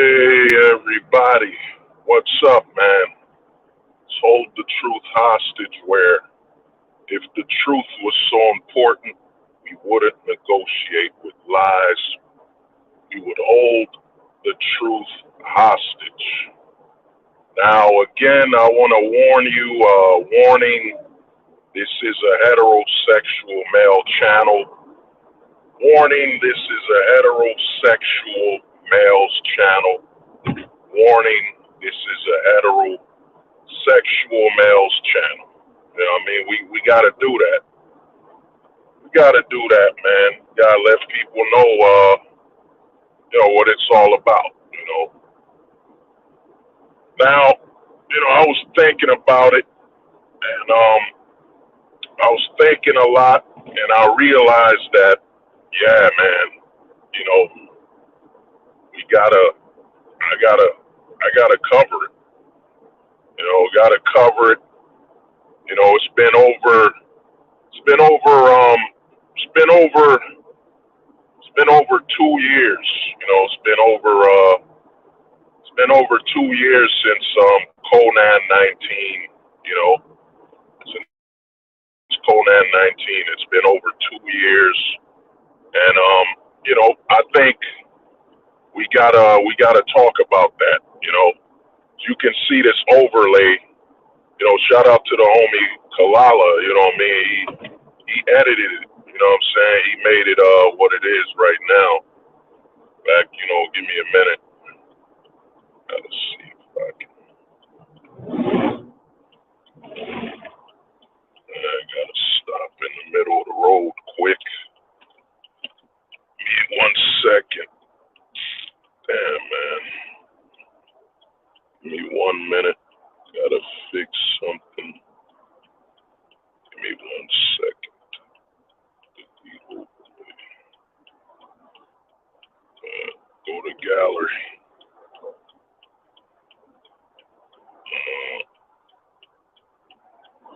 Hey everybody, what's up, man? Let's hold the truth hostage where if the truth was so important, we wouldn't negotiate with lies. We would hold the truth hostage. Now, again, I want to warn you, warning, this is a heterosexual male channel. Warning, this is a heterosexual male's channel. Warning, this is a heterosexual male's channel. You know what I mean? We got to do that. We got to do that, man. Got to let people know, what it's all about, you know. Now, I was thinking about it, and I was thinking a lot, and I realized that, yeah, man, you know, we gotta, I gotta cover it. Gotta cover it. It's been over, it's been over, it's been over, it's been over 2 years. It's been over 2 years since Conan 19. You know, since Conan 19, it's been over 2 years, and I think we gotta talk about that. You can see this overlay. Shout out to the homie Kalala. You know what I mean? He edited it. You know what I'm saying? He made it what it is right now. Back, give me a minute. Gotta see if I can. I gotta stop in the middle of the road quick. Give me 1 second. Damn, man. Give me 1 minute. Gotta fix something. Give me 1 second. Go to gallery.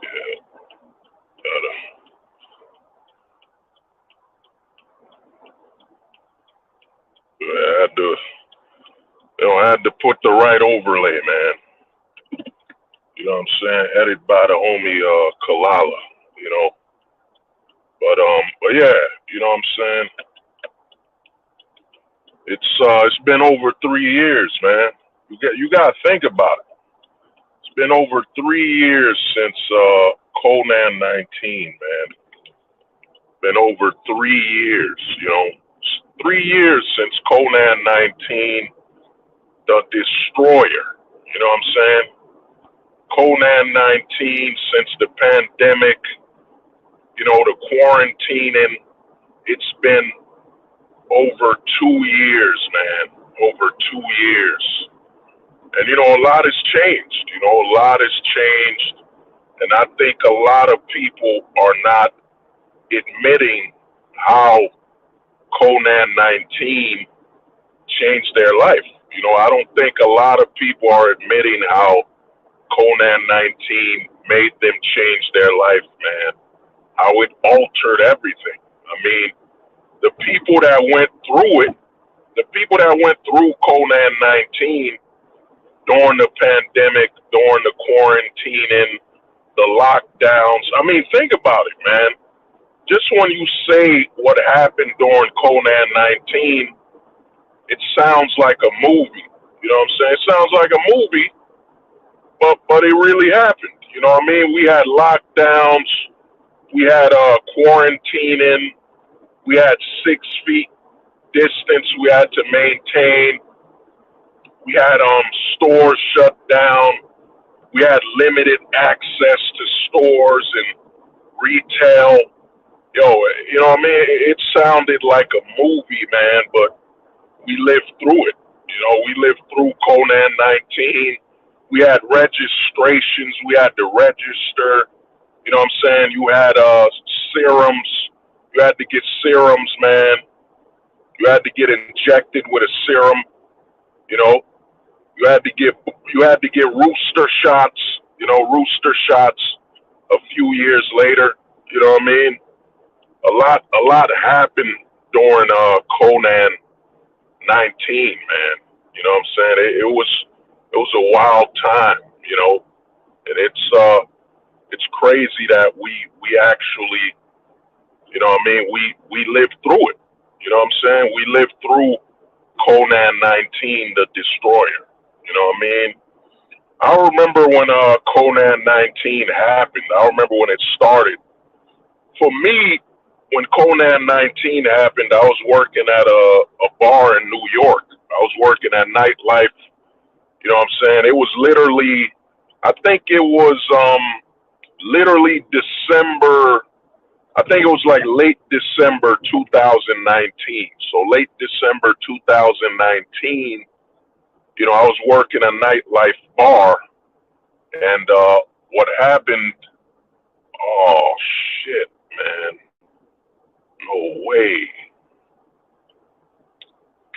Yeah, gotta. I had to put the right overlay, man. You know what I'm saying? Edited by the homie Kalala. You know, but yeah, you know what I'm saying? It's been over 3 years, man. You gotta think about it. It's been over 3 years since Conan 19, man. Been over 3 years, 3 years since Conan 19, the Destroyer. You know what I'm saying? Conan 19, since the pandemic, the quarantining, it's been over 2 years, man. Over 2 years. And, a lot has changed. A lot has changed. And I think a lot of people are not admitting how Conan 19 changed their life. I don't think a lot of people are admitting how Conan 19 made them change their life, man. How it altered everything. I mean, the people that went through it, the people that went through Conan 19 during the pandemic, during the quarantining, the lockdowns. I mean, think about it, man. Just when you say what happened during Conan 19, it sounds like a movie. You know what I'm saying? It sounds like a movie, but it really happened. You know what I mean? We had lockdowns, we had quarantining, we had 6 feet distance we had to maintain. We had stores shut down. We had limited access to stores and retail. You know what I mean? It sounded like a movie, man, but we lived through it. We lived through Conan 19. We had registrations. We had to register. You know what I'm saying? You had serums. You had to get serums, man. You had to get injected with a serum. You know, you had to get rooster shots. Rooster shots a few years later. You know what I mean? A lot happened during Conan 19, man. You know what I'm saying? It was a wild time, you know, and it's crazy that we actually, you know what I mean, we lived through it. You know what I'm saying? We lived through Conan 19, the Destroyer. You know what I mean? I remember when Conan 19 happened. I remember when it started. For me, when Conan 19 happened, I was working at a bar in New York. I was working at nightlife. You know what I'm saying? It was literally, I think it was literally December. I think it was like late December 2019. So late December 2019, you know, I was working a nightlife bar, and what happened? Oh shit, man! No way!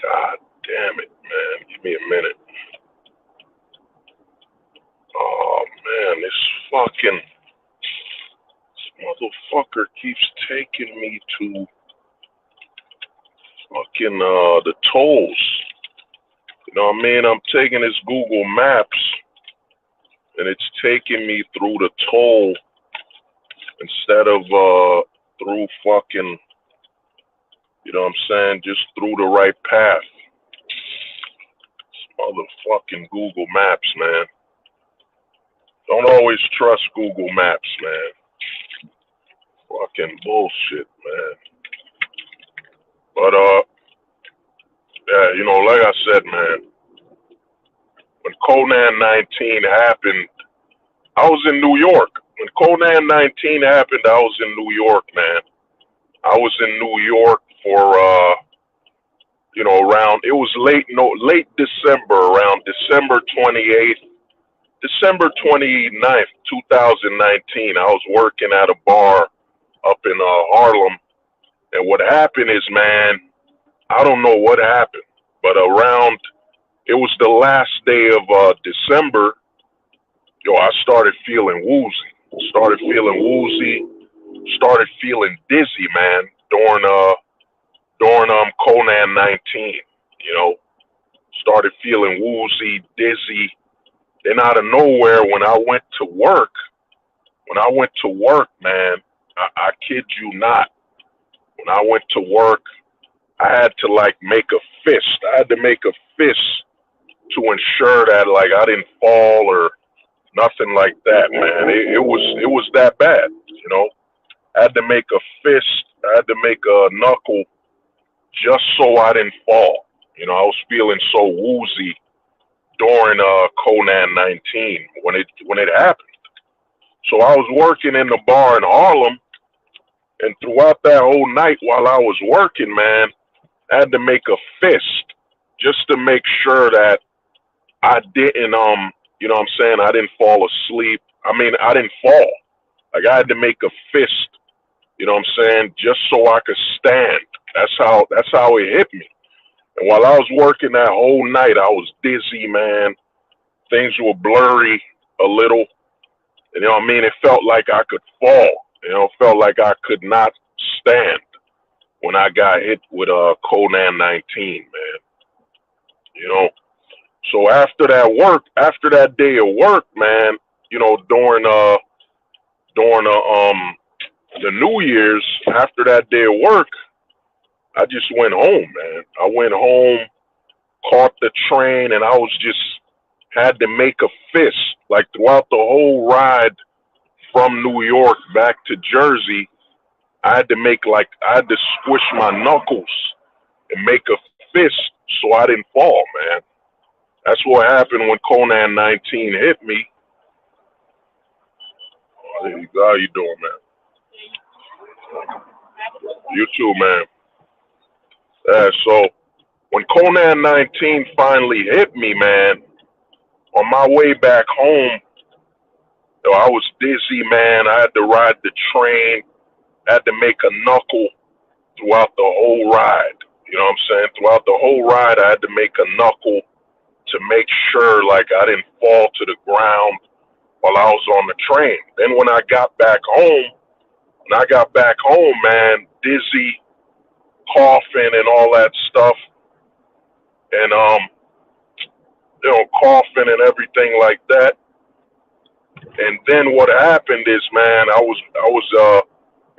God damn it, man! Give me a minute. Oh man, this motherfucker keeps taking me to fucking the tolls. You know what I mean? I'm taking this Google Maps, and it's taking me through the toll instead of through fucking, you know what I'm saying, just through the right path. Motherfucking Google Maps, man. Don't always trust Google Maps, man. Fucking bullshit, man. But yeah, you know, like I said, man, when Conan 19 happened, I was in New York. When Conan 19 happened, I was in New York, man. I was in New York for you know, around, it was late December, around December 28th, December 29th, 2019. I was working at a bar up in Harlem, and what happened is, man, I don't know what happened, but around, it was the last day of December. Yo, I started feeling woozy. Started feeling woozy. Started feeling dizzy, man. During Conan 19, you know, started feeling woozy, dizzy. Then out of nowhere, when I went to work, man, I kid you not. When I went to work, I had to like make a fist. I had to make a fist to ensure that like I didn't fall or nothing like that, man. It was that bad, you know. I had to make a fist. I had to make a knuckle just so I didn't fall. You know, I was feeling so woozy during Conan 19 when it happened. So I was working in the bar in Harlem, and throughout that whole night while I was working, man, I had to make a fist just to make sure that I didn't you know what I'm saying, I didn't fall asleep. I mean, I didn't fall. Like I had to make a fist, you know what I'm saying, just so I could stand. That's how it hit me. And while I was working that whole night, I was dizzy, man. Things were blurry a little. You know what I mean? It felt like I could fall. You know, it felt like I could not stand when I got hit with Conan 19, man. You know. So after that day of work, man, you know, during the New Year's, after that day of work, I just went home, man. I went home, caught the train, and I was just had to make a fist. Like throughout the whole ride from New York back to Jersey, I had to squish my knuckles and make a fist so I didn't fall, man. That's what happened when Conan 19 hit me. Oh, there you go. How you doing, man? You too, man. So when Conan 19 finally hit me, man, on my way back home, yo, I was dizzy, man. I had to ride the train. I had to make a knuckle throughout the whole ride. You know what I'm saying? Throughout the whole ride, I had to make a knuckle to make sure, like, I didn't fall to the ground while I was on the train. Then when I got back home, man, dizzy, coughing, and all that stuff, and coughing and everything like that. And then what happened is, man, I was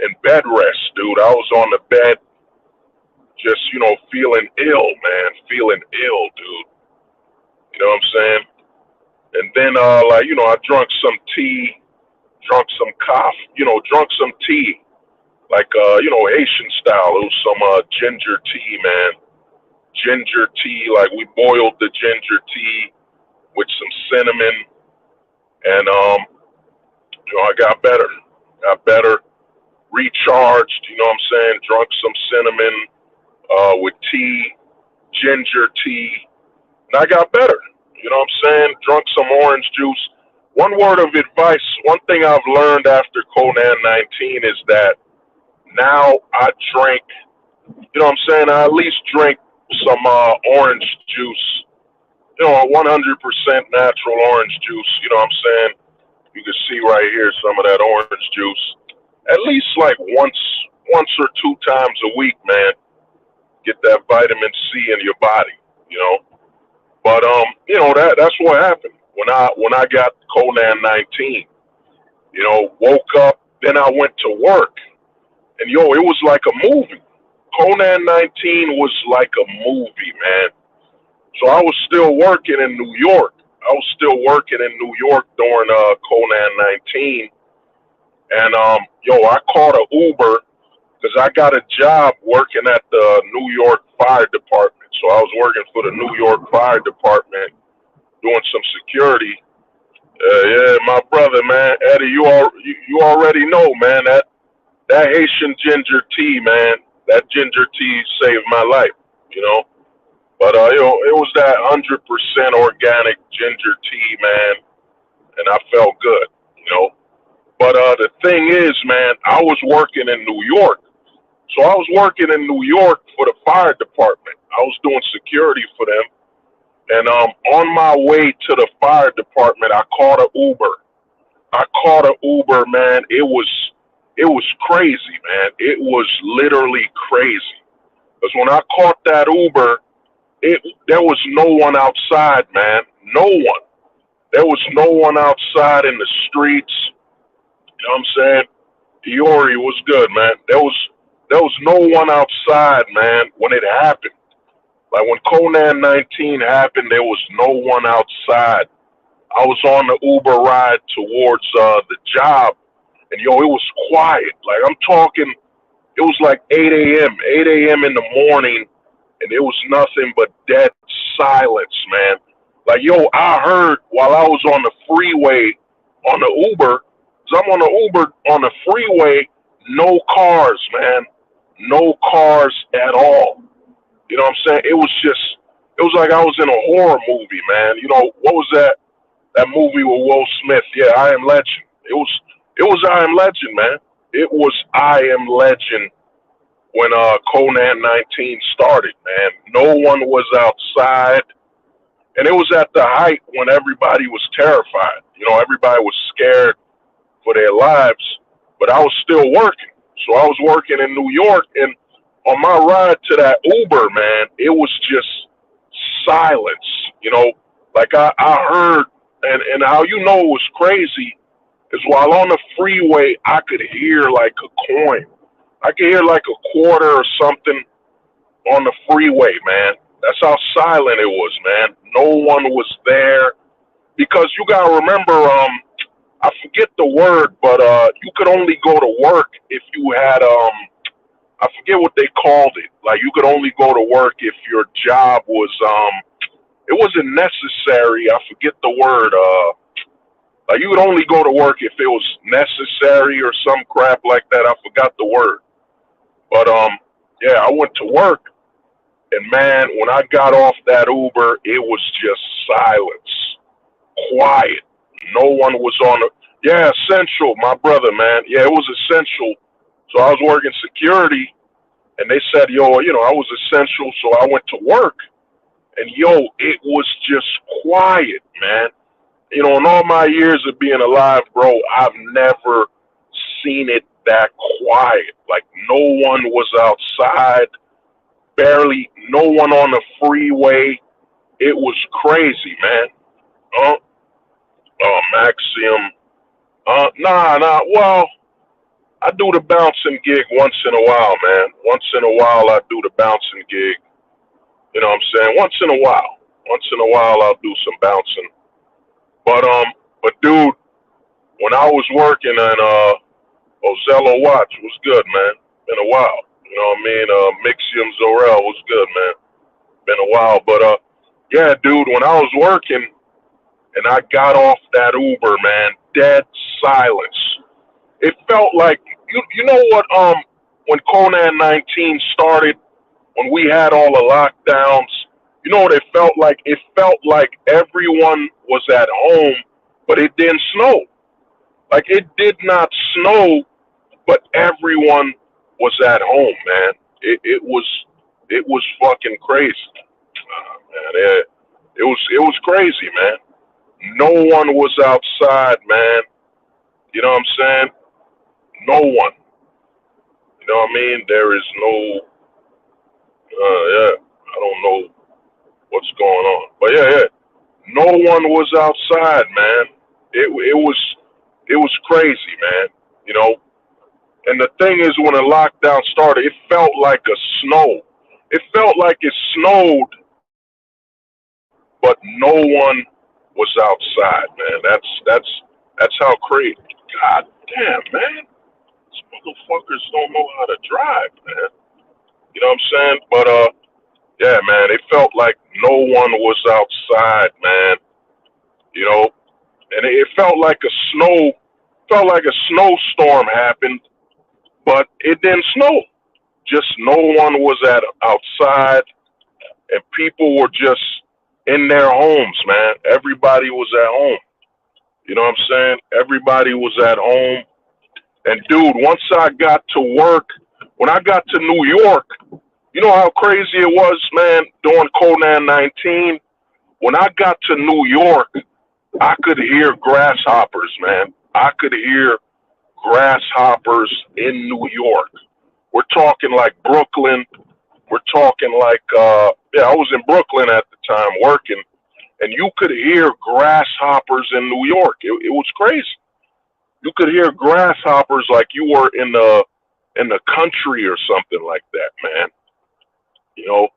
in bed rest, dude. I was on the bed, just feeling ill, man, feeling ill, dude. You know what I'm saying? And then I drunk some tea, drunk some coffee, drunk some tea, like Haitian style. It was some ginger tea, man. Ginger tea, like we boiled the ginger tea with some cinnamon, and I got better, recharged. You know what I'm saying? Drunk some cinnamon with tea, ginger tea, and I got better. You know what I'm saying? Drunk some orange juice. One word of advice, one thing I've learned after Conan 19 is that now I drink, you know what I'm saying? I at least drink some orange juice, 100% natural orange juice. You know what I'm saying? You can see right here some of that orange juice. At least like once or two times a week, man. Get that vitamin C in your body, you know. But that's what happened when I got Conan 19. Woke up, then I went to work, and it was like a movie. Conan 19 was like a movie, man. So I was still working in New York. I was still working in New York during Conan 19, and I caught a Uber because I got a job working at the New York Fire Department. So I was working for the New York Fire Department doing some security. Yeah, my brother, man, Eddie, you already know, man, that Haitian ginger tea, man, that ginger tea saved my life, you know. But it was that 100% organic ginger tea, man, and I felt good, you know. But the thing is, man, I was working in New York. So I was working in New York for the fire department. I was doing security for them. And on my way to the fire department, I caught an Uber. I caught an Uber, man. It was crazy, man. It was literally crazy. Because when I caught that Uber, there was no one outside, man. No one. There was no one outside in the streets. You know what I'm saying? Diori was good, man. There was no one outside, man, when it happened. Like when Conan 19 happened, there was no one outside. I was on the Uber ride towards the job, and it was quiet. Like I'm talking, it was like 8 a.m., 8 a.m. in the morning, and it was nothing but dead silence, man. Like I heard while I was on the freeway on the Uber, cause I'm on the Uber on the freeway, no cars, man, no cars at all. You know what I'm saying? It was like I was in a horror movie, man. What was that movie with Will Smith? Yeah, I Am Legend. It was I Am Legend, man. It was I Am Legend when Conan 19 started, man. No one was outside, and it was at the height when everybody was terrified. Everybody was scared for their lives, but I was still working. So I was working in New York, and on my ride to that Uber, man, it was just silence. Like I heard, and how it was crazy is while on the freeway, I could hear like a coin. I could hear like a quarter or something on the freeway, man. That's how silent it was, man. No one was there because you gotta remember, I forget the word, but you could only go to work if you had I forget what they called it. Like you could only go to work if your job was it wasn't necessary. I forget the word. Like you would only go to work if it was necessary or some crap like that. I forgot the word. But yeah, I went to work, and man, when I got off that Uber, it was just silence, quiet. No one was on the. Yeah, essential, my brother, man. Yeah, it was essential. So I was working security, and they said, I was essential, so I went to work. And it was just quiet, man. In all my years of being alive, bro, I've never seen it that quiet. Like no one was outside, barely no one on the freeway. It was crazy, man. Uh, Maxium. Nah. Well, I do the bouncing gig once in a while, man. Once in a while, I do the bouncing gig. You know what I'm saying? Once in a while. Once in a while, I'll do some bouncing. But dude, when I was working in Ozello Watch, was good, man. Been a while. You know what I mean? Mixium Zorel was good, man. Been a while, but yeah, dude. When I was working and I got off that Uber, man, dead silence. It felt like you know what? When Conan 19 started, when we had all the lockdowns, you know what it felt like? It felt like everyone was at home, but it didn't snow. Like it did not snow, but everyone was at home, man. It was fucking crazy, man. It was crazy, man. No one was outside, man. You know what I'm saying? No one. You know what I mean? There is no. Yeah. I don't know what's going on, but yeah. No one was outside, man. It was crazy, man. You know. And the thing is, when the lockdown started, it felt like a snow. It felt like it snowed, but no one was outside, man. That's how crazy. God damn, man. These motherfuckers don't know how to drive, man. You know what I'm saying? But yeah, man. It felt like no one was outside, man. You know, and it felt like a snowstorm happened, but it didn't snow. Just no one was outside, and people were just in their homes, man. Everybody was at home. You know what I'm saying? Everybody was at home. And dude, once I got to work, when I got to New York, you know how crazy it was, man, during Conan 19? When I got to New York, I could hear grasshoppers, man. I could hear grasshoppers in New York. We're talking like Brooklyn. We're talking like, yeah, I was in Brooklyn at the time working, and you could hear grasshoppers in New York. It was crazy. You could hear grasshoppers like you were in the country or something like that, man. You know?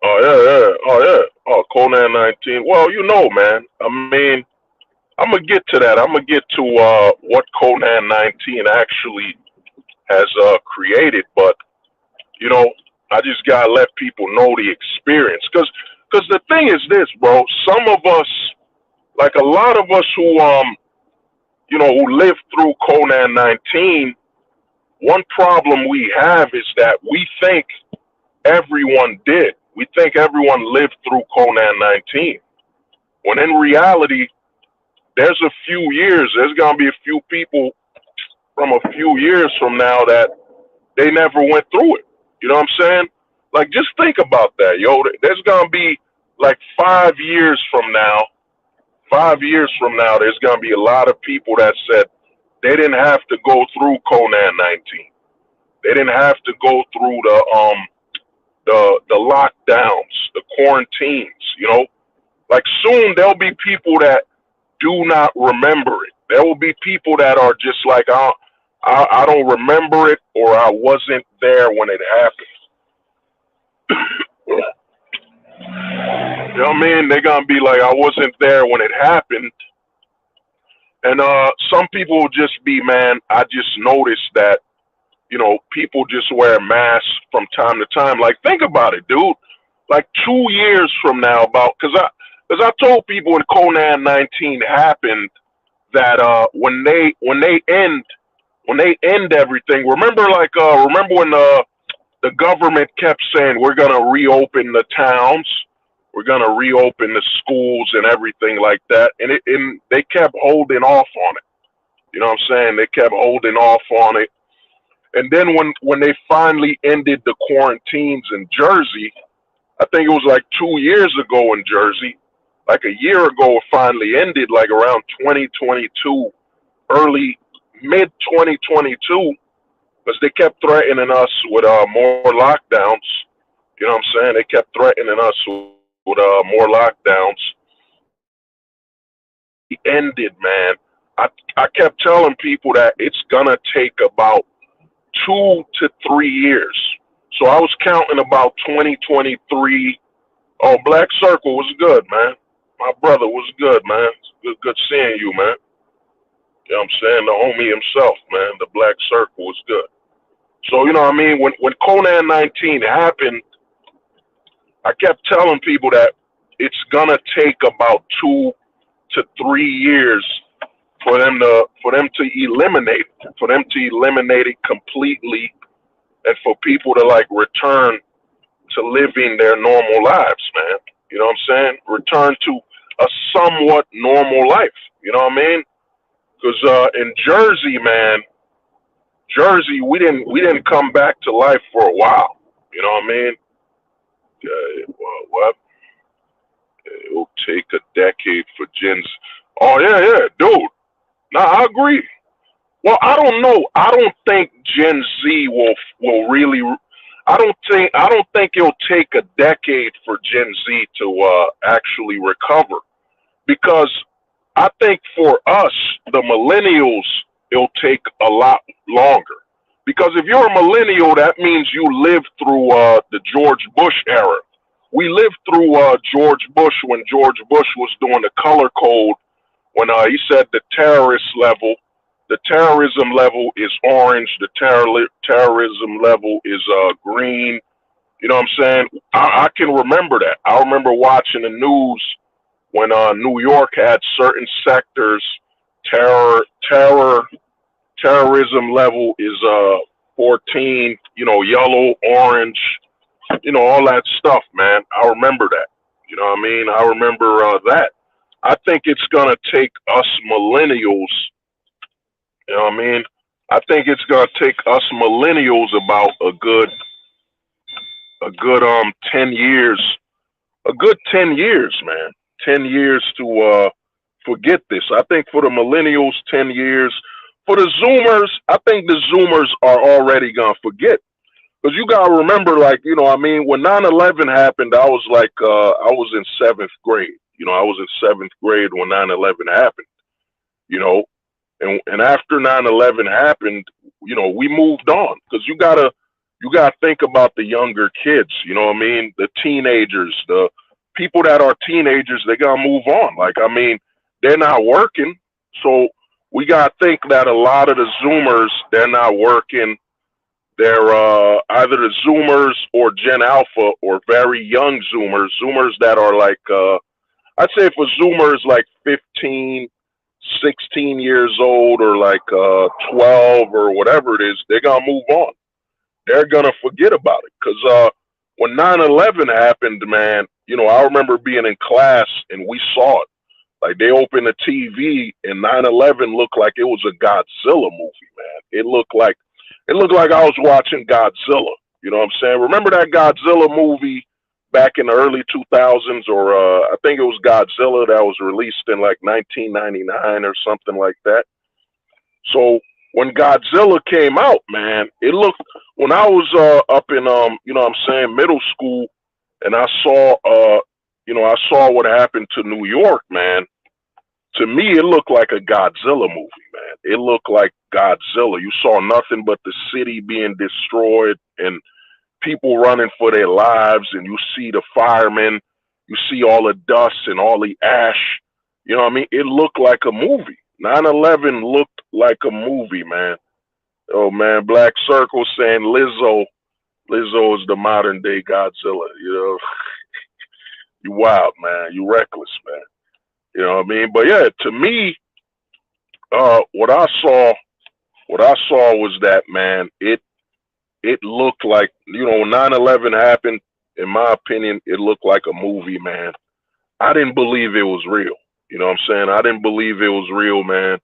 Oh yeah. Oh yeah. Oh, Conan 19. Well, you know, man. I mean, I'm gonna get to that. I'm gonna get to what Conan 19 actually has created, but you know, I just gotta let people know the experience, because the thing is this, bro. Some of us, like a lot of us who lived through Conan 19, one problem we have is that we think everyone did. We think everyone lived through Conan 19, when in reality, there's gonna be a few people from a few years from now that they never went through it. You know what I'm saying? Like, just think about that, yo. There's gonna be like 5 years from now. 5 years from now, there's gonna be a lot of people that said they didn't have to go through Conan 19. They didn't have to go through the lockdowns, the quarantines. You know, like soon there'll be people that do not remember it. There will be people that are just like, I don't remember it, or I wasn't there when it happened. You know what I mean? They're gonna be like, I wasn't there when it happened. And some people will just be, man, I just noticed that, people just wear masks from time to time. Like, think about it, dude. Like 2 years from now, because I told people when Conan 19 happened that when they end everything, remember when the government kept saying we're gonna reopen the towns, we're gonna reopen the schools and everything like that, and they kept holding off on it. You know what I'm saying? They kept holding off on it, and then when they finally ended the quarantines in Jersey, I think it was like 2 years ago in Jersey, like a year ago, it finally ended, like around 2022, early mid 2022, because they kept threatening us with more lockdowns. You know what I'm saying? They kept threatening us with more lockdowns. It ended, man. I kept telling people that it's gonna take about 2 to 3 years. So I was counting about 2023. Oh, Black Circle was good, man. My brother was good, man. It's good seeing you, man. You know what I'm saying? The homie himself, man. The Black Circle was good. So, you know what I mean? When Conan 19 happened, I kept telling people that it's gonna take about 2 to 3 years for them to eliminate it completely, and for people to like return to living their normal lives, man. You know what I'm saying? Return to a somewhat normal life. You know what I mean? Because in Jersey, man, Jersey, we didn't come back to life for a while. You know what I mean? What? It'll take a decade for Gens. Oh yeah, yeah, dude. Nah, I agree. Well, I don't know. I don't think Gen Z will really. I don't think it'll take a decade for Gen Z to actually recover, because I think for us, the millennials, it'll take a lot longer. Because if you're a millennial, that means you lived through the George Bush era. We lived through George Bush when George Bush was doing the color code, when he said the terrorism level is orange, the terrorism level is green. You know what I'm saying? I can remember that. I remember watching the news when New York had certain sectors, terror terror terrorism level is 14. You know, yellow, orange. You know, all that stuff, man. I remember that. You know what I mean? I remember that. I think it's gonna take us millennials. You know what I mean? I think it's gonna take us millennials about a good 10 years, a good 10 years, man. 10 years to forget this. I think for the millennials, 10 years. For the Zoomers, I think the Zoomers are already gonna forget. Because you gotta remember, like, you know, I mean, when 9/11 happened, I was like, I was in seventh grade. You know, I was in seventh grade when 9/11 happened. You know, and after 9/11 happened, you know, we moved on. Because you gotta think about the younger kids. You know what I mean? The teenagers, the people that are teenagers, they gotta move on. Like, I mean, they're not working, so we gotta think that a lot of the Zoomers, they're not working. They're either the Zoomers or Gen Alpha or very young Zoomers, Zoomers that are like, I'd say for Zoomers like 15, 16 years old, or like 12 or whatever it is, they're going to move on. They're going to forget about it. Because when 9/11 happened, man, you know, I remember being in class and we saw it. Like, they opened the TV and 9/11 looked like it was a Godzilla movie, man. It looked like I was watching Godzilla. You know what I'm saying? Remember that Godzilla movie back in the early 2000s, or I think it was Godzilla that was released in like 1999 or something like that. So when Godzilla came out, man, it looked, when I was up in you know what I'm saying, middle school, and I saw I saw what happened to New York, man. To me, it looked like a Godzilla movie, man. It looked like Godzilla. You saw nothing but the city being destroyed and people running for their lives, and you see the firemen, you see all the dust and all the ash. You know what I mean? It looked like a movie. 9/11 looked like a movie, man. Oh man, Black Circle saying Lizzo is the modern day Godzilla. You know, you wild, man. You reckless, man. You know what I mean? But yeah, to me, what I saw was that, man, it looked like, you know, when 9/11 happened. In my opinion, it looked like a movie, man. I didn't believe it was real. You know what I'm saying? I didn't believe it was real, man.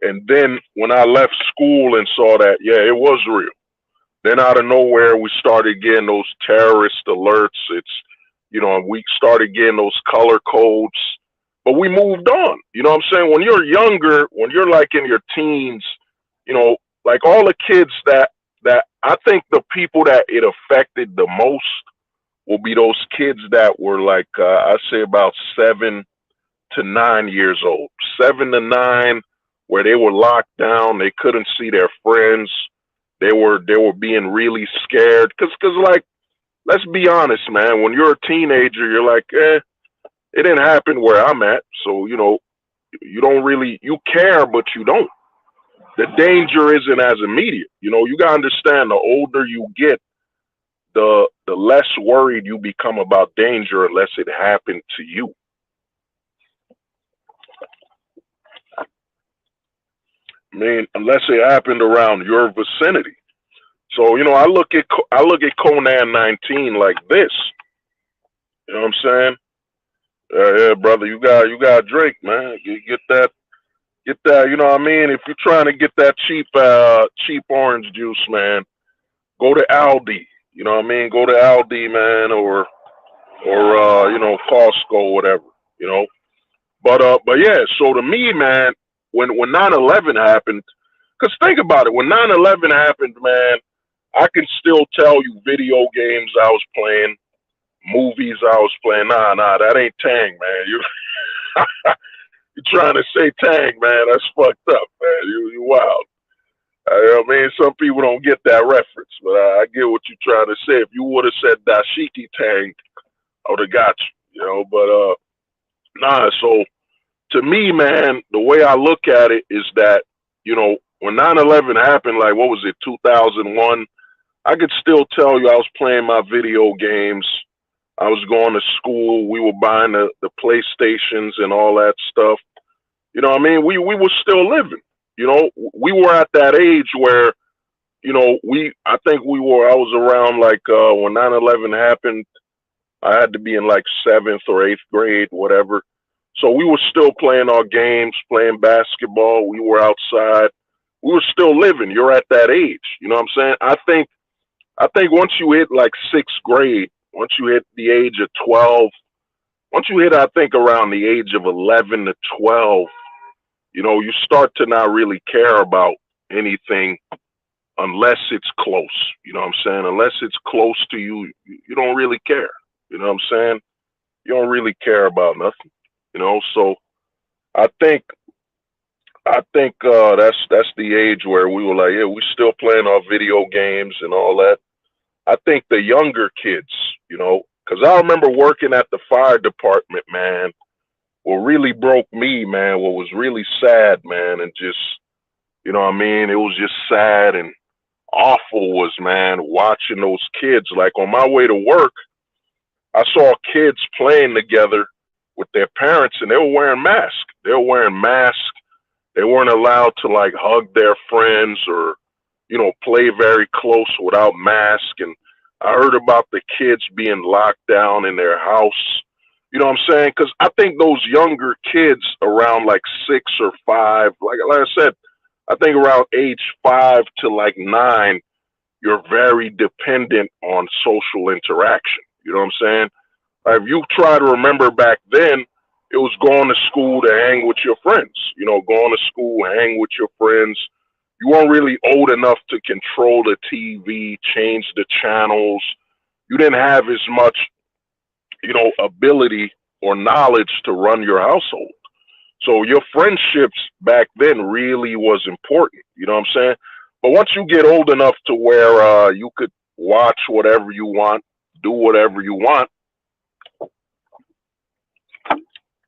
And then when I left school and saw that, yeah, it was real. Then out of nowhere, we started getting those terrorist alerts. We started getting those color codes, but we moved on. You know what I'm saying? When you're younger, when you're like in your teens, you know, like all the kids that I think the people that it affected the most will be those kids that were like, I say about 7 to 9 years old. 7 to 9, where they were locked down, they couldn't see their friends. They were being really scared. Cause like, let's be honest, man. When you're a teenager, you're like, it didn't happen where I'm at. So you don't really you care, but you don't. The danger isn't as immediate. You gotta understand. The older you get, the less worried you become about danger, unless it happened to you. I mean, unless it happened around your vicinity. So I look at Conan 19 like this. You know what I'm saying? Yeah, brother, you got to drink, man. You get that. You know what I mean? If you're trying to get that cheap orange juice, man, go to Aldi. You know what I mean? Go to Aldi, man, or Costco, whatever. You know. But yeah. So to me, man, when 9/11 happened, cause think about it. When 9/11 happened, man, I can still tell you video games I was playing, movies I was playing. Nah, that ain't Tang, man. You trying to say Tang, man? That's fucked up, man. You wild. I mean, some people don't get that reference, but I get what you're trying to say. If you would have said Dashiki Tang, I would have got you. But nah. So to me, man, the way I look at it is that when 9/11 happened, like what was it, 2001? I could still tell you I was playing my video games. I was going to school. We were buying the PlayStations and all that stuff. You know what I mean? We were still living. We were at that age where, I think I was around like when 9/11 happened, I had to be in like 7th or 8th grade, whatever. So we were still playing our games, playing basketball. We were outside. We were still living. You're at that age. You know what I'm saying? I think once you hit like 6th grade, once you hit the age of 12, once you hit, I think around the age of 11 to 12, you start to not really care about anything unless it's close. You know what I'm saying? Unless it's close to you, you don't really care. You know what I'm saying? You don't really care about nothing. So I think that's the age where we were like, yeah, we still playing our video games and all that. I think the younger kids, because I remember working at the fire department, man. What really broke me, man, what was really sad, man, and just, what I mean, it was just sad and awful was, man, watching those kids. Like on my way to work, I saw kids playing together with their parents, and they were wearing masks. They were wearing masks. They weren't allowed to like hug their friends or play very close without mask. And I heard about the kids being locked down in their house. You know what I'm saying? Because I think those younger kids around like 6 or 5, like I said, I think around age 5 to like 9, you're very dependent on social interaction. You know what I'm saying? If you try to remember back then, it was going to school to hang with your friends. Going to school, hang with your friends. You weren't really old enough to control the TV, change the channels. You didn't have as much, ability or knowledge to run your household. So your friendships back then really was important. You know what I'm saying? But once you get old enough to where you could watch whatever you want, do whatever you want,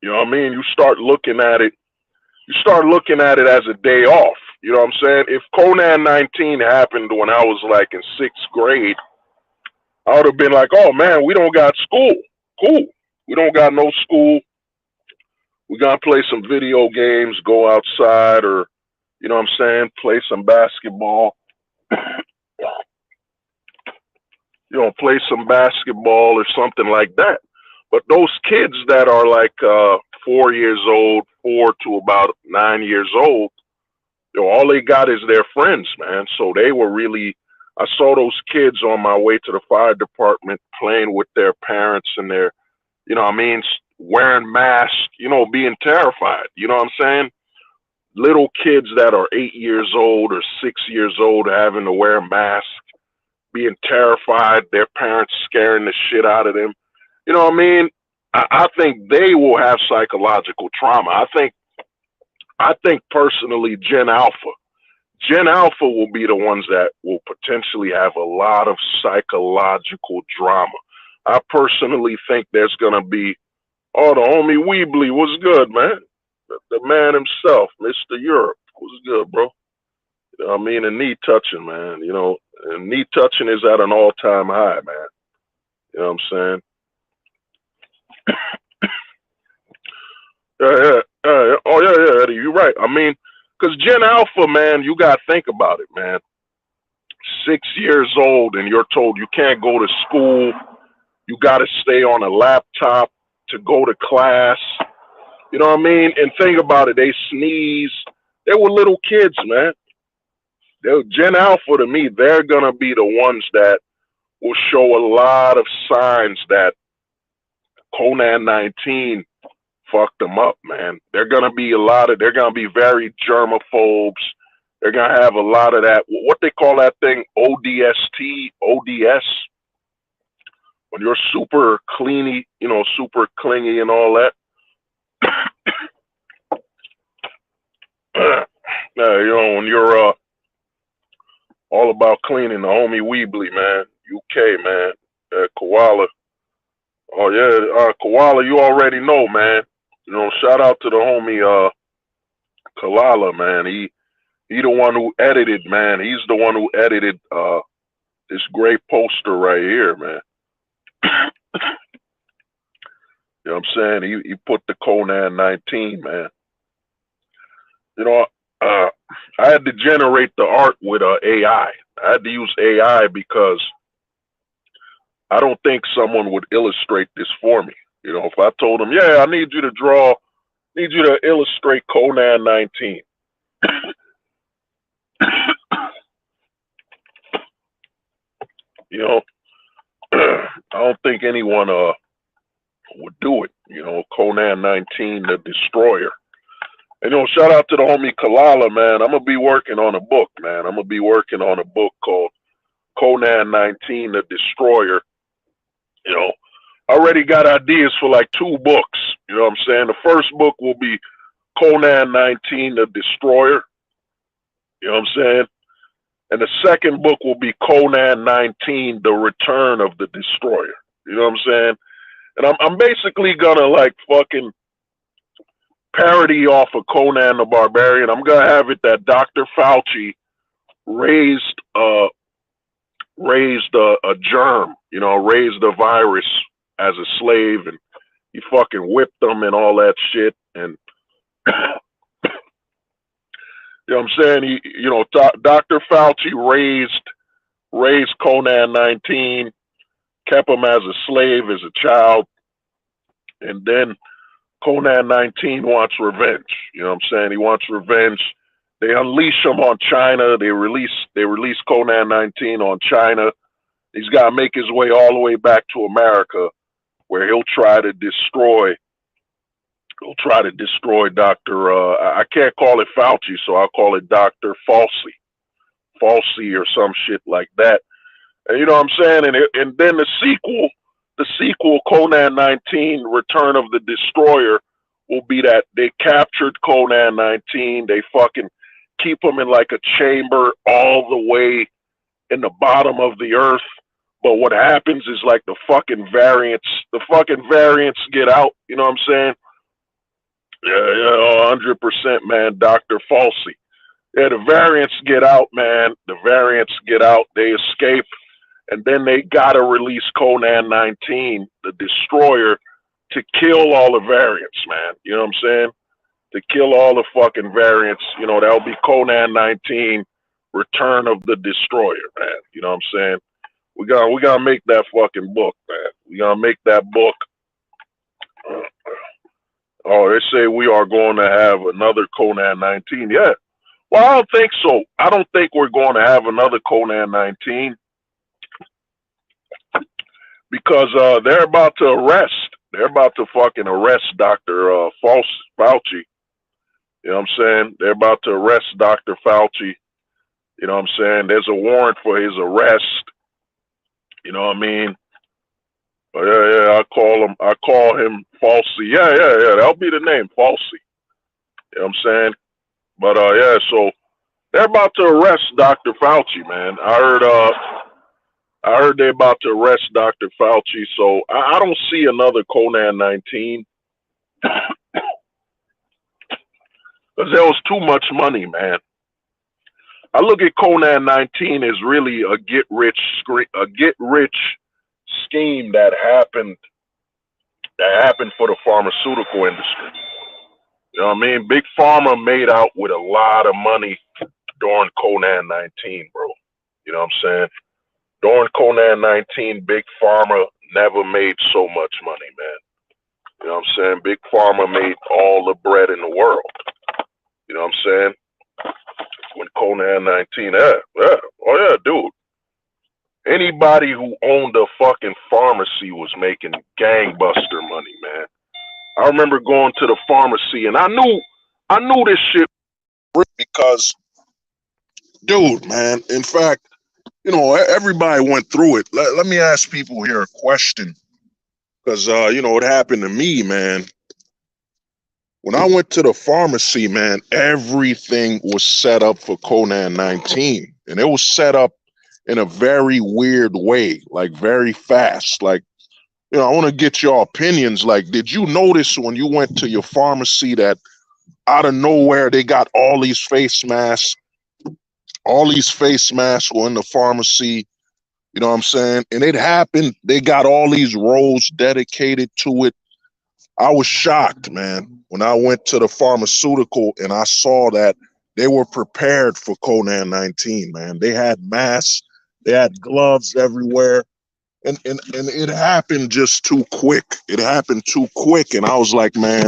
you know what I mean? You start looking at it. You start looking at it as a day off. You know what I'm saying? If Conan 19 happened when I was like in 6th grade, I would have been like, oh man, we don't got school. Cool. We don't got no school. We're going to play some video games, go outside, or, what I'm saying, play some basketball. Play some basketball or something like that. But those kids that are like 4 years old, 4 to about 9 years old, all they got is their friends, man. So they were really, I saw those kids on my way to the fire department playing with their parents and their, wearing masks, being terrified. You know what I'm saying? Little kids that are 8 years old or 6 years old having to wear masks, being terrified, their parents scaring the shit out of them. You know what I mean? I think they will have psychological trauma. I think personally, Gen Alpha will be the ones that will potentially have a lot of psychological drama. I personally think there's gonna be, oh, the homie Weebly was good, man. The man himself, Mr. Europe, was good, bro. You know what I mean? And knee touching, man. You know, and knee touching is at an all-time high, man. You know what I'm saying? Oh, yeah, Eddie, you're right. I mean, because Gen Alpha, man, you got to think about it, man. 6 years old, and you're told you can't go to school. You got to stay on a laptop to go to class. You know what I mean? And think about it. They sneeze. They were little kids, man. Gen Alpha, to me, they're going to be the ones that will show a lot of signs that Conan 19 fucked them up, man. They're gonna be very germaphobes. They're gonna have a lot of that, what they call that thing, ODS, when you're super cleany, you know, super clingy and all that. You know, when you're all about cleaning, the homie Weebly, man, UK, man, Koala. Oh yeah, Koala, you already know, man. You know, shout out to the homie Kalala, man. He the one who edited, man. He's the one who edited this great poster right here, man. You know what I'm saying? He put the Conan 19, man. You know, I had to generate the art with AI. I had to use AI because I don't think someone would illustrate this for me. You know, if I told them, yeah, I need you to illustrate Conan 19. You know, I don't think anyone would do it. You know, Conan 19, the Destroyer. And, you know, shout out to the homie Kalala, man. I'm gonna be working on a book, man. I'm gonna be working on a book called Conan 19, the Destroyer. You know, I already got ideas for like 2 books. You know what I'm saying? The first book will be Conan 19, the Destroyer. You know what I'm saying? And the second book will be Conan 19, the Return of the Destroyer. You know what I'm saying? And I'm basically gonna like fucking parody off of Conan the Barbarian. I'm gonna have it that Dr. Fauci raised a germ, you know, raised a virus as a slave, and he fucking whipped them and all that shit. And you know what I'm saying? You know, Dr. Fauci raised Conan 19, kept him as a slave, as a child, and then Conan 19 wants revenge. You know what I'm saying? He wants revenge. They unleash him on China. They release Conan 19 on China. He's got to make his way all the way back to America, where he'll try to destroy Dr. I can't call it Fauci, so I'll call it Dr. Falsey or some shit like that. And you know what I'm saying? And then the sequel, Conan 19, Return of the Destroyer, will be that they captured Conan 19. They fucking keep him in like a chamber all the way in the bottom of the earth. But what happens is like the fucking variants get out. You know what I'm saying? Yeah, 100%, man. Dr. Falsey. Yeah, the variants get out, man. The variants get out. They escape. And then they gotta release Conan 19, the Destroyer, to kill all the variants, man. You know what I'm saying? To kill all the fucking variants. You know, that'll be Conan 19, Return of the Destroyer, man. You know what I'm saying? We gotta make that fucking book, man. We gotta make that book. Oh, they say we are going to have another Conan 19. Yeah. Well, I don't think so. I don't think we're going to have another Conan 19 because they're about to arrest. They're about to fucking arrest Dr. Fauci. You know what I'm saying? They're about to arrest Dr. Fauci. You know what I'm saying? There's a warrant for his arrest. You know what I mean? But yeah, I call him Falsey. Yeah. That'll be the name, Falsey. You know what I'm saying? But yeah, so they're about to arrest Dr. Fauci, man. I heard they're about to arrest Dr. Fauci, so I don't see another Conan 19 because there was too much money, man. I look at Conan 19 as really a get rich scheme that happened for the pharmaceutical industry. You know what I mean? Big Pharma made out with a lot of money during Conan 19, bro. You know what I'm saying? During Conan 19, Big Pharma never made so much money, man. You know what I'm saying? Big Pharma made all the bread in the world. You know what I'm saying? When Conan 19, oh yeah, dude. Anybody who owned a fucking pharmacy was making gangbuster money, man. I remember going to the pharmacy and I knew this shit because, dude, man. In fact, you know, everybody went through it. Let me ask people here a question, because you know, it happened to me, man. When I went to the pharmacy, man, everything was set up for Conan 19, and it was set up in a very weird way, like very fast. Like, you know, I want to get your opinions. Like, did you notice when you went to your pharmacy that out of nowhere they got all these face masks? All these face masks were in the pharmacy. You know what I'm saying? And it happened. They got all these rows dedicated to it. I was shocked, man, when I went to the pharmaceutical and I saw that they were prepared for Conan 19, man. They had masks, they had gloves everywhere. And it happened just too quick. It happened too quick. And I was like, man,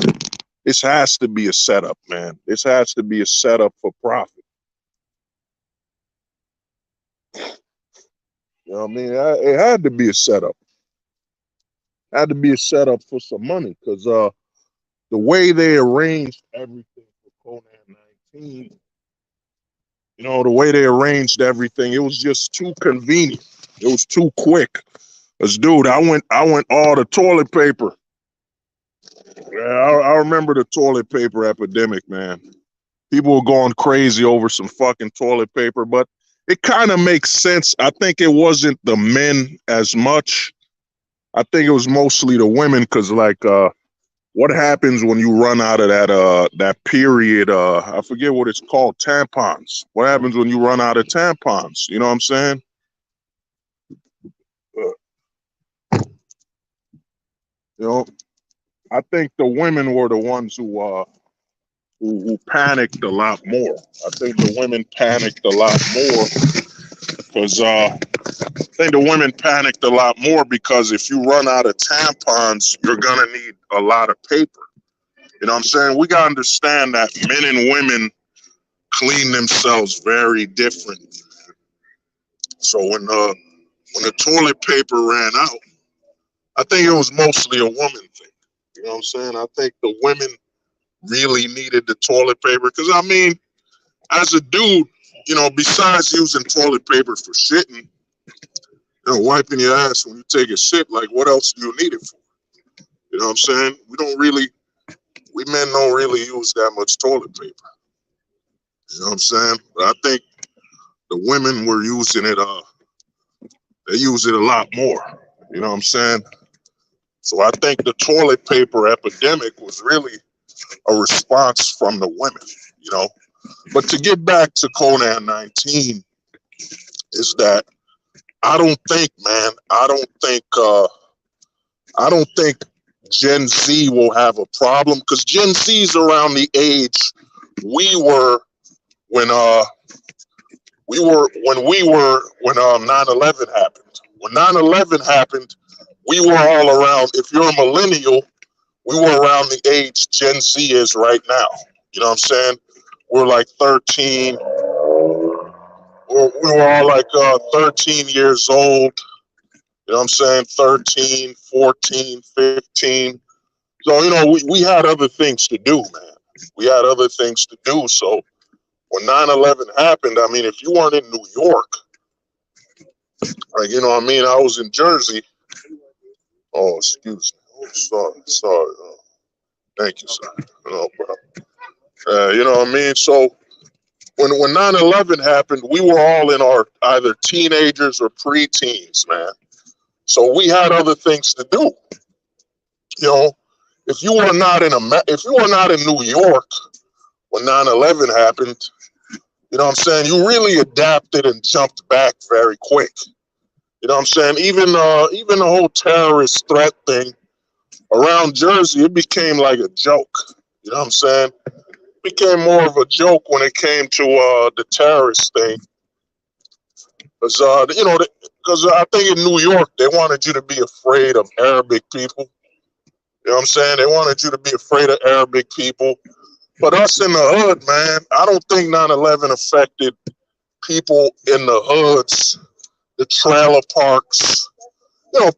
this has to be a setup, man. This has to be a setup for profit. You know what I mean? It had to be a setup. It had to be a setup for some money, because the way they arranged everything for Conan 19, you know, the way they arranged everything, it was just too convenient. It was too quick. Cause dude, I went all the toilet paper. Yeah, I remember the toilet paper epidemic, man. People were going crazy over some fucking toilet paper, but it kind of makes sense. I think it wasn't the men as much. I think it was mostly the women, because like what happens when you run out of that period, I forget what it's called, tampons. What happens when you run out of tampons? You know what I'm saying? You know, I think the women were the ones who panicked a lot more. I think the women panicked a lot more because if you run out of tampons, you're gonna need a lot of paper. You know what I'm saying? We gotta understand that men and women clean themselves very differently. So when the toilet paper ran out, I think it was mostly a woman thing. You know what I'm saying? I think the women really needed the toilet paper, because I mean, as a dude, you know, besides using toilet paper for shitting, you know, wiping your ass when you take a shit, like what else do you need it for? You know what I'm saying? We men don't really use that much toilet paper. You know what I'm saying? But I think the women were using it, they use it a lot more. You know what I'm saying? So I think the toilet paper epidemic was really a response from the women, you know. But to get back to Conan 19, is that I don't think, man, I don't think Gen Z will have a problem, because Gen Z is around the age we were when 9/11 happened. When 9/11 happened, we were all around. If you're a millennial, we were around the age Gen Z is right now. You know what I'm saying? We're like 13. We were all like 13 years old. You know what I'm saying? 13, 14, 15. So, you know, we had other things to do, man. We had other things to do. So when 9/11 happened, I mean, if you weren't in New York, Like, you know what I mean? I was in Jersey. Oh, excuse me. Oh, sorry, sorry. Thank you, sir. No problem. You know what I mean? So when 9/11 happened, we were all in our either teenagers or preteens, man. So we had other things to do. You know, if you were not in New York when 9/11 happened, you know what I'm saying? You really adapted and jumped back very quick. You know what I'm saying? Even the whole terrorist threat thing around Jersey, it became like a joke. You know what I'm saying? It became more of a joke when it came to the terrorist thing. Because, because I think in New York, they wanted you to be afraid of Arabic people. You know what I'm saying? They wanted you to be afraid of Arabic people. But us in the hood, man, I don't think 9/11 affected people in the hoods, the trailer parks,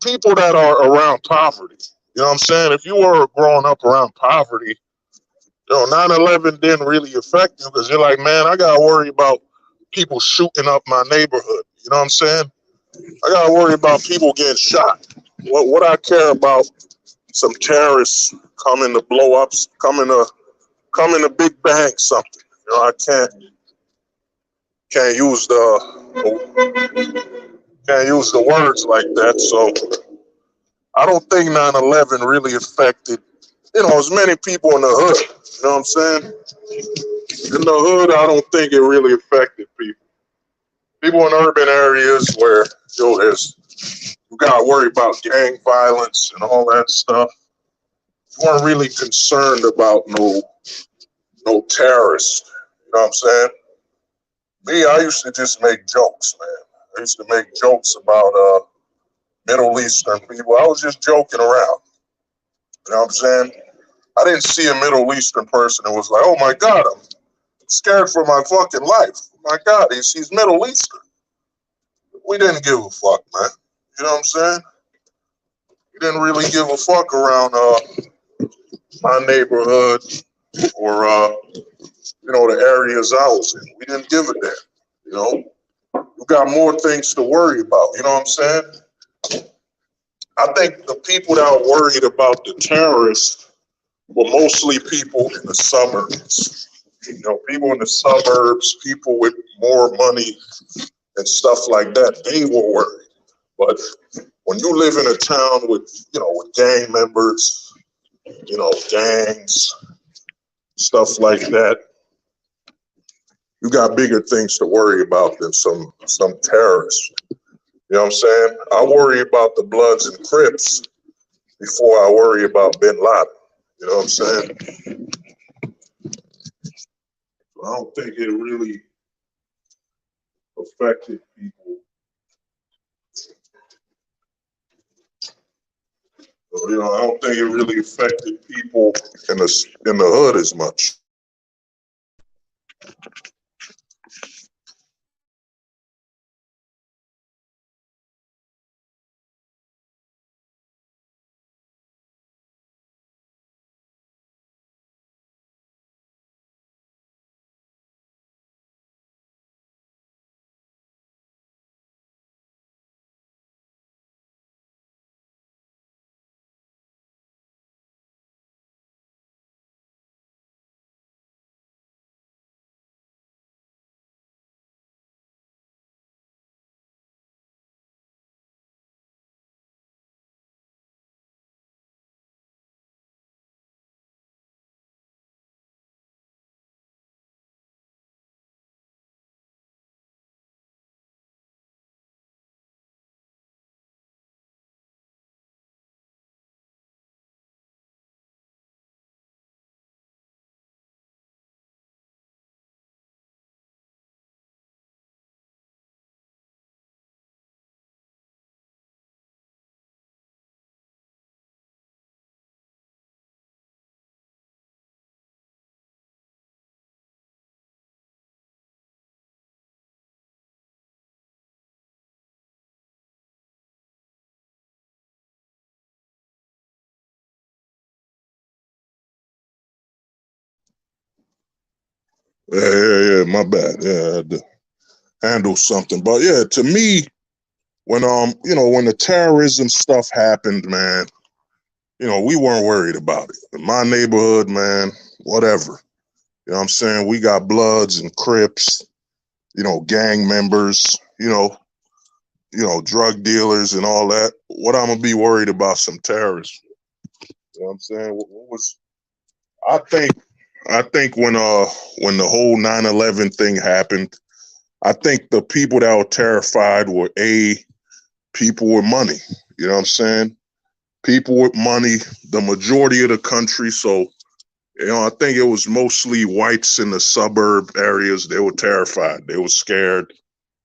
people that are around poverty. You know what I'm saying? If you were growing up around poverty, 9/11 didn't really affect you because you're like, man, I got to worry about people shooting up my neighborhood. You know what I'm saying? I got to worry about people getting shot. What I care about some terrorists coming to blow up, coming to big bang something. I can't use the words like that. So I don't think 9/11 really affected, as many people in the hood. You know what I'm saying? In the hood, I don't think it really affected people. People in urban areas where you gotta worry about gang violence and all that stuff. You weren't really concerned about no terrorists. You know what I'm saying? Me, I used to just make jokes, man. I used to make jokes about Middle Eastern people. I was just joking around. You know what I'm saying? I didn't see a Middle Eastern person and was like, oh my God, I'm scared for my fucking life. Oh my God, he's Middle Eastern. We didn't give a fuck, man. You know what I'm saying? We didn't really give a fuck around my neighborhood or the areas I was in. We didn't give a damn. You know, we got more things to worry about. You know what I'm saying? I think the people that were worried about the terrorists were mostly people in the suburbs. People in the suburbs, people with more money and stuff like that, they were worried. But when you live in a town with gang members, gangs, stuff like that, you got bigger things to worry about than some terrorists. You know what I'm saying? I worry about the Bloods and Crips before I worry about Bin Laden. You know what I'm saying? So I don't think it really affected people. I don't think it really affected people in the hood as much. Yeah, my bad. Yeah, I had to handle something. But yeah, to me, when when the terrorism stuff happened, man, we weren't worried about it. In my neighborhood, man, whatever. You know what I'm saying? We got Bloods and Crips, gang members, drug dealers and all that. What I'm gonna be worried about some terrorists? You know what I'm saying? What was I think when the whole 9/11 thing happened, I think the people that were terrified were people with money. You know what I'm saying? People with money, the majority of the country. So, I think it was mostly whites in the suburb areas. They were terrified. They were scared.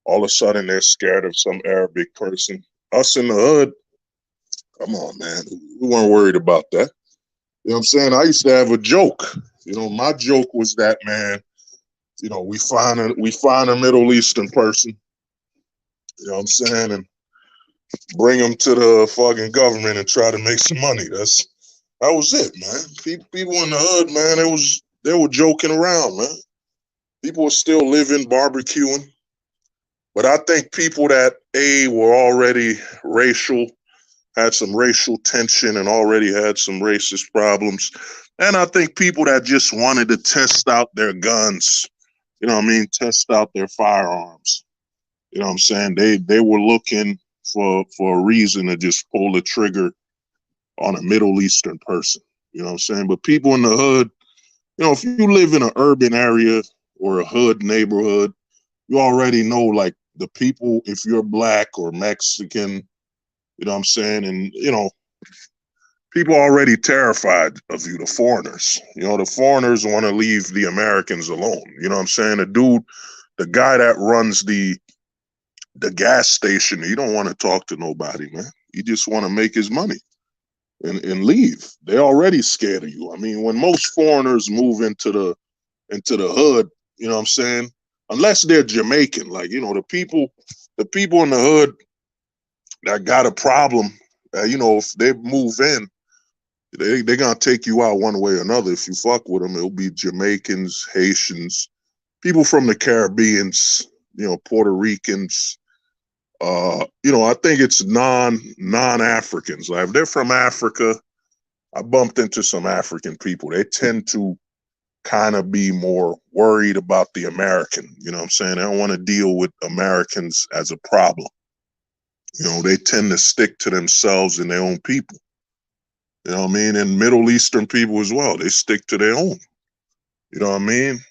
All of a sudden, they're scared of some Arabic person. Us in the hood, come on, man. We weren't worried about that. You know what I'm saying? I used to have a joke. My joke was that, man, we find a Middle Eastern person, you know what I'm saying, and bring them to the fucking government and try to make some money. That was it, man. People in the hood, man, they were joking around, man. People were still living, barbecuing. But I think people that were already racial, had some racial tension and already had some racist problems. And I think people that just wanted to test out their guns, test out their firearms. You know what I'm saying? They were looking for a reason to just pull the trigger on a Middle Eastern person. You know what I'm saying? But people in the hood, if you live in an urban area or a hood neighborhood, you already know, like, the people, if you're black or Mexican, you know what I'm saying? And, people are already terrified of you, the foreigners. The foreigners want to leave the Americans alone. You know what I'm saying? The guy that runs the gas station, he don't want to talk to nobody, man. He just want to make his money and leave. They're already scared of you. I mean, when most foreigners move into the hood, you know what I'm saying? Unless they're Jamaican, like, the people in the hood that got a problem, if they move in, they're going to take you out one way or another. If you fuck with them, it'll be Jamaicans, Haitians, people from the Caribbeans, Puerto Ricans. I think it's non-Africans. Like, if they're from Africa, I bumped into some African people. They tend to kind of be more worried about the American. You know what I'm saying? They don't want to deal with Americans as a problem. They tend to stick to themselves and their own people. You know what I mean? And Middle Eastern people as well. They stick to their own. You know what I mean?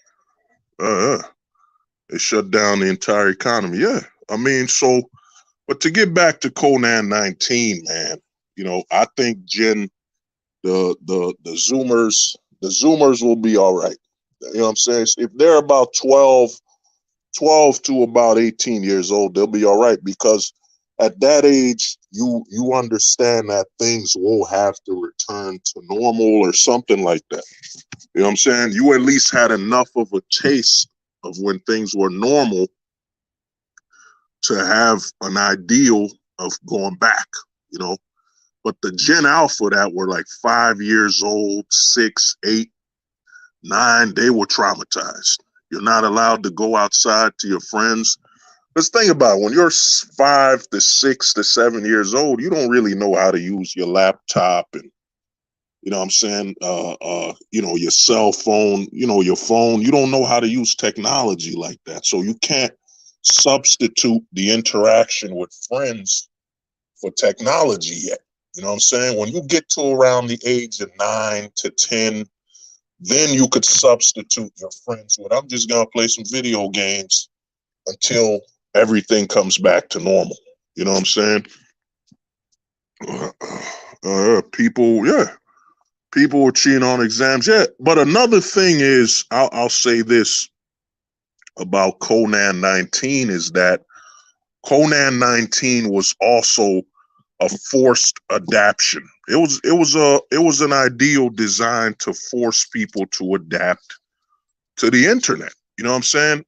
They shut down the entire economy. Yeah. I mean, but to get back to Conan 19, man, I think the Zoomers will be all right. You know what I'm saying? If they're about 12 to about 18 years old, they'll be all right, because at that age, you understand that things will have to return to normal or something like that. You know what I'm saying? You at least had enough of a taste of when things were normal to have an ideal of going back, But the Gen Alpha that were like 5 years old, 6, 8, 9, they were traumatized. You're not allowed to go outside to your friends. Let's think about it. When you're 5 to 6 to 7 years old, you don't really know how to use your laptop and, you know what I'm saying, your cell phone, your phone. You don't know how to use technology like that. So you can't substitute the interaction with friends for technology yet. You know what I'm saying? When you get to around the age of 9 to 10, then you could substitute your friends with, I'm just going to play some video games until everything comes back to normal. You know what I'm saying? People were cheating on exams. Yeah, but another thing is, I'll say this about Conan 19 is that Conan 19 was also a forced adaptation. It was an ideal designed to force people to adapt to the internet. You know what I'm saying?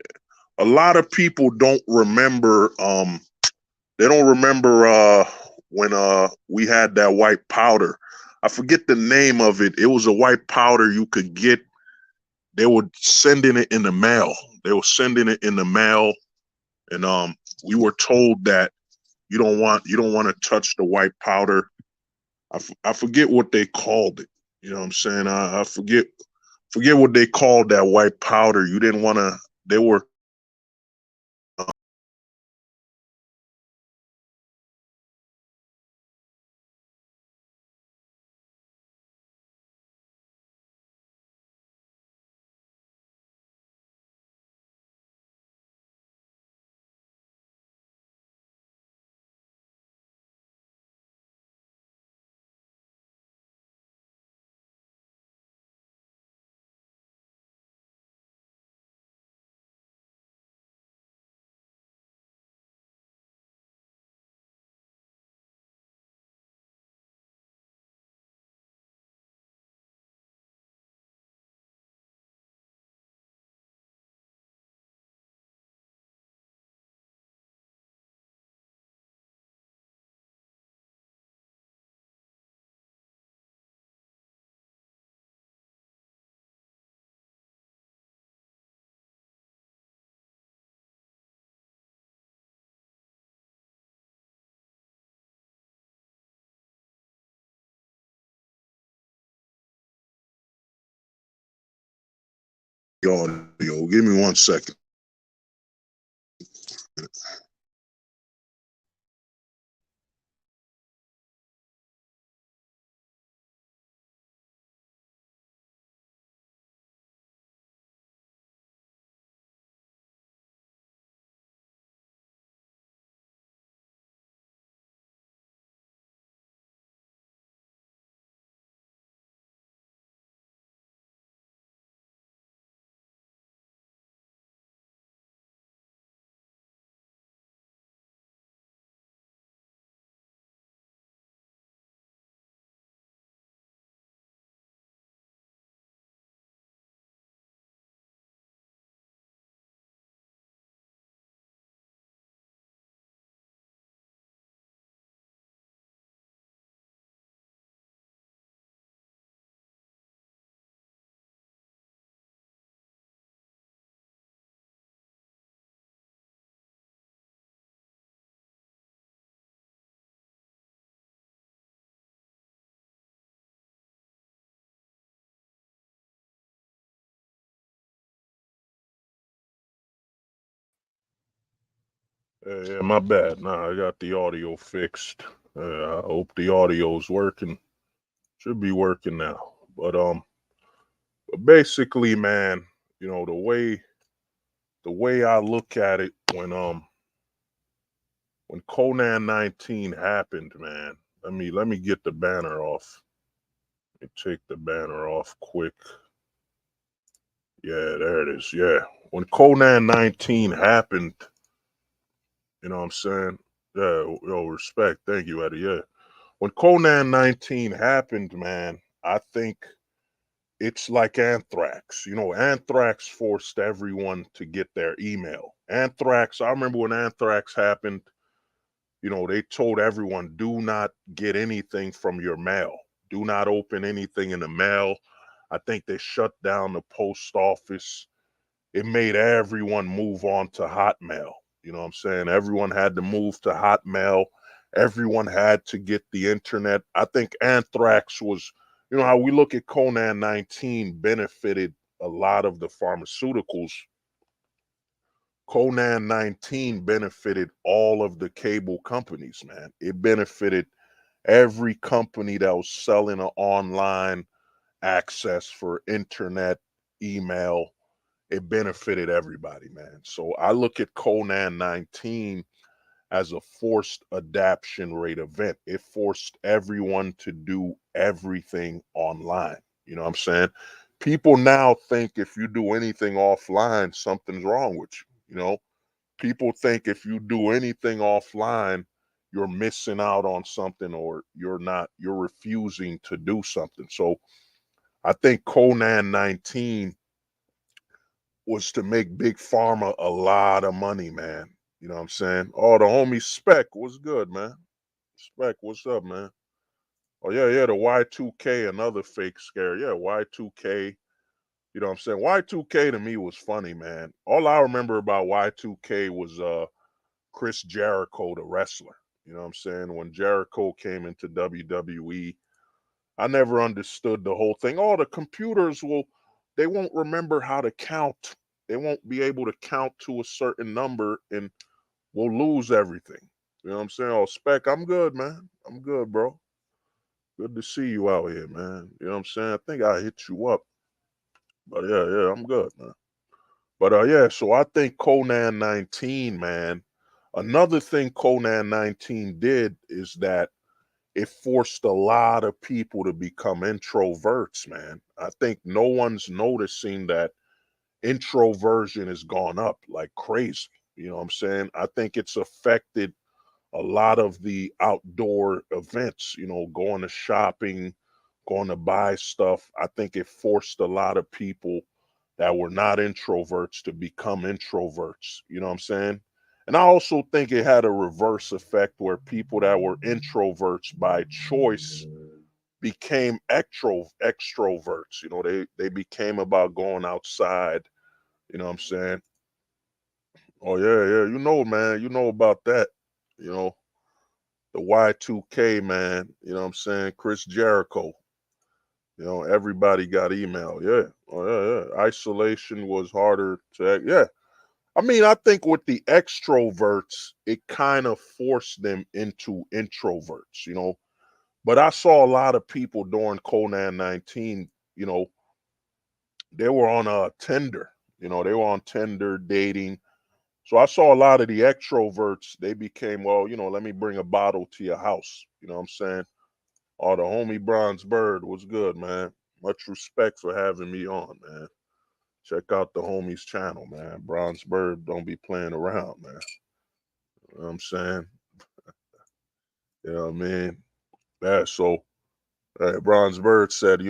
A lot of people don't remember they don't remember when we had that white powder. I forget the name of it. It was a white powder you could get. They were sending it in the mail. And we were told that, You don't want to touch the white powder. I forget what they called it. You know what I'm saying? I forget what they called that white powder. You didn't want to. They were audio. Give me 1 second. Yeah, my bad. Nah, I got the audio fixed. I hope the audio's working. Should be working now. But basically, man, the way I look at it when Conan 19 happened, man. Let me get the banner off. Let me take the banner off quick. Yeah, there it is. Yeah. When Conan 19 happened, you know what I'm saying? Yeah, yo, respect. Thank you, Eddie. Yeah. When Conan 19 happened, man, I think it's like anthrax. Anthrax forced everyone to get their email. Anthrax, I remember when anthrax happened, they told everyone, do not get anything from your mail. Do not open anything in the mail. I think they shut down the post office. It made everyone move on to Hotmail. You know what I'm saying? Everyone had to move to Hotmail. Everyone had to get the internet. I think anthrax was, how we look at Conan 19 benefited a lot of the pharmaceuticals. Conan 19 benefited all of the cable companies, man. It benefited every company that was selling an online access for internet, email. It benefited everybody, man. So I look at Conan 19 as a forced adaptation rate event. It forced everyone to do everything online. You know what I'm saying? People now think if you do anything offline, something's wrong with you. People think if you do anything offline, you're missing out on something or you're refusing to do something. So I think Conan 19 was to make Big Pharma a lot of money, man. You know what I'm saying? Oh, the homie Spec, what's good, man? Spec, what's up, man? Oh, yeah, yeah, the Y2K, another fake scare. Yeah, Y2K. You know what I'm saying? Y2K to me was funny, man. All I remember about Y2K was Chris Jericho, the wrestler. You know what I'm saying? When Jericho came into WWE, I never understood the whole thing. Oh, the computers they won't remember how to count. They won't be able to count to a certain number and we'll lose everything. You know what I'm saying? Oh, Spec, I'm good, man. I'm good, bro. Good to see you out here, man. You know what I'm saying? I think I hit you up. But yeah, I'm good, man. But yeah, so I think Conan 19, man. Another thing Conan 19 did is that it forced a lot of people to become introverts, man. I think no one's noticing that introversion has gone up like crazy. You know what I'm saying? I think it's affected a lot of the outdoor events, going to shopping, going to buy stuff. I think it forced a lot of people that were not introverts to become introverts. You know what I'm saying? And I also think it had a reverse effect where people that were introverts by choice became extroverts. They became about going outside. You know what I'm saying? Oh yeah. Man. You know about that. You know, the Y2K, man. You know what I'm saying? Chris Jericho. Everybody got email. Yeah. Oh, yeah. Isolation was harder to, yeah. I mean, I think with the extroverts, it kind of forced them into introverts. But I saw a lot of people during Conan 19, you know, they were on Tinder. They were on Tinder dating. So I saw a lot of the extroverts, they became, well, let me bring a bottle to your house. You know what I'm saying? Oh, the homie Bronze Bird was good, man. Much respect for having me on, man. Check out the homie's channel, man. Bronze Bird don't be playing around, man. You know what I'm saying? You know what I mean? Yeah, so Bronze Bird said,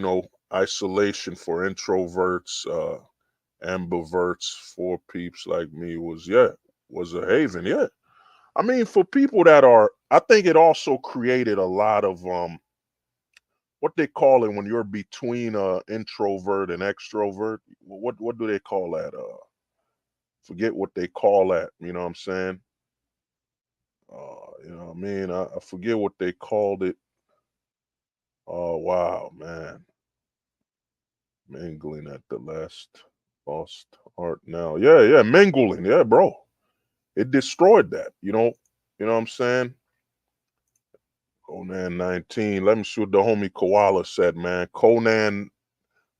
isolation for introverts, ambiverts for peeps like me was a haven. Yeah. I mean, for people I think it also created a lot of what they call it when you're between introvert and extrovert. What do they call that? Forget what they call that. You know what I'm saying? You know what I mean? I forget what they called it. Oh wow, man, mingling at the last lost art now. Yeah, mingling. Yeah, bro, it destroyed that. You know what I'm saying? Conan 19. Let me see what the homie Koala said, man. Conan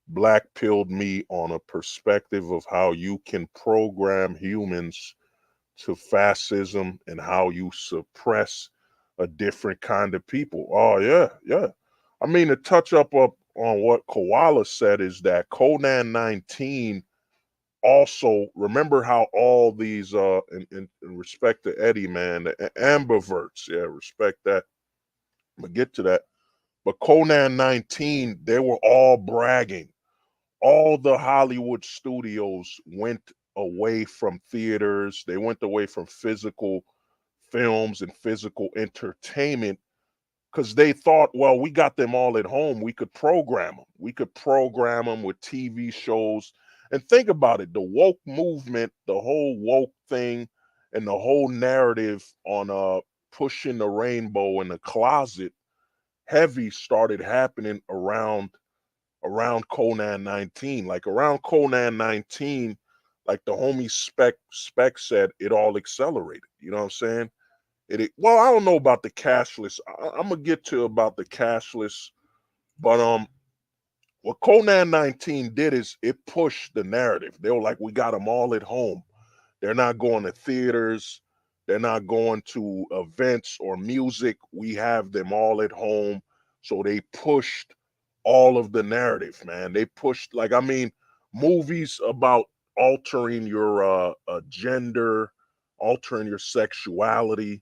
black pilled me on a perspective of how you can program humans to fascism and how you suppress a different kind of people. Oh yeah. I mean, to touch up on what Koala said is that Conan 19 also remember how all these in respect to Eddie, man, the ambiverts, yeah, respect that. I'm gonna get to that. But Conan 19, they were all bragging. All the Hollywood studios went away from theaters. They went away from physical films and physical entertainment because they thought, well, we got them all at home. We could program them. We could program them with TV shows. And think about it, the woke movement, the whole woke thing, and the whole narrative on pushing the rainbow in the closet heavy started happening around Conan 19. Like around Conan 19, like the homie Spec said, it all accelerated. You know what I'm saying? Well, I don't know about the cashless. I'm gonna get to about the cashless, but what Conan 19 did is it pushed the narrative. They were like, we got them all at home. They're not going to theaters. They're not going to events or music. We have them all at home. So they pushed all of the narrative, man. They pushed, like, I mean, movies about altering your gender, altering your sexuality.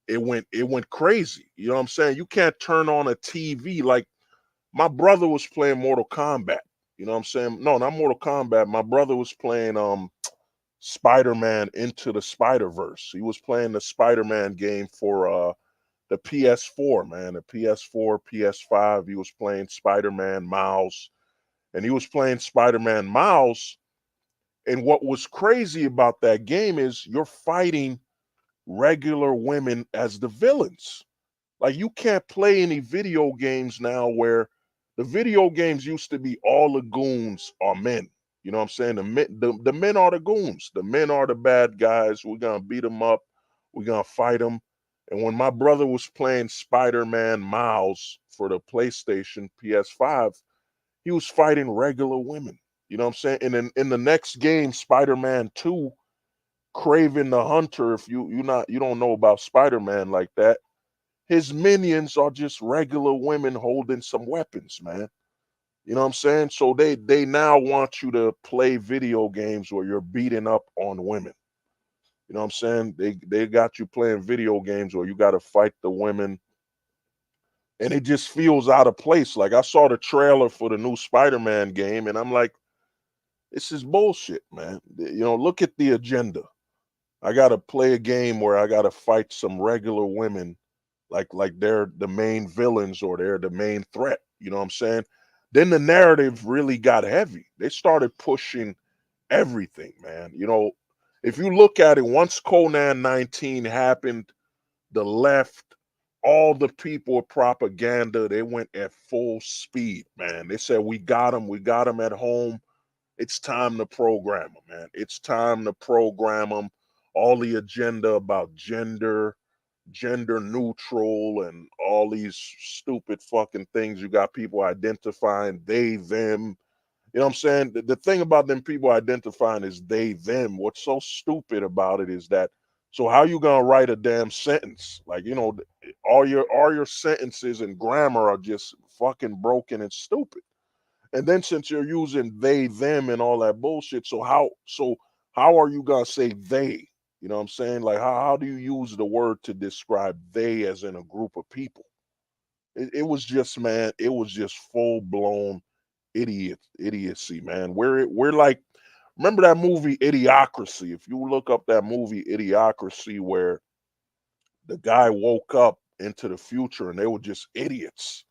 It went crazy. You know what I'm saying? You can't turn on a TV like my brother was playing Mortal Kombat. You know what I'm saying? No, not Mortal Kombat. My brother was playing Spider-Man Into the Spider-Verse. He was playing the Spider-Man game for the PS4, man. The PS4, PS5. He was playing Spider-Man Miles. And he was playing Spider-Man Miles. And what was crazy about that game is you're fighting regular women as the villains. Like you can't play any video games now where the video games used to be all the goons are men. You know what I'm saying? The men are the goons. The men are the bad guys. We're gonna beat them up. We're gonna fight them. And when my brother was playing Spider-Man Miles for the PlayStation PS5, he was fighting regular women. You know what I'm saying? And in the next game, Spider-Man 2, Craven the Hunter, if you don't know about Spider-Man like that, his minions are just regular women holding some weapons, man. You know what I'm saying? So they now want you to play video games where you're beating up on women. You know what I'm saying? They got you playing video games where you got to fight the women, and it just feels out of place. Like I saw the trailer for the new Spider-Man game, and I'm like, this is bullshit, man. You know, look at the agenda. I got to play a game where I got to fight some regular women like they're the main villains or they're the main threat. You know what I'm saying? Then the narrative really got heavy. They started pushing everything, man. You know, if you look at it, once Conan 19 happened, the left, all the people with propaganda, they went at full speed, man. They said, we got him at home. It's time to program them, man. It's time to program them. All the agenda about gender neutral, and all these stupid fucking things. You got people identifying they, them. You know what I'm saying? The thing about them people identifying is they, them. What's so stupid about it is that, so how you gonna write a damn sentence? Like, you know, all your sentences and grammar are just fucking broken and stupid. And then since you're using they, them, and all that bullshit, so how are you gonna say they? You know what I'm saying? Like how do you use the word to describe they as in a group of people? It was just, man, it was just full blown idiocy, man. We're like, remember that movie Idiocracy? If you look up that movie Idiocracy, where the guy woke up into the future and they were just idiots.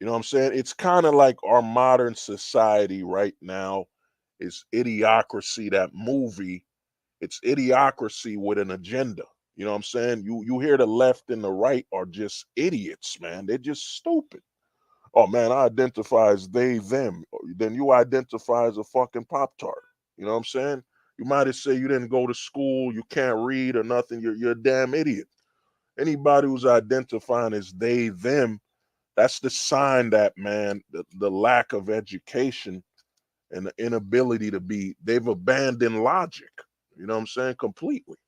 You know what I'm saying? It's kind of like our modern society right now is Idiocracy, that movie. It's Idiocracy with an agenda. You know what I'm saying? You hear the left and the right are just idiots, man. They're just stupid. Oh man, I identify as they, them. Then you identify as a fucking Pop Tart. You know what I'm saying? You might as say you didn't go to school, you can't read or nothing. You're a damn idiot. Anybody who's identifying as they, them, that's the sign that, man, the lack of education and the inability to be, they've abandoned logic. You know what I'm saying? Completely.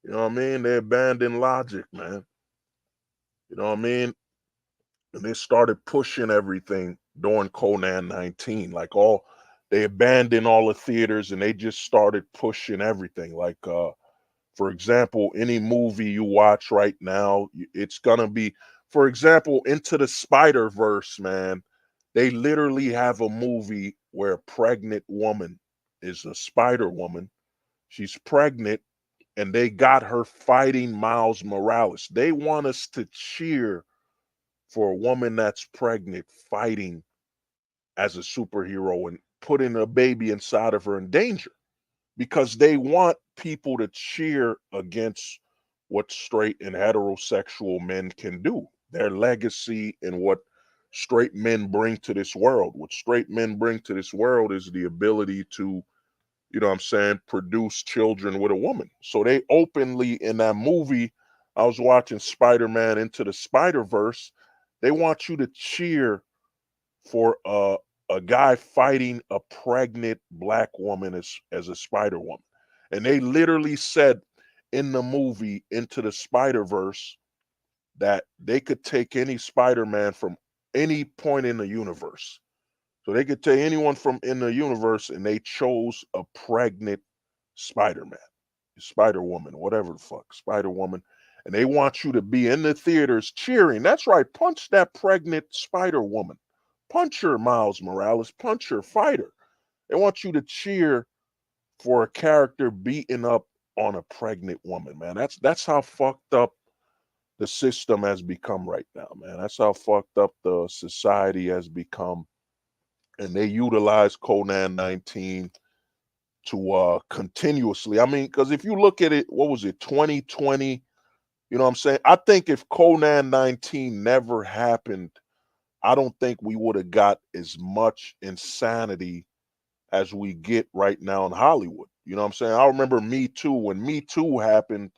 You know what I mean? They abandoned logic, man. You know what I mean? And they started pushing everything during Conan 19. Like they abandoned all the theaters and they just started pushing everything. Like for example, any movie you watch right now, it's gonna be, for example, Into the Spider Verse, man. They literally have a movie where a pregnant woman is a Spider Woman. She's pregnant, and they got her fighting Miles Morales. They want us to cheer for a woman that's pregnant fighting as a superhero and putting a baby inside of her in danger, because they want people to cheer against what straight and heterosexual men can do, their legacy, and what straight men bring to this world. What straight men bring to this world is the ability to, you know what I'm saying, produce children with a woman. So they openly, in that movie, I was watching Spider-Man Into the Spider-Verse, they want you to cheer for a guy fighting a pregnant black woman as a Spider Woman. And they literally said in the movie Into the Spider Verse that they could take any Spider Man from any point in the universe. So they could take anyone from in the universe, and they chose a pregnant Spider Man, Spider Woman, whatever the fuck, Spider Woman. And they want you to be in the theaters cheering. That's right, punch that pregnant Spider Woman. Punch her, Miles Morales. Punch her, fight her. They want you to cheer for a character beating up on a pregnant woman, man. That's how fucked up the system has become right now, man. That's how fucked up the society has become. And they utilize Conan 19 to continuously. I mean, because if you look at it, what was it, 2020? You know what I'm saying? I think if Conan 19 never happened, I don't think we would have got as much insanity as we get right now in Hollywood. You know what I'm saying? I remember Me Too. When Me Too happened,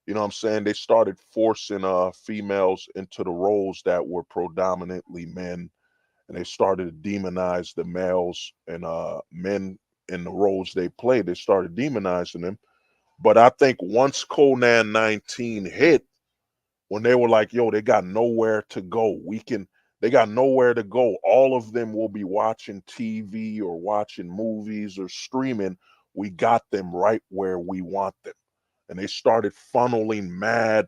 you know what I'm saying, they started forcing females into the roles that were predominantly men, and they started to demonize the males, and men in the roles they played, they started demonizing them. But I think once Conan 19 hit, when they were like, yo, they got nowhere to go. They got nowhere to go. All of them will be watching TV or watching movies or streaming. We got them right where we want them. And they started funneling mad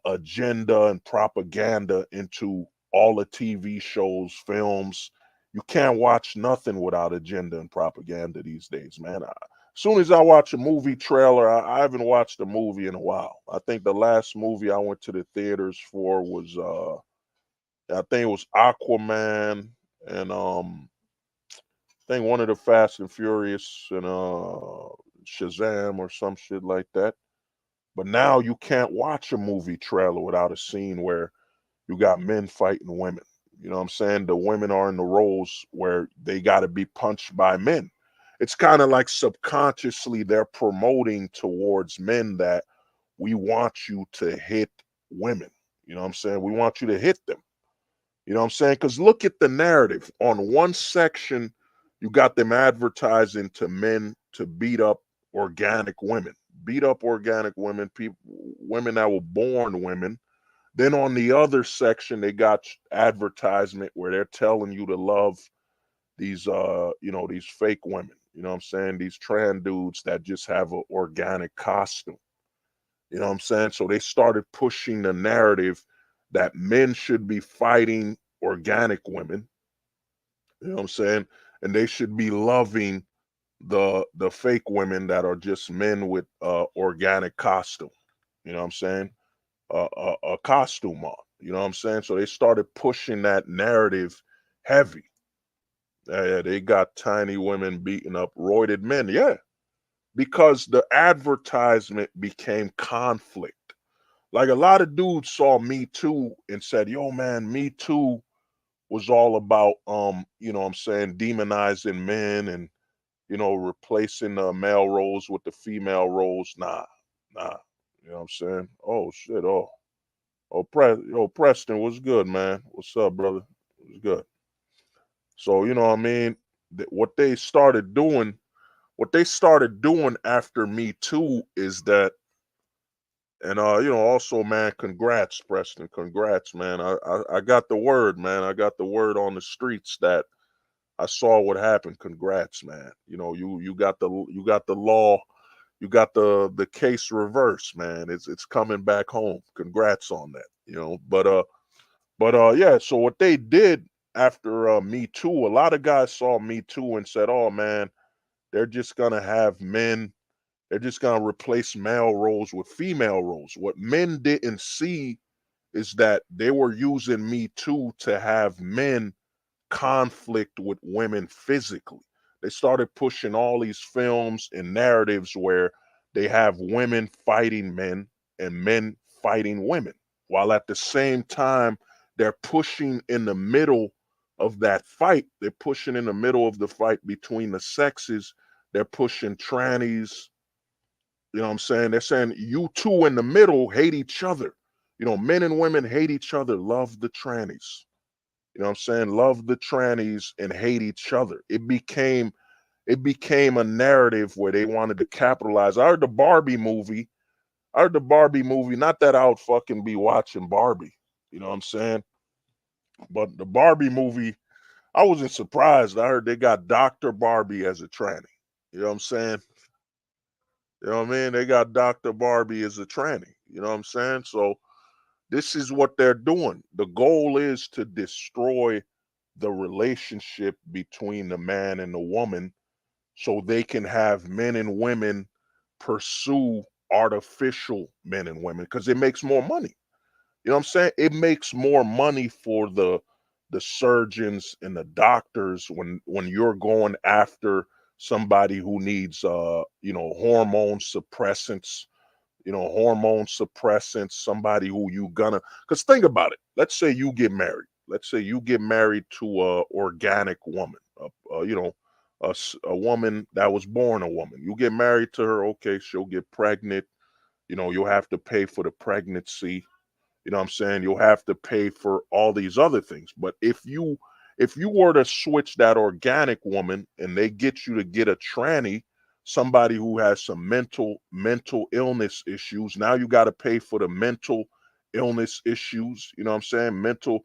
agenda and propaganda into all the TV shows, films. You can't watch nothing without agenda and propaganda these days, man. As soon as I watch a movie trailer, I haven't watched a movie in a while. I think the last movie I went to the theaters for was I think it was Aquaman, and I think one of the Fast and Furious, and Shazam or some shit like that. But now you can't watch a movie trailer without a scene where you got men fighting women. You know what I'm saying? The women are in the roles where they got to be punched by men. It's kind of like subconsciously they're promoting towards men that we want you to hit women. You know what I'm saying? We want you to hit them. You know what I'm saying? Because look at the narrative. On one section, you got them advertising to men to beat up organic women, beat up organic women, people, women that were born women. Then on the other section, they got advertisement where they're telling you to love these, these fake women. You know what I'm saying? These trans dudes that just have an organic costume. You know what I'm saying? So they started pushing the narrative that men should be fighting organic women. You know what I'm saying? And they should be loving the fake women that are just men with organic costume. You know what I'm saying? A costume on. You know what I'm saying? So they started pushing that narrative heavy. Yeah, they got tiny women beating up roided men. Yeah, because the advertisement became conflict. Like a lot of dudes saw Me Too and said, "Yo, man, Me Too was all about, you know what I'm saying, demonizing men and, replacing the male roles with the female roles." Nah. You know what I'm saying? Oh shit. Preston, what's good, man? What's up, brother? What's good? So you know what I mean. What they started doing after Me Too is that, and also, man, congrats, Preston, congrats, man. I got the word, man. I got the word on the streets that I saw what happened. Congrats, man. You got the law, you got the case reversed, man. It's coming back home. Congrats on that. Yeah. So what they did after Me Too, a lot of guys saw Me Too and said, "Oh man, they're just gonna have men. They're just gonna replace male roles with female roles." What men didn't see is that they were using Me Too to have men conflict with women physically. They started pushing all these films and narratives where they have women fighting men and men fighting women, while at the same time they're pushing in the middle of that fight. They're pushing in the middle of the fight between the sexes. They're pushing trannies. You know what I'm saying? They're saying you two in the middle hate each other. Men and women hate each other, love the trannies. You know what I'm saying? Love the trannies and hate each other. It became a narrative where they wanted to capitalize. I heard the Barbie movie, not that I would fucking be watching Barbie. You know what I'm saying? But the Barbie movie, I wasn't surprised. I heard they got Dr. Barbie as a tranny. You know what I'm saying? You know what I mean? They got Dr. Barbie as a tranny. You know what I'm saying? So this is what they're doing. The goal is to destroy the relationship between the man and the woman so they can have men and women pursue artificial men and women because it makes more money. You know what I'm saying? It makes more money for the surgeons and the doctors when you're going after somebody who needs hormone suppressants, somebody who you gonna, because think about it. Let's say you get married. Let's say you get married to a organic woman, a woman that was born a woman. You get married to her, okay, she'll get pregnant. You'll have to pay for the pregnancy. What I'm saying? You'll have to pay for all these other things. But if you were to switch that organic woman and they get you to get a tranny, somebody who has some mental illness issues, now you got to pay for the mental illness issues. You know what I'm saying? Mental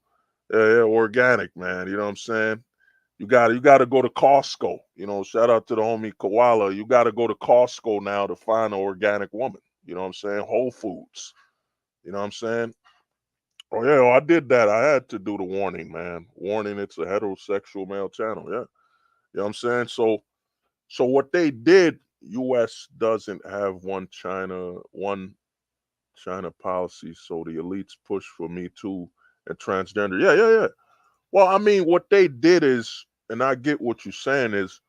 organic, man. You know what I'm saying? You got to go to Costco. Shout out to the homie Koala. You got to go to Costco now to find an organic woman. You know what I'm saying? Whole Foods. You know what I'm saying? Oh yeah, I did that. I had to do the warning, man. Warning, it's a heterosexual male channel. Yeah. You know what I'm saying? So what they did, US doesn't have one China policy, so the elites push for Me Too and transgender. Yeah, yeah, yeah. Well, I mean, what they did is, and I get what you're saying, is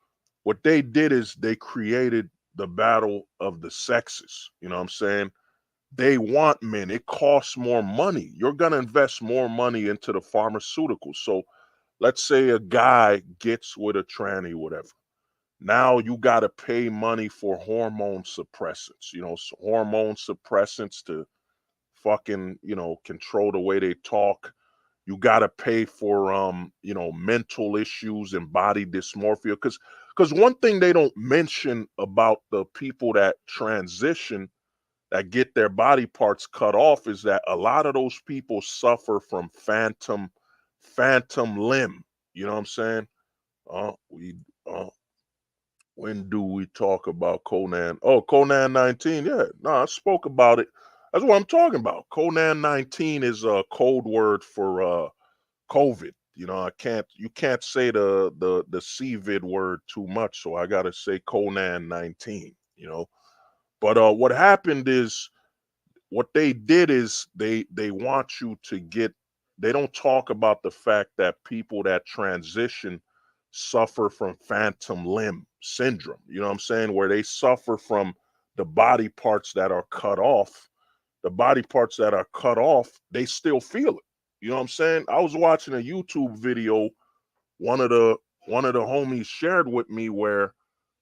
what they did is they created the battle of the sexes. You know what I'm saying? They want men. It costs more money. You're going to invest more money into the pharmaceuticals. So let's say a guy gets with a tranny, whatever. Now you got to pay money for hormone suppressants, hormone suppressants to fucking, control the way they talk. You got to pay for, mental issues and body dysmorphia. Because one thing they don't mention about the people that transition, that get their body parts cut off, is that a lot of those people suffer from phantom limb. You know what I'm saying? We When do we talk about Conan? Oh, Conan 19. Yeah, no, I spoke about it. That's what I'm talking about. Conan 19 is a code word for COVID. You can't say the CVID word too much, so I gotta say Conan 19. But what happened is, what they did is they want you to get, they don't talk about the fact that people that transition suffer from phantom limb syndrome. You know what I'm saying? Where they suffer from the body parts that are cut off. The body parts that are cut off, they still feel it. You know what I'm saying? I was watching a YouTube video, one of the homies shared with me, where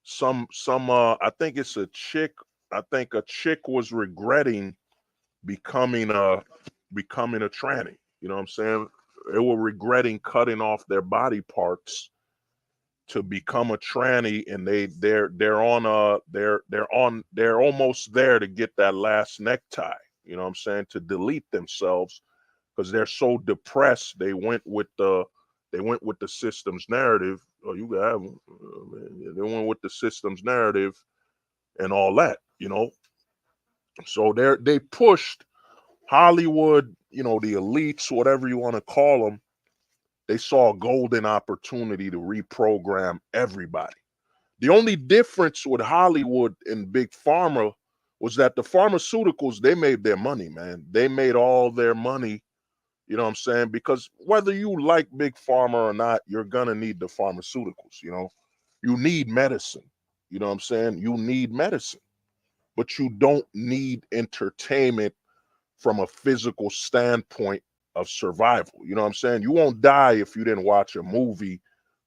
some I think it's a chick, I think a chick was regretting becoming a tranny. You know what I'm saying? They were regretting cutting off their body parts to become a tranny, and they're almost there to get that last necktie. You know what I'm saying? To delete themselves, because they're so depressed. They went with the system's narrative. Oh, you got they went with the system's narrative and all that. So they pushed Hollywood, the elites, whatever you want to call them. They saw a golden opportunity to reprogram everybody. The only difference with Hollywood and Big Pharma was that the pharmaceuticals, they made their money, man. They made all their money, you know what I'm saying? Because whether you like Big Pharma or not, you're going to need the pharmaceuticals. You need medicine. You know what I'm saying? You need medicine, but you don't need entertainment from a physical standpoint of survival. You know what I'm saying? You won't die if you didn't watch a movie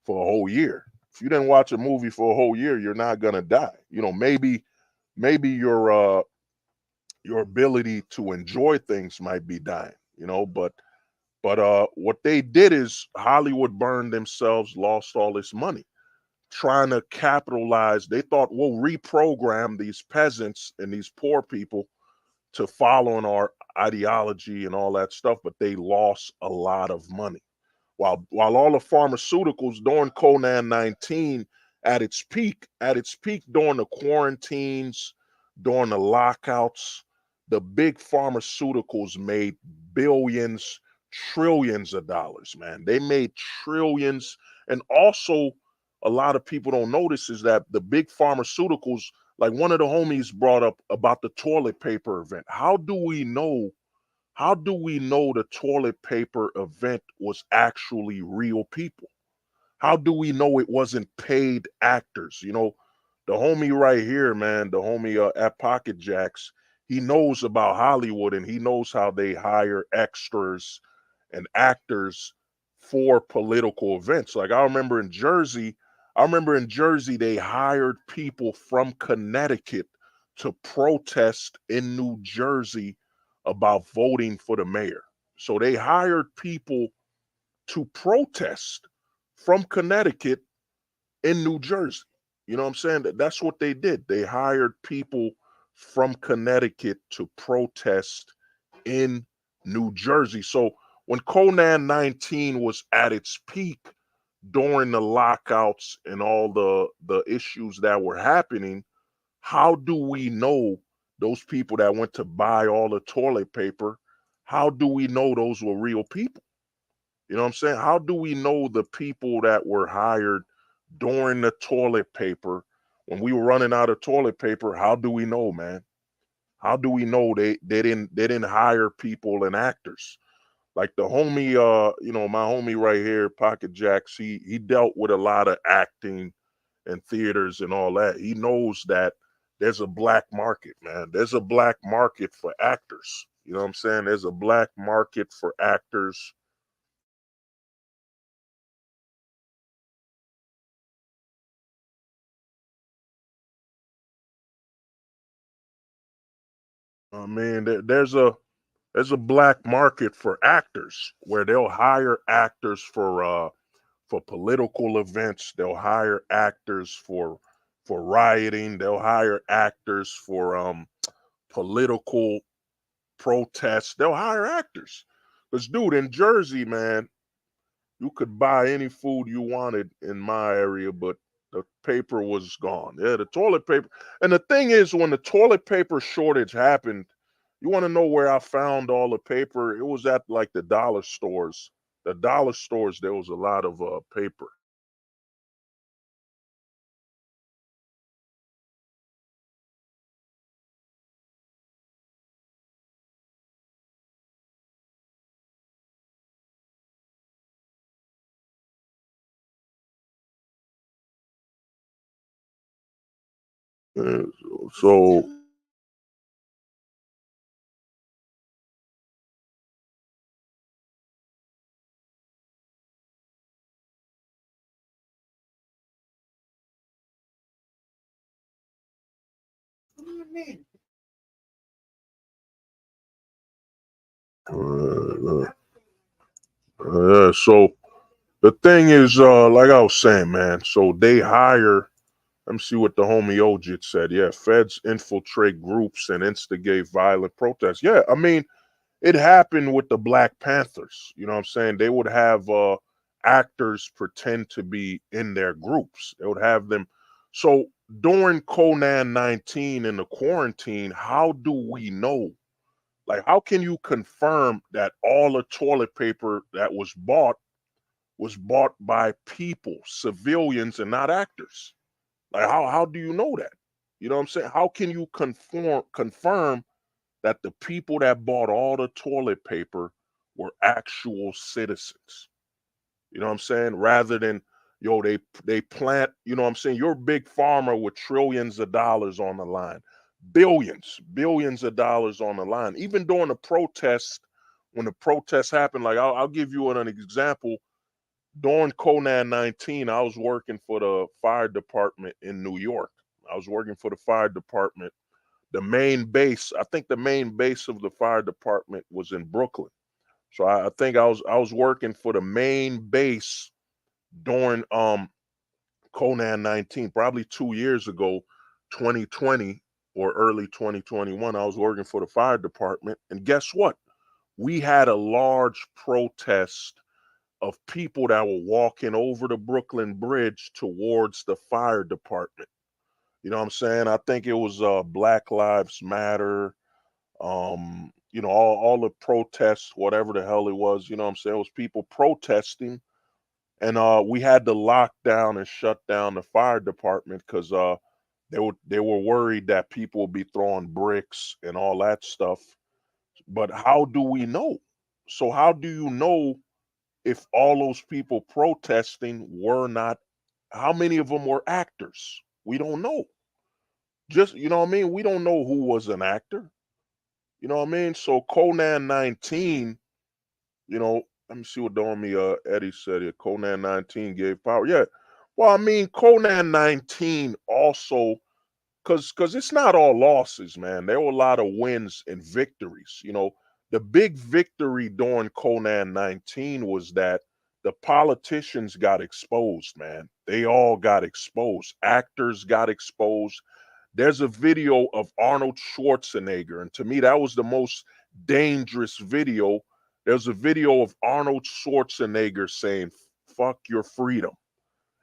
for a whole year. If you didn't watch a movie for a whole year, you're not gonna die. Maybe your ability to enjoy things might be dying. But what they did is Hollywood burned themselves, lost all this money trying to capitalize. They thought, we'll reprogram these peasants and these poor people to following our ideology and all that stuff, but they lost a lot of money. While all the pharmaceuticals during Conan 19 at its peak during the quarantines, during the lockouts, the big pharmaceuticals made billions, trillions of dollars, man. They made trillions. And also, a lot of people don't notice is that the big pharmaceuticals, like one of the homies brought up about the toilet paper event. How do we know the toilet paper event was actually real people? How do we know it wasn't paid actors? You know, the homie right here, man, the homie at Pocket Jacks, he knows about Hollywood and he knows how they hire extras and actors for political events. Like I remember in Jersey they hired people from Connecticut to protest in New Jersey about voting for the mayor. So they hired people to protest from Connecticut in New Jersey. You know what I'm saying? That's what they did. They hired people from Connecticut to protest in New Jersey. So when Conan 19 was at its peak during the lockouts and all the issues that were happening, how do we know those people that went to buy all the toilet paper? How do we know those were real people? You know what I'm saying? How do we know the people that were hired during the toilet paper when we were running out of toilet paper? How do we know, man? How do we know they didn't hire people and actors? Like the homie, my homie right here, Pocket Jacks, he dealt with a lot of acting and theaters and all that. He knows that there's a black market, man. There's a black market for actors. You know what I'm saying? There's a black market for actors. I mean, there's a black market for actors where they'll hire actors for political events. They'll hire actors for rioting. They'll hire actors for political protests. They'll hire actors. Because dude, in Jersey, man, you could buy any food you wanted in my area, but the paper was gone. Yeah, the toilet paper. And the thing is, when the toilet paper shortage happened, you want to know where I found all the paper? It was at like the dollar stores. The dollar stores, there was a lot of paper. Uh, so, uh, so the thing is, like I was saying, man. So they hire. Let me see what the homie Ojit said. Yeah, feds infiltrate groups and instigate violent protests. Yeah, I mean, it happened with the Black Panthers. You know what I'm saying? They would have actors pretend to be in their groups. They would have them. So during Conan 19 in the quarantine, how do we know? Like, how can you confirm that all the toilet paper that was bought by people, civilians, and not actors? Like, how do you know that? You know what I'm saying? How can you confirm that the people that bought all the toilet paper were actual citizens? You know what I'm saying? Rather than they plant, you know what I'm saying? You're a big farmer with trillions of dollars on the line. Billions of dollars on the line. Even during the protest, when the protests happened, like I'll give you an example. During Conan 19, I was working for the fire department in New York. I was working for the fire department. The main base, I think the main base of the fire department was in Brooklyn. So I think I was working for the main base during Conan 19, probably 2 years ago, 2020 or early 2021. I was working for the fire department. And guess what? We had a large protest of people that were walking over the Brooklyn Bridge towards the fire department. You know what I'm saying? I think it was Black Lives Matter, all the protests, whatever the hell it was, you know what I'm saying? It was people protesting. And we had to lock down and shut down the fire department because they were worried that people would be throwing bricks and all that stuff. But how do we know? So how do you know if all those people protesting were not, how many of them were actors? We don't know. Just, you know what I mean? We don't know who was an actor. You know what I mean? So Conan 19, you know, let me see what Domi Eddie said here. Conan 19 gave power. Yeah. Well, I mean, Conan 19 also, because it's not all losses, man. There were a lot of wins and victories. You know, the big victory during Conan 19 was that the politicians got exposed, man. They all got exposed. Actors got exposed. There's a video of Arnold Schwarzenegger, and to me, that was the most dangerous video. There's a video of Arnold Schwarzenegger saying, fuck your freedom.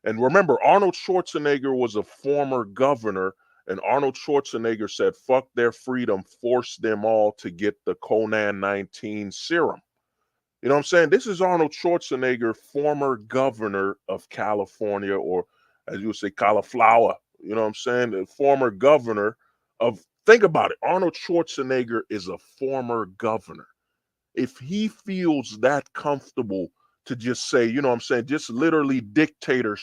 And remember, Arnold Schwarzenegger was a former governor, and Arnold Schwarzenegger said, fuck their freedom, force them all to get the Conan 19 serum. You know what I'm saying? This is Arnold Schwarzenegger, former governor of California, or as you would say, cauliflower. You know what I'm saying? The former governor of, think about it. Arnold Schwarzenegger is a former governor. If he feels that comfortable to just say, you know what I'm saying, just literally dictator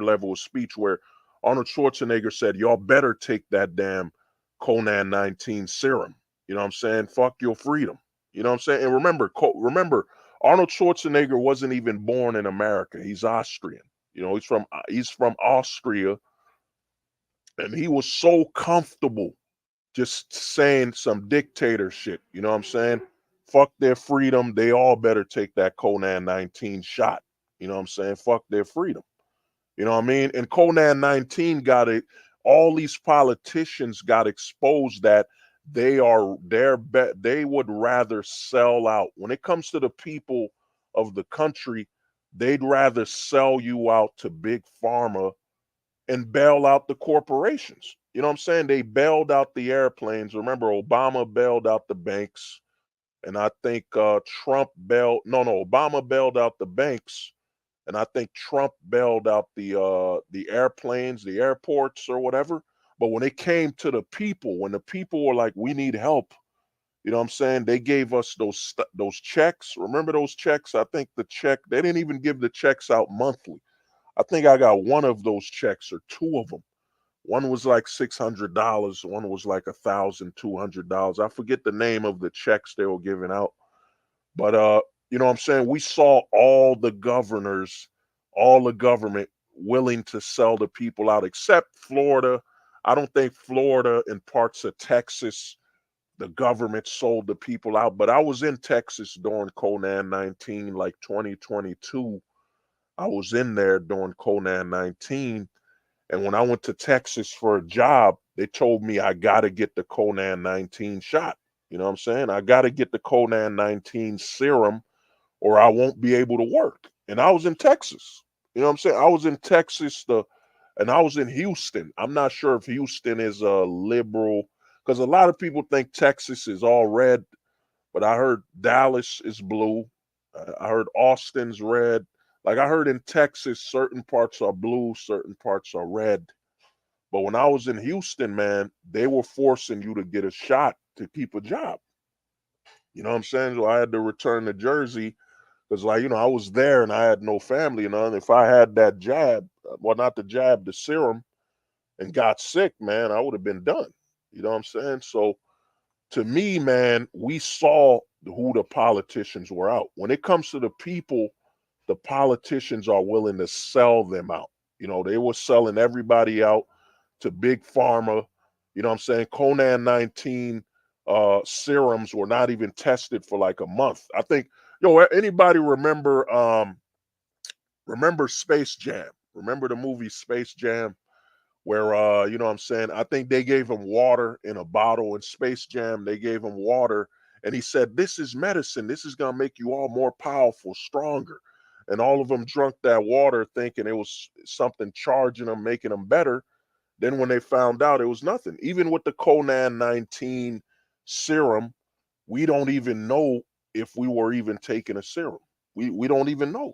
level of speech where Arnold Schwarzenegger said, y'all better take that damn Conan 19 serum. You know what I'm saying? Fuck your freedom. You know what I'm saying? And remember, Arnold Schwarzenegger wasn't even born in America. He's Austrian. You know, he's from Austria, and he was so comfortable just saying some dictator shit. You know what I'm saying? Fuck their freedom. They all better take that Conan 19 shot. You know what I'm saying? Fuck their freedom. You know what I mean? And Conan 19 got it. All these politicians got exposed that they would rather sell out. When it comes to the people of the country, they'd rather sell you out to big pharma and bail out the corporations. You know what I'm saying? They bailed out the airplanes. Remember, Obama bailed out the banks, and I think Trump bailed. No, Obama bailed out the banks, and I think Trump bailed out the airplanes, the airports, or whatever. But when it came to the people, when the people were like, "We need help," you know what I'm saying? They gave us those checks. Remember those checks? I think they didn't even give the checks out monthly. I think I got one of those checks or two of them. One was like $600. One was like $1,200. I forget the name of the checks they were giving out. But you know what I'm saying? We saw all the governors, all the government willing to sell the people out, except Florida. I don't think Florida and parts of Texas, the government sold the people out. But I was in Texas during Conan 19, like 2022. I was in there during Conan 19. And when I went to Texas for a job, they told me I got to get the Conan 19 shot. You know what I'm saying? I got to get the Conan 19 serum or I won't be able to work. And I was in Texas. You know what I'm saying? I was in Texas and I was in Houston. I'm not sure if Houston is a liberal because a lot of people think Texas is all red, but I heard Dallas is blue. I heard Austin's red. Like I heard in Texas, certain parts are blue, certain parts are red. But when I was in Houston, man, they were forcing you to get a shot to keep a job. You know what I'm saying? So I had to return to Jersey because, like, you know, I was there and I had no family, you know. And if I had that jab, well, not the jab, the serum, and got sick, man, I would have been done. You know what I'm saying? So to me, man, we saw who the politicians were out. When it comes to the people, the politicians are willing to sell them out. You know, they were selling everybody out to big pharma. You know what I'm saying? Conan 19 serums were not even tested for like a month. I think, anybody remember Space Jam? Remember the movie Space Jam? Where you know what I'm saying, I think they gave him water in a bottle in Space Jam. They gave him water and he said, this is medicine, this is going to make you all more powerful, stronger. And all of them drunk that water thinking it was something charging them, making them better. Then when they found out, it was nothing. Even with the Conan 19 serum, we don't even know if we were even taking a serum. We don't even know.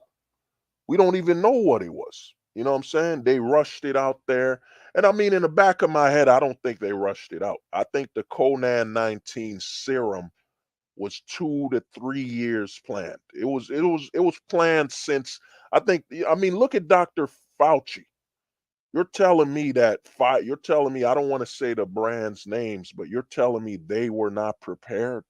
We don't even know what it was. You know what I'm saying? They rushed it out there. And I mean, in the back of my head, I don't think they rushed it out. I think the Conan 19 serum was 2 to 3 years planned. It was planned since, I think. I mean, look at Dr. Fauci. You're telling me that you're telling me, I don't want to say the brands names, but you're telling me they were not prepared.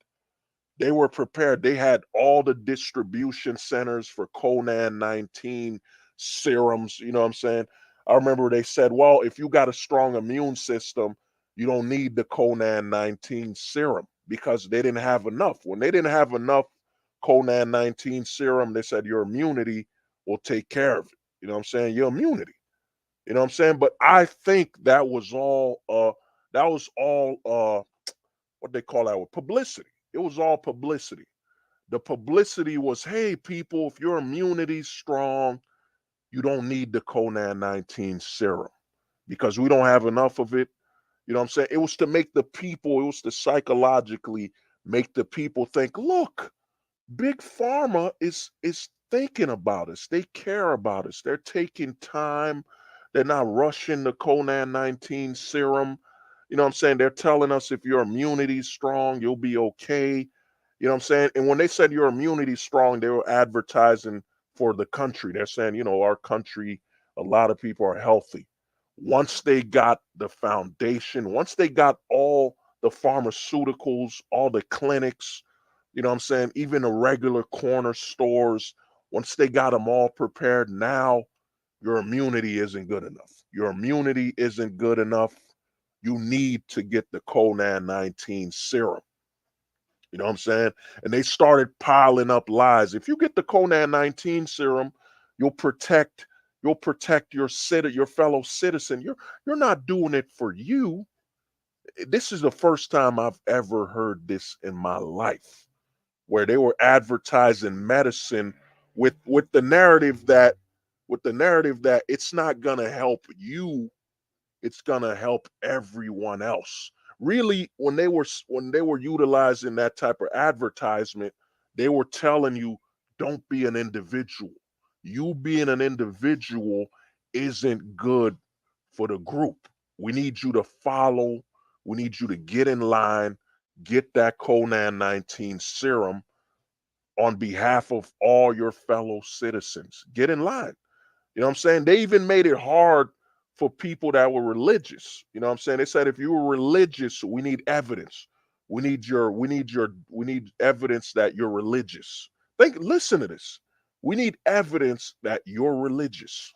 They were prepared. They had all the distribution centers for Conan 19 serums. You know what I'm saying? I remember they said, well, if you got a strong immune system, you don't need the Conan 19 serum, because they didn't have enough. When they didn't have enough Conan 19 serum, they said your immunity will take care of it. You know what I'm saying? Your immunity. You know what I'm saying? But I think that was all what they call that, publicity. It was all publicity. The publicity was, hey, people, if your immunity's strong, you don't need the Conan 19 serum because we don't have enough of it. You know what I'm saying? It was to make the people, it was to psychologically make the people think, look, Big Pharma is thinking about us. They care about us. They're taking time. They're not rushing the Conan 19 serum. You know what I'm saying? They're telling us if your immunity's strong, you'll be okay. You know what I'm saying? And when they said your immunity's strong, they were advertising for the country. They're saying, our country, a lot of people are healthy. Once they got the foundation, once they got all the pharmaceuticals, all the clinics, you know what I'm saying, even the regular corner stores, once they got them all prepared, now your immunity isn't good enough. Your immunity isn't good enough. You need to get the Conan 19 serum. You know what I'm saying? And they started piling up lies. If you get the Conan 19 serum, you'll protect your fellow citizen. You're not doing it for you. This is the first time I've ever heard this in my life, where they were advertising medicine with the narrative that it's not going to help you, it's going to help everyone else. Really, when they were utilizing that type of advertisement, they were telling you, don't be an individual. You being an individual isn't good for the group. We need you to follow, we need you to get in line, get that Conan 19 serum on behalf of all your fellow citizens. Get in line. You know what I'm saying? They even made it hard for people that were religious. You know what I'm saying? They said if you were religious, we need evidence. We need evidence that you're religious. Listen to this. We need evidence that you're religious.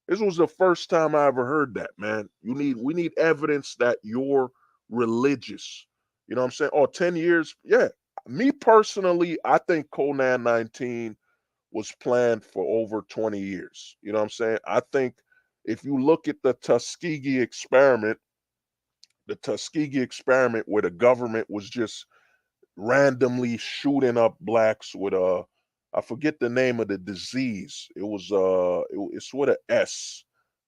This was the first time I ever heard that, man. We need evidence that you're religious. You know what I'm saying? Oh, 10 years. Yeah. Me personally, I think Conan 19 was planned for over 20 years. You know what I'm saying? I think if you look at the Tuskegee experiment where the government was just randomly shooting up blacks with I forget the name of the disease. It's with a S.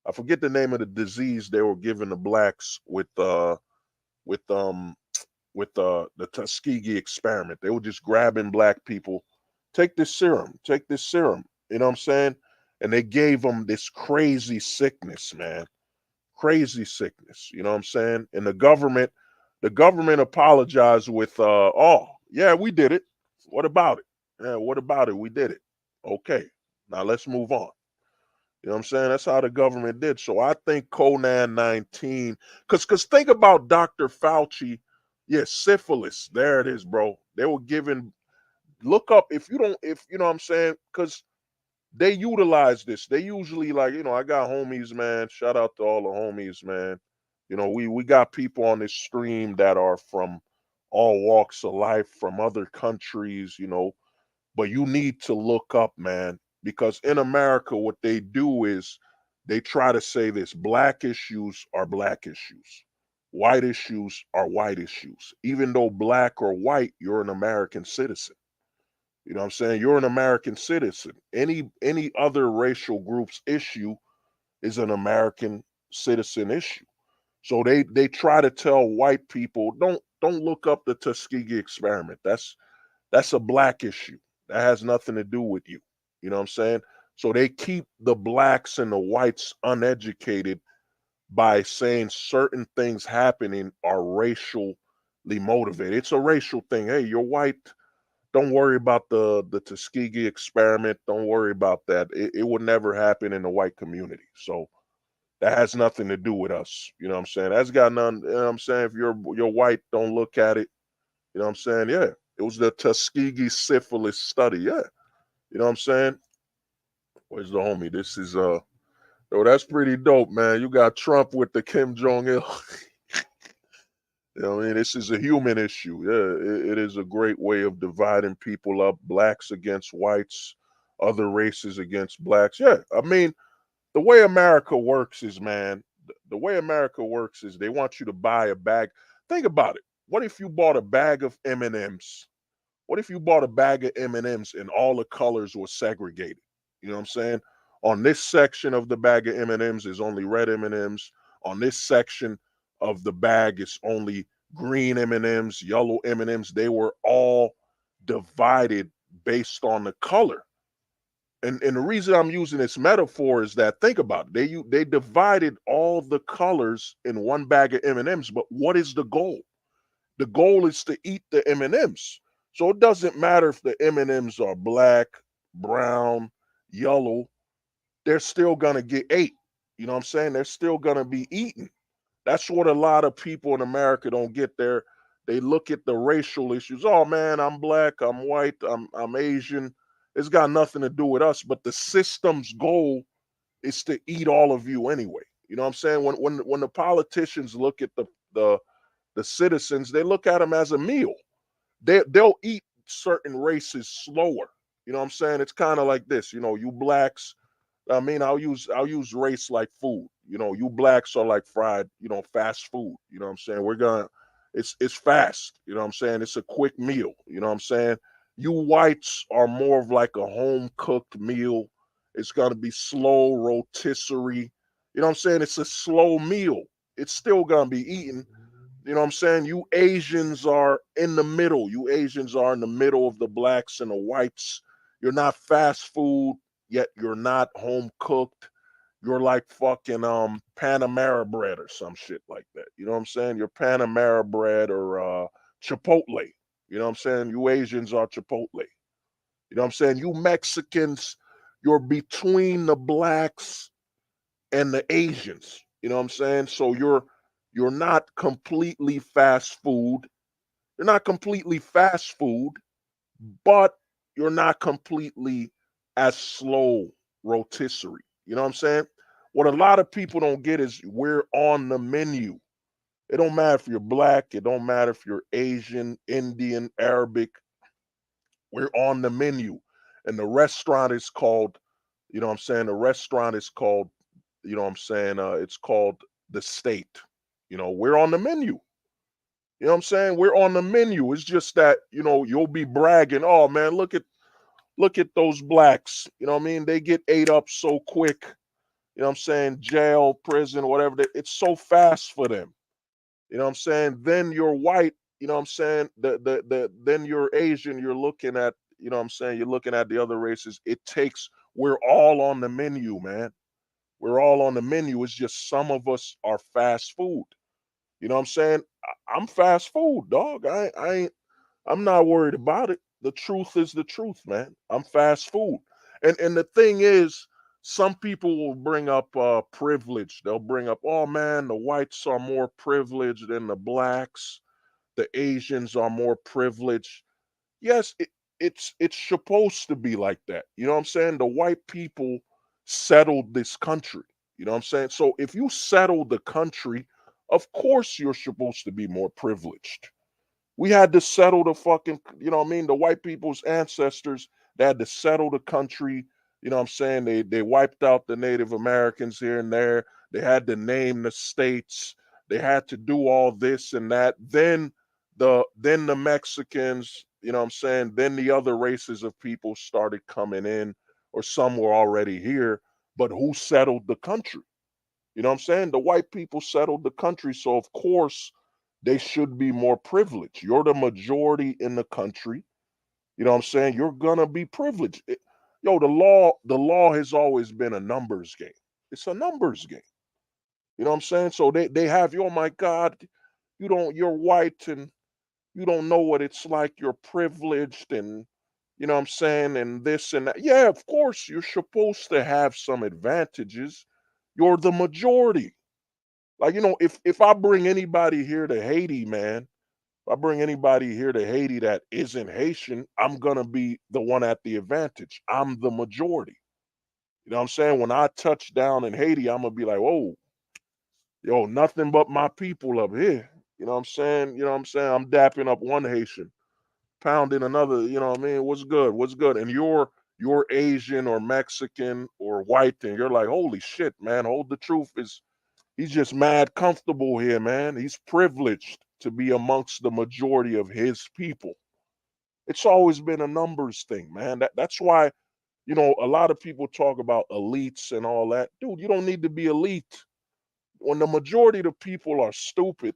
I forget the name of the disease they were giving the blacks with the Tuskegee experiment. They were just grabbing black people, take this serum. You know what I'm saying? And they gave them this crazy sickness, man, crazy sickness. You know what I'm saying? And the government apologized with, oh yeah, we did it. What about it? Yeah, what about it? We did it. Okay, now let's move on. You know what I'm saying? That's how the government did. So I think Conan 19, because think about Dr. Fauci. Yes, syphilis. There it is, bro. They were giving, look up if you don't, if you know what I'm saying, because they utilize this. They usually, like, I got homies, man. Shout out to all the homies, man. We got people on this stream that are from all walks of life, from other countries, but you need to look up, man, because in America, what they do is they try to say this: black issues are black issues, white issues are white issues. Even though black or white, you're an American citizen. You know what I'm saying? You're an American citizen. Any other racial group's issue is an American citizen issue. So they try to tell white people, don't look up the Tuskegee experiment. That's a black issue. That has nothing to do with you. You know what I'm saying? So they keep the blacks and the whites uneducated by saying certain things happening are racially motivated. It's a racial thing. Hey, you're white. Don't worry about the Tuskegee experiment. Don't worry about that. It would never happen in the white community. So that has nothing to do with us. You know what I'm saying? That's got nothing. You know what I'm saying? If you're white, don't look at it. You know what I'm saying? Yeah. It was the Tuskegee syphilis study. Yeah. You know what I'm saying? Where's the homie? This is oh, that's pretty dope, man. You got Trump with the Kim Jong Il. You know what I mean? This is a human issue. Yeah, it is a great way of dividing people up, blacks against whites, other races against blacks. Yeah, I mean, the way America works is, man, the way America works is they want you to buy a bag. Think about it. What if you bought a bag of M&Ms? What if you bought a bag of M&Ms and all the colors were segregated? You know what I'm saying? On this section of the bag of M&Ms is only red M&Ms. On this section of the bag is only green M&Ms, yellow M&Ms. They were all divided based on the color. And the reason I'm using this metaphor is that think about it. They divided all the colors in one bag of M&Ms, but what is the goal? The goal is to eat the M&Ms. So it doesn't matter if the M&Ms are black, brown, yellow, they're still going to get ate. You know what I'm saying? They're still going to be eaten. That's what a lot of people in America don't get there. They look at the racial issues. Oh man, I'm black, I'm white, I'm Asian. It's got nothing to do with us, but the system's goal is to eat all of you anyway. You know what I'm saying? When the politicians look at the citizens, they look at them as a meal. They'll eat certain races slower. You know what I'm saying? It's kind of like this. You know, you blacks. I mean, I'll use race like food. You know, you blacks are like fried. You know, fast food. You know what I'm saying? We're gonna. It's fast. You know what I'm saying? It's a quick meal. You know what I'm saying? You whites are more of like a home cooked meal. It's gonna be slow rotisserie. You know what I'm saying? It's a slow meal. It's still gonna be eaten, you know what I'm saying? You Asians are in the middle. You Asians are in the middle of the blacks and the whites. You're not fast food, yet you're not home cooked. You're like fucking Panamera bread or some shit like that. You know what I'm saying? You're Panamera bread or Chipotle. You know what I'm saying? You Asians are Chipotle. You know what I'm saying? You Mexicans, you're between the blacks and the Asians. You know what I'm saying? So you're not completely fast food. You're not completely fast food, but you're not completely as slow rotisserie. You know what I'm saying? What a lot of people don't get is we're on the menu. It don't matter if you're black, it don't matter if you're Asian, Indian, Arabic. We're on the menu. And the restaurant is called, you know what I'm saying? The restaurant is called, you know what I'm saying? It's called the state. You know, we're on the menu. You know what I'm saying? We're on the menu. It's just that, you know, you'll be bragging, oh man, look at those blacks. You know what I mean? They get ate up so quick. You know what I'm saying? Jail, prison, whatever. It's so fast for them. You know what I'm saying? Then you're white, you know what I'm saying? Then you're Asian, you're looking at, you know what I'm saying? You're looking at the other races. We're all on the menu, man. We're all on the menu. It's just some of us are fast food. You know what I'm saying? I'm fast food, dog. I'm not worried about it. The truth is the truth, man. I'm fast food. And the thing is, some people will bring up privilege. They'll bring up, oh man, the whites are more privileged than the blacks. The Asians are more privileged. Yes, it's supposed to be like that. You know what I'm saying? The white people settled this country. You know what I'm saying? So if you settle the country, of course you're supposed to be more privileged. We had to settle the fucking, you know what I mean? The white people's ancestors, they had to settle the country. You know what I'm saying? They wiped out the Native Americans here and there. They had to name the states. They had to do all this and that. Then the Mexicans, you know what I'm saying? Then the other races of people started coming in, or some were already here. But who settled the country? You know what I'm saying? The white people settled the country. So of course they should be more privileged. You're the majority in the country. You know what I'm saying? You're gonna be privileged. Yo, the law has always been a numbers game. It's a numbers game. You know what I'm saying? So they have you, oh my God, you're white and You don't know what it's like. You're privileged and you know what I'm saying, and this and that. Yeah, of course, you're supposed to have some advantages. You're the majority. Like, if I bring anybody here to Haiti, man, if I bring anybody here to Haiti that isn't Haitian, I'm gonna be the one at the advantage. I'm the majority. You know what I'm saying? When I touch down in Haiti, I'm gonna be like, whoa, yo, nothing but my people up here. You know what I'm saying? You know what I'm saying? I'm dapping up one Haitian, pounding another, you know what I mean? What's good? What's good? And you're Asian or Mexican or white, and you're like, holy shit, man, hold the truth is he's just mad comfortable here, man. He's privileged to be amongst the majority of his people. It's always been a numbers thing, man. That's why, a lot of people talk about elites and all that. Dude, you don't need to be elite. When the majority of the people are stupid,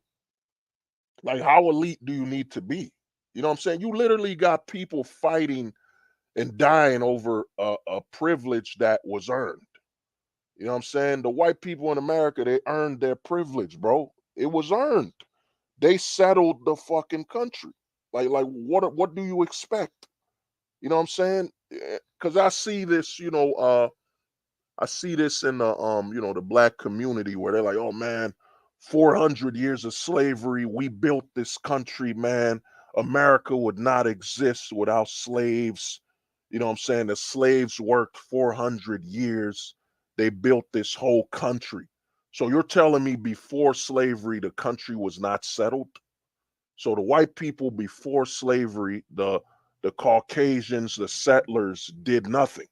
like how elite do you need to be? You know what I'm saying? You literally got people fighting and dying over a privilege that was earned. You know what I'm saying? The white people in America, they earned their privilege, bro. It was earned. They settled the fucking country. Like what do you expect? You know what I'm saying? Cuz I see this, I see this in the black community where they're like, "Oh man, 400 years of slavery, we built this country, man. America would not exist without slaves." You know what I'm saying? The slaves worked 400 years. They built this whole country. So you're telling me before slavery the country was not settled? So the white people before slavery, the Caucasians, the settlers did nothing.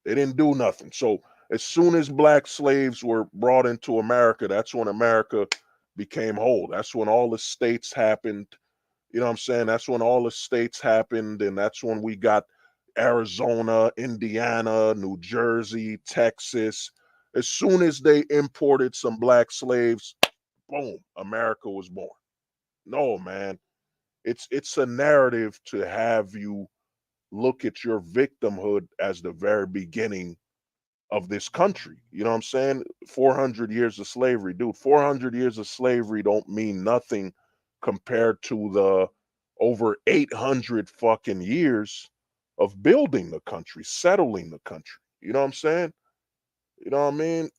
They didn't do nothing. So as soon as black slaves were brought into America, that's when America became whole. That's when all the states happened. You know what I'm saying? That's when all the states happened, and that's when we got Arizona, Indiana, New Jersey, Texas. As soon as they imported some black slaves, boom, America was born. No, man. It's a narrative to have you look at your victimhood as the very beginning of this country. You know what I'm saying? 400 years of slavery. Dude, 400 years of slavery don't mean nothing compared to the over 800 fucking years of building the country, settling the country. You know what I'm saying? You know what I mean?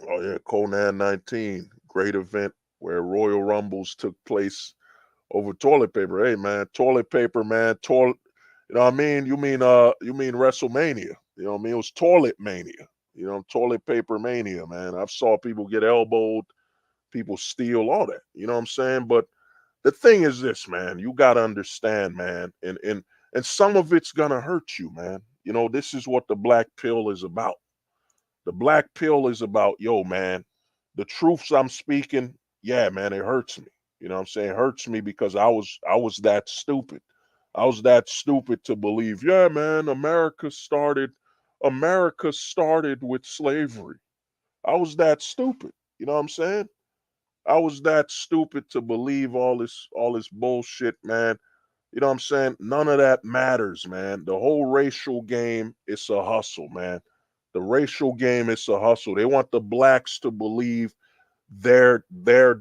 Oh yeah, Conan 19, great event where Royal Rumbles took place over toilet paper. Hey man, toilet paper, man, toilet. You know what I mean? You mean WrestleMania. You know what I mean? It was toilet mania. Toilet paper mania, man. I've saw people get elbowed, people steal, all that. You know what I'm saying? But the thing is this, man, you gotta understand, man, and some of it's gonna hurt you, man. This is what the black pill is about. The black pill is about, yo, man, the truths I'm speaking, yeah, man, it hurts me. You know what I'm saying? It hurts me because I was that stupid. I was that stupid to believe, yeah, man, America started with slavery. I was that stupid. You know what I'm saying? I was that stupid to believe all this bullshit, man. You know what I'm saying? None of that matters, man. The whole racial game is a hustle, man. The racial game is a hustle. They want the blacks to believe their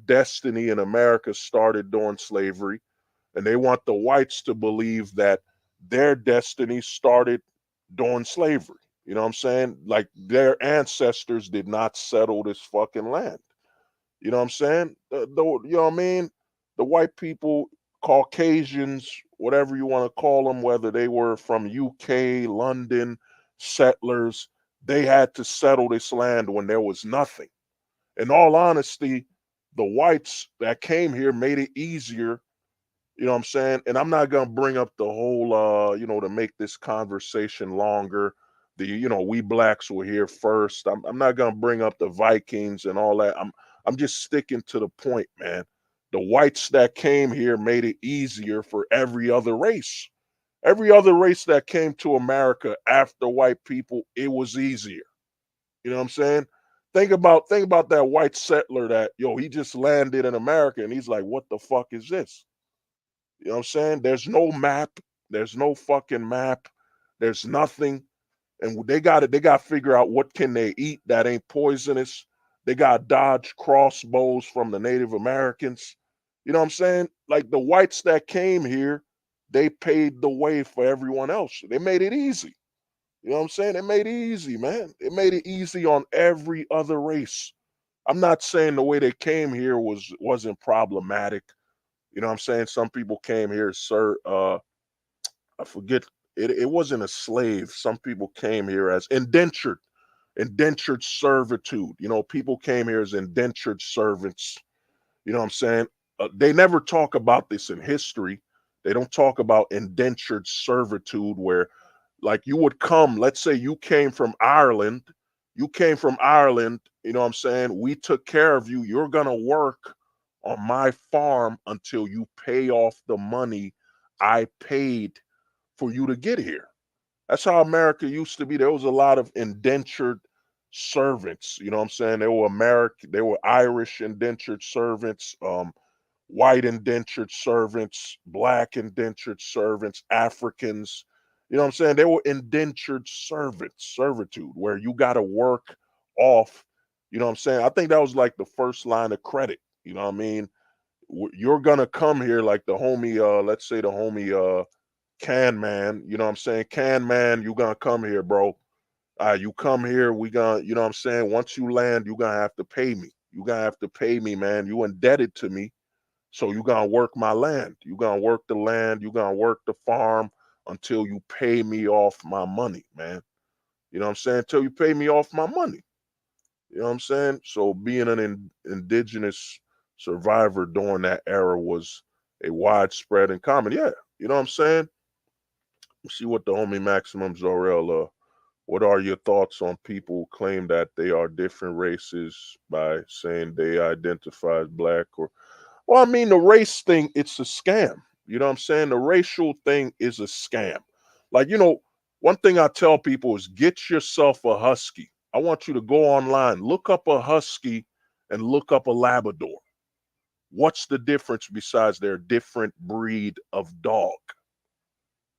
destiny in America started during slavery, and they want the whites to believe that their destiny started during slavery. You know what I'm saying? Like their ancestors did not settle this fucking land. You know what I'm saying? You know what I mean? The white people, Caucasians, whatever you want to call them, whether they were from UK, London, settlers, they had to settle this land when there was nothing. In all honesty, the whites that came here made it easier. You know what I'm saying? And I'm not gonna bring up the whole to make this conversation longer. We blacks were here first. I'm not gonna bring up the Vikings and all that. I'm just sticking to the point, man. The whites that came here made it easier for every other race. Every other race that came to America after white people, it was easier. You know what I'm saying? Think about that white settler that, yo, he just landed in America and he's like, what the fuck is this? You know what I'm saying? There's no map. There's no fucking map. There's nothing. And they got to figure out what can they eat that ain't poisonous. They got to dodge crossbows from the Native Americans. You know what I'm saying? Like the whites that came here, they paid the way for everyone else. They made it easy. You know what I'm saying? They made it easy, man. It made it easy on every other race. I'm not saying the way they came here wasn't problematic. You know what I'm saying? Some people came here, sir. I forget it wasn't a slave. Some people came here as indentured servitude. You know, people came here as indentured servants. You know what I'm saying? They never talk about this in history. They don't talk about indentured servitude where like you would come, let's say you came from Ireland, you know what I'm saying? We took care of you. You're going to work on my farm until you pay off the money I paid for you to get here. That's how America used to be. There was a lot of indentured servants. You know what I'm saying? They were Irish indentured servants, white indentured servants, black indentured servants, Africans. You know what I'm saying? They were indentured servants, servitude, where you got to work off. You know what I'm saying? I think that was like the first line of credit. You know what I mean? You're gonna come here like the homie, let's say the homie, Can Man. You know what I'm saying? Can Man, you gonna come here, bro. You come here, we gonna, you know what I'm saying? Once you land, you gonna have to pay me. You gonna have to pay me, man. You indebted to me. So you gonna work my land. You gonna work the land. You gonna work the farm until you pay me off my money, man. You know what I'm saying? Until you pay me off my money. You know what I'm saying? So being an indigenous survivor during that era was a widespread and common. Yeah, you know what I'm saying? See what the homie Maximum Zorel. What are your thoughts on people who claim that they are different races by saying they identify as black or well, I mean, the race thing, it's a scam. You know what I'm saying? The racial thing is a scam. Like, one thing I tell people is get yourself a husky. I want you to go online, look up a husky and look up a Labrador. What's the difference besides their different breed of dog?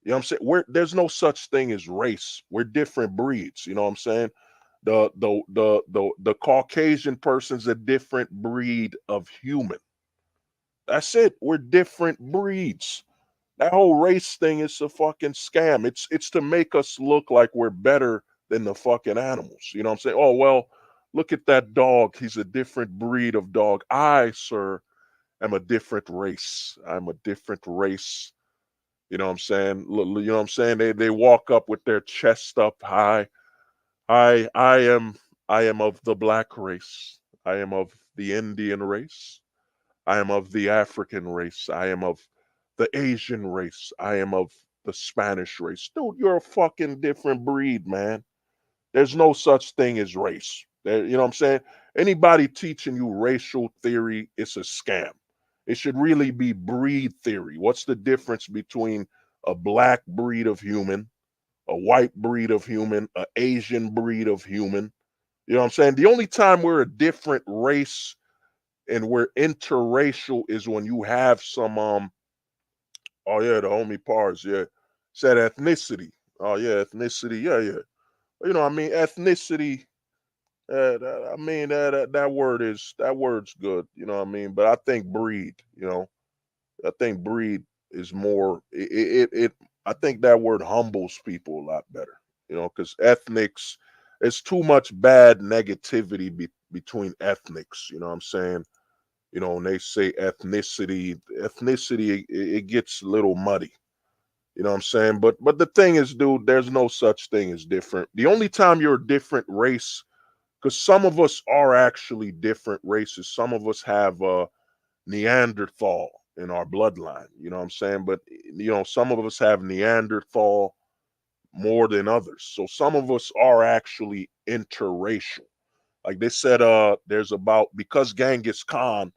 You know what I'm saying? There's no such thing as race. We're different breeds. You know what I'm saying? The Caucasian person's a different breed of human. That's it. We're different breeds. That whole race thing is a fucking scam. It's to make us look like we're better than the fucking animals. You know what I'm saying? Oh well, look at that dog. He's a different breed of dog. I, sir, am a different race. I'm a different race. You know what I'm saying? You know what I'm saying? They walk up with their chest up high. I I am I am of the black race. I am of the Indian race. I am of the African race. I am of the Asian race. I am of the Spanish race. Dude, you're a fucking different breed, man. There's no such thing as race. You know what I'm saying? Anybody teaching you racial theory is a scam. It should really be breed theory. What's the difference between a black breed of human, a white breed of human, an Asian breed of human? You know what I'm saying? The only time we're a different race and we're interracial is when you have some oh yeah, the homie Pars, yeah. Said ethnicity. Oh yeah, ethnicity, yeah, yeah. You know, I mean ethnicity, I mean that word's good, you know what I mean? But I think breed, I think breed is more I think that word humbles people a lot better, because ethnics, it's too much bad negativity between ethnics, you know what I'm saying? When they say ethnicity, it gets a little muddy. You know what I'm saying? But the thing is, dude, there's no such thing as different. The only time you're a different race, because some of us are actually different races. Some of us have Neanderthal in our bloodline. You know what I'm saying? But some of us have Neanderthal more than others. So some of us are actually interracial. Like they said, there's about because Genghis Khan,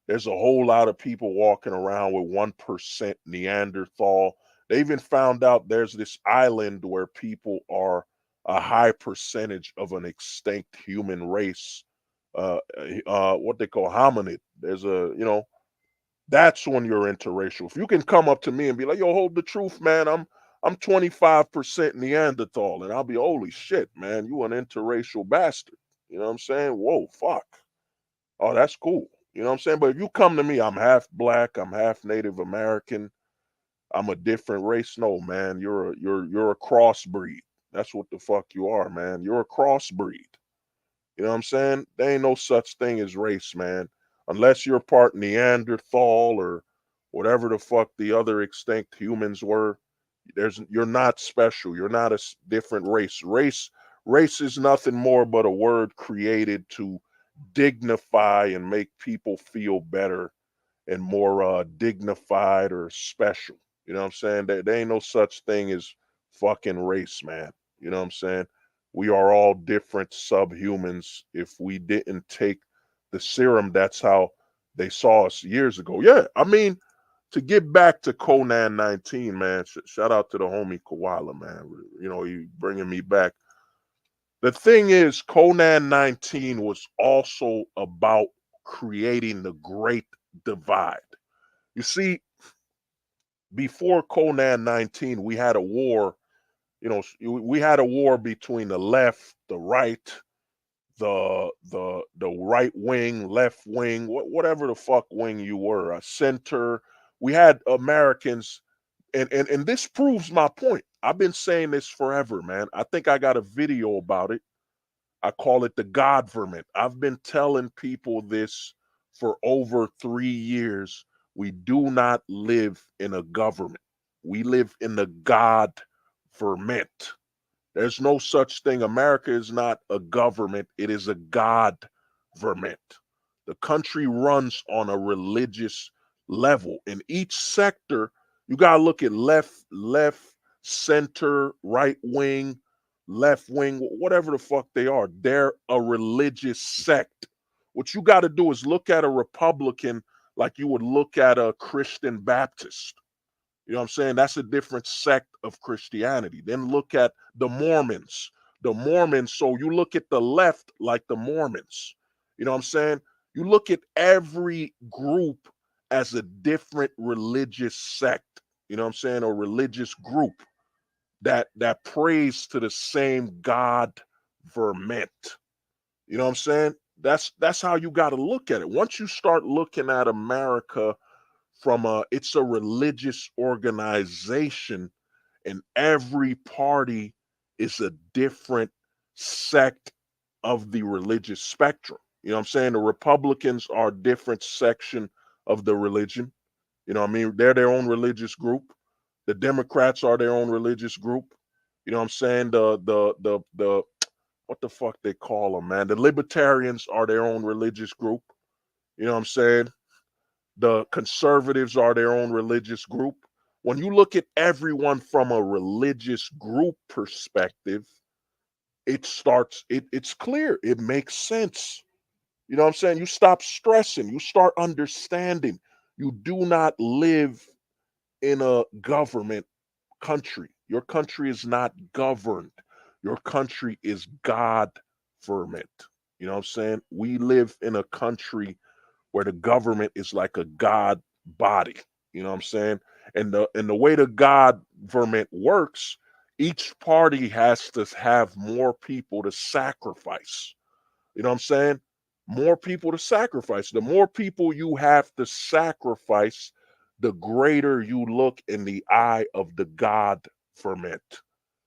there's a whole lot of people walking around with 1% Neanderthal. They even found out there's this island where people are a high percentage of an extinct human race, what they call hominid. That's when you're interracial. If you can come up to me and be like, yo, hold the truth, man, I'm 25% Neanderthal, and I'll be, holy shit, man, you an interracial bastard. You know what I'm saying? Whoa, fuck. Oh, that's cool. You know what I'm saying? But if you come to me, I'm half black, I'm half Native American, I'm a different race. No, man, you're a crossbreed. That's what the fuck you are, man. You're a crossbreed. You know what I'm saying? There ain't no such thing as race, man. Unless you're part Neanderthal or whatever the fuck the other extinct humans were. You're not special. You're not a different race. Race is nothing more but a word created to dignify and make people feel better and more dignified or special. You know what I'm saying? There ain't no such thing as fucking race, man. You know what I'm saying? We are all different subhumans. If we didn't take the serum, that's how they saw us years ago. Yeah, I mean, to get back to Conan 19, man, shout out to the homie Koala, man. You know, he bringing me back. The thing is, Conan 19 was also about creating the great divide. You see, before Conan 19, we had a war. You know, we had a war between the left, the right, the right wing, left wing, whatever the fuck wing you were, a center. We had Americans, and this proves my point. I've been saying this forever, man. I think I got a video about it. I call it the Godverment. I've been telling people this for over 3 years. We do not live in a government. We live in the Godverment. There's no such thing. America is not a government, it is a Godverment. The country runs on a religious level. In each sector, you got to look at left, center, right wing, left wing, whatever the fuck they are. They're a religious sect. What you got to do is look at a Republican like you would look at a Christian Baptist. You know what I'm saying? That's a different sect of Christianity. Then look at the Mormons. The Mormons, so you look at the left like the Mormons. You know what I'm saying? You look at every group as a different religious sect. You know what I'm saying? A religious group that prays to the same God verment. You know what I'm saying? That's how you got to look at it. Once you start looking at America from it's a religious organization, and every party is a different sect of the religious spectrum. You know what I'm saying? The Republicans are a different section of the religion. You know what I mean? They're their own religious group. The Democrats are their own religious group. You know what I'm saying? The what the fuck they call them, man? The Libertarians are their own religious group. You know what I'm saying? The conservatives are their own religious group. When you look at everyone from a religious group perspective, it's clear. It makes sense. You know what I'm saying? You stop stressing, you start understanding. You do not live in a government country. Your country is not governed. Your country is God ferment. You know what I'm saying? We live in a country where the government is like a god body. You know what I'm saying? And the way the government works, each party has to have more people to sacrifice. You know what I'm saying? More people to sacrifice. The more people you have to sacrifice, the greater you look in the eye of the God ferment.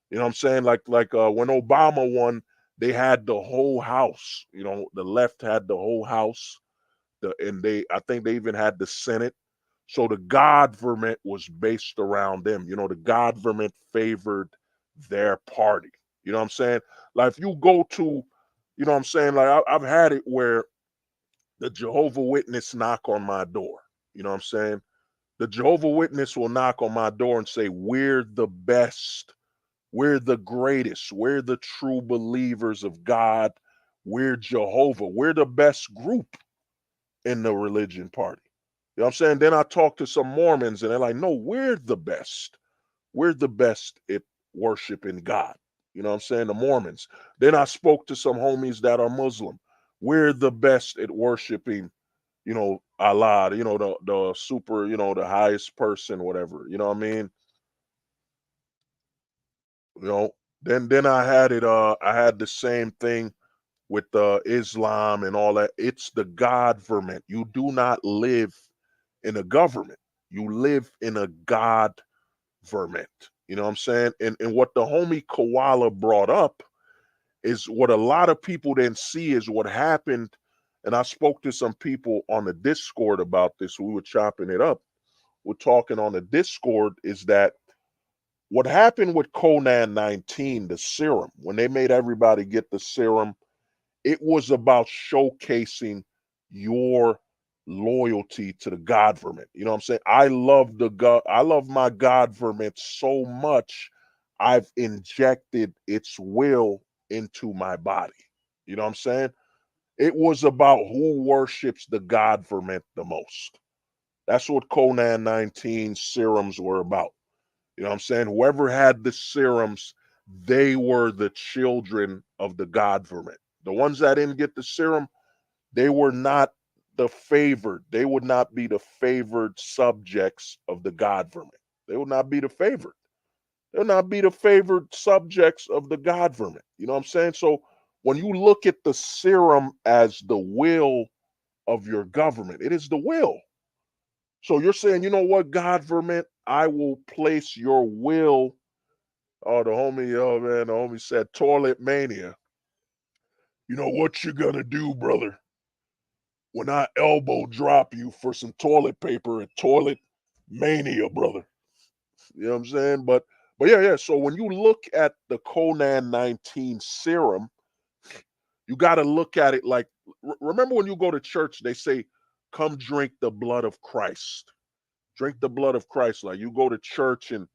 You know what I'm saying? Like when Obama won, they had the whole house. You know, the left had the whole house. And I think they even had the Senate. So the government was based around them. You know, the government favored their party. You know what I'm saying? Like if you go to, you know what I'm saying? Like I've had it where the Jehovah Witness knock on my door. You know what I'm saying? The Jehovah Witness will knock on my door and say, "We're the best. We're the greatest. We're the true believers of God. We're Jehovah. We're the best group in the religion party." You know what I'm saying? Then I talk to some Mormons and they're like, "No, we're the best. We're the best at worshiping God." You know what I'm saying? The Mormons. Then I spoke to some homies that are Muslim. We're the best at worshiping, Allah, the super, the highest person, whatever. You know what I mean? You know, then I had the same thing with Islam and all that. It's the government. You do not live in a government. You live in a God verment. You know what I'm saying? And what the homie Koala brought up is what a lot of people didn't see is what happened. And I spoke to some people on the Discord about this. We were chopping it up. We're talking on the Discord is that what happened with Conan 19, the serum, when they made everybody get the serum, it was about showcasing your loyalty to the government. You know what I'm saying? I love my government so much I've injected its will into my body. You know what I'm saying? It was about who worships the government the most. That's what Conan 19 serums were about. You know what I'm saying? Whoever had the serums, they were the children of the government. The ones that didn't get the serum, they were not the favored. They would not be the favored subjects of the government. They would not be the favored. They'll not be the favored subjects of the government. You know what I'm saying? So when you look at the serum as the will of your government, it is the will. So you're saying, you know what, government, I will place your will. Oh, oh man, the homie said toilet mania. You know what you're gonna do, brother, when I elbow drop you for some toilet paper and toilet mania, brother. You know what I'm saying? But yeah. So when you look at the Conan 19 serum, you got to look at it like remember when you go to church, they say, come drink the blood of Christ. Drink the blood of Christ. Like you go to church and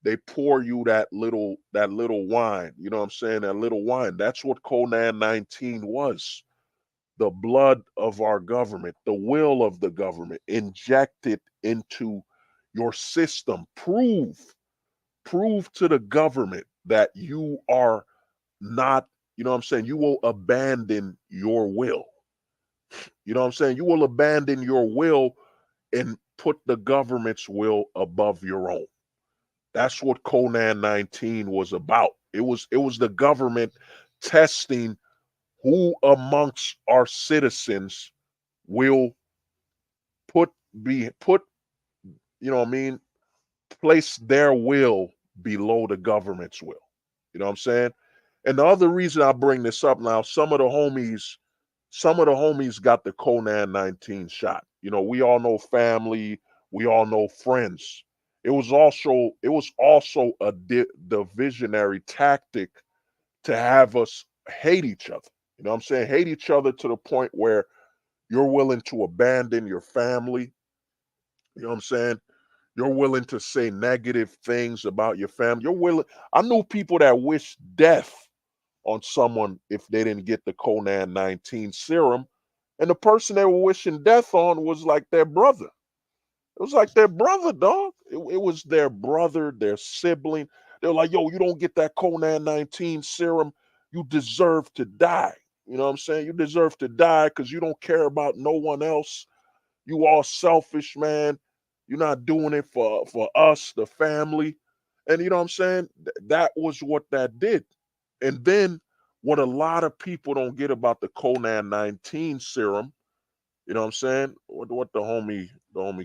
they pour you that little wine. You know what I'm saying? That little wine. That's what Conan 19 was. The blood of our government, the will of the government, injected into your system. Prove to the government that you are not, you know what I'm saying? You will abandon your will. You know what I'm saying? You will abandon your will and put the government's will above your own. That's what Conan 19 was about. It was the government testing who amongst our citizens will put, you know what I mean, place their will below the government's will. You know what I'm saying? And the other reason I bring this up now, some of the homies got the Conan 19 shot. You know, we all know family, we all know friends. It was also a divisionary tactic to have us hate each other. You know what I'm saying? Hate each other to the point where you're willing to abandon your family. You know what I'm saying? You're willing to say negative things about your family. You're willing. I knew people that wish death on someone if they didn't get the Conan 19 serum. And the person they were wishing death on was like their brother. It was like their brother, dog. It was their brother, their sibling. They were like, yo, you don't get that Conan 19 serum, you deserve to die. You know what I'm saying? You deserve to die because you don't care about no one else. You all selfish, man. You're not doing it for us, the family. And you know what I'm saying? That was what that did. And then what a lot of people don't get about the Conan 19 serum, you know what I'm saying? What the homie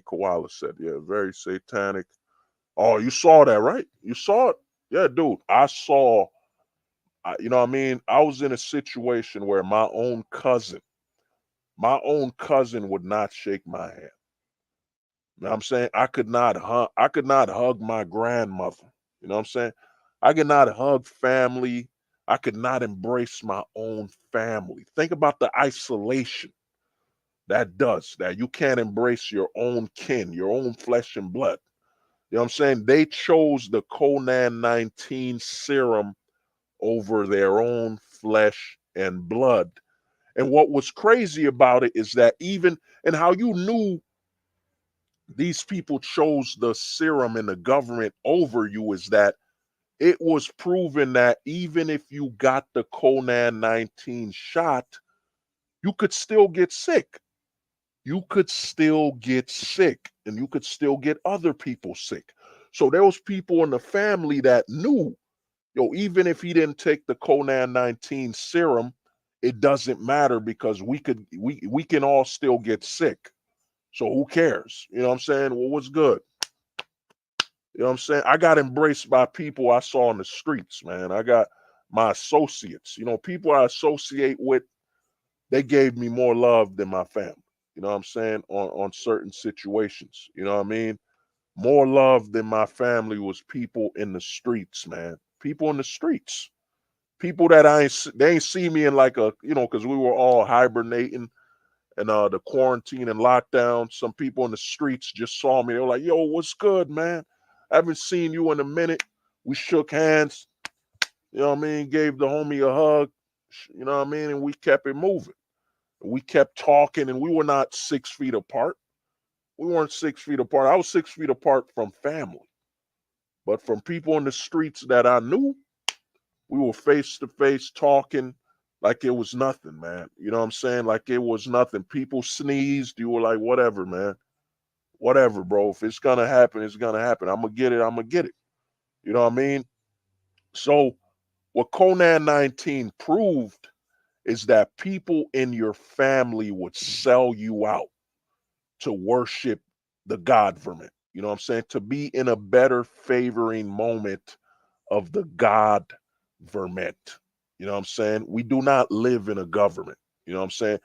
Koala said. Yeah, very satanic. Oh, you saw that, right? You saw it? Yeah, dude. You know what I mean? I was in a situation where my own cousin would not shake my hand. You know what I'm saying? I could not hug my grandmother. You know what I'm saying? I could not hug family. I could not embrace my own family. Think about the isolation that does that. You can't embrace your own kin, your own flesh and blood. You know what I'm saying? They chose the Conan 19 serum over their own flesh and blood. And what was crazy about it is that even and how you knew these people chose the serum and the government over you is that it was proven that even if you got the Conan 19 shot, you could still get sick. You could still get sick and you could still get other people sick. So there was people in the family that knew, yo, even if he didn't take the Conan 19 serum, it doesn't matter because we can all still get sick. So who cares? You know what I'm saying? Well, what's good? You know what I'm saying? I got embraced by people I saw in the streets, man. I got my associates, people I associate with, they gave me more love than my family. You know what I'm saying? On certain situations. You know what I mean? More love than my family was people in the streets, man. People in the streets. People that they ain't see me in like because we were all hibernating and the quarantine and lockdown. Some people in the streets just saw me. They were like, "Yo, what's good, man? I haven't seen you in a minute." We shook hands. You know what I mean? Gave the homie a hug. You know what I mean? And we kept it moving. We kept talking, and we were not 6 feet apart. We weren't 6 feet apart. I was 6 feet apart from family, but from people in the streets that I knew, we were face to face talking like it was nothing, man. You know what I'm saying? Like it was nothing. People sneezed. You were like, whatever, man. Whatever, bro. If it's gonna happen, it's gonna happen. I'm gonna get it. I'm gonna get it. You know what I mean? So what Conan 19 proved is that people in your family would sell you out to worship the God vermin. You know what I'm saying? To be in a better favoring moment of the God vermin. You know what I'm saying? We do not live in a government. You know what I'm saying?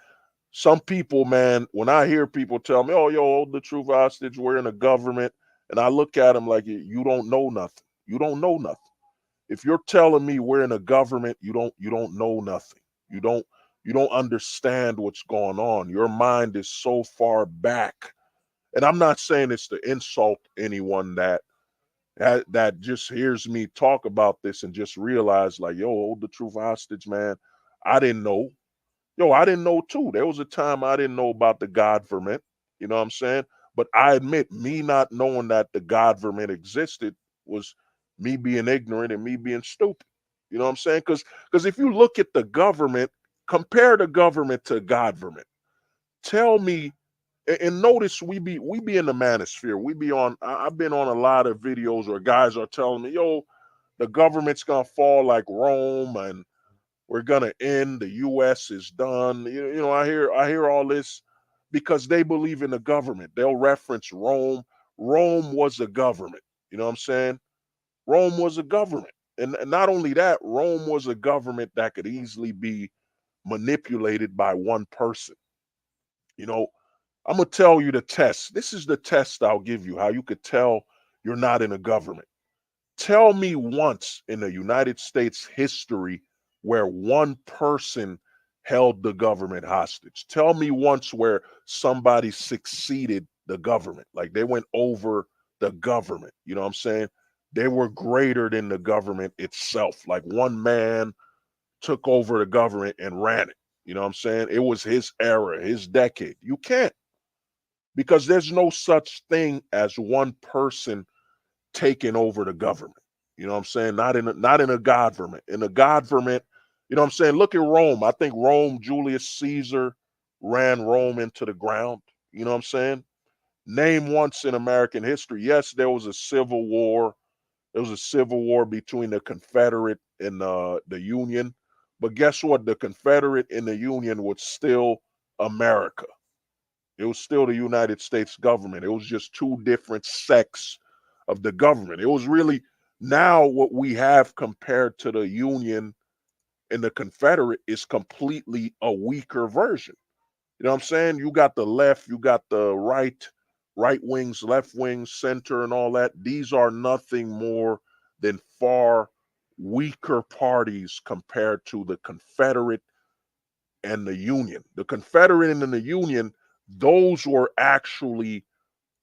Some people, man, when I hear people tell me, "Oh, yo, hold the truth hostage, we're in a government," and I look at them like, you don't know nothing. You don't know nothing. If you're telling me we're in a government, you don't know nothing. You don't you don't understand what's going on. Your mind is so far back. And I'm not saying it's to insult anyone that just hears me talk about this and just realize like, yo, hold the truth hostage, man. I didn't know. Yo, I didn't know too. There was a time I didn't know about the God vermin. You know what I'm saying? But I admit, me not knowing that the God vermin existed was me being ignorant and me being stupid. You know what I'm saying? Because if you look at the government, compare the government to God vermin. Tell me, and notice we be in the manosphere. We be on. I've been on a lot of videos where guys are telling me, yo, the government's gonna fall like Rome and we're gonna end. The U.S. is done. I hear all this because they believe in the government. They'll reference Rome. Rome was a government. You know what I'm saying? Rome was a government, and not only that, Rome was a government that could easily be manipulated by one person. You know, I'm gonna tell you the test. This is the test I'll give you. How you could tell you're not in a government. Tell me once in the United States history where one person held the government hostage. Tell me once where somebody succeeded the government, like they went over the government. You know what I'm saying? They were greater than the government itself. Like one man took over the government and ran it. You know what I'm saying? It was his era, his decade. You can't because there's no such thing as one person taking over the government. You know what I'm saying? Not in a government. In a government, you know what I'm saying? Look at Rome. I think Rome, Julius Caesar ran Rome into the ground. You know what I'm saying? Name once in American history. Yes, there was a civil war. There was a civil war between the Confederate and the Union. But guess what? The Confederate and the Union was still America. It was still the United States government. It was just two different sects of the government. It was really now what we have compared to the Union and the Confederate is completely a weaker version. You know what I'm saying? You got the left, you got the right wings, left wings, center, and all that. These are nothing more than far weaker parties compared to the Confederate and the Union. The Confederate and the Union, those were actually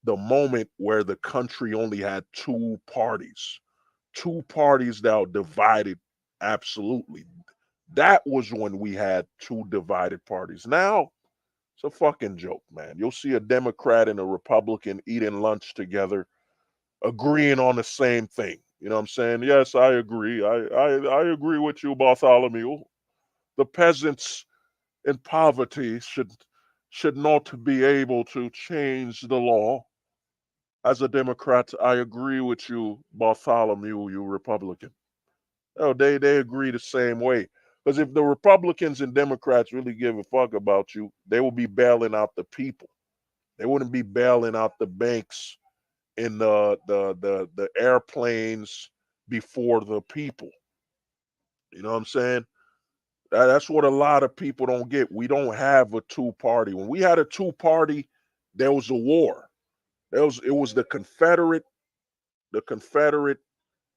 the moment where the country only had two parties that were divided absolutely. That was when we had two divided parties. Now it's a fucking joke, man. You'll see a Democrat and a Republican eating lunch together, agreeing on the same thing. You know what I'm saying? Yes, I agree. I agree with you, Bartholomew. The peasants in poverty should not be able to change the law. As a Democrat, I agree with you, Bartholomew, you Republican. Oh, they agree the same way. Because if the Republicans and Democrats really give a fuck about you, they will be bailing out the people. They wouldn't be bailing out the banks in the airplanes before the people. You know what I'm saying? That's what a lot of people don't get. We don't have a two party. When we had a two party, there was a war. It was the Confederate,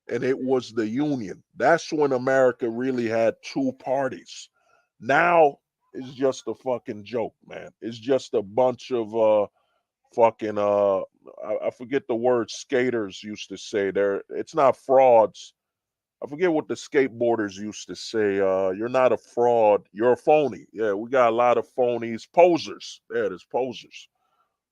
and it was the Union. That's when America really had two parties. Now it's just a fucking joke, man. It's just a bunch of fucking I forget the word skaters used to say. There, it's not frauds. I forget what the skateboarders used to say. You're not a fraud, you're a phony. Yeah, we got a lot of phonies, posers. There it is, posers.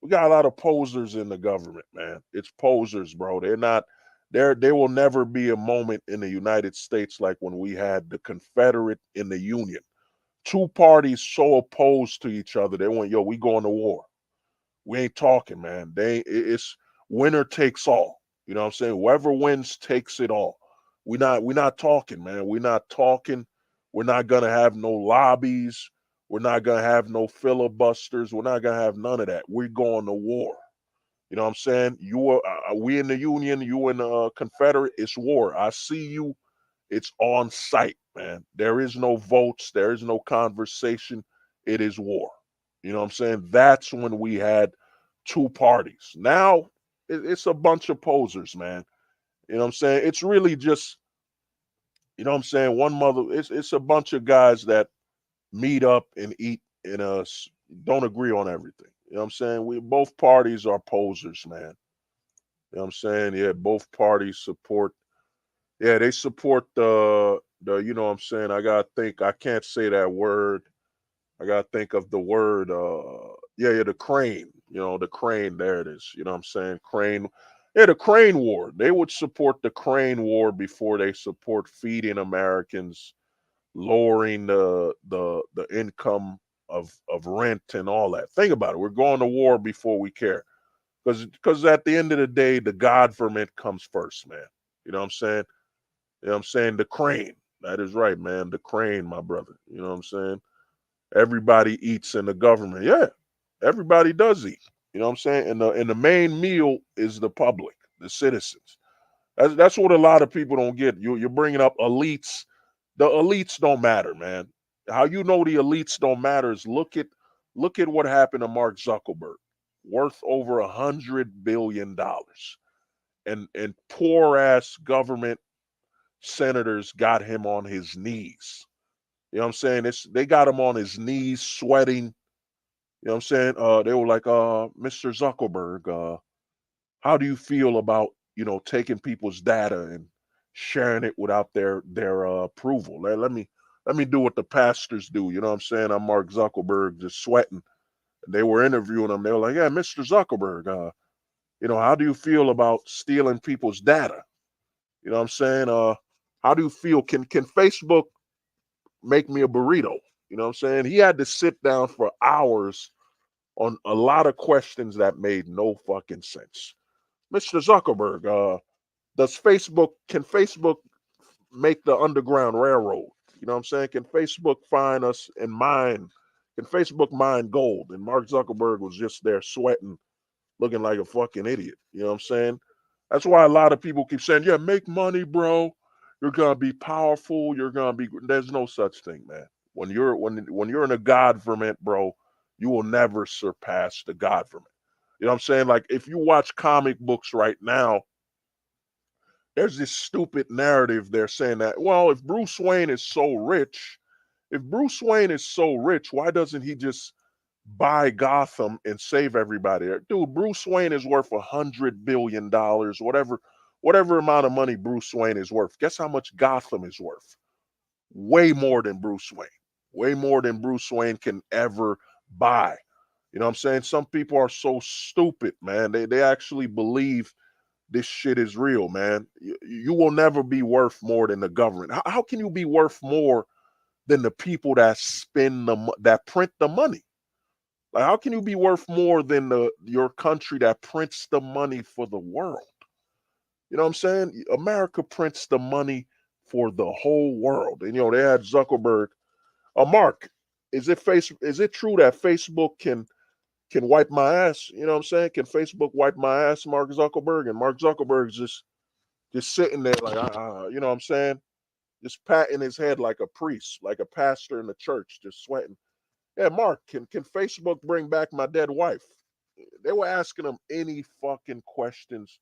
We got a lot of posers in the government, man. It's posers, bro. They're not there. There will never be a moment in the United States like when we had the Confederate in the Union. Two parties so opposed to each other. They went, yo, we going to war. We ain't talking, man. It's winner takes all. You know what I'm saying? Whoever wins takes it all. We're not talking, man. We're not talking. We're not gonna have no lobbies. We're not gonna have no filibusters. We're not gonna have none of that. We're going to war. You know what I'm saying? You are we in the Union, you in the Confederate, it's war. I see you, it's on site, man. There is no votes, there is no conversation. It is war. You know what I'm saying? That's when we had two parties. Now it's a bunch of posers, man. You know what I'm saying? It's really just, you know what I'm saying? One mother, it's a bunch of guys that meet up and eat and don't agree on everything. You know what I'm saying? We both parties are posers, man. You know what I'm saying? Yeah, both parties support. Yeah, they support the. You know what I'm saying? I gotta think. I can't say that word. I gotta think of the word. Yeah, the crane. You know, the crane. There it is. You know what I'm saying? Crane. Yeah, the crane war. They would support the crane war before they support feeding Americans, lowering the income of rent and all that. Think about it. We're going to war before we care. Because at the end of the day, the government comes first, man. You know what I'm saying? You know what I'm saying? The crane. That is right, man. The crane, my brother. You know what I'm saying? Everybody eats in the government. Yeah, everybody does eat. You know what I'm saying? And the main meal is the public, the citizens. That's what a lot of people don't get. You're bringing up elites. The elites don't matter, man. How you know the elites don't matter is look at what happened to Mark Zuckerberg, worth over $100 billion, and poor ass government senators got him on his knees. You know what I'm saying? They got him on his knees, sweating. You know what I'm saying? They were like, Mr. Zuckerberg, how do you feel about, taking people's data and sharing it without their approval? Let me do what the pastors do. You know what I'm saying? I'm Mark Zuckerberg, just sweating. They were interviewing him. They were like, yeah, Mr. Zuckerberg, how do you feel about stealing people's data? You know what I'm saying? How do you feel? Can Facebook make me a burrito? You know what I'm saying? He had to sit down for hours on a lot of questions that made no fucking sense. Mr. Zuckerberg, can Facebook make the Underground Railroad? You know what I'm saying? Can Facebook find us and mine? Can Facebook mine gold? And Mark Zuckerberg was just there sweating, looking like a fucking idiot. You know what I'm saying? That's why a lot of people keep saying, yeah, make money, bro. You're gonna be powerful. You're gonna be. There's no such thing, man. When you're in a government, bro, you will never surpass the government. You know what I'm saying? Like if you watch comic books right now, there's this stupid narrative they're saying that, well, if Bruce Wayne is so rich, why doesn't he just buy Gotham and save everybody? Dude, Bruce Wayne is worth $100 billion, whatever amount of money Bruce Wayne is worth. Guess how much Gotham is worth? Way more than Bruce Wayne. Way more than Bruce Wayne can ever buy. You know what I'm saying? Some people are so stupid, man. They actually believe this shit is real, man. You will never be worth more than the government. How can you be worth more than the people that that print the money? Like, how can you be worth more than your country that prints the money for the world? You know what I'm saying? America prints the money for the whole world. And they had Zuckerberg. Mark, is it true that Facebook can wipe my ass? You know what I'm saying? Can Facebook wipe my ass, Mark Zuckerberg? And Mark Zuckerberg's just sitting there like, you know what I'm saying? Just patting his head like a priest, like a pastor in the church, just sweating. Yeah, Mark, can Facebook bring back my dead wife? They were asking him any fucking questions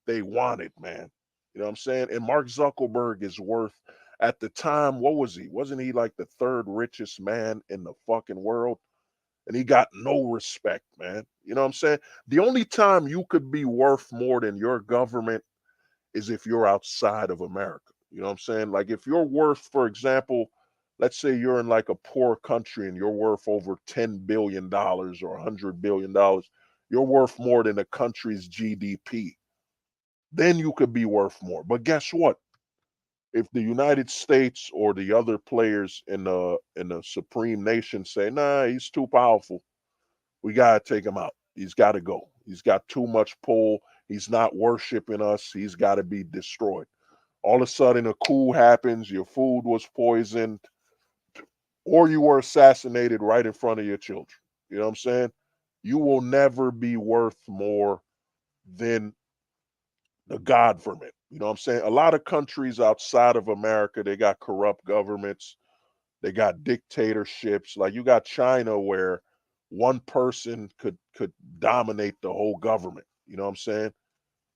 they wanted, man. You know what I'm saying? And Mark Zuckerberg is worth, at the time, what was he? Wasn't he like the third richest man in the fucking world? And he got no respect, man. You know what I'm saying? The only time you could be worth more than your government is if you're outside of America. You know what I'm saying? Like if you're worth, for example, let's say you're in like a poor country and you're worth over $10 billion or $100 billion, you're worth more than a country's GDP. Then you could be worth more. But guess what? If the United States or the other players in the supreme nation say, nah, he's too powerful, we gotta take him out. He's got to go. He's got too much pull. He's not worshiping us. He's got to be destroyed. All of a sudden, a coup happens. Your food was poisoned, or you were assassinated right in front of your children. You know what I'm saying? You will never be worth more than the government. You know what I'm saying? A lot of countries outside of America, they got corrupt governments. They got dictatorships. Like you got China where one person could dominate the whole government. You know what I'm saying?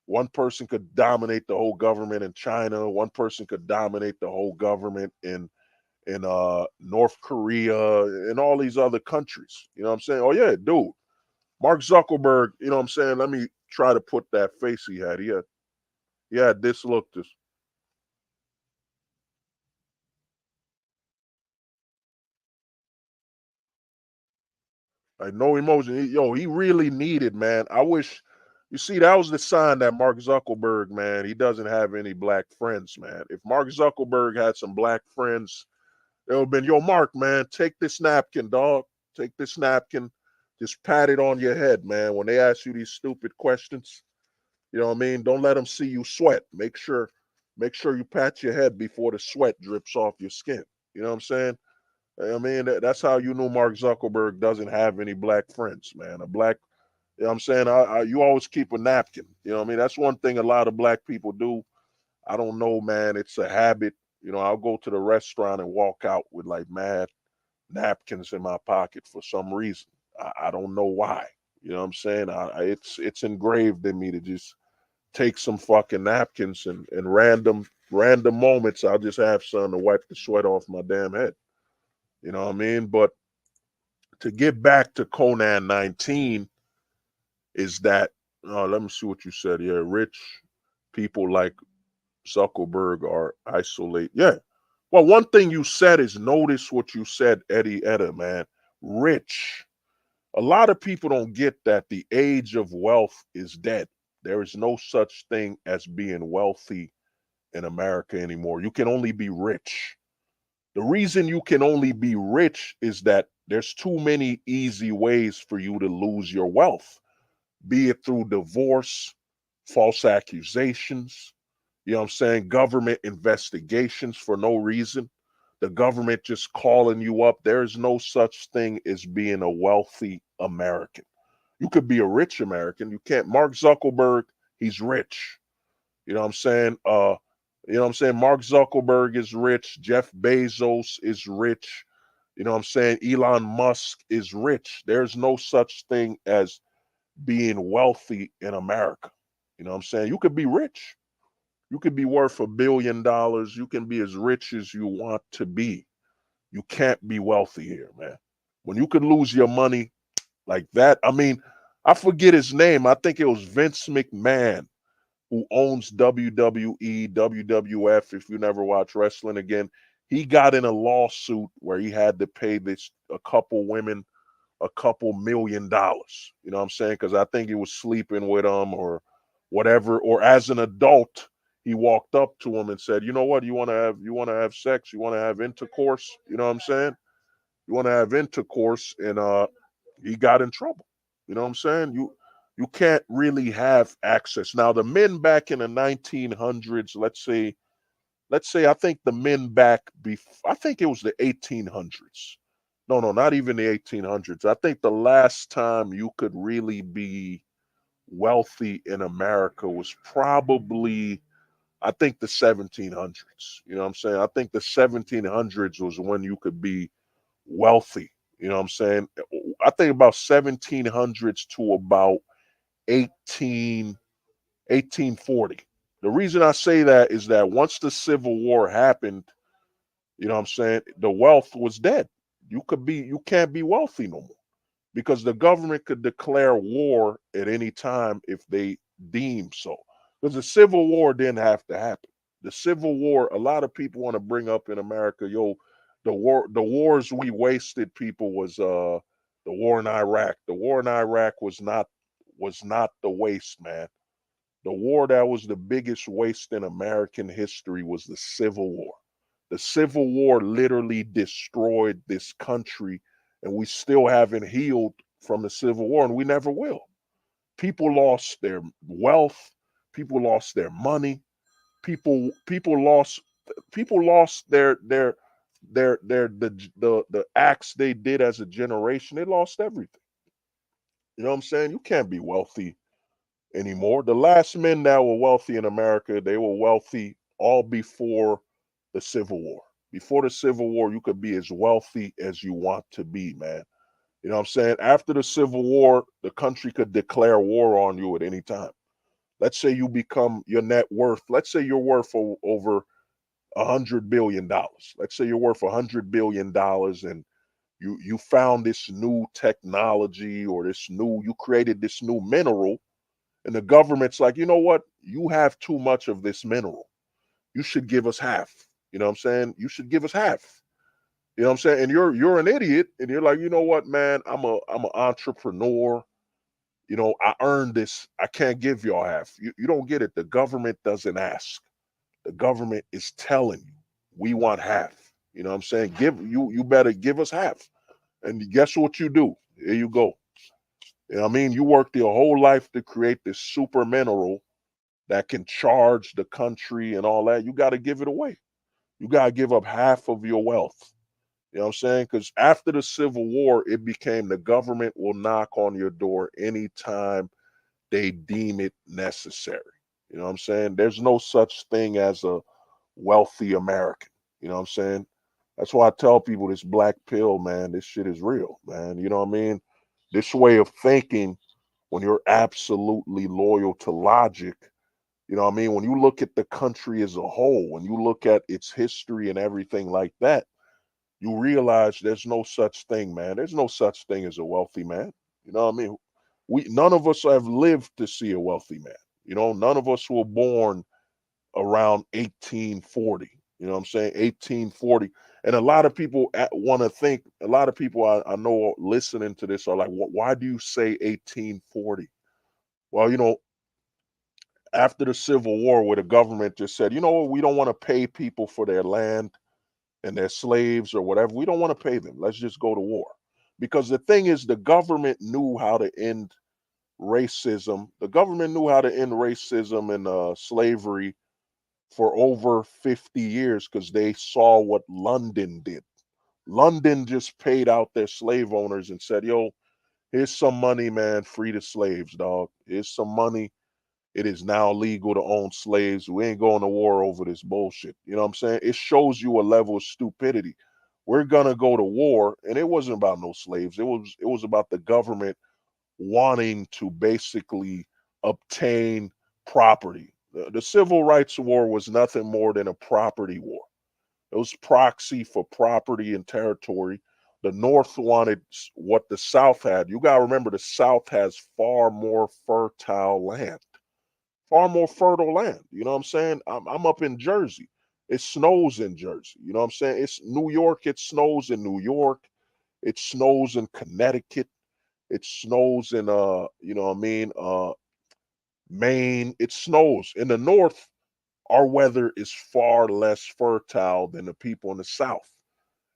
One person could dominate the whole government in China. One person could dominate the whole government in North Korea and all these other countries. You know what I'm saying? Oh yeah, dude. Mark Zuckerberg, you know what I'm saying? Let me try to put that face he had. He had this look, this. Like no emotion. He really needed, man. I wish you see that was the sign that Mark Zuckerberg, man, he doesn't have any black friends, man. If Mark Zuckerberg had some black friends, it would have been, yo, Mark, man, take this napkin, dog. Take this napkin. Just pat it on your head, man. When they ask you these stupid questions, you know what I mean? Don't let them see you sweat. Make sure you pat your head before the sweat drips off your skin. You know what I'm saying? I mean, that's how you know Mark Zuckerberg doesn't have any black friends, man. A black, you know what I'm saying? You always keep a napkin. You know what I mean? That's one thing a lot of black people do. I don't know, man. It's a habit. I'll go to the restaurant and walk out with like mad napkins in my pocket for some reason. I don't know why. You know what I'm saying? It's engraved in me to just take some fucking napkins and random moments. I'll just have something to wipe the sweat off my damn head. You know what I mean? But to get back to Conan 19 is that let me see what you said here. Rich people like Zuckerberg are isolate. Yeah. Well, one thing you said is notice what you said, Eddie Edda, man. Rich. A lot of people don't get that the age of wealth is dead. There is no such thing as being wealthy in America anymore. You can only be rich. The reason you can only be rich is that there's too many easy ways for you to lose your wealth, be it through divorce, false accusations, you know what I'm saying, government investigations for no reason, the government just calling you up. There's no such thing as being a wealthy American. You could be a rich American. You can't. Mark Zuckerberg, he's rich. You know what I'm saying? Mark Zuckerberg is rich. Jeff Bezos is rich. You know what I'm saying? Elon Musk is rich. There's no such thing as being wealthy in America. You know what I'm saying? You could be rich. You could be worth $1 billion. You can be as rich as you want to be. You can't be wealthy here, man. When you could lose your money like that, I mean, I forget his name. I think it was Vince McMahon who owns WWE, WWF. If you never watch wrestling again, he got in a lawsuit where he had to pay this a couple women a couple $1 million. You know what I'm saying? Because I think he was sleeping with them or whatever. Or as an adult, he walked up to him and said, "You know what? You want to have sex? You want to have intercourse? You know what I'm saying? You want to have intercourse?" And he got in trouble. You know what I'm saying? You can't really have access. Now, the men back in the 1900s, let's say let's say I think the men back I think it was the 1800s. No, no, not even the 1800s. I think the last time you could really be wealthy in America was probably, I think, the 1700s. You know what I'm saying? I think the 1700s was when you could be wealthy. You know what I'm saying? I think about 1700s to about 18 1840. The reason I say that is that once the Civil War happened, you know what I'm saying, the wealth was dead. You can't be wealthy no more because the government could declare war at any time if they deem so. Because the Civil War didn't have to happen. The Civil War, a lot of people want to bring up in America, yo, the wars we wasted, people, was the war in Iraq. The war in Iraq was not the waste, man. The war that was the biggest waste in American history was the Civil War. The Civil War literally destroyed this country, and we still haven't healed from the Civil War, and we never will. People lost their wealth, people lost their money, people lost the acts they did as a generation. They lost everything. You know what I'm saying? You can't be wealthy anymore. The last men that were wealthy in America, they were wealthy all before the Civil War. Before the Civil War, you could be as wealthy as you want to be, man. You know what I'm saying? After the Civil War, the country could declare war on you at any time. Let's say you become your net worth. Let's say you're worth over $100 billion. Let's say you're worth $100 billion, and you found this new technology, or you created this new mineral, and the government's like, you know what? You have too much of this mineral. You should give us half. You know what I'm saying? You should give us half. You know what I'm saying? And you're an idiot, and you're like, you know what, man? I'm an entrepreneur. You know, I earned this. I can't give y'all half. You don't get it. The government doesn't ask. The government is telling you, we want half. You know what I'm saying? You better give us half. And guess what you do? Here you go. You know what I mean? You worked your whole life to create this super mineral that can charge the country and all that. You got to give it away. You got to give up half of your wealth. You know what I'm saying? Because after the Civil War, it became the government will knock on your door anytime they deem it necessary. You know what I'm saying? There's no such thing as a wealthy American. You know what I'm saying? That's why I tell people this black pill, man, this shit is real, man. You know what I mean? This way of thinking, when you're absolutely loyal to logic, you know what I mean? When you look at the country as a whole, when you look at its history and everything like that, you realize there's no such thing, man. There's no such thing as a wealthy man. You know what I mean? We None of us have lived to see a wealthy man. You know, none of us were born around 1840. You know what I'm saying? 1840. And a lot of people want to think, a lot of people I know listening to this are like, why do you say 1840? Well, after the Civil War, where the government just said, you know what, we don't want to pay people for their land and their slaves or whatever. We don't want to pay them. Let's just go to war. Because the thing is, the government knew how to end racism. The government knew how to end racism and slavery for over 50 years because they saw what London did. London just paid out their slave owners and said, yo, here's some money, man. Free the slaves, dog. Here's some money. It is now legal to own slaves. We ain't going to war over this bullshit. You know what I'm saying? It shows you a level of stupidity. We're gonna go to war, and it wasn't about no slaves. It was about the government wanting to basically obtain property. The Civil Rights War was nothing more than a property war. It was proxy for property and territory. The North wanted what the South had. You got to remember, the South has far more fertile land. You know what I'm saying? I'm up in Jersey. It snows in Jersey. You know what I'm saying? It's New York. It snows in New York. It snows in Connecticut. It snows in you know what I mean, Maine. It snows in the North. Our weather is far less fertile than the people in the South.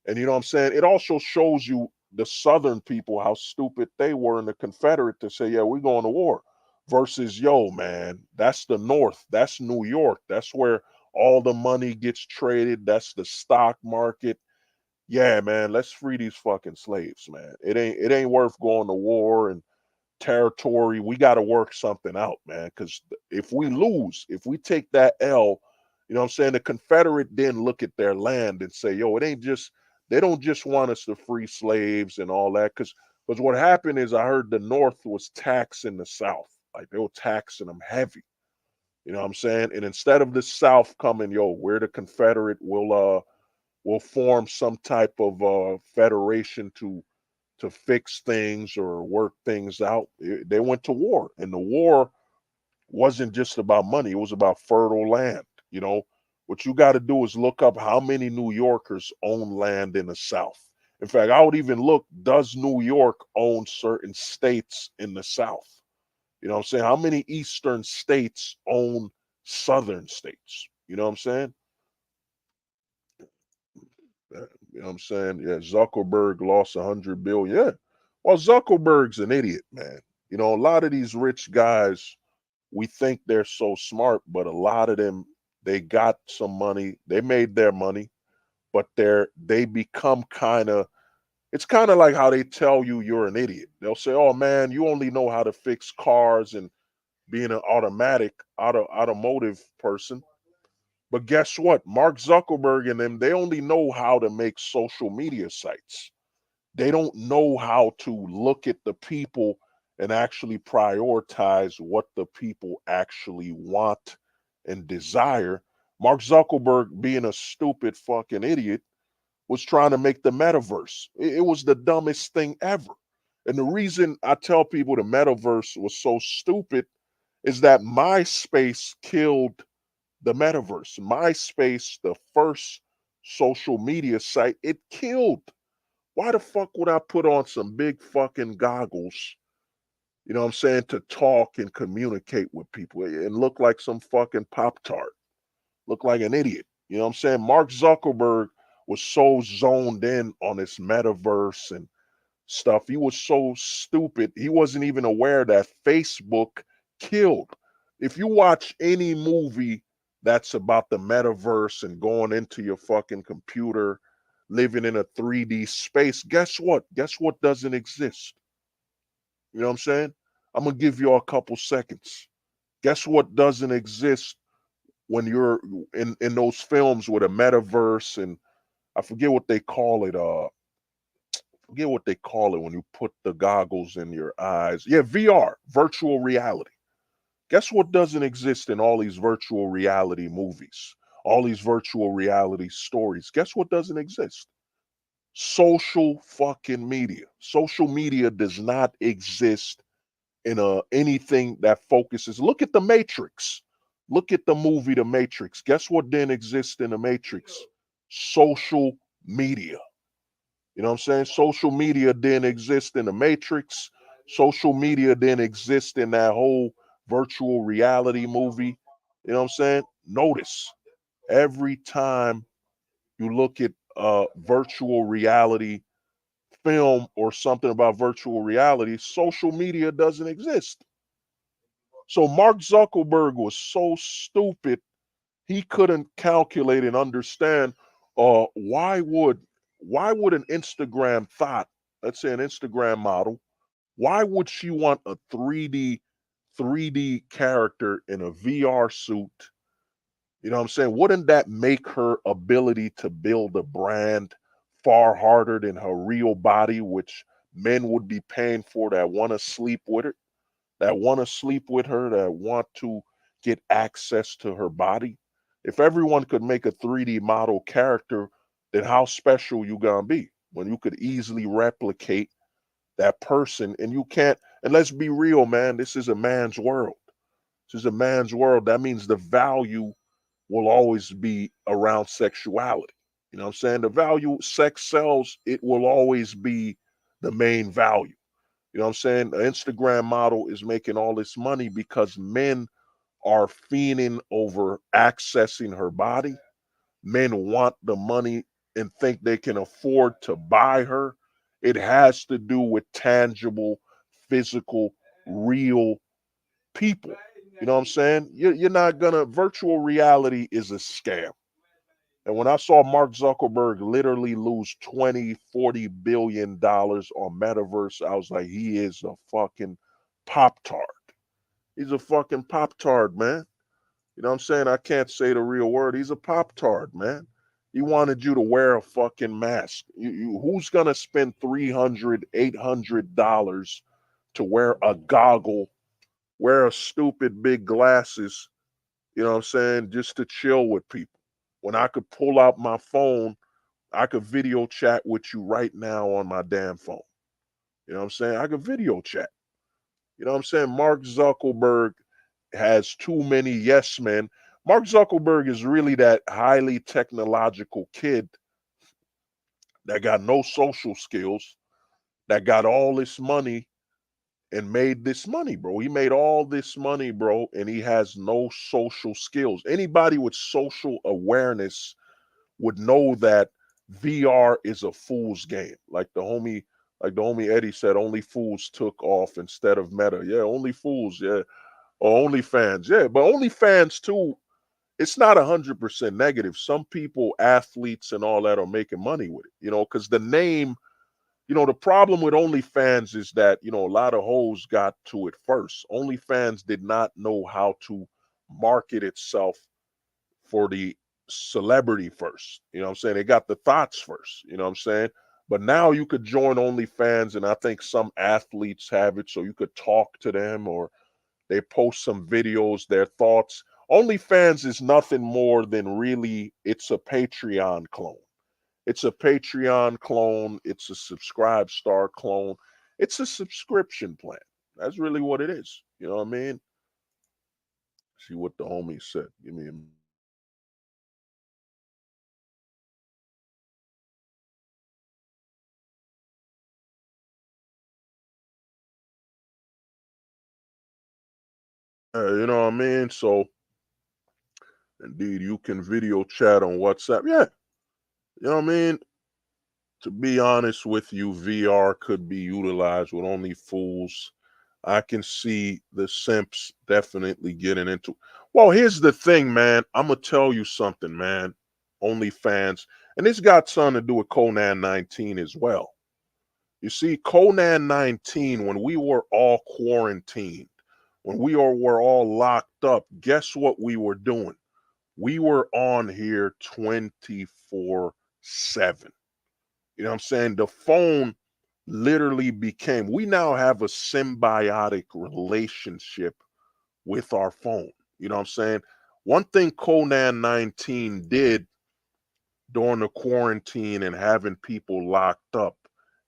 And you know what I'm saying? It also shows you the Southern people how stupid they were in the Confederate to say, yeah, we're going to war. Versus, yo, man, that's the North. That's New York. That's where All the money gets traded. That's the stock market. Yeah, man, let's free these fucking slaves, man. It ain't worth going to war and territory. We got to work something out, man. Because if we lose, if we take that L, you know what I'm saying? The Confederate didn't look at their land and say, yo, it ain't just, they don't just want us to free slaves and all that. Because what happened is I heard the North was taxing the South. Like they were taxing them heavy. You know what I'm saying? And instead of the South coming, yo, we're the Confederate, we'll form some type of federation to fix things or work things out. They went to war, and the war wasn't just about money, it was about fertile land. You know, what you got to do is look up how many New Yorkers own land in the South. In fact, I would even look, does New York own certain states in the South? You know what I'm saying? How many eastern states own southern states? You know what I'm saying? You know what I'm saying? Yeah, Zuckerberg lost 100 billion. Yeah. Well, Zuckerberg's an idiot, man. You know, a lot of these rich guys, we think they're so smart, but a lot of them, they got some money, they made their money, but they become kind of, it's kind of like how they tell you you're an idiot. They'll say, "Oh man, you only know how to fix cars and being an automotive person." But guess what? Mark Zuckerberg and them, they only know how to make social media sites. They don't know how to look at the people and actually prioritize what the people actually want and desire. Mark Zuckerberg, being a stupid fucking idiot, was trying to make the metaverse. It was the dumbest thing ever. And the reason I tell people the metaverse was so stupid is that MySpace killed the metaverse. MySpace, the first social media site, it killed. Why the fuck would I put on some big fucking goggles, you know what I'm saying, to talk and communicate with people and look like some fucking Pop Tart, look like an idiot? You know what I'm saying? Mark Zuckerberg was so zoned in on this metaverse and stuff. He was so stupid. He wasn't even aware that Facebook killed. If you watch any movie that's about the metaverse and going into your fucking computer, living in a 3D space, guess what? Guess what doesn't exist? You know what I'm saying? I'm going to give you a couple seconds. Guess what doesn't exist when you're in those films with a metaverse and I forget what they call it. Forget what they call it when you put the goggles in your eyes. Yeah, VR, virtual reality. Guess what doesn't exist in all these virtual reality movies, all these virtual reality stories? Guess what doesn't exist? Social fucking media. Social media does not exist in anything that focuses. Look at the Matrix. Look at the movie The Matrix. Guess what didn't exist in the Matrix? Social media. You know what I'm saying? Social media didn't exist in the Matrix. Social media didn't exist in that whole virtual reality movie. You know what I'm saying? Notice every time you look at virtual reality film or something about virtual reality, social media doesn't exist. So Mark Zuckerberg was so stupid he couldn't calculate and understand why would an Instagram thought, let's say an Instagram model, why would she want a 3D character in a VR suit? You know what I'm saying? Wouldn't that make her ability to build a brand far harder than her real body, which men would be paying for that want to sleep with her, that want to sleep with her, that want to get access to her body? If everyone could make a 3D model character, then how special you gonna be when you could easily replicate that person and you can't, and let's be real, man, this is a man's world. This is a man's world. That means the value will always be around sexuality. You know what I'm saying? The value sex sells, it will always be the main value. You know what I'm saying? The Instagram model is making all this money because men are fiending over accessing her body. Men want the money and think they can afford to buy her. It has to do with tangible, physical, real people. You know what I'm saying? You're not gonna, virtual reality is a scam. And when I saw Mark Zuckerberg literally lose 20, 40 billion dollars on metaverse, I was like, he is a fucking Pop Tart. He's a fucking Pop Tart, man. You know what I'm saying? I can't say the real word. He's a Pop Tart, man. He wanted you to wear a fucking mask. Who's gonna spend 300, $800 to wear a goggle, wear a stupid big glasses, you know what I'm saying, just to chill with people? When I could pull out my phone, I could video chat with you right now on my damn phone. You know what I'm saying? I could video chat. You know what I'm saying? Mark Zuckerberg has too many yes men. Mark Zuckerberg is really that highly technological kid that got no social skills, that got all this money and made this money, bro. He made all this money, bro, and he has no social skills. Anybody with social awareness would know that VR is a fool's game. Like the homie Eddie said, only fools took off instead of Meta. Yeah, only fools, yeah. Or only fans, yeah. But only fans too, it's not 100% negative. Some people, athletes and all that, are making money with it, because the name, the problem with OnlyFans is that, a lot of hoes got to it first. OnlyFans did not know how to market itself for the celebrity first. You know what I'm saying? They got the thoughts first. You know what I'm saying? But now you could join OnlyFans, and I think some athletes have it, so you could talk to them, or they post some videos, their thoughts. OnlyFans is nothing more than, really, it's a Patreon clone. It's a Patreon clone. It's a Subscribe Star clone. It's a subscription plan. That's really what it is. You know what I mean? See what the homie said. Give me a you know what I mean? So, indeed, you can video chat on WhatsApp. Yeah, you know what I mean? To be honest with you, VR could be utilized with only fools. I can see the simps definitely getting into. Well, here's the thing, man. I'm gonna tell you something, man. OnlyFans, and this got something to do with Conan 19 as well. You see, Conan 19, when we were all quarantined, when were all locked up, guess what we were doing? We were on here 24/7. You know what I'm saying? The phone literally became, we now have a symbiotic relationship with our phone. You know what I'm saying? One thing Conan 19 did during the quarantine and having people locked up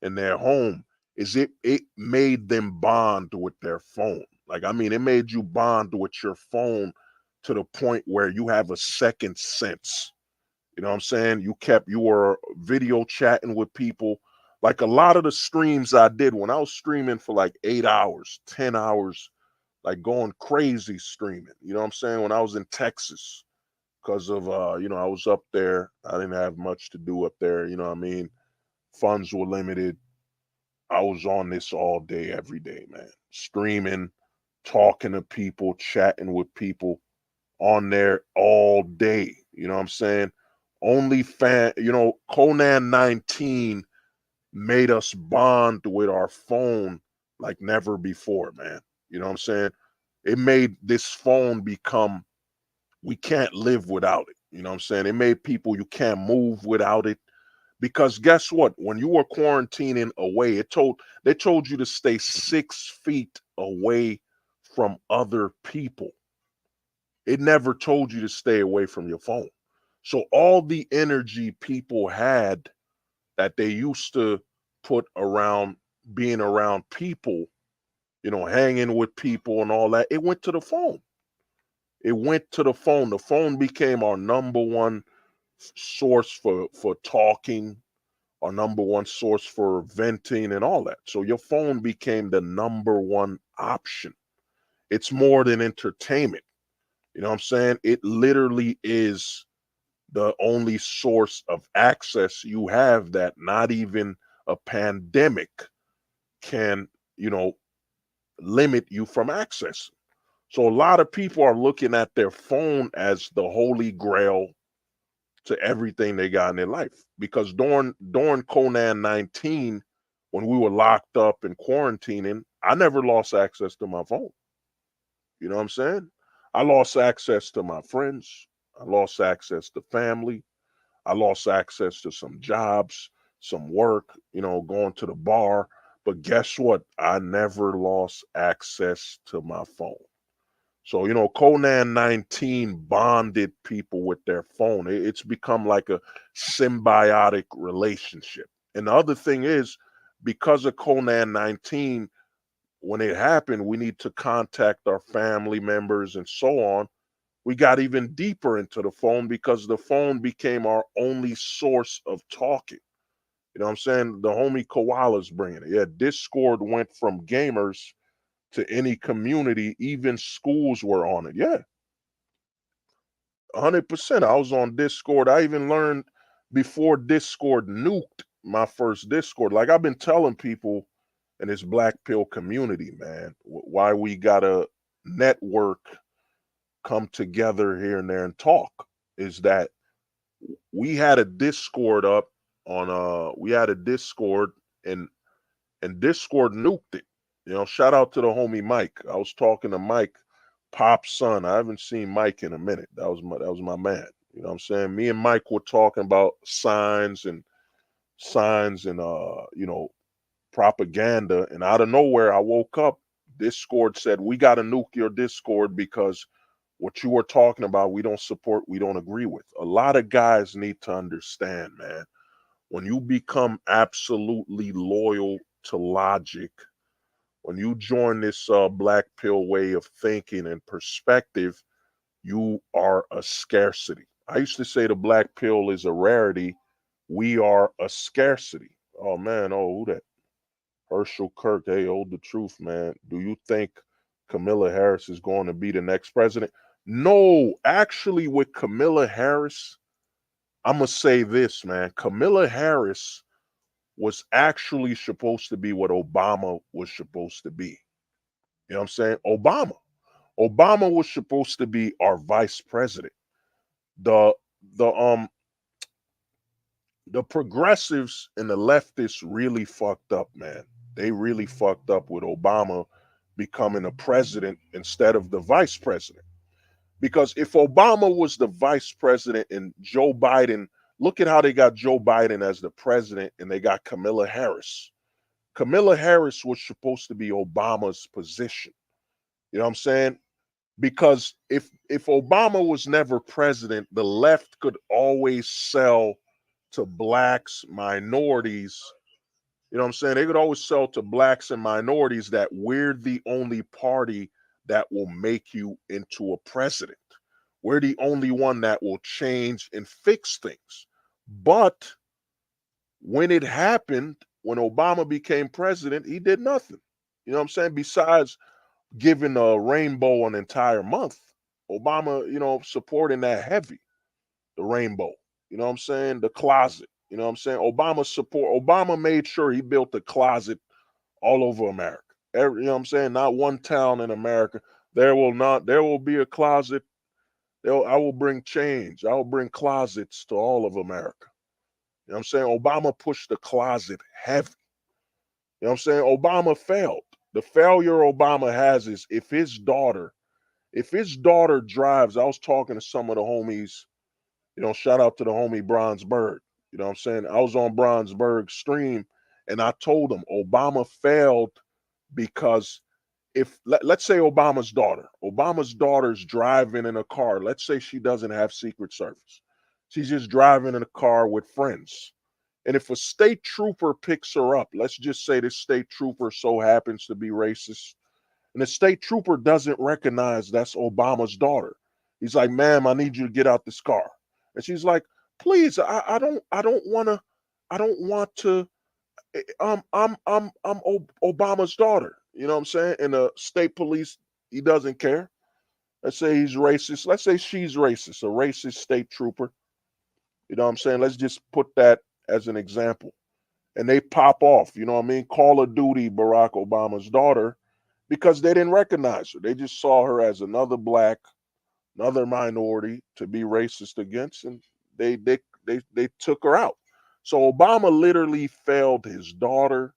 in their home is it made them bond with their phone. Like, I mean, it made you bond with your phone to the point where you have a second sense. You know what I'm saying? You were video chatting with people. Like, a lot of the streams I did when I was streaming for like 8 hours, 10 hours, like going crazy streaming. You know what I'm saying? When I was in Texas, because of I was up there. I didn't have much to do up there, you know what I mean? Funds were limited. I was on this all day, every day, man. Streaming, talking to people, chatting with people on there all day. You know what I'm saying? Only fan, Conan 19 made us bond with our phone like never before, man. You know what I'm saying? It made this phone become, we can't live without it. You know what I'm saying? It made people, you can't move without it. Because guess what? When you were quarantining away, they told you to stay 6 feet away from other people. It never told you to stay away from your phone. So all the energy people had that they used to put around being around people, hanging with people and all that, it went to the phone. It went to the phone. The phone became our number one source for talking, our number one source for venting and all that. So your phone became the number one option. It's more than entertainment. You know what I'm saying? It literally is the only source of access you have that not even a pandemic can, limit you from accessing. So a lot of people are looking at their phone as the holy grail to everything they got in their life. Because during Conan 19, when we were locked up and quarantining, I never lost access to my phone. You know what I'm saying? I lost access to my friends. I lost access to family. I lost access to some jobs, some work, going to the bar. But guess what? I never lost access to my phone. So, Conan 19 bonded people with their phone. It's become like a symbiotic relationship. And the other thing is, because of Conan 19, when it happened, we need to contact our family members and so on. We got even deeper into the phone because the phone became our only source of talking. You know what I'm saying? The homie Koala's bringing it. Yeah, Discord went from gamers to any community, even schools were on it. Yeah, 100%. I was on Discord. I even learned before Discord nuked my first Discord. Like I've been telling people in this Black Pill community, man, why we gotta network, come together here and there and talk is that we had a Discord up on we had a Discord and Discord nuked it. Shout out to the homie Mike. I was talking to Mike, Pop's son. I haven't seen Mike in a minute. That was my man. You know what I'm saying? Me and Mike were talking about signs and propaganda, and out of nowhere I woke up. Discord said, "We got to nuke your Discord because what you were talking about, we don't support, we don't agree with." A lot of guys need to understand, man, when you become absolutely loyal to logic, when you join this black pill way of thinking and perspective, you are a scarcity. I used to say the black pill is a rarity. We are a scarcity. Oh man, who that? Herschel Kirk. Hey, hold the truth, man. Do you think Camilla Harris is going to be the next president? No, actually, with Camilla Harris, I'm gonna say this, man. Camilla Harris was actually supposed to be what Obama was supposed to be. You know what I'm saying? Obama was supposed to be our vice president. The the um the progressives and the leftists really fucked up, man. They really fucked up with Obama becoming a president instead of the vice president. Because if Obama was the vice president and Joe Biden, look at how they got Joe Biden as the president and they got Camilla Harris. Camilla Harris was supposed to be Obama's position. You know what I'm saying? Because if Obama was never president, the left could always sell to blacks, minorities. You know what I'm saying? They could always sell to blacks and minorities that we're the only party that will make you into a president. We're the only one that will change and fix things. But when it happened, when Obama became president, he did nothing. You know what I'm saying? Besides giving a rainbow an entire month, Obama, supporting that heavy, the rainbow. You know what I'm saying? The closet. You know what I'm saying? Obama made sure he built a closet all over America. You know what I'm saying? Not one town in America. There will be a closet. I will bring change. I will bring closets to all of America. You know what I'm saying? Obama pushed the closet heavy. You know what I'm saying? Obama failed. The failure Obama has is if his daughter drives, I was talking to some of the homies, shout out to the homie Bronze Bird. You know what I'm saying? I was on Bronze Bird's stream and I told him Obama failed because if let's say Obama's daughter's driving in a car, let's say she doesn't have Secret Service. She's just driving in a car with friends. And if a state trooper picks her up, let's just say this state trooper so happens to be racist, and the state trooper doesn't recognize that's Obama's daughter. He's like, "Ma'am, I need you to get out this car." And she's like, "Please, I don't want to. I'm Obama's daughter." You know what I'm saying? And the state police, he doesn't care. Let's say he's racist. Let's say she's racist, a racist state trooper. You know what I'm saying? Let's just put that as an example. And they pop off. You know what I mean? Call of Duty, Barack Obama's daughter, because they didn't recognize her. They just saw her as another black, another minority to be racist against, and they took her out. So Obama literally failed his daughter.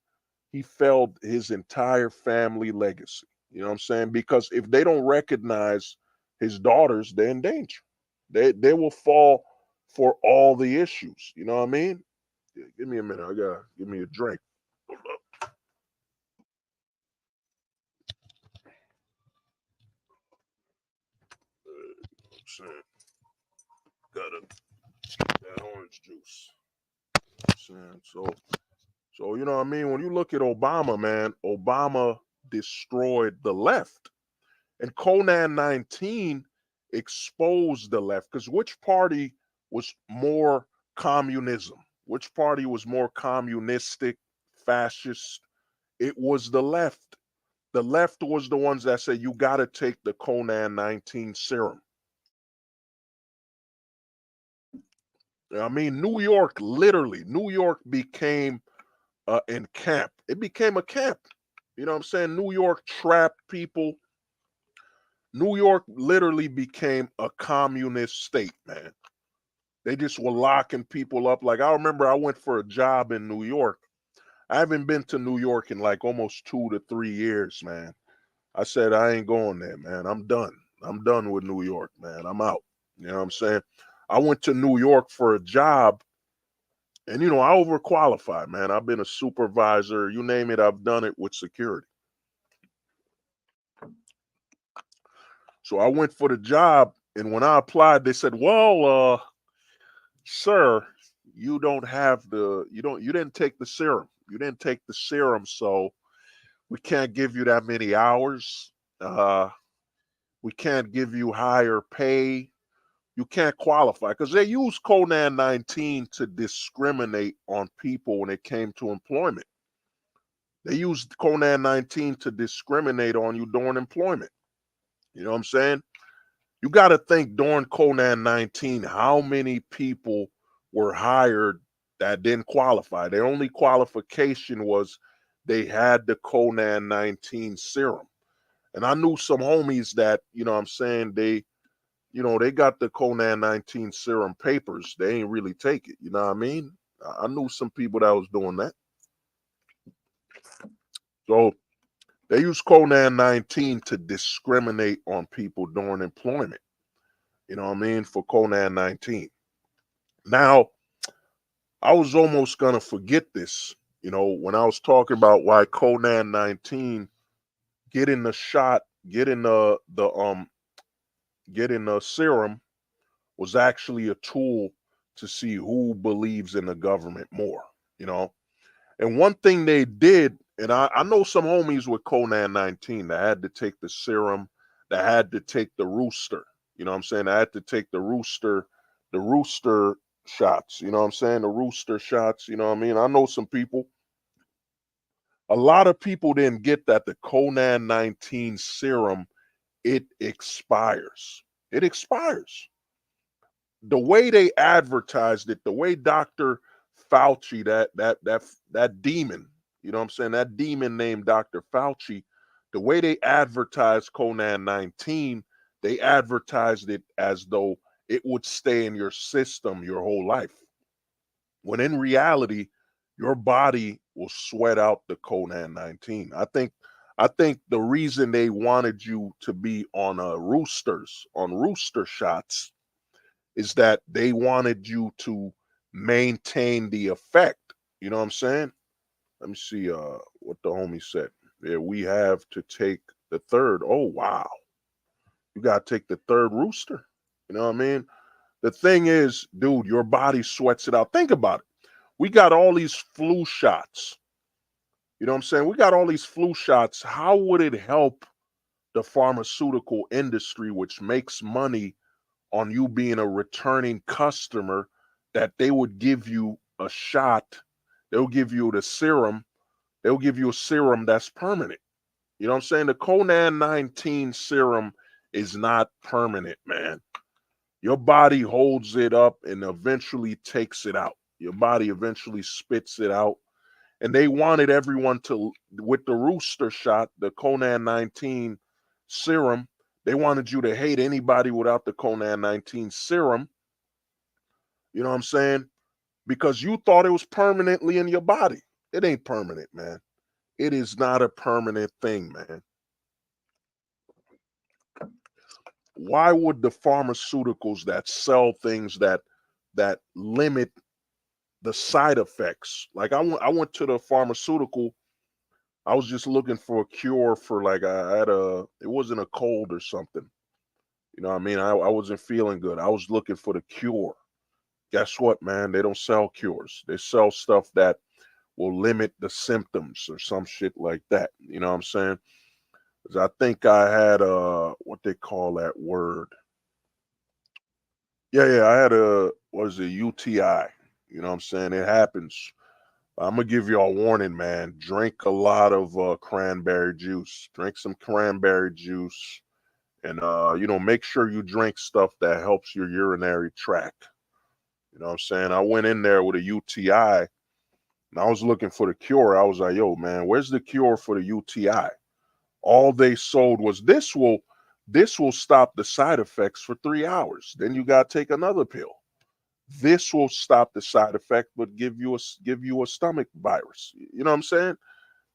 He failed his entire family legacy. You know what I'm saying? Because if they don't recognize his daughters, they're in danger. They will fall for all the issues. You know what I mean? Give me a minute. I gotta give me a drink. Saying, gotta that orange juice. Saying so you know what I mean. When you look at Obama, man, Obama destroyed the left, and Conan 19 exposed the left because which party was more communism? Which party was more communistic, fascist? It was the left. The left was the ones that said you got to take the Conan 19 serum. I mean, New York, literally, New York became in camp. It became a camp. You know what I'm saying? New York trapped people. New York literally became a communist state, man. They just were locking people up. Like I remember I went for a job in New York. I haven't been to New York in like almost 2 to 3 years, man. I said I ain't going there, man. I'm done. I'm done with New York, man. I'm out. You know what I'm saying? I went to New York for a job. And you know, I overqualified, man. I've been a supervisor, you name it, I've done it with security. So I went for the job, and when I applied, they said, "Well, sir, you didn't take the serum. You didn't take the serum, so we can't give you that many hours. Uh, we can't give you higher pay. You can't qualify because they used Conan 19 to discriminate on people when it came to employment. They used Conan 19 to discriminate on you during employment. You know what I'm saying? You got to think during Conan 19, how many people were hired that didn't qualify? Their only qualification was they had the Conan 19 serum. And I knew some homies that, you know what I'm saying, they got the Conan 19 serum papers. They ain't really take it. You know what I mean? I knew some people that was doing that. So they use Conan 19 to discriminate on people during employment. You know what I mean? For Conan 19. Now, I was almost going to forget this, you know, when I was talking about why Conan 19 getting the shot, getting the serum was actually a tool to see who believes in the government more, you know. And one thing they did, and I know some homies with Conan 19 that had to take the serum, that had to take the rooster. You know what I'm saying? I had to take the rooster shots. You know what I'm saying? The rooster shots. You know what I mean? I know some people. A lot of people didn't get that the Conan 19 serum, it expires. It expires. The way they advertised it, the way Dr. Fauci, that demon, you know what I'm saying, that demon named Dr. Fauci, the way they advertised Conan 19, they advertised it as though it would stay in your system your whole life. When in reality, your body will sweat out the Conan 19. I think the reason they wanted you to be on rooster shots is that they wanted you to maintain the effect. You know what I'm saying? Let me see what the homie said. Yeah, we have to take the third. Oh wow. You gotta take the third rooster. You know what I mean? The thing is, dude, your body sweats it out. Think about it. We got all these flu shots. You know what I'm saying? We got all these flu shots. How would it help the pharmaceutical industry, which makes money on you being a returning customer, that they would give you a shot? They'll give you the serum. They'll give you a serum that's permanent. You know what I'm saying? The Conan 19 serum is not permanent, man. Your body holds it up and eventually takes it out. Your body eventually spits it out. and they wanted everyone to, with the rooster shot, the Conan 19 serum, they wanted you to hate anybody without the Conan 19 serum. You know what I'm saying? Because you thought it was permanently in your body. It ain't permanent, man. It is not a permanent thing, man. Why would the pharmaceuticals that sell things that limit the side effects? Like I went to the pharmaceutical. I was just looking for a cure for, like, I had it wasn't a cold or something. You know what I mean? I wasn't feeling good. I was looking for the cure. Guess what, man? They don't sell cures. They sell stuff that will limit the symptoms or some shit like that. You know what I'm saying? 'Cause I think I had what they call that word. Yeah, I had a, what is it, UTI. You know what I'm saying? It happens. I'm gonna give you a warning, man. Drink a lot of cranberry juice. Drink some cranberry juice, and make sure you drink stuff that helps your urinary tract. You know what I'm saying? I went in there with a UTI, and I was looking for the cure. I was like, yo, man, where's the cure for the UTI? All they sold was, this will stop the side effects for 3 hours. Then you gotta take another pill. This will stop the side effect, but give you a stomach virus. You know what I'm saying?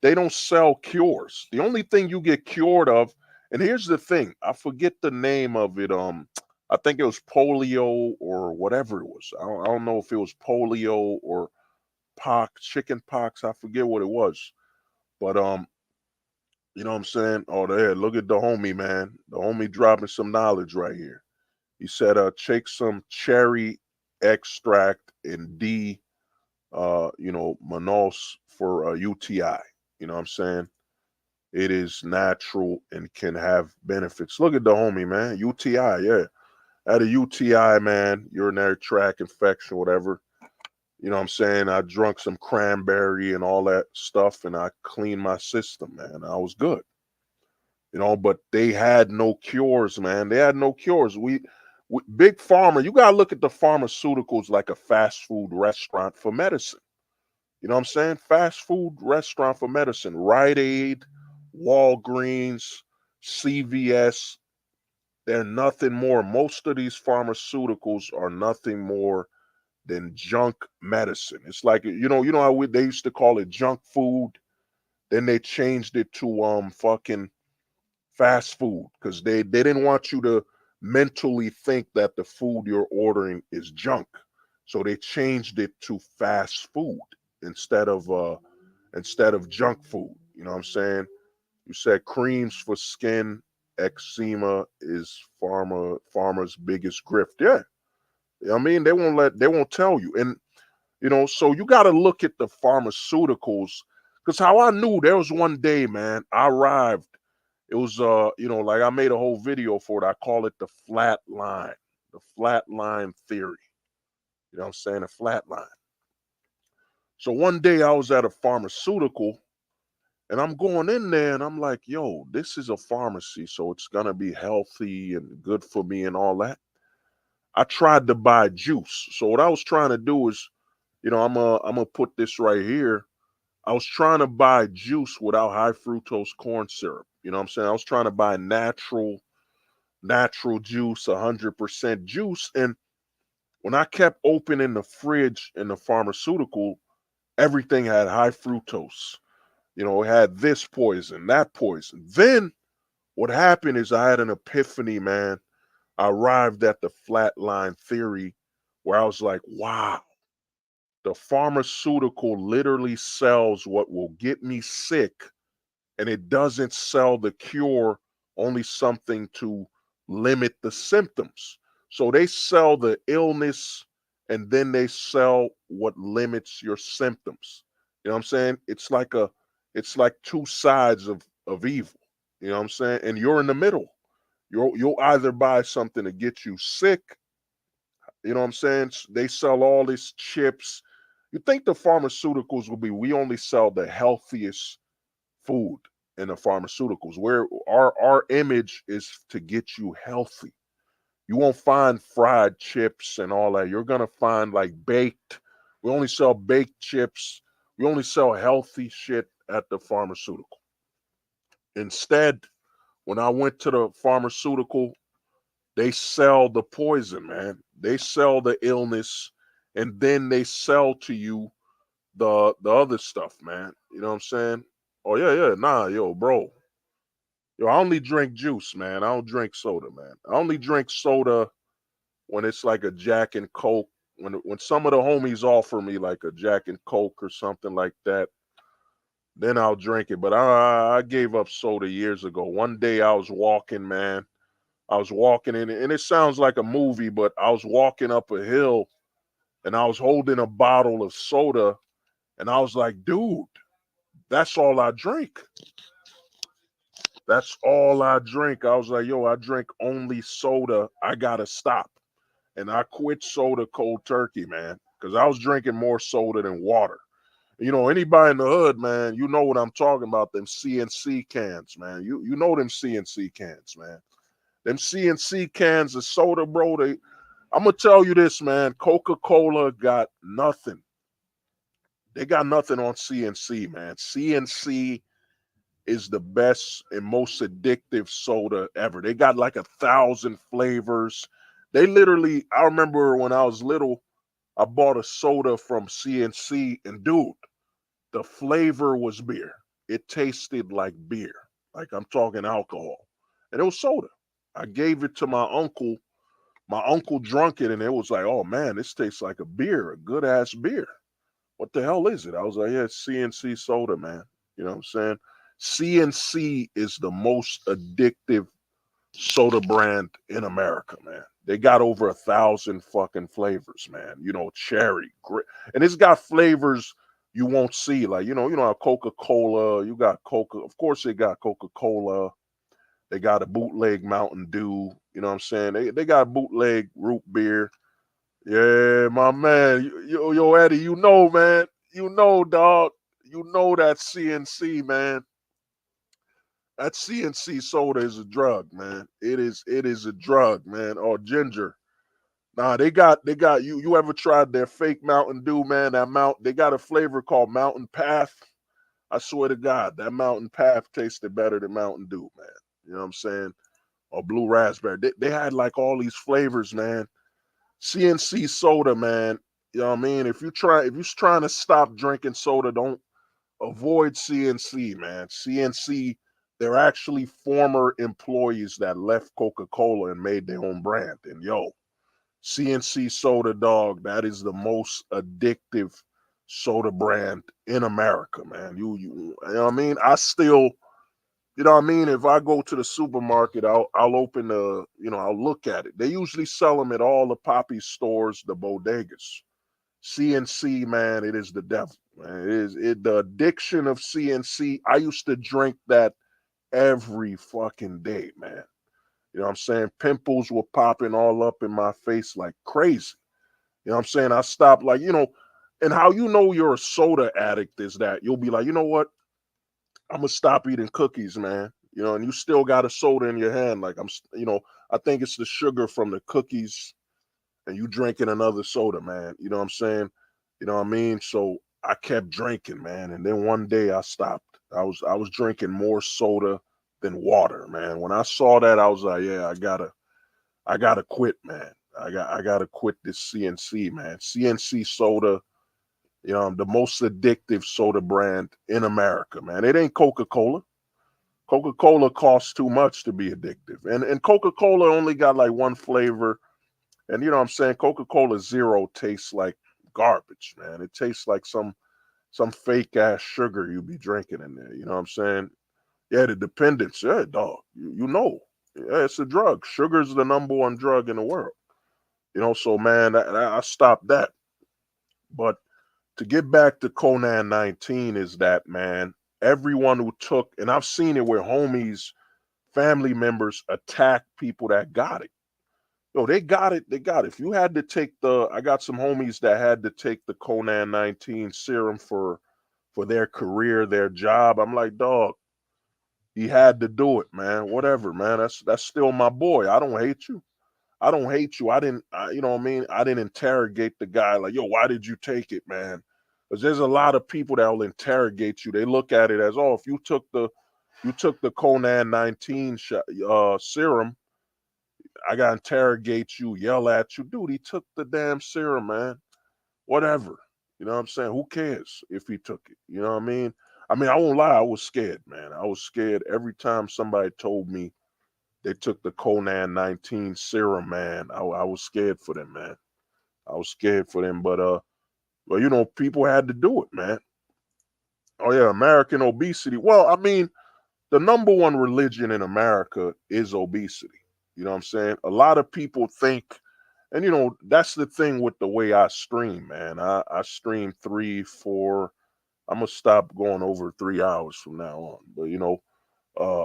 They don't sell cures. The only thing you get cured of, and here's the thing, I forget the name of it. I think it was polio or whatever it was. I don't know if it was polio or chicken pox. I forget what it was. But you know what I'm saying? Oh, there, look at the homie, man. The homie dropping some knowledge right here. He said, take some cherry extract and Manos for UTI. You know what I'm saying? It is natural and can have benefits. Look at the homie, man. UTI, yeah. I had a UTI, man, urinary tract infection, whatever. You know what I'm saying? I drunk some cranberry and all that stuff, and I cleaned my system, man. I was good. But they had no cures, man. They had no cures. We big pharma, you got to look at the pharmaceuticals like a fast food restaurant for medicine. You know what I'm saying? Fast food restaurant for medicine. Rite Aid, Walgreens, CVS, they're nothing more. Most of these pharmaceuticals are nothing more than junk medicine. It's like, you know how they used to call it junk food, then they changed it to fucking fast food because they didn't want you to mentally think that the food you're ordering is junk. So they changed it to fast food instead of junk food. You know what I'm saying? You said creams for skin, eczema is farmer's biggest grift. Yeah. I mean, they won't tell you. And so you got to look at the pharmaceuticals, because how I knew, there was one day, man, I arrived. It was like, I made a whole video for it. I call it the flat line theory. You know what I'm saying? A flat line. So one day I was at a pharmaceutical, and I'm going in there and I'm like, yo, this is a pharmacy, so it's gonna be healthy and good for me and all that. I tried to buy juice. So what I was trying to do is, I'm gonna put this right here. I was trying to buy juice without high fructose corn syrup. You know what I'm saying? I was trying to buy natural juice, 100% juice. And when I kept opening the fridge in the pharmaceutical, everything had high fructose. It had this poison, that poison. Then what happened is I had an epiphany, man. I arrived at the flatline theory where I was like, wow, the pharmaceutical literally sells what will get me sick, and it doesn't sell the cure, only something to limit the symptoms. So they sell the illness, and then they sell what limits your symptoms. You know what I'm saying? It's like two sides of evil. You know what I'm saying? And you're in the middle. You'll either buy something to get you sick. You know what I'm saying? They sell all these chips. You think the pharmaceuticals will be, we only sell the healthiest food in the pharmaceuticals, where our image is to get you healthy. You won't find fried chips and all that. You're gonna find like baked. We only sell baked chips. We only sell healthy shit at the pharmaceutical. Instead, when I went to the pharmaceutical, they sell the poison, man. They sell the illness, and then they sell to you the other stuff, man. You know what I'm saying? Oh yeah, yeah. Nah, yo, bro. Yo, I only drink juice, man. I don't drink soda, man. I only drink soda when it's like a Jack and Coke. When some of the homies offer me like a Jack and Coke or something like that, then I'll drink it. But I gave up soda years ago. One day I was walking, man. I was walking in, and it sounds like a movie, but I was walking up a hill and I was holding a bottle of soda, and I was like, dude, that's all I drink. That's all I drink. I was like, yo, I drink only soda. I gotta stop. And I quit soda cold turkey, man, because I was drinking more soda than water. You know, anybody in the hood, man, you know what I'm talking about. Them CNC cans, man. You know them CNC cans, man. Them CNC cans of soda, bro. I'm gonna tell you this, man. Coca-Cola got nothing. They got nothing on CNC, man. CNC is the best and most addictive soda ever. They got like 1,000 flavors. They literally, I remember when I was little, I bought a soda from CNC, and dude, the flavor was beer. It tasted like beer. Like I'm talking alcohol. And it was soda. I gave it to my uncle. My uncle drunk it, and it was like, oh man, this tastes like a beer, a good ass beer. What the hell is it? I was like, yeah, it's CNC soda, man. You know what I'm saying? CNC is the most addictive soda brand in America, man. They got over 1,000 fucking flavors, man. You know, cherry, and it's got flavors you won't see. Like, you know how Coca-Cola, you got Coca, of course they got Coca-Cola. They got a bootleg Mountain Dew. You know what I'm saying? They got bootleg root beer. Yeah, my man. Yo, Eddie, you know, man. You know, dog. You know that CNC, man. That CNC soda is a drug, man. It is a drug, man. Or ginger. Nah, they got you ever tried their fake Mountain Dew, man? They got a flavor called Mountain Path. I swear to God, that Mountain Path tasted better than Mountain Dew, man. You know what I'm saying? Or blue raspberry. They had like all these flavors, man. CNC soda, man. You know what I mean? If you're trying to stop drinking soda, don't avoid CNC, man. CNC, they're actually former employees that left Coca-Cola and made their own brand. And yo, CNC soda, dog, that is the most addictive soda brand in America, man. You know what I mean? I still, you know what I mean? If I go to the supermarket, I'll open I'll look at it. They usually sell them at all the poppy stores, the bodegas. CNC, man, it is the devil. Man. The addiction of CNC. I used to drink that every fucking day, man. You know what I'm saying? Pimples were popping all up in my face like crazy. You know what I'm saying? I stopped, like, and how you know you're a soda addict is that you'll be like, you know what? I'm gonna stop eating cookies, man. And you still got a soda in your hand. Like I think it's the sugar from the cookies, and you drinking another soda, man. You know what I'm saying? You know what I mean? So I kept drinking, man, and then one day I stopped. I was drinking more soda than water, man. When I saw that, I was like, yeah, I gotta quit, man. I gotta quit this CNC, man. CNC soda, the most addictive soda brand in America, man. It ain't Coca-Cola. Coca-Cola costs too much to be addictive. And Coca-Cola only got like one flavor. And you know what I'm saying? Coca-Cola Zero tastes like garbage, man. It tastes like some fake ass sugar you be drinking in there. You know what I'm saying? Yeah, the dependence. Yeah, dog. You know. Yeah, it's a drug. Sugar's the number one drug in the world. So man, I stopped that. But to get back to Conan 19 is that, man, everyone who took, and I've seen it where homies, family members attack people that got it. Yo, they got it. They got it. If you had to take I got some homies that had to take the Conan 19 serum for their career, their job. I'm like, dog, he had to do it, man. Whatever, man. That's still my boy. I don't hate you. I don't hate you. You know what I mean? I didn't interrogate the guy like, yo, why did you take it, man? Because there's a lot of people that will interrogate you. They look at it as, oh, if you took the Conan 19 serum, I got to interrogate you, yell at you. Dude, he took the damn serum, man. Whatever. You know what I'm saying? Who cares if he took it? You know what I mean? I mean, I won't lie, I was scared, man. I was scared every time somebody told me they took the Conan 19 serum, man. I was scared for them, man. I was scared for them, but you know, people had to do it, man. Oh yeah, American obesity. Well, I mean, the number one religion in America is obesity. You know what I'm saying? A lot of people think, and you know, that's the thing with the way I stream, man. I stream 3, 4. I'm gonna stop going over 3 hours from now on. But you know, uh,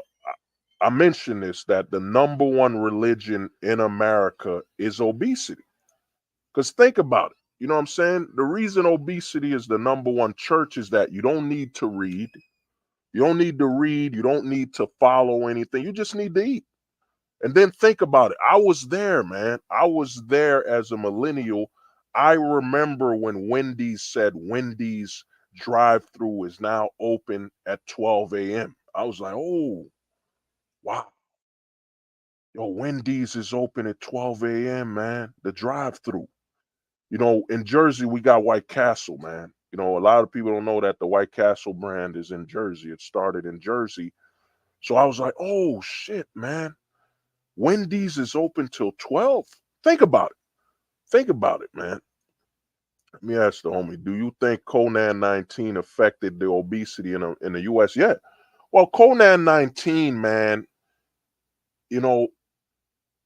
I mentioned this that the number one religion in America is obesity. Because think about it. You know what I'm saying? The reason obesity is the number one church is that you don't need to read. You don't need to read. You don't need to follow anything. You just need to eat. And then think about it. I was there, man. I was there as a millennial. I remember when Wendy's said Wendy's drive-through is now open at 12 a.m. I was like, oh, wow. Yo, Wendy's is open at 12 a.m., man. The drive-through. You know, in Jersey, we got White Castle, man. You know, a lot of people don't know that the White Castle brand is in Jersey. It started in Jersey. So I was like, oh, shit, man. Wendy's is open till 12. Think about it. Think about it, man. Let me ask the homie, do you think Conan 19 affected the obesity in the US? Yeah. Well, Conan 19, man, you know,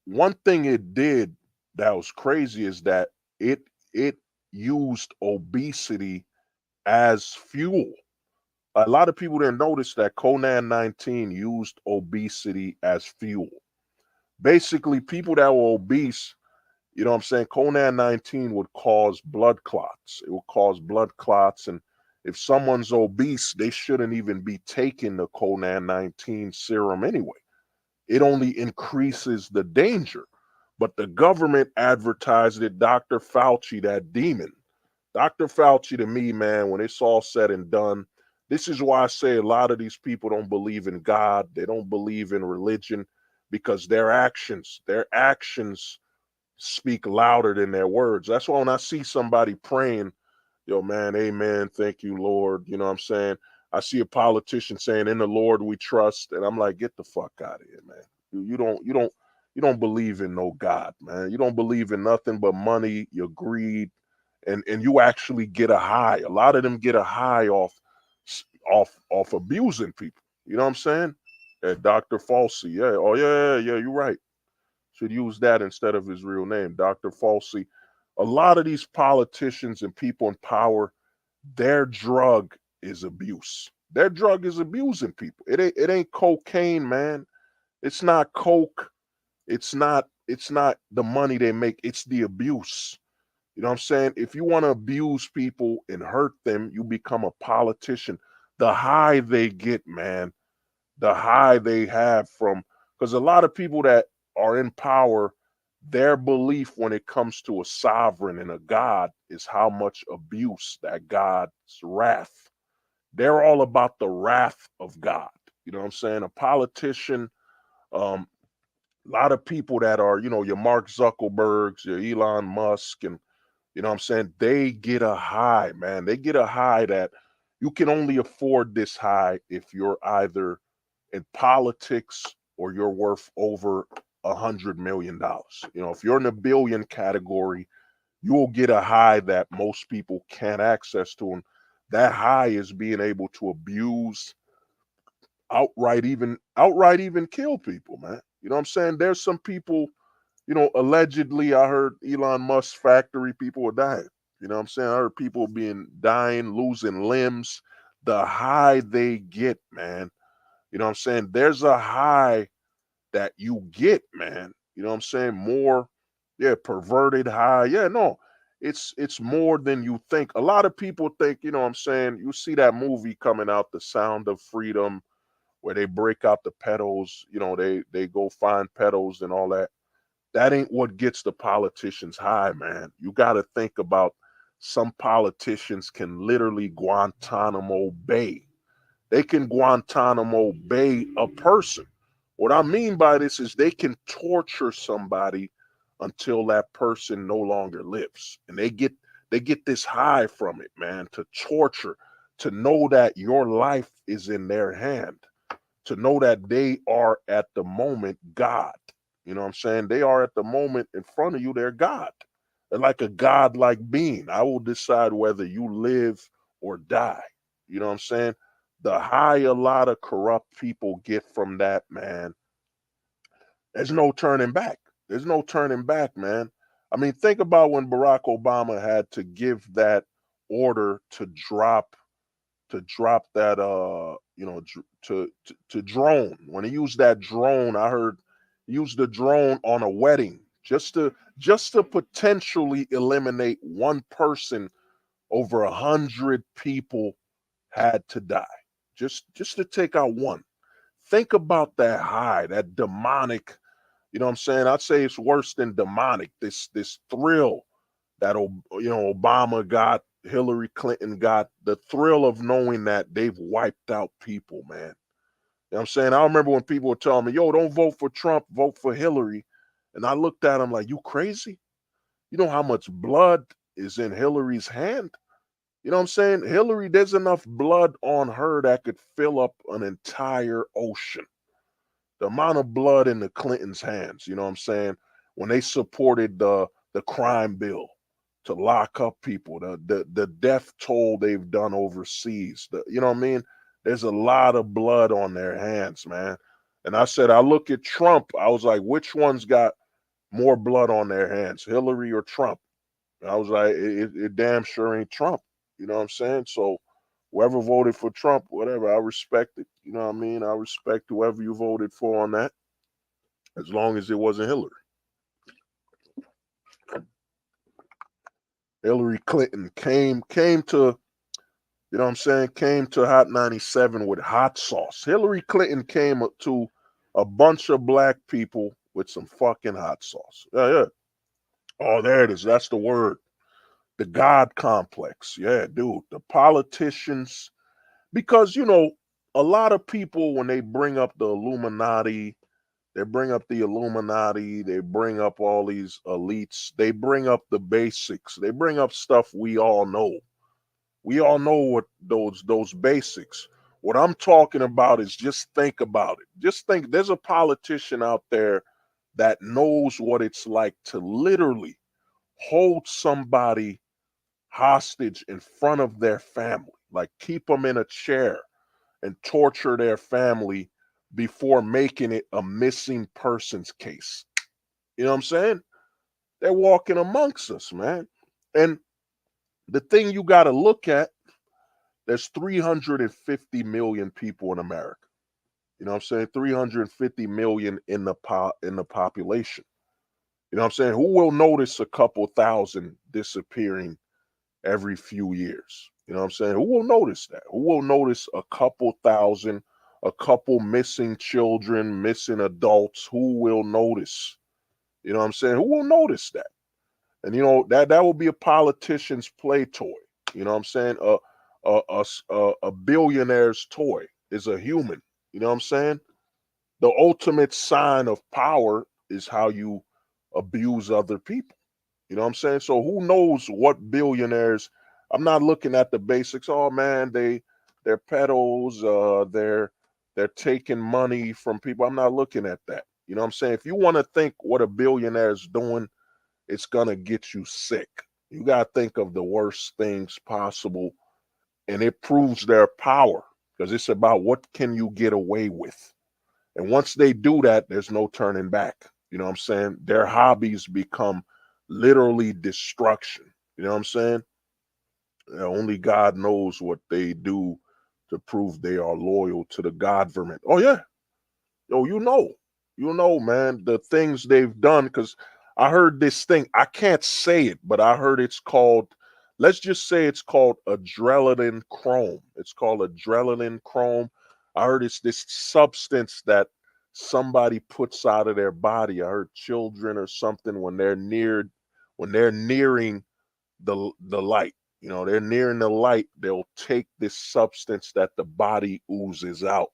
one thing it did that was crazy is that it used obesity as fuel. A lot of people didn't notice that Conan 19 used obesity as fuel. Basically, people that were obese, you know what I'm saying, Conan 19 would cause blood clots. It would cause blood clots. And if someone's obese, they shouldn't even be taking the Conan 19 serum anyway. It only increases the danger. But the government advertised it, Dr. Fauci, that demon. Dr. Fauci, to me, man, when it's all said and done, this is why I say a lot of these people don't believe in God. They don't believe in religion because their actions speak louder than their words. That's why when I see somebody praying, yo, man, amen, thank you, Lord, you know what I'm saying? I see a politician saying, in the Lord we trust, and I'm like, get the fuck out of here, man. You don't believe in no God, man. You don't believe in nothing but money, your greed, and you actually get a high. A lot of them get a high off abusing people. You know what I'm saying? Dr. Falsey, yeah, oh yeah, you're right. Should use that instead of his real name, Dr. Falsey. A lot of these politicians and people in power, their drug is abuse. Their drug is abusing people. It ain't cocaine, man. It's not coke. It's not the money they make. It's the abuse. You know what I'm saying? If you want to abuse people and hurt them, you become a politician. The high they get, man, the high they have from, because a lot of people that are in power, their belief when it comes to a sovereign and a God is how much abuse that God's wrath. They're all about the wrath of God. You know what I'm saying? A politician, um, a lot of people that are, you know, your Mark Zuckerbergs, your Elon Musk, and you know what I'm saying? They get a high, man. They get a high that you can only afford this high if you're either in politics or you're worth over $100 million. You know, if you're in the billion category, you will get a high that most people can't access to. And that high is being able to abuse, outright even kill people, man. You know what I'm saying? There's some people, you know, allegedly, I heard Elon Musk's factory, people were dying. You know what I'm saying? I heard people dying, losing limbs. The high they get, man. You know what I'm saying? There's a high that you get, man. You know what I'm saying? More, yeah, perverted high. Yeah, no, it's more than you think. A lot of people think, you know what I'm saying? You see that movie coming out, The Sound of Freedom, where they break out the pedals, you know, they go find pedals and all that. That ain't what gets the politicians high, man. You got to think about some politicians can literally Guantanamo Bay. They can Guantanamo Bay a person. What I mean by this is they can torture somebody until that person no longer lives. And they get this high from it, man, to torture, to know that your life is in their hand, to know that they are at the moment God. You know what I'm saying? They are at the moment in front of you, they're God. They're like a God-like being. I will decide whether you live or die. You know what I'm saying? The high a lot of corrupt people get from that, man, there's no turning back. There's no turning back, man. I mean, think about when Barack Obama had to give that order to drop that to drone. When he used that drone, I heard he used the drone on a wedding just to potentially eliminate one person. Over 100 people had to die just to take out one. Think about that high, that demonic. You know what I'm saying? I'd say it's worse than demonic. This thrill that Obama got, Hillary Clinton got, the thrill of knowing that they've wiped out people, man. You know what I'm saying? I remember when people were telling me, "Yo, don't vote for Trump, vote for Hillary," and I looked at them like, "You crazy? You know how much blood is in Hillary's hand?" You know what I'm saying? Hillary, there's enough blood on her that could fill up an entire ocean. The amount of blood in the Clintons' hands, you know what I'm saying? When they supported the crime bill to lock up people, the death toll they've done overseas. You know what I mean? There's a lot of blood on their hands, man. And I said, I look at Trump, I was like, which one's got more blood on their hands, Hillary or Trump? And I was like, it damn sure ain't Trump. You know what I'm saying? So whoever voted for Trump, whatever, I respect it. You know what I mean? I respect whoever you voted for on that, as long as it wasn't Hillary. Hillary Clinton came to, you know what I'm saying, came to Hot 97 with hot sauce. Hillary Clinton came to a bunch of black people with some fucking hot sauce. Yeah, yeah. Oh, there it is. That's the word. The God complex. Yeah, dude. The politicians, because, a lot of people, when they bring up the Illuminati, they bring up the Illuminati, they bring up all these elites, they bring up the basics, they bring up stuff we all know. We all know what those basics. What I'm talking about is just think about it. Just think there's a politician out there that knows what it's like to literally hold somebody hostage in front of their family, like keep them in a chair and torture their family before making it a missing persons case. You know what I'm saying? They're walking amongst us, man. And the thing you got to look at, there's 350 million people in America. You know what I'm saying? 350 million in the population. You know what I'm saying? Who will notice a couple thousand disappearing every few years? You know what I'm saying? Who will notice that? Who will notice a couple thousand, a couple missing children, missing adults? Who will notice? You know what I'm saying? Who will notice that? And that will be a politician's play toy. You know what I'm saying? A billionaire's toy is a human. You know what I'm saying? The ultimate sign of power is how you abuse other people. You know what I'm saying? So who knows what billionaires? I'm not looking at the basics. Oh man, they're pedos. They're taking money from people. I'm not looking at that. You know what I'm saying? If you want to think what a billionaire is doing, it's gonna get you sick. You gotta think of the worst things possible, and it proves their power because it's about what can you get away with. And once they do that, there's no turning back. You know what I'm saying? Their hobbies become literally destruction. You know what I'm saying? Only God knows what they do to prove they are loyal to the government. Oh yeah. Yo, man, the things they've done. Because I heard this thing. I can't say it, but I heard it's called, let's just say it's called adrenaline chrome. It's called adrenaline chrome. I heard it's this substance that somebody puts out of their body. I heard children or something when they're nearing the light. You know, they're nearing the light. They'll take this substance that the body oozes out,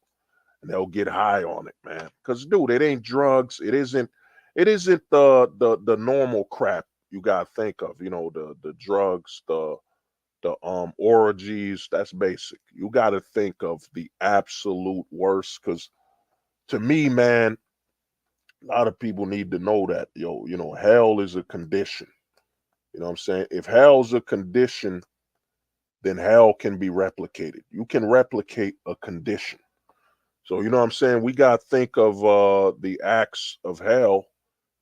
and they'll get high on it, man. Because dude, it ain't drugs. It isn't the normal crap you gotta think of. You know, the drugs, the orgies. That's basic. You gotta think of the absolute worst. Because to me, man, a lot of people need to know that, you know, hell is a condition. You know what I'm saying? If hell's a condition, then hell can be replicated. You can replicate a condition. So, you know what I'm saying? We got to think of the acts of hell.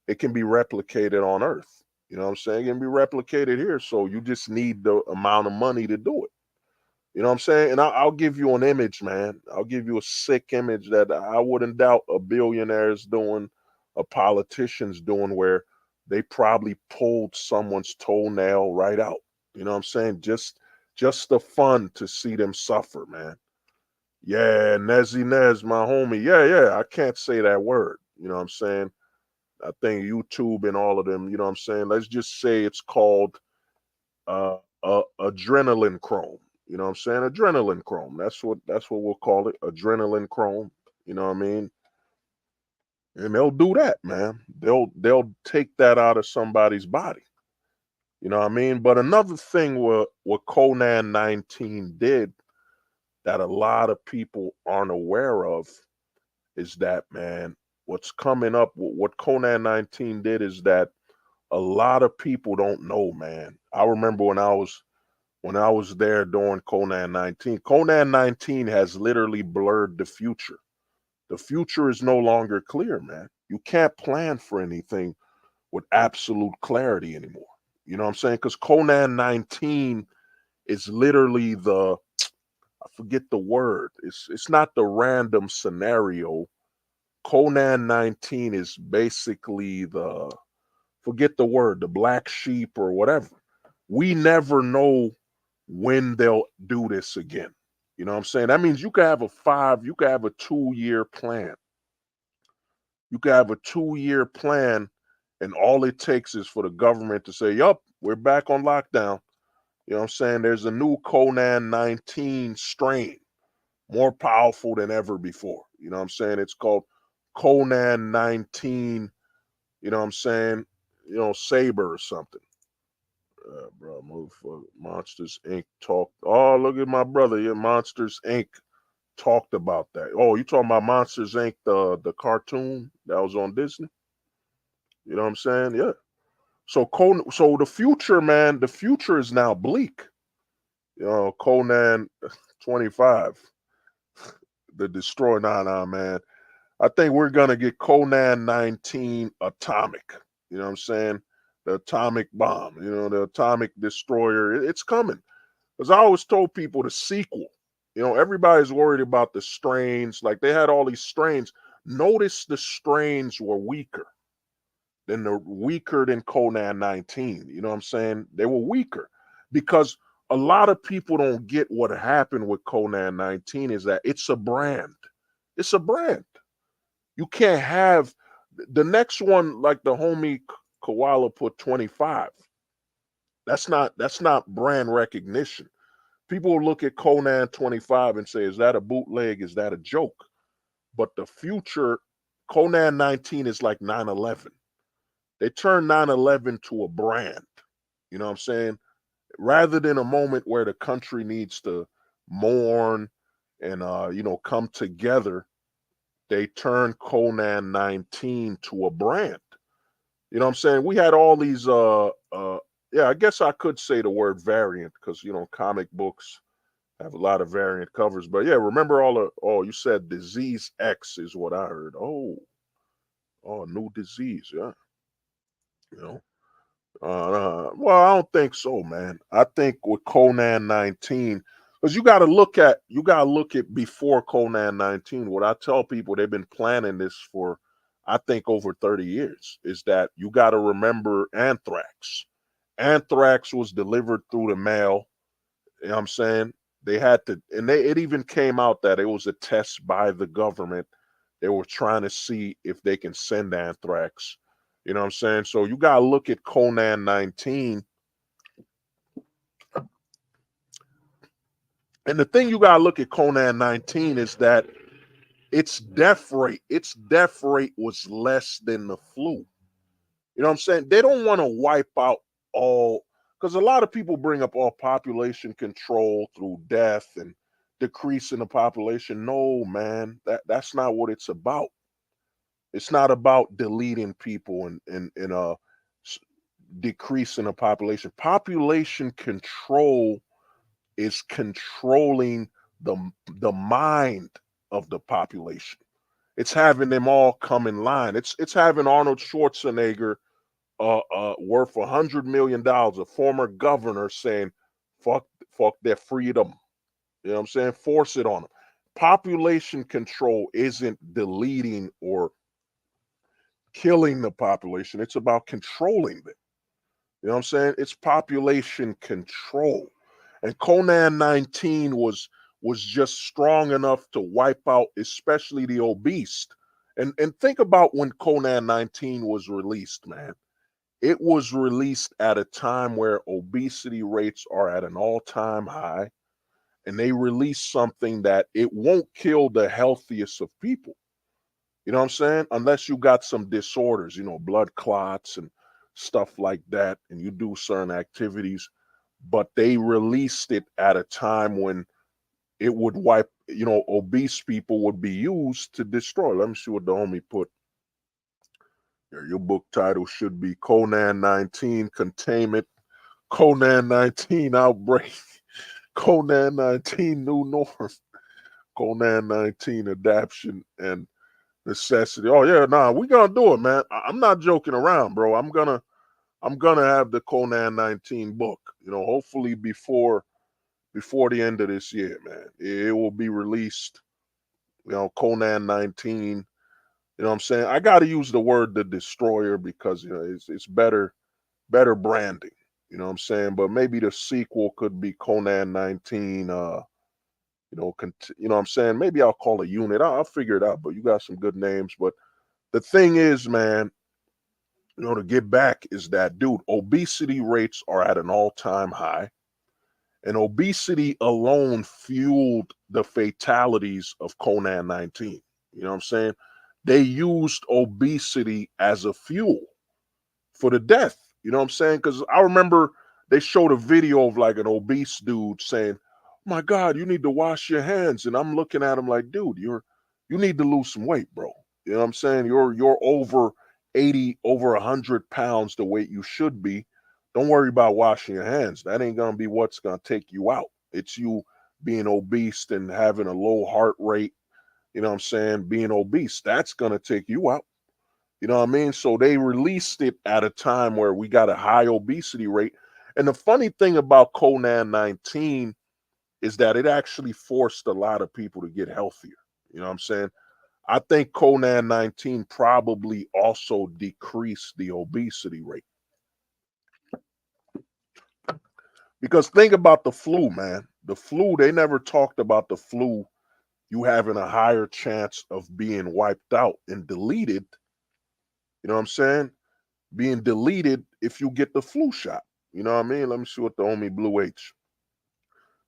It can be replicated on earth. You know what I'm saying? It can be replicated here. So you just need the amount of money to do it. You know what I'm saying? And I'll give you an image, man. I'll give you a sick image that I wouldn't doubt a billionaire's doing, a politician's doing, where they probably pulled someone's toenail right out. You know what I'm saying? Just the fun to see them suffer, man. Yeah, Nezzy Nez, my homie. Yeah, yeah. I can't say that word. You know what I'm saying? I think YouTube and all of them, you know what I'm saying? Let's just say it's called adrenaline chrome. You know what I'm saying? Adrenaline chrome. That's what we'll call it. Adrenaline chrome. You know what I mean? And they'll do that, man. They'll take that out of somebody's body. You know what I mean? But another thing what Conan 19 did that a lot of people aren't aware of is that, man, what's coming up, what Conan 19 did is that a lot of people don't know, man. I remember when I was there during Conan 19. Conan 19 has literally blurred the future. The future is no longer clear, man. You can't plan for anything with absolute clarity anymore. You know what I'm saying? Because Conan 19 is literally I forget the word. It's not the random scenario. Conan 19 is basically forget the word, the black sheep or whatever. We never know when they'll do this again. You know what I'm saying? That means you could have a 2 year plan. You could have a 2 year plan, and all it takes is for the government to say, yup, we're back on lockdown. You know what I'm saying? There's a new Conan 19 strain, more powerful than ever before. You know what I'm saying? It's called Conan 19, you know what I'm saying? Saber or something. Bro, motherfucker. Monsters Inc. talked. Oh, look at my brother. Yeah, Monsters Inc. talked about that. Oh, you talking about Monsters Inc. the cartoon that was on Disney? You know what I'm saying? Yeah. So the future, man, the future is now bleak. You know, Conan 25, the destroy. Nah, man. I think we're gonna get Conan 19 atomic. You know what I'm saying? The atomic bomb. You know, the atomic destroyer. It's coming. Because I always told people the sequel. You know, everybody's worried about the strains. Like they had all these strains. Notice the strains were weaker than Conan 19. You know what I'm saying? They were weaker because a lot of people don't get what happened with Conan 19 is that it's a brand. It's a brand. You can't have the next one like the homie Koala put 25. That's not brand recognition. People will look at Conan 25 and say, is that a bootleg? Is that a joke? But the future, Conan 19 is like 9/11. They turned 9/11 to a brand. You know what I'm saying? Rather than a moment where the country needs to mourn and come together, they turned Conan 19 to a brand. You know what I'm saying? We had all these yeah, I guess I could say the word variant because comic books have a lot of variant covers. But yeah, remember you said disease X is what I heard. Oh, new disease, yeah. You know. Well, I don't think so, man. I think with Conan 19, because you gotta look at before Conan 19. What I tell people, they've been planning this for, I think, over 30 years, is that you gotta remember anthrax. Anthrax was delivered through the mail. You know what I'm saying? They had to, and it even came out that it was a test by the government. They were trying to see if they can send anthrax. You know what I'm saying? So you gotta look at Conan 19 And the thing you gotta look at Conan 19 is that its death rate was less than the flu. You know what I'm saying? They don't want to wipe out all, because a lot of people bring up all population control through death and decreasing the population. No, man, that's not what it's about. It's not about deleting people and s- decreasing the population. Population control is controlling the the mind of the population. It's having them all come in line. It's having Arnold Schwarzenegger worth $100 million, a former governor, saying, fuck their freedom. You know what I'm saying? Force it on them. Population control isn't deleting or killing the population. It's about controlling them. You know what I'm saying? It's population control. And Conan 19 was just strong enough to wipe out especially the obese. And think about when Conan 19 was released, man. It was released at a time where obesity rates are at an all-time high, and they released something that it won't kill the healthiest of people. You know what I'm saying? Unless you got some disorders, blood clots and stuff like that, and you do certain activities. But they released it at a time when it would wipe, obese people would be used to destroy. Let me see what the homie put. Your book title should be Conan 19 Containment, Conan 19 Outbreak, Conan 19 New Norm, Conan 19 Adaption and Necessity. Oh yeah, nah, we gonna do it, man. I'm not joking around, bro. I'm gonna have the Conan 19 book. Hopefully before the end of this year, man. It will be released. Conan 19. You know what I'm saying? I got to use the word the destroyer because it's better branding. You know what I'm saying? But maybe the sequel could be Conan 19. You know what I'm saying? Maybe I'll call a unit. I'll figure it out. But you got some good names. But the thing is, man, to get back is that, dude, obesity rates are at an all-time high. And obesity alone fueled the fatalities of Conan 19. You know what I'm saying? They used obesity as a fuel for the death. You know what I'm saying? Because I remember they showed a video of like an obese dude saying, "Oh my God, you need to wash your hands." And I'm looking at him like, dude, you need to lose some weight, bro. You know what I'm saying? You're over 80, over 100 pounds the weight you should be. Don't worry about washing your hands. That ain't gonna be what's gonna take you out. It's you being obese and having a low heart rate, you know what I'm saying, being obese. That's gonna take you out. You know what I mean? So they released it at a time where we got a high obesity rate. And the funny thing about Conan 19 is that it actually forced a lot of people to get healthier. You know what I'm saying? I think Conan 19 probably also decreased the obesity rate. Because think about the flu, man. The flu, they never talked about the flu, you having a higher chance of being wiped out and deleted. You know what I'm saying? Being deleted if you get the flu shot. You know what I mean? Let me see what the homie Blue H.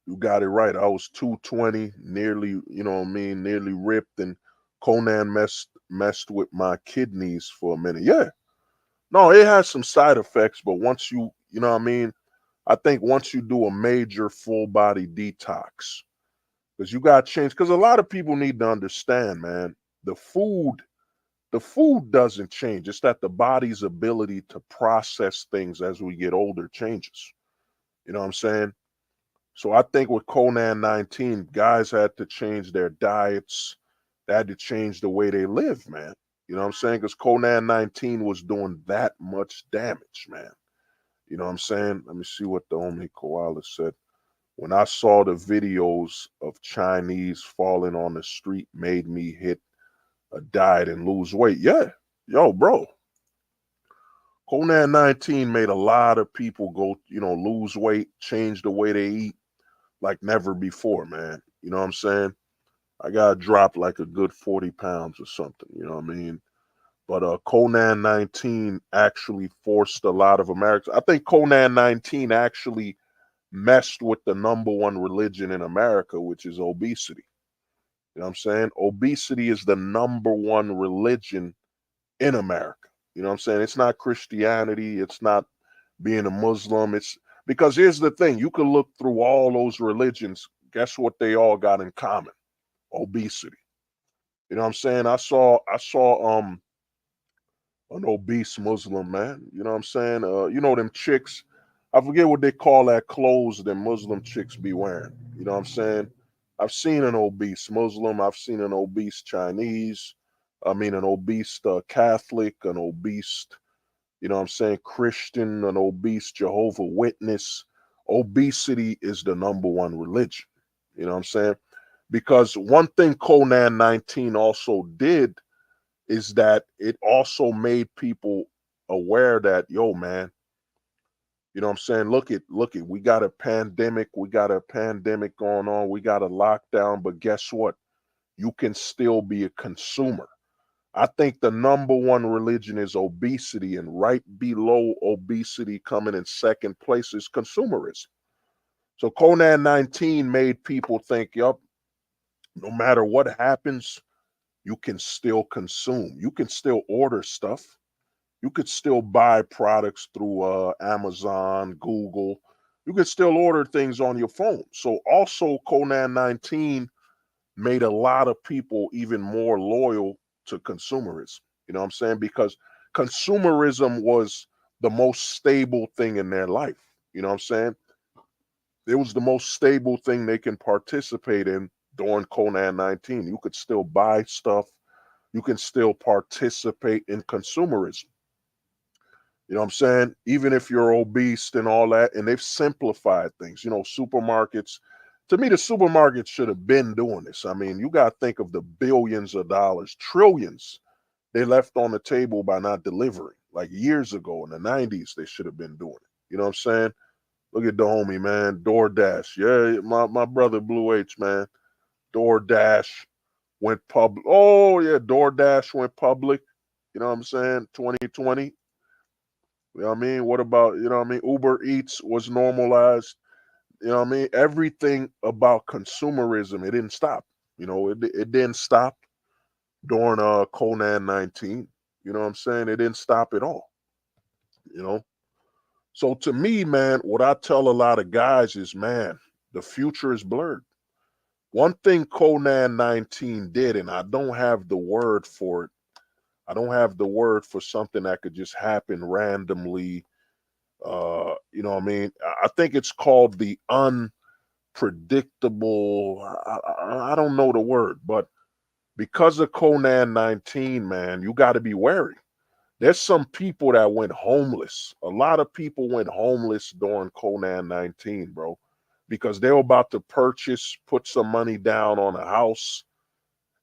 You got it right. I was 220, nearly, you know what I mean, nearly ripped, and Conan messed with my kidneys for a minute. Yeah. No, it has some side effects, but once you know what I mean, I think once you do a major full body detox, because you got to change, because a lot of people need to understand, man, the food the food doesn't change. It's that the body's ability to process things as we get older changes. You know what I'm saying? So I think with Conan 19, guys had to change their diets. They had to change the way they live, man. You know what I'm saying? Because Conan 19 was doing that much damage, man. You know what I'm saying? Let me see what the homie Koala said. When I saw the videos of Chinese falling on the street, made me hit a diet and lose weight. Yeah. Yo, bro. Conan 19 made a lot of people go, lose weight, change the way they eat like never before, man. You know what I'm saying? I got to drop like a good 40 pounds or something, you know what I mean? But Conan 19 actually forced a lot of Americans. I think Conan 19 actually messed with the number one religion in America, which is obesity. You know what I'm saying? Obesity is the number one religion in America. You know what I'm saying? It's not Christianity. It's not being a Muslim. It's because here's the thing: you can look through all those religions. Guess what they all got in common? Obesity. You know what I'm saying? I saw an obese Muslim man. You know what I'm saying? You know them chicks. I forget what they call that clothes that Muslim chicks be wearing. You know what I'm saying? I've seen an obese Muslim. I've seen an obese Chinese. I mean, an obese Catholic, an obese, you know what I'm saying, Christian, an obese Jehovah Witness. Obesity is the number one religion. You know what I'm saying? Because one thing Conan 19 also did is that it also made people aware that, yo, man, you know what I'm saying? Look it, we got a pandemic going on, we got a lockdown, but guess what? You can still be a consumer. I think the number one religion is obesity, and right below obesity, coming in second place, is consumerism. So Conan 19 made people think, yup, no matter what happens, you can still consume. You can still order stuff. You could still buy products through Amazon, Google. You could still order things on your phone. So also Conan 19 made a lot of people even more loyal to consumerism. You know what I'm saying? Because consumerism was the most stable thing in their life. You know what I'm saying? It was the most stable thing they can participate in during Conan 19. You could still buy stuff. You can still participate in consumerism. You know what I'm saying? Even if you're obese and all that, and they've simplified things. You know, supermarkets, to me, the supermarkets should have been doing this. I mean, you got to think of the billions of dollars, trillions they left on the table by not delivering. Like years ago in the 90s, they should have been doing it. You know what I'm saying? Look at the homie, man. DoorDash. Yeah, my brother Blue H, man. DoorDash went public. Oh, yeah, DoorDash went public. You know what I'm saying? 2020. You know what I mean? What about, you know what I mean? Uber Eats was normalized. You know what I mean? Everything about consumerism, it didn't stop. You know, it didn't stop during Conan 19. You know what I'm saying? It didn't stop at all. You know? So to me, man, what I tell a lot of guys is, man, the future is blurred. One thing Conan 19 did, and I don't have the word for it. I don't have the word for something that could just happen randomly. You know what I mean? I think it's called the unpredictable. I don't know the word, but because of Conan 19, man, you got to be wary. There's some people that went homeless. A lot of people went homeless during Conan 19, bro, because they were about to put some money down on a house.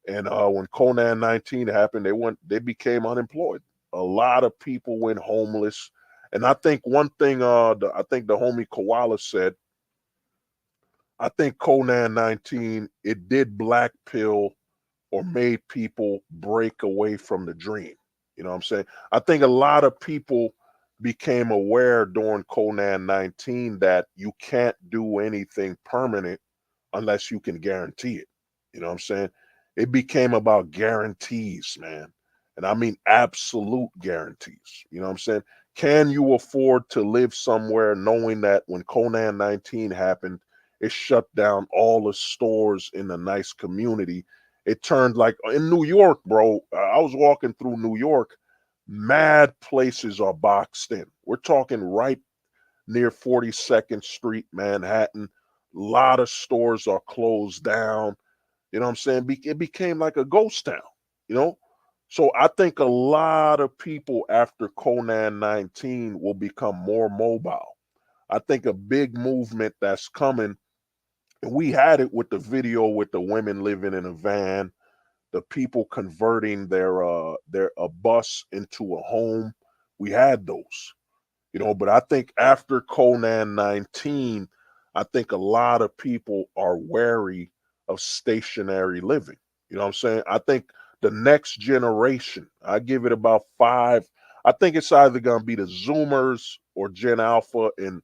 And when Conan 19 happened, they became unemployed. A lot of people went homeless. And I think one thing, I think the homie Koala said, I think Conan 19, it did black pill or made people break away from the dream. You know what I'm saying? I think a lot of people became aware during Conan 19 that you can't do anything permanent unless you can guarantee it. You know what I'm saying? It became about guarantees, man. And I mean absolute guarantees. You know what I'm saying? Can you afford to live somewhere knowing that when Conan 19 happened, it shut down all the stores in a nice community? It turned like in New York, bro. I was walking through New York, mad places are boxed in. We're talking right near 42nd Street, Manhattan. A lot of stores are closed down. You know what I'm saying? It became like a ghost town, you know? So I think a lot of people after Conan 19 will become more mobile. I think a big movement that's coming, and we had it with the video with the women living in a van, the people converting their a bus into a home. We had those, you know, but I think after Conan 19, I think a lot of people are wary of stationary living. You know what I'm saying? I think the next generation, I give it about 5, I think it's either going to be the Zoomers or Gen Alpha and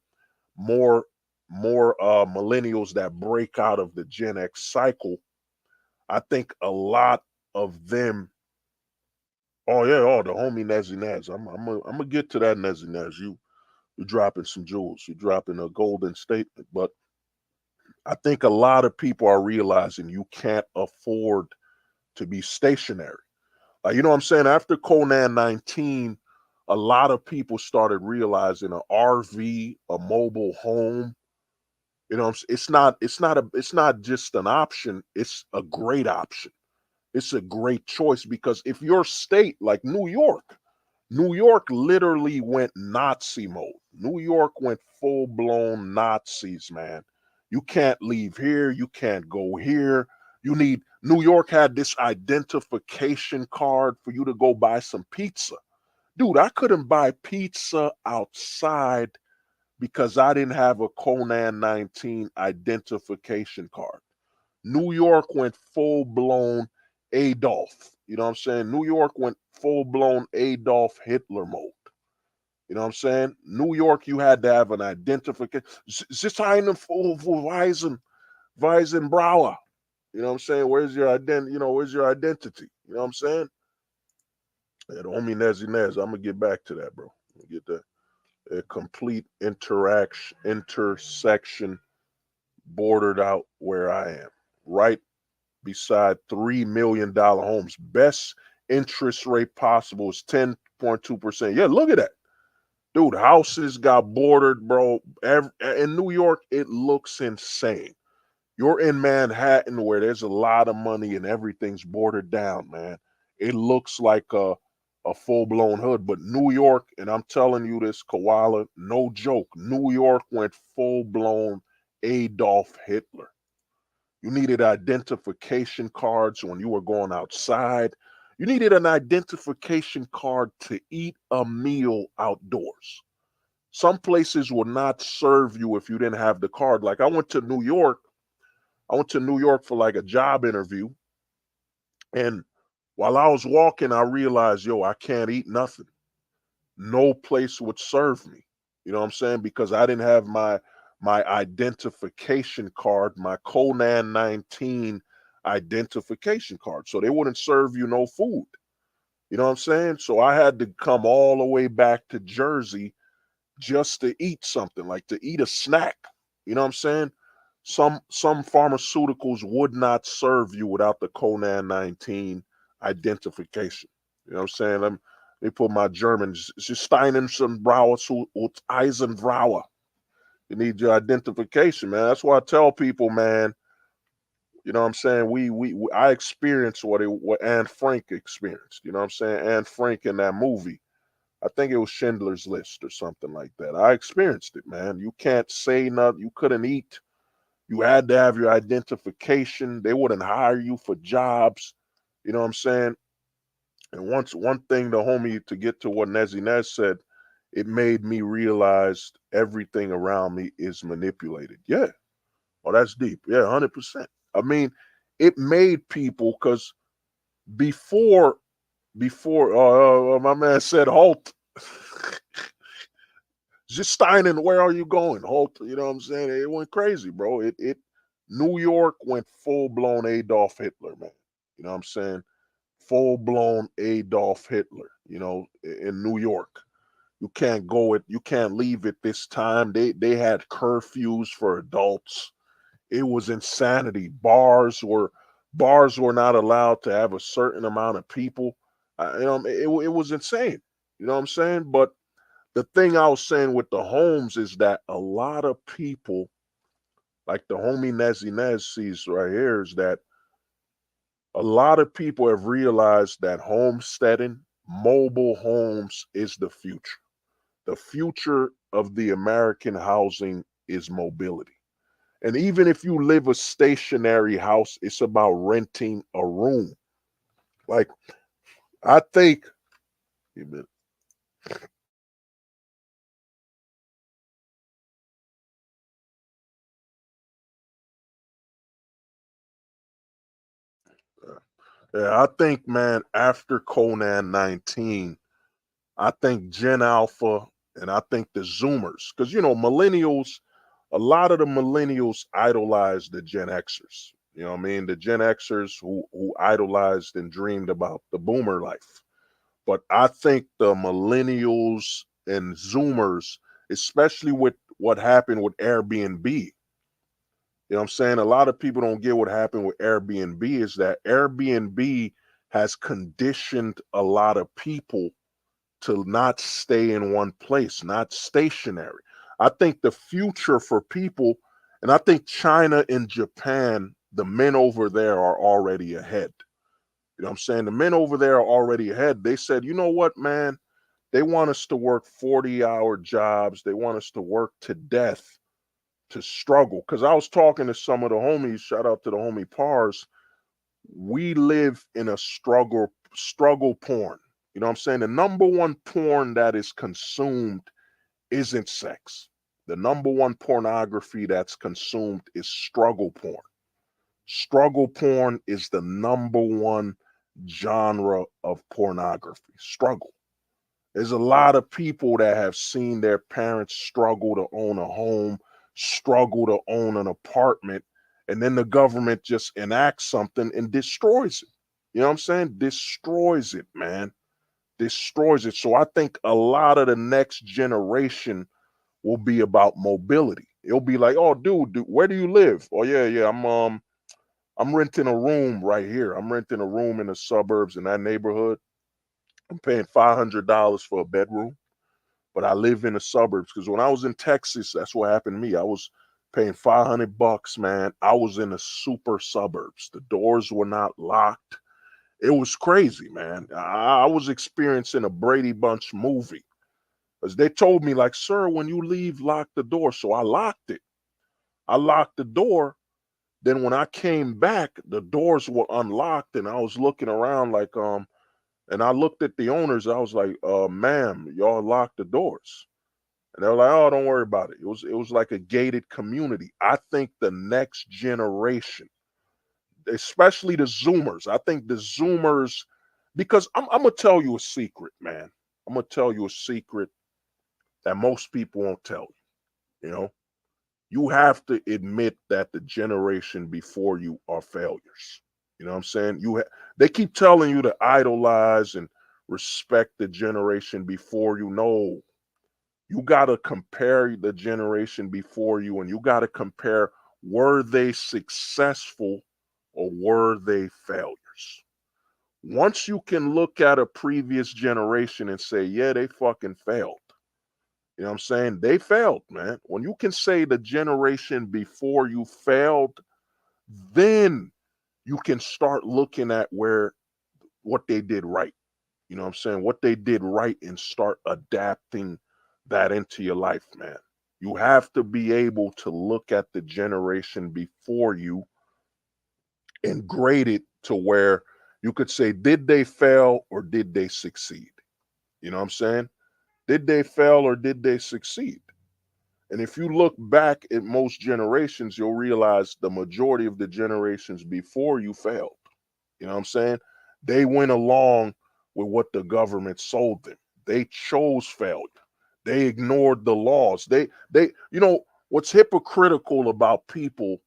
more more millennials that break out of the Gen X cycle, I think a lot of them. Oh yeah, oh the homie Nezzy Nez. I'm gonna get to that Nezzy Nez. You're dropping some jewels. You're dropping a golden statement. But I think a lot of people are realizing you can't afford to be stationary. You know what I'm saying? After Conan 19, a lot of people started realizing an RV, a mobile home, you know, it's not just an option, it's a great option. It's a great choice because if your state like New York literally went Nazi mode. New York went full blown Nazis, man. You can't leave here. You can't go here. New York had this identification card for you to go buy some pizza. Dude, I couldn't buy pizza outside because I didn't have a Conan 19 identification card. New York went full blown Adolf. You know what I'm saying? New York went full blown Adolf Hitler mode. You know what I'm saying? New York, you had to have an identification. This einem Weisenbrauer. You know what I'm saying? Where's your identity? You know, where's your identity? You know what I'm saying? Yeah, the homie Nezzy Nez. I'm gonna get back to that, bro. I'm gonna get that. A complete intersection bordered out where I am. Right beside $3 million homes. Best interest rate possible is 10.2%. Yeah, look at that. Dude, houses got bordered, bro. In New York, it looks insane. You're in Manhattan where there's a lot of money and everything's bordered down, man. It looks like a full-blown hood. But New York, and I'm telling you this, Koala, no joke. New York went full-blown Adolf Hitler. You needed identification cards when you were going outside. You needed an identification card to eat a meal outdoors. Some places would not serve you if you didn't have the card. Like I went to New York. I went to New York for like a job interview. And while I was walking, I realized, yo, I can't eat nothing. No place would serve me. You know what I'm saying? Because I didn't have my identification card, my Conan 19 identification card. So they wouldn't serve you no food. You know what I'm saying? So I had to come all the way back to Jersey just to eat something, like to eat a snack. You know what I'm saying? Some pharmaceuticals would not serve you without the Conan 19 identification. You know what I'm saying? They put my German Steinensenbrauer zu Eisenbrauer. You need your identification, man. That's why I tell people, man. You know what I'm saying? I experienced what Anne Frank experienced. You know what I'm saying? Anne Frank in that movie. I think it was Schindler's List or something like that. I experienced it, man. You can't say nothing. You couldn't eat. You had to have your identification. They wouldn't hire you for jobs. You know what I'm saying? And one thing, the homie, to get to what Nezzy Nez said, it made me realize everything around me is manipulated. Yeah. Oh, that's deep. Yeah, 100%. I mean, it made people because before my man said halt. Just Steinen, where are you going? Halt, you know what I'm saying? It went crazy, bro. It New York went full blown Adolf Hitler, man. You know what I'm saying? Full blown Adolf Hitler, you know, in New York. You can't leave at this time. They had curfews for adults. It was insanity. Bars were not allowed to have a certain amount of people. It was insane. You know what I'm saying? But the thing I was saying with the homes is that a lot of people, like the homie Nezzy Nez sees right here, is that a lot of people have realized that homesteading, mobile homes is the future. The future of the American housing is mobility. And even if you live a stationary house, it's about renting a room. Like, I think, yeah, I think, man, after Conan 19, I think Gen Alpha and I think the Zoomers, because, you know, millennials, a lot of the millennials idolize the Gen Xers. You know what I mean? The Gen Xers who idolized and dreamed about the boomer life. But I think the millennials and Zoomers, especially with what happened with Airbnb, you know what I'm saying? A lot of people don't get what happened with Airbnb is that Airbnb has conditioned a lot of people to not stay in one place, not stationary. I think the future for people, and I think China and Japan, the men over there are already ahead. You know what I'm saying? The men over there are already ahead. They said, you know what, man? They want us to work 40-hour jobs. They want us to work to death to struggle. Because I was talking to some of the homies, shout out to the homie Pars. We live in a struggle porn. You know what I'm saying? The number one porn that is consumed isn't sex. The number one pornography that's consumed is struggle porn. Struggle porn is the number one genre of pornography. Struggle. There's a lot of people that have seen their parents struggle to own a home, struggle to own an apartment, and then the government just enacts something and destroys it. You know what I'm saying? Destroys it, man. Destroys it. So I think a lot of the next generation will be about mobility. It'll be like, oh, dude, where do you live? Oh, yeah, I'm renting a room right here. I'm renting a room in the suburbs in that neighborhood. I'm paying $500 for a bedroom, but I live in the suburbs because when I was in Texas, that's what happened to me. I was paying $500, man. I was in the super suburbs. The doors were not locked. It was crazy, man. I was experiencing a Brady Bunch movie because they told me, like, sir, when you leave, lock the door. So I locked it. I locked the door. Then when I came back, the doors were unlocked, and I was looking around like, and I looked at the owners. I was like, ma'am, y'all locked the doors. And they were like, oh, don't worry about it. It was like a gated community. I think the next generation, especially the Zoomers, I think the Zoomers, because I'm gonna tell you a secret, man. I'm gonna tell you a secret that most people won't tell you. You know, you have to admit that the generation before you are failures. You know what I'm saying? They keep telling you to idolize and respect the generation before you. Know you got to compare the generation before you, and you got to compare, were they successful or were they failures? Once you can look at a previous generation and say, yeah, they fucking failed. You know what I'm saying? They failed, man. When you can say the generation before you failed, then you can start looking at what they did right. You know what I'm saying? What they did right, and start adapting that into your life, man. You have to be able to look at the generation before you and grade it to where you could say, did they fail or did they succeed? You know what I'm saying? Did they fail or did they succeed? And if you look back at most generations, you'll realize the majority of the generations before you failed. You know what I'm saying? They went along with what the government sold them. They chose failure. They ignored the laws. You know, what's hypocritical about people,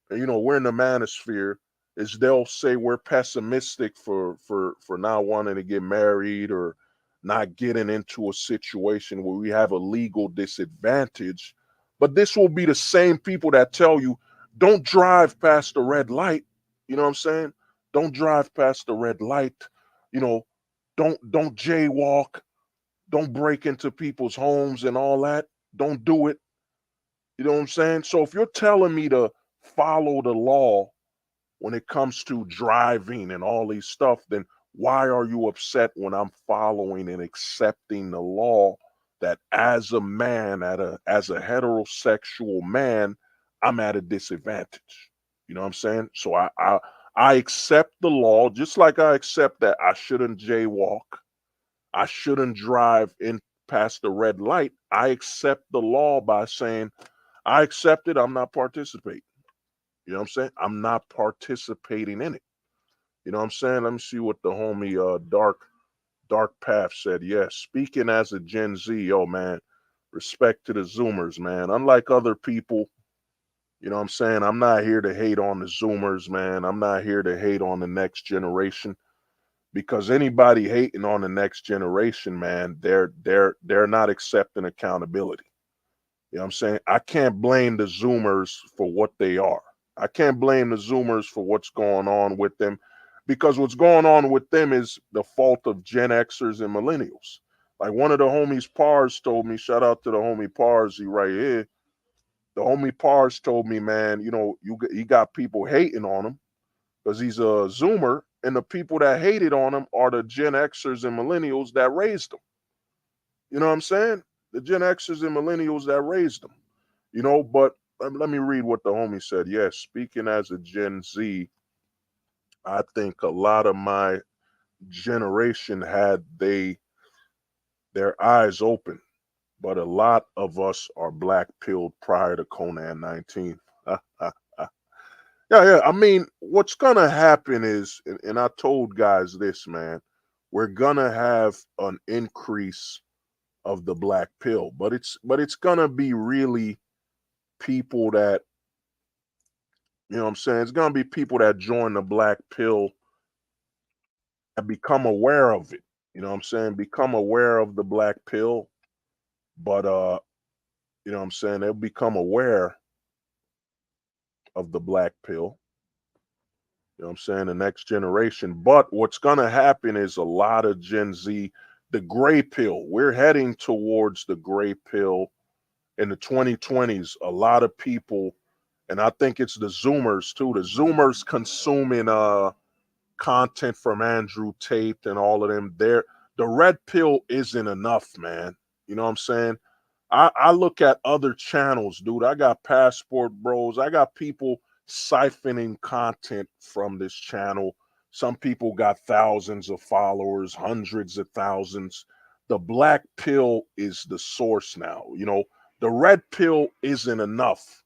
and you know, we're in the manosphere, is they'll say we're pessimistic for not wanting to get married or not getting into a situation where we have a legal disadvantage. But this will be the same people that tell you, don't drive past the red light. You know what I'm saying? Don't drive past the red light. You know, don't jaywalk. Don't break into people's homes and all that. Don't do it. You know what I'm saying? So if you're telling me to follow the law when it comes to driving and all these stuff, then why are you upset when I'm following and accepting the law that as a man, as a heterosexual man, I'm at a disadvantage? You know what I'm saying? So I accept the law just like I accept that I shouldn't jaywalk. I shouldn't drive in past the red light. I accept the law by saying, I accept it, I'm not participating. You know what I'm saying? I'm not participating in it. You know what I'm saying? Let me see what the homie Dark Path said. Yes, speaking as a Gen Z, yo man, Respect to the Zoomers, man. Unlike other people, you know what I'm saying? I'm not here to hate on the Zoomers, man. I'm not here to hate on the next generation because anybody hating on the next generation, man, they're not accepting accountability. You know what I'm saying? I can't blame the Zoomers for what they are. I can't blame the Zoomers for what's going on with them because what's going on with them is the fault of Gen Xers and millennials. Like one of the homies Pars told me, shout out to the homie Pars, he right here. The homie Pars told me, man, you know, he got people hating on him because he's a Zoomer, and the people that hated on him are the Gen Xers and millennials that raised him. You know what I'm saying? The Gen Xers and millennials that raised him. You know, but let me read what the homie said. Yes, speaking as a Gen Z, I think a lot of my generation had their eyes open, but a lot of us are black pilled prior to Conan 19. Yeah, yeah. I mean, what's gonna happen is, and I told guys this, man, we're gonna have an increase of the black pill, but it's gonna be really people that, you know what I'm saying, it's gonna be people that join the black pill and become aware of it. You know what I'm saying? Become aware of the black pill, but you know what I'm saying, they'll become aware of the black pill. You know what I'm saying? The next generation. But what's going to happen is a lot of Gen Z, the gray pill, we're heading towards the gray pill in the 2020s. A lot of people, and I think it's the Zoomers too, the Zoomers consuming content from Andrew Tate and all of them. The red pill isn't enough, man. You know what I'm saying? I look at other channels, dude. I got Passport Bros. I got people siphoning content from this channel. Some people got thousands of followers, hundreds of thousands. The black pill is the source now. You know, the red pill isn't enough.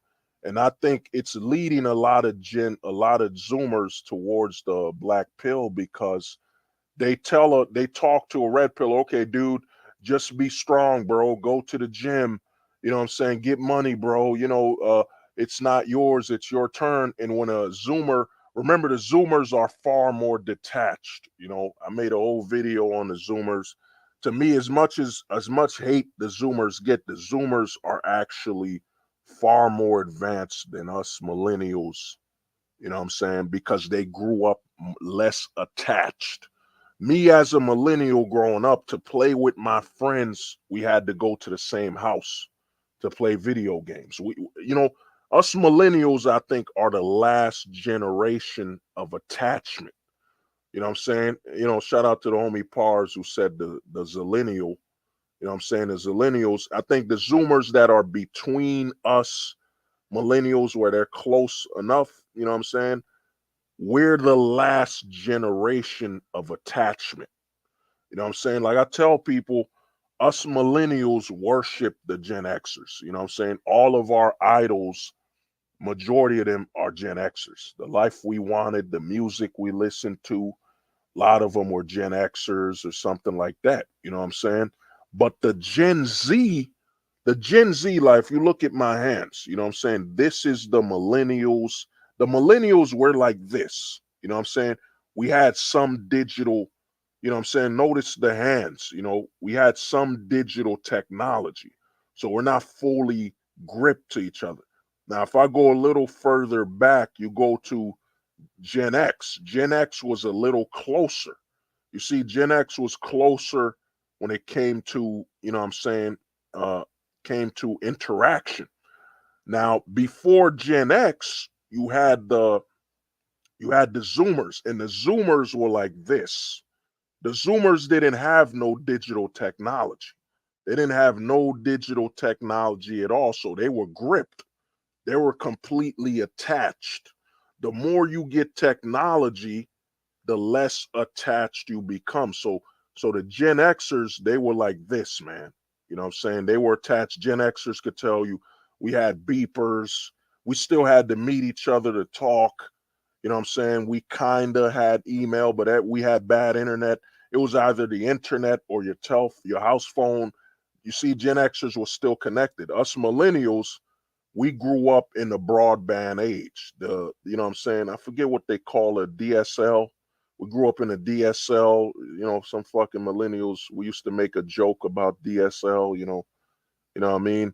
And I think it's leading a lot of Zoomers towards the black pill because they talk to a red pill, okay, dude, just be strong, bro. Go to the gym. You know what I'm saying? Get money, bro. You know, it's not yours, it's your turn. And when a Zoomer, remember the Zoomers are far more detached. You know, I made a whole video on the Zoomers. To me, as much hate the Zoomers get, the Zoomers are actually far more advanced than us millennials. You know what I'm saying? Because they grew up less attached. Me as a millennial growing up, to play with my friends, we had to go to the same house to play video games. You know, us millennials, I think, are the last generation of attachment. You know what I'm saying? You know, shout out to the homie Pars who said the zillennial. You know what I'm saying? The zillennials. I think the Zoomers that are between us millennials, where they're close enough, you know what I'm saying? We're the last generation of attachment. You know what I'm saying? Like I tell people, us millennials worship the Gen Xers. You know what I'm saying? All of our idols, majority of them are Gen Xers. The life we wanted, the music we listened to, a lot of them were Gen Xers or something like that. You know what I'm saying? But the Gen Z life, you look at my hands, you know what I'm saying? This is the millennials. The millennials were like this. You know what I'm saying? We had some digital, you know what I'm saying? Notice the hands, you know, we had some digital technology. So we're not fully gripped to each other. Now, if I go a little further back, you go to Gen X. Gen X was a little closer. You see, Gen X was closer when it came to, you know what I'm saying, uh, came to interaction. Now, before Gen X, you had the Zoomers, and the Zoomers were like this. The Zoomers didn't have no digital technology. They didn't have no digital technology at all, so they were gripped. They were completely attached. The more you get technology, the less attached you become. So the Gen Xers, they were like this, man. You know what I'm saying? They were attached. Gen Xers could tell you we had beepers. We still had to meet each other to talk. You know what I'm saying? We kind of had email, but we had bad internet. It was either the internet or your house phone. you see, Gen Xers were still connected. Us millennials, we grew up in the broadband age. You know what I'm saying? I forget what they call a DSL. We grew up in a DSL. You know, some fucking millennials. We used to make a joke about DSL. You know what I mean?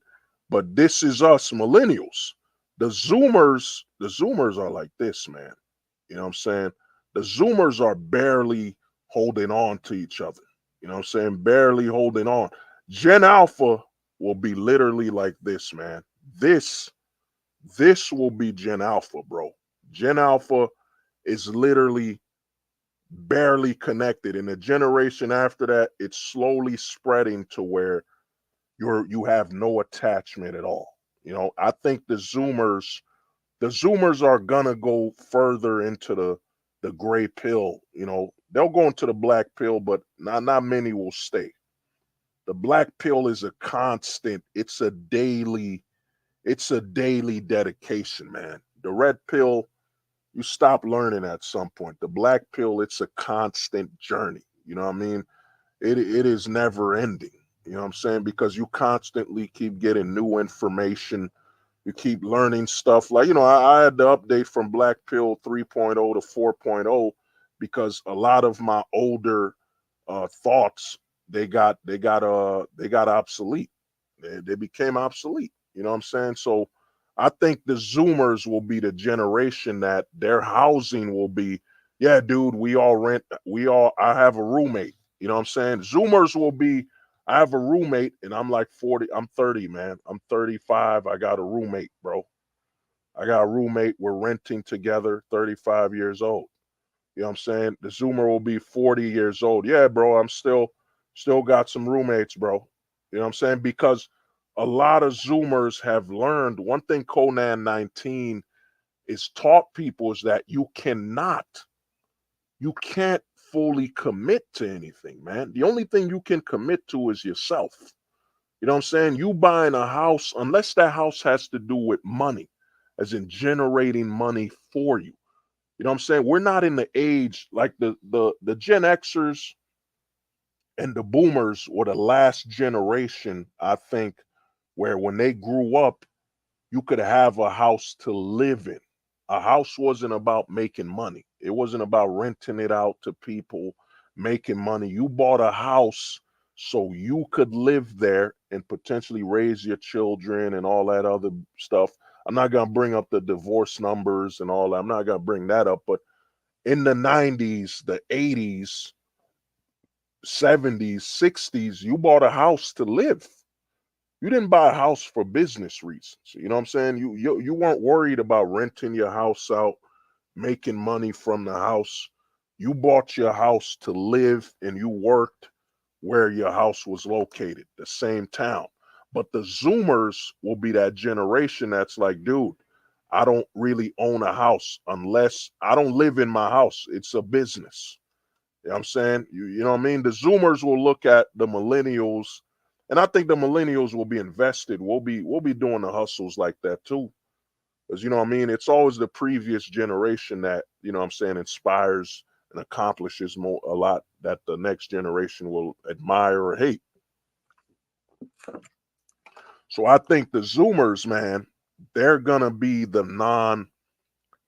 But this is us millennials. The Zoomers are like this, man. You know what I'm saying? The Zoomers are barely holding on to each other. You know what I'm saying? Barely holding on. Gen Alpha will be literally like this, man. This this will be Gen Alpha, bro. Gen Alpha is literally barely connected. And the generation after that, it's slowly spreading to where you have no attachment at all. You know, I think the Zoomers are gonna go further into the gray pill. You know, they'll go into the black pill, but not many will stay. The black pill is a constant. It's a daily dedication, man. The red pill, you stop learning at some point. The black pill, it's a constant journey. You know what I mean? It is never ending. You know what I'm saying? Because you constantly keep getting new information. You keep learning stuff. Like, I had the update from Black Pill 3.0 to 4.0 because a lot of my older thoughts they got obsolete. They became obsolete. You know what I'm saying? So I think the Zoomers will be the generation that their housing will be, yeah, dude, we all rent, I have a roommate. You know what I'm saying? Zoomers will be, I have a roommate and I'm like 40, I'm 30, man. I'm 35. I got a roommate, bro. I got a roommate. We're renting together, 35 years old. You know what I'm saying? The Zoomer will be 40 years old. Yeah, bro, I'm still got some roommates, bro. You know what I'm saying? Because a lot of Zoomers have learned one thing Conan 19 is taught people is that you can't fully commit to anything, man. The only thing you can commit to is yourself. You know what I'm saying? You buying a house, unless that house has to do with money, as in generating money for you. You know what I'm saying? We're not in the age like the Gen Xers and the boomers were the last generation, I think, where when they grew up, you could have a house to live in. A house wasn't about making money. It wasn't about renting it out to people, making money. You bought a house so you could live there and potentially raise your children and all that other stuff. I'm not going to bring up the divorce numbers and all that. I'm not going to bring that up, but in the 90s, the 80s, 70s, 60s, you bought a house to live. You didn't buy a house for business reasons. You know what I'm saying? You weren't worried about renting your house out, making money from the house. You bought your house to live and you worked where your house was located, the same town. But the Zoomers will be that generation that's like, dude, I don't really own a house unless I don't live in my house. It's a business. You know what I'm saying? You know what I mean? The Zoomers will look at the millennials, and I think the millennials will be invested. We'll be doing the hustles like that too. Because you know what I mean? It's always the previous generation that, you know what I'm saying, inspires and accomplishes a lot that the next generation will admire or hate. So I think the Zoomers, man, they're gonna be the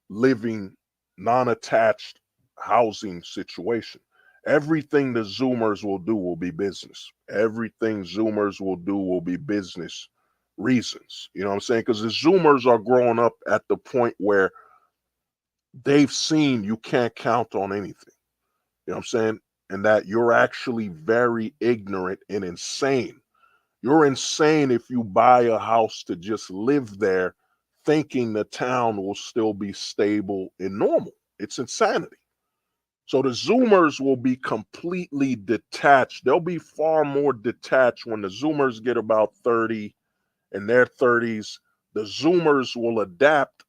living, non-attached housing situation. Everything the Zoomers will do will be business. Everything Zoomers will do will be business reasons. You know what I'm saying? Because the Zoomers are growing up at the point where they've seen you can't count on anything. You know what I'm saying? And that you're actually very ignorant and insane. You're insane if you buy a house to just live there thinking the town will still be stable and normal. It's insanity. So the Zoomers will be completely detached. They'll be far more detached when the Zoomers get about 30 in their 30s. The Zoomers will adapt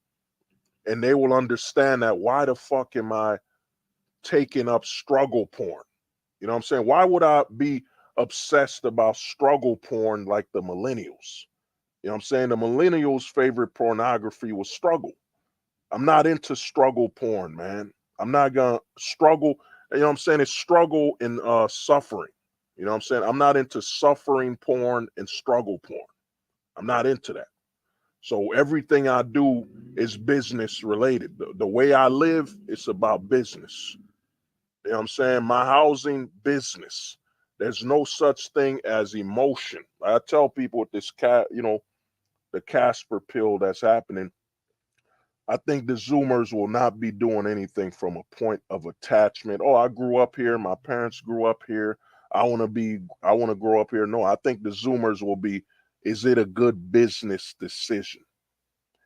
and they will understand that why the fuck am I taking up struggle porn? You know what I'm saying? Why would I be obsessed about struggle porn like the millennials? You know what I'm saying? The millennials' favorite pornography was struggle. I'm not into struggle porn, man. I'm not gonna struggle. You know what I'm saying? It's struggle and suffering. You know what I'm saying? I'm not into suffering porn and struggle porn. I'm not into that. So everything I do is business related. The way I live, it's about business. You know what I'm saying? My housing, business. There's no such thing as emotion. I tell people with this the Casper pill that's happening, I think the Zoomers will not be doing anything from a point of attachment. Oh, I grew up here. My parents grew up here. I want to grow up here. No, I think the Zoomers will be, is it a good business decision?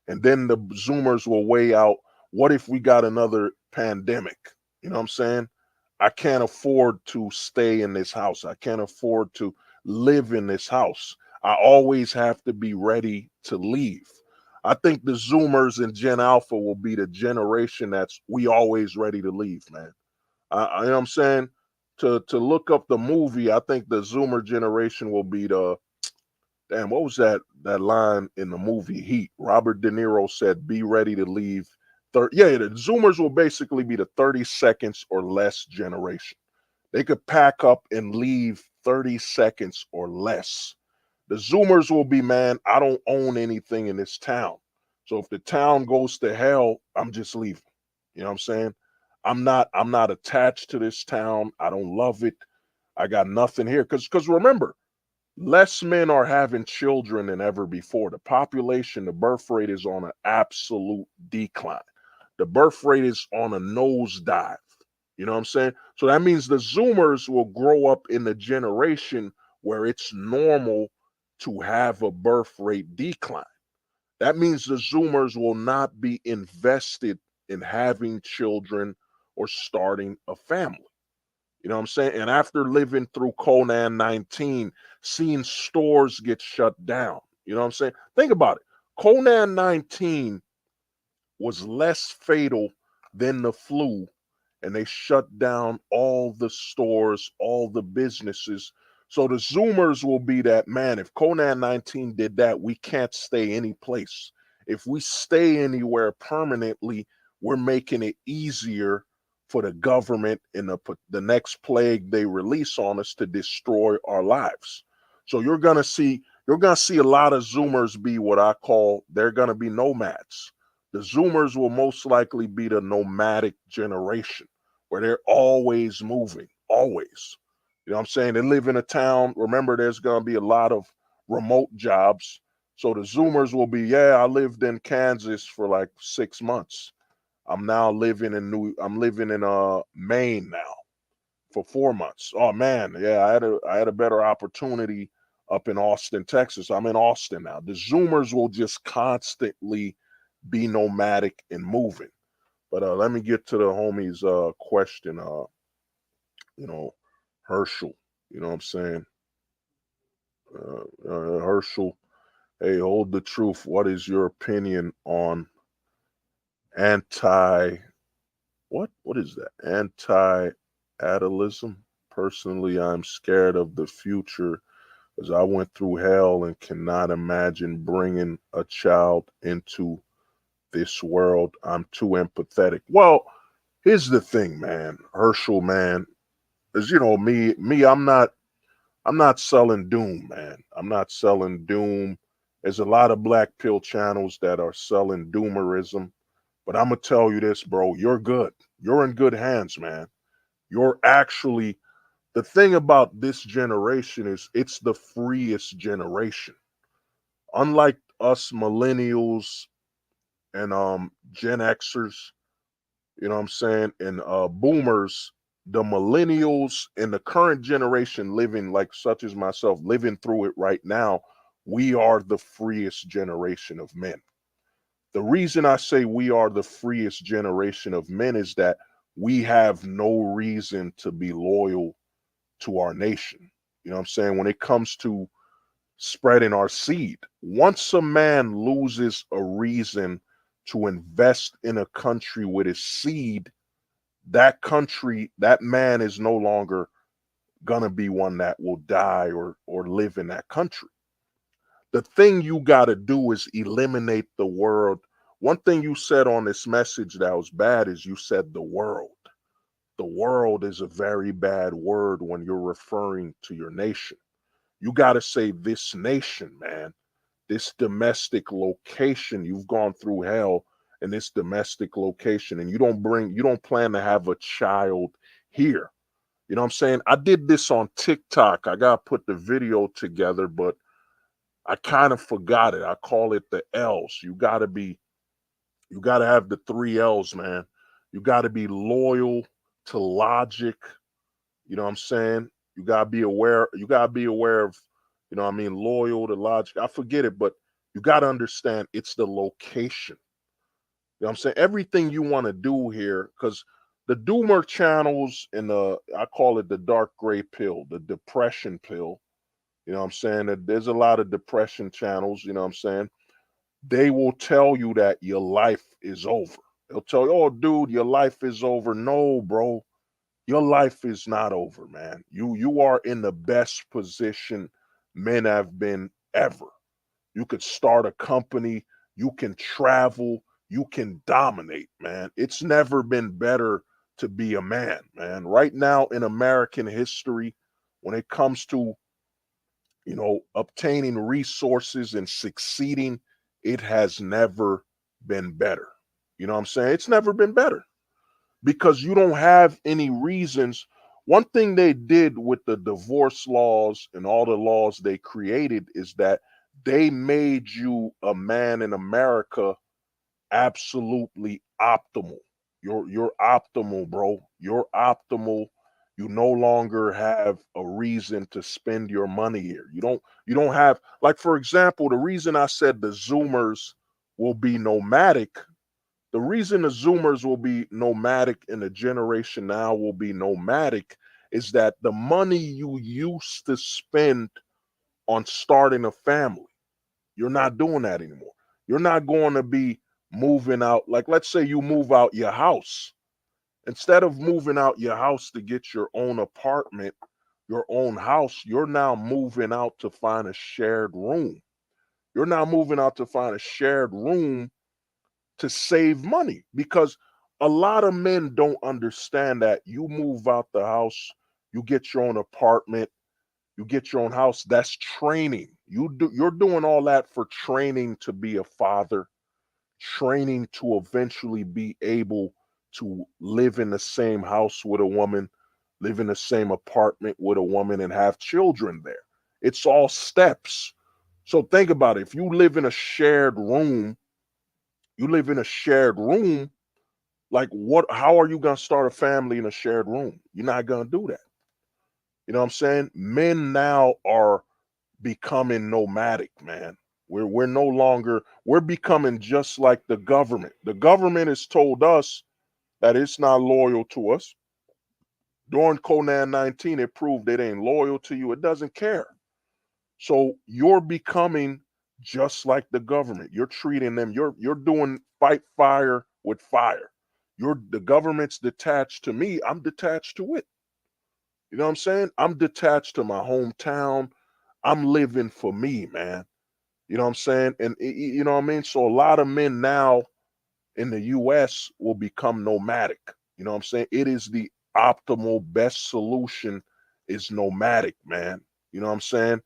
And then the Zoomers will weigh out, what if we got another pandemic? You know what I'm saying? I can't afford to stay in this house. I can't afford to live in this house. I always have to be ready to leave. I think the Zoomers and Gen Alpha will be the generation that's we always ready to leave, man. You know what I'm saying? To look up the movie, I think the Zoomer generation will be the damn, what was that line in the movie Heat? Robert De Niro said, "Be ready to leave." Yeah, the Zoomers will basically be the 30 seconds or less generation. They could pack up and leave 30 seconds or less. The Zoomers will be, man, I don't own anything in this town. So if the town goes to hell, I'm just leaving. You know what I'm saying? I'm not attached to this town. I don't love it. I got nothing here. Because remember, less men are having children than ever before. The population, the birth rate is on an absolute decline. The birth rate is on a nosedive. You know what I'm saying? So that means the Zoomers will grow up in the generation where it's normal to have a birth rate decline. That means the Zoomers will not be invested in having children or starting a family. You know what I'm saying? And after living through Conan 19, seeing stores get shut down. You know what I'm saying? Think about it. Conan 19 was less fatal than the flu, and they shut down all the stores, all the businesses. So the Zoomers will be that, man, if Conan 19 did that, we can't stay any place. If we stay anywhere permanently, we're making it easier for the government in the next plague they release on us to destroy our lives. So you're gonna see a lot of Zoomers be what I call, they're gonna be nomads. The Zoomers will most likely be the nomadic generation where they're always moving, always. You know what I'm saying? They live in a town. Remember, there's going to be a lot of remote jobs. So the Zoomers will be, yeah, I lived in Kansas for like 6 months. I'm living in Maine now for 4 months. Oh man, yeah, I had a better opportunity up in Austin, Texas. I'm in Austin now. The Zoomers will just constantly be nomadic and moving. But let me get to the homie's question. You know, Herschel. You know what I'm saying? Herschel. Hey, hold the truth. What is your opinion on anti? What is that? Anti-atalism. Personally, I'm scared of the future as I went through hell and cannot imagine bringing a child into this world. I'm too empathetic. Well, here's the thing, man. Herschel, man, is me. I'm not selling doom, man. I'm not selling doom. There's a lot of black pill channels that are selling doomerism, but I'm gonna tell you this, bro. You're good. You're in good hands, man. You're actually the thing about this generation is it's the freest generation. Unlike us millennials and Gen Xers, you know what I'm saying, and boomers, the millennials and the current generation living like such as myself, living through it right now, we are the freest generation of men. The reason I say we are the freest generation of men is that we have no reason to be loyal to our nation. You know what I'm saying? When it comes to spreading our seed, once a man loses a reason to invest in a country with his seed, that country, that man is no longer gonna be one that will die or live in that country. The thing you gotta do is eliminate the world. One thing you said on this message that was bad is you said the world. the world is a very bad word when you're referring to your nation. You got to say this nation, man, this domestic location. You've gone through hell in this domestic location, and you don't plan to have a child here. You know what I'm saying? I did this on TikTok. I got to put the video together, but I kind of forgot it. I call it the L's. You got to have the three L's, man. You got to be loyal to logic. You know what I'm saying? You got to be aware. You got to be aware of, you know what I mean, loyal to logic. I forget it, but you got to understand it's the location. You know what I'm saying? Everything you want to do here, because the doomer channels and I call it the dark gray pill, the depression pill. You know what I'm saying? That there's a lot of depression channels, you know what I'm saying? They will tell you that your life is over. They'll tell you, oh, dude, your life is over. No, bro, your life is not over, man. You are in the best position men have been ever. You could start a company, you can travel, you can dominate, man. It's never been better to be a man, man. Right now in American history, when it comes to, you know, obtaining resources and succeeding, it has never been better. You know what I'm saying? It's never been better because you don't have any reasons. One thing they did with the divorce laws and all the laws they created is that they made you a man in America absolutely optimal. You're optimal, bro. You're optimal. You no longer have a reason to spend your money here. You don't have, like, for example, the reason I said the Zoomers will be nomadic, the reason the Zoomers will be nomadic and the generation now will be nomadic is that the money you used to spend on starting a family, you're not doing that anymore. You're not going to be moving out. Like, let's say you move out your house. Instead of moving out your house to get your own apartment, your own house, you're now moving out to find a shared room. You're now moving out to find a shared room to save money because a lot of men don't understand that you move out the house, you get your own apartment, you get your own house. That's training. You're doing all that for training to be a father, training to eventually be able to live in the same house with a woman, live in the same apartment with a woman and have children there. It's all steps. So think about it. If you live in a shared room, you live in a shared room, like what how are you going to start a family in a shared room? You're not going to do that. You know what I'm saying? Men now are becoming nomadic, man. We're no longer, we're becoming just like the government. The government has told us that it's not loyal to us. During Conan 19, it proved it ain't loyal to you. It doesn't care. So you're becoming just like the government. You're treating them, you're doing fight fire with fire. You're the government's detached to me. I'm detached to it. You know what I'm saying? I'm detached to my hometown. I'm living for me, man. You know what I'm saying? And you know what I mean? So a lot of men now in the US will become nomadic. You know what I'm saying? It is the optimal best solution is nomadic, man. You know what I'm saying?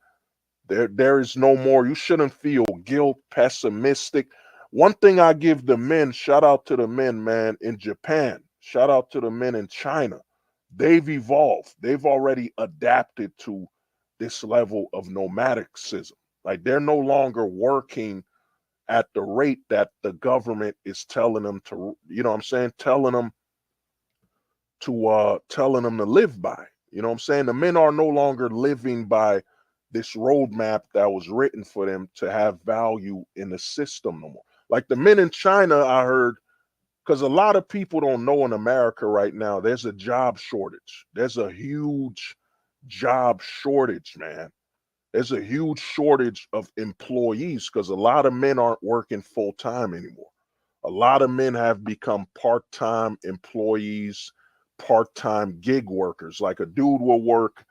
There is no more. You shouldn't feel guilt, pessimistic. One thing I give the men, shout out to the men, man, in Japan. Shout out to the men in China. They've evolved. They've already adapted to this level of nomadicism. Like they're no longer working at the rate that the government is telling them to, you know what I'm saying, telling them to live by. You know what I'm saying? The men are no longer living by this roadmap that was written for them to have value in the system no more. Like the men in China, I heard, because a lot of people don't know in America right now, there's a job shortage. There's a huge job shortage, man. There's a huge shortage of employees because a lot of men aren't working full time anymore. A lot of men have become part time employees, part time gig workers. Like a dude will work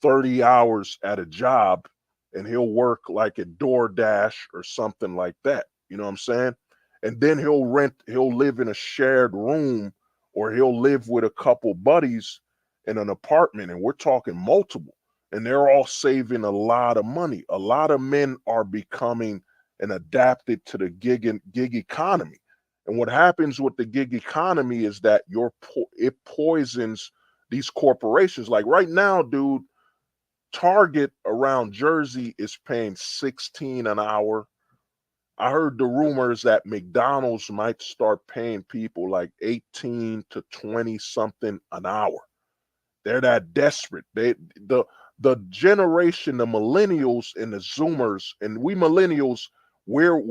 30 hours at a job and he'll work like a DoorDash or something like that. You know what I'm saying? And then he'll live in a shared room or he'll live with a couple buddies in an apartment, and we're talking multiple, and they're all saving a lot of money. A lot of men are becoming and adapted to the gig economy. And what happens with the gig economy is that it poisons these corporations. Like right now, dude, Target around Jersey is paying 16 an hour. I heard the rumors that McDonald's might start paying people like 18 to 20 something an hour. They're that desperate. The generation, the millennials and the Zoomers, and we millennials,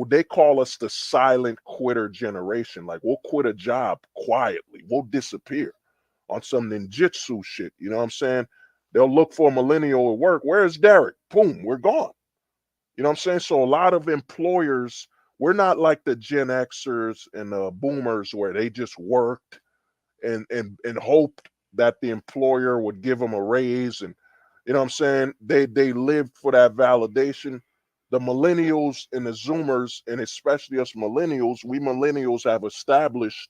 they call us the silent quitter generation. Like we'll quit a job quietly. We'll disappear on some ninjutsu shit. You know what I'm saying? They'll look for a millennial at work. Where's Derek? Boom, we're gone. You know what I'm saying? So a lot of employers, we're not like the Gen Xers and the boomers where they just worked and hoped that the employer would give them a raise, and you know what I'm saying? They lived for that validation. The millennials and the Zoomers, and especially us millennials, we millennials have established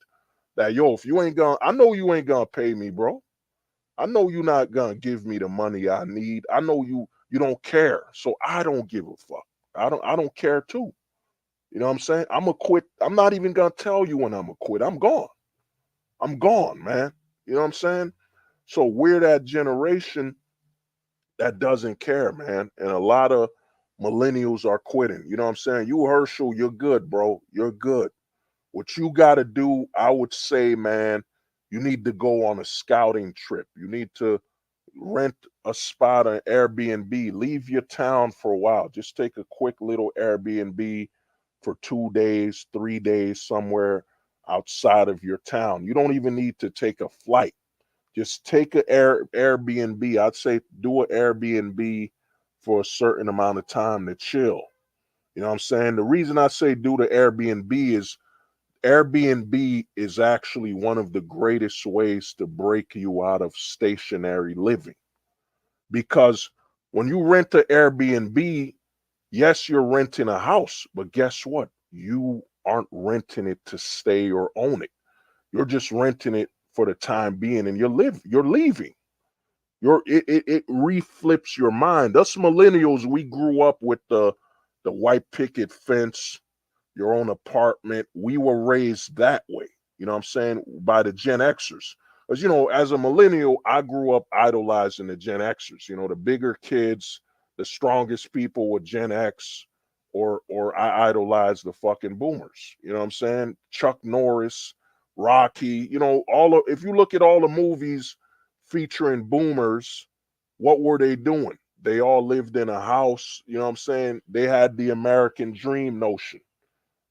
that, yo, if you ain't gonna, I know you ain't gonna pay me, bro. I know you're not gonna give me the money I need. I know you don't care. So I don't give a fuck. I don't care too. You know what I'm saying? I'm gonna quit. I'm not even gonna tell you when I'm gonna quit. I'm gone. I'm gone, man. You know what I'm saying? So we're that generation that doesn't care, man. And a lot of millennials are quitting. You know what I'm saying? You Herschel, you're good, bro. You're good. What you got to do, I would say, man, you need to go on a scouting trip. You need to rent a spot on Airbnb. Leave your town for a while. Just take a quick little Airbnb for 2 days, 3 days somewhere outside of your town. You don't even need to take a flight. Just take a Airbnb. I'd say do an Airbnb for a certain amount of time to chill. You know what I'm saying? The reason I say do the Airbnb is Airbnb is actually one of the greatest ways to break you out of stationary living. Because when you rent an Airbnb, yes, you're renting a house, but guess what? You aren't renting it to stay or own it. You're just renting it for the time being, and you're leaving. It reflips your mind. Us millennials, we grew up with the white picket fence, your own apartment. We were raised that way. You know what I'm saying? By the Gen Xers. Because, you know, as a millennial, I grew up idolizing the Gen Xers. You know, the bigger kids, the strongest people with Gen X, or I idolize the fucking boomers. You know what I'm saying? Chuck Norris, Rocky, you know, if you look at all the movies featuring boomers, what were they doing? They all lived in a house, you know what I'm saying? They had the American dream notion.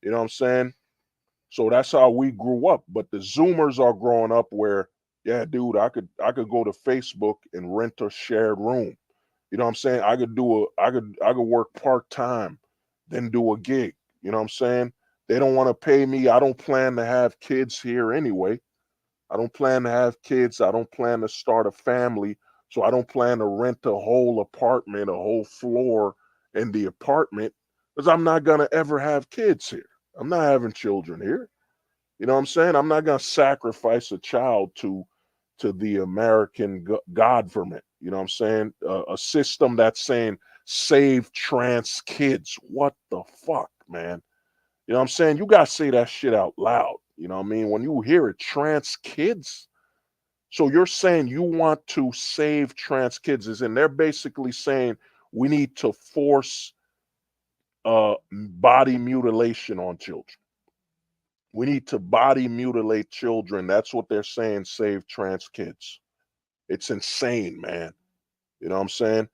You know what I'm saying? So that's how we grew up. But the Zoomers are growing up where, yeah, dude, I could go to Facebook and rent a shared room. You know what I'm saying? I could work part-time, then do a gig. You know what I'm saying? They don't want to pay me. I don't plan to have kids here anyway. I don't plan to have kids. I don't plan to start a family. So I don't plan to rent a whole apartment, a whole floor in the apartment, because I'm not going to ever have kids here. I'm not having children here. You know what I'm saying? I'm not going to sacrifice a child to the American government. You know what I'm saying? A system that's saying save trans kids. What the fuck, man? You know what I'm saying? You got to say that shit out loud. You know what I mean? When you hear it, trans kids. So you're saying you want to save trans kids, is and they're basically saying we need to force body mutilation on children. We need to body mutilate children. That's what they're saying, save trans kids. It's insane, man. You know what I'm saying?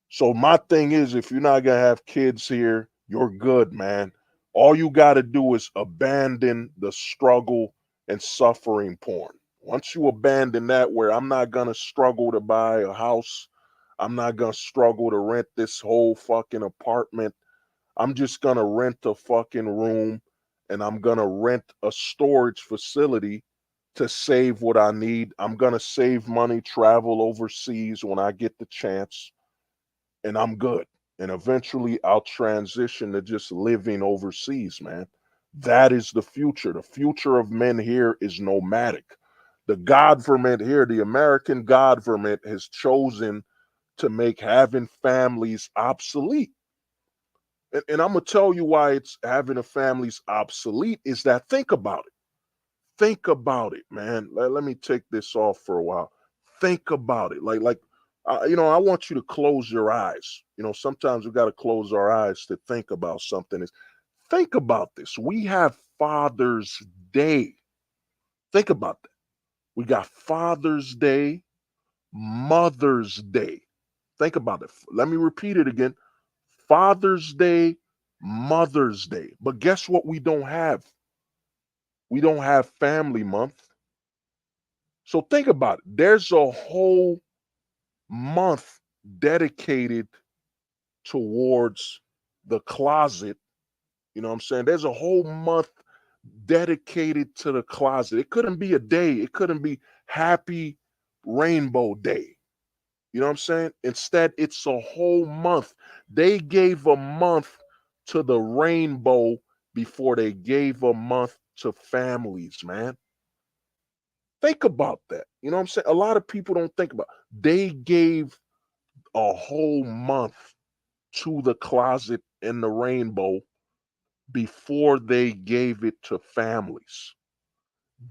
So my thing is, if you're not gonna have kids here, you're good, man. All you gotta do is abandon the struggle and suffering porn. Once you abandon that, where I'm not gonna struggle to buy a house, I'm not gonna struggle to rent this whole fucking apartment. I'm just gonna rent a fucking room, and I'm gonna rent a storage facility to save what I need. I'm gonna save money, travel overseas when I get the chance, and I'm good. And eventually I'll transition to just living overseas, man. That is the future. The future of men here is nomadic. The government here, the American government, has chosen to make having families obsolete. And I'm gonna tell you why it's having a family's obsolete is that think about it. Think about it, man. Let me take this off for a while. Think about it. I want you to close your eyes. Sometimes we got to close our eyes to think about something. Think about this. We have Father's Day. Think about that. We got Father's Day, Mother's Day. Think about it. Let me repeat it again. Father's Day, Mother's Day. But guess what we don't have? We don't have Family Month. So think about it. There's a whole month dedicated towards the closet. You know what I'm saying? There's a whole month dedicated to the closet. It couldn't be a day. It couldn't be Happy Rainbow Day. You know what I'm saying? Instead, it's a whole month. They gave a month to the rainbow before they gave a month to families, man. Think about that. You know what I'm saying? A lot of people don't think about it. They gave a whole month to the closet and the rainbow before they gave it to families.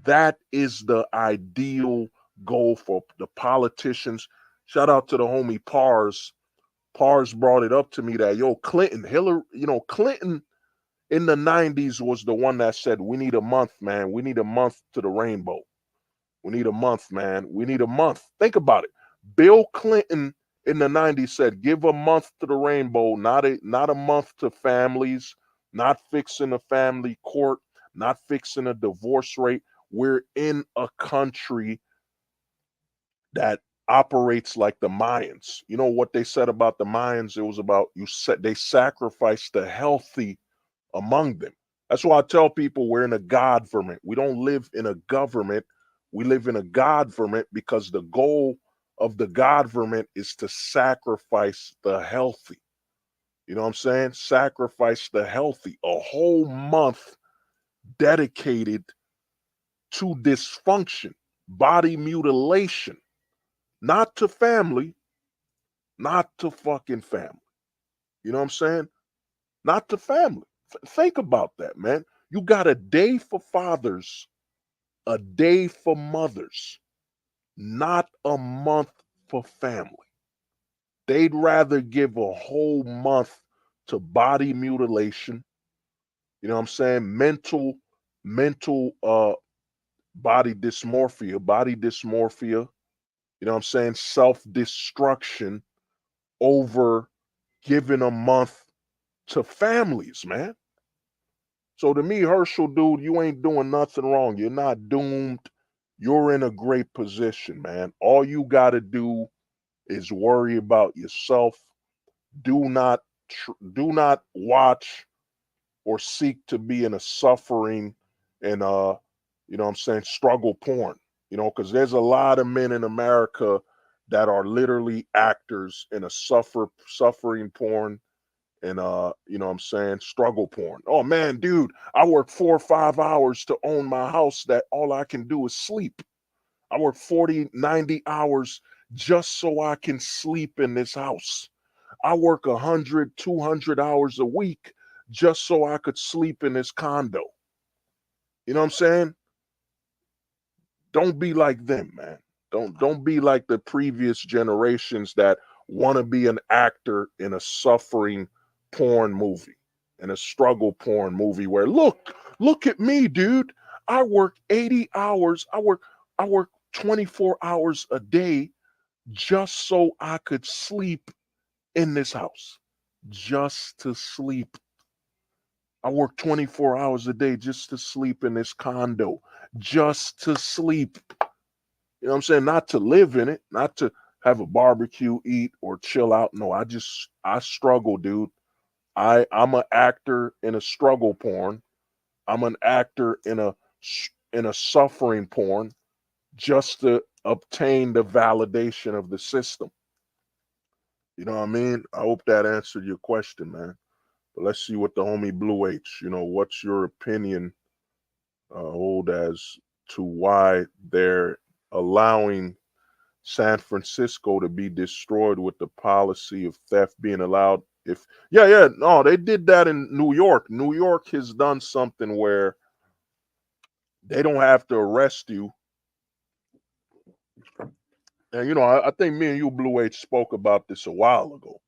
That is the ideal goal for the politicians. Shout out to the homie Pars. Pars brought it up to me that Hillary, Clinton in the 90s was the one that said, we need a month, man. We need a month to the rainbow. We need a month, man. We need a month. Think about it. Bill Clinton in the 90s said, give a month to the rainbow, not a month to families, not fixing a family court, not fixing a divorce rate. We're in a country that operates like the Mayans. You know what they said about the Mayans? It was about they sacrificed the healthy among them. That's why I tell people we're in a godverment. We don't live in a government. We live in a godverment because the goal of the godverment is to sacrifice the healthy. You know what I'm saying? Sacrifice the healthy. A whole month dedicated to dysfunction, body mutilation, not to family, not to fucking family. You know what I'm saying? Not to family. Think about that, man. You got a day for fathers, a day for mothers, not a month for family. They'd rather give a whole month to body mutilation, you know what I'm saying? Mental body dysmorphia, you know what I'm saying? Self-destruction over giving a month to families, man. So to me, Herschel, dude, you ain't doing nothing wrong. You're not doomed. You're in a great position, man. All you got to do is worry about yourself. Do not watch or seek to be in a suffering and you know what I'm saying, struggle porn. Because there's a lot of men in America that are literally actors in a suffering porn and you know what I'm saying, struggle porn. Oh man, dude, I work 4 or 5 hours to own my house that all I can do is sleep. I work 40, 90 hours just so I can sleep in this house. I work 100, 200 hours a week just so I could sleep in this condo. You know what I'm saying? Don't be like them, man. Don't be like the previous generations that want to be an actor in a suffering porn movie, in a struggle porn movie where look at me, dude. I work 80 hours. I work 24 hours a day just so I could sleep in this house. Just to sleep. I work 24 hours a day just to sleep in this condo. Just to sleep. You know what I'm saying? Not to live in it, not to have a barbecue, eat, or chill out. No, I struggle, dude. I'm an actor in a struggle porn. I'm an actor in a suffering porn just to obtain the validation of the system. You know what I mean? I hope that answered your question, man. But let's see what the homie Blue H, what's your opinion hold as to why there allowing San Francisco to be destroyed with the policy of theft being allowed. If yeah, no, they did that in New York. New York has done something where they don't have to arrest you. And I think me and you, Blue H, spoke about this a while ago.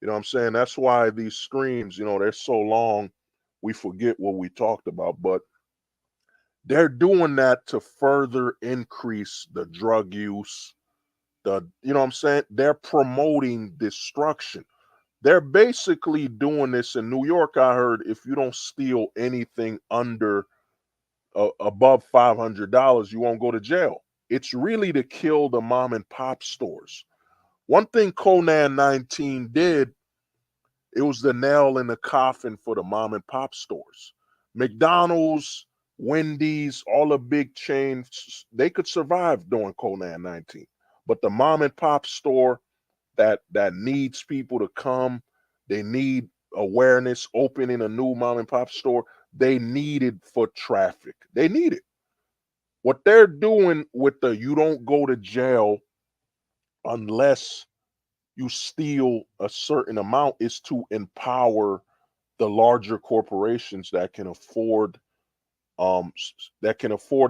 You know what I'm saying? That's why these streams, they're so long, we forget what we talked about. But they're doing that to further increase the drug use. You know what I'm saying? They're promoting destruction. They're basically doing this in New York. I heard if you don't steal anything under above $500, you won't go to jail. It's really to kill the mom and pop stores. One thing Conan 19 did, it was the nail in the coffin for the mom and pop stores. McDonald's, Wendy's, all the big chains, they could survive during Conan 19. But the mom and pop store that needs people to come, they need awareness, opening a new mom and pop store, they need it for traffic. They need it. What they're doing with the you don't go to jail unless you steal a certain amount is to empower the larger corporations that can afford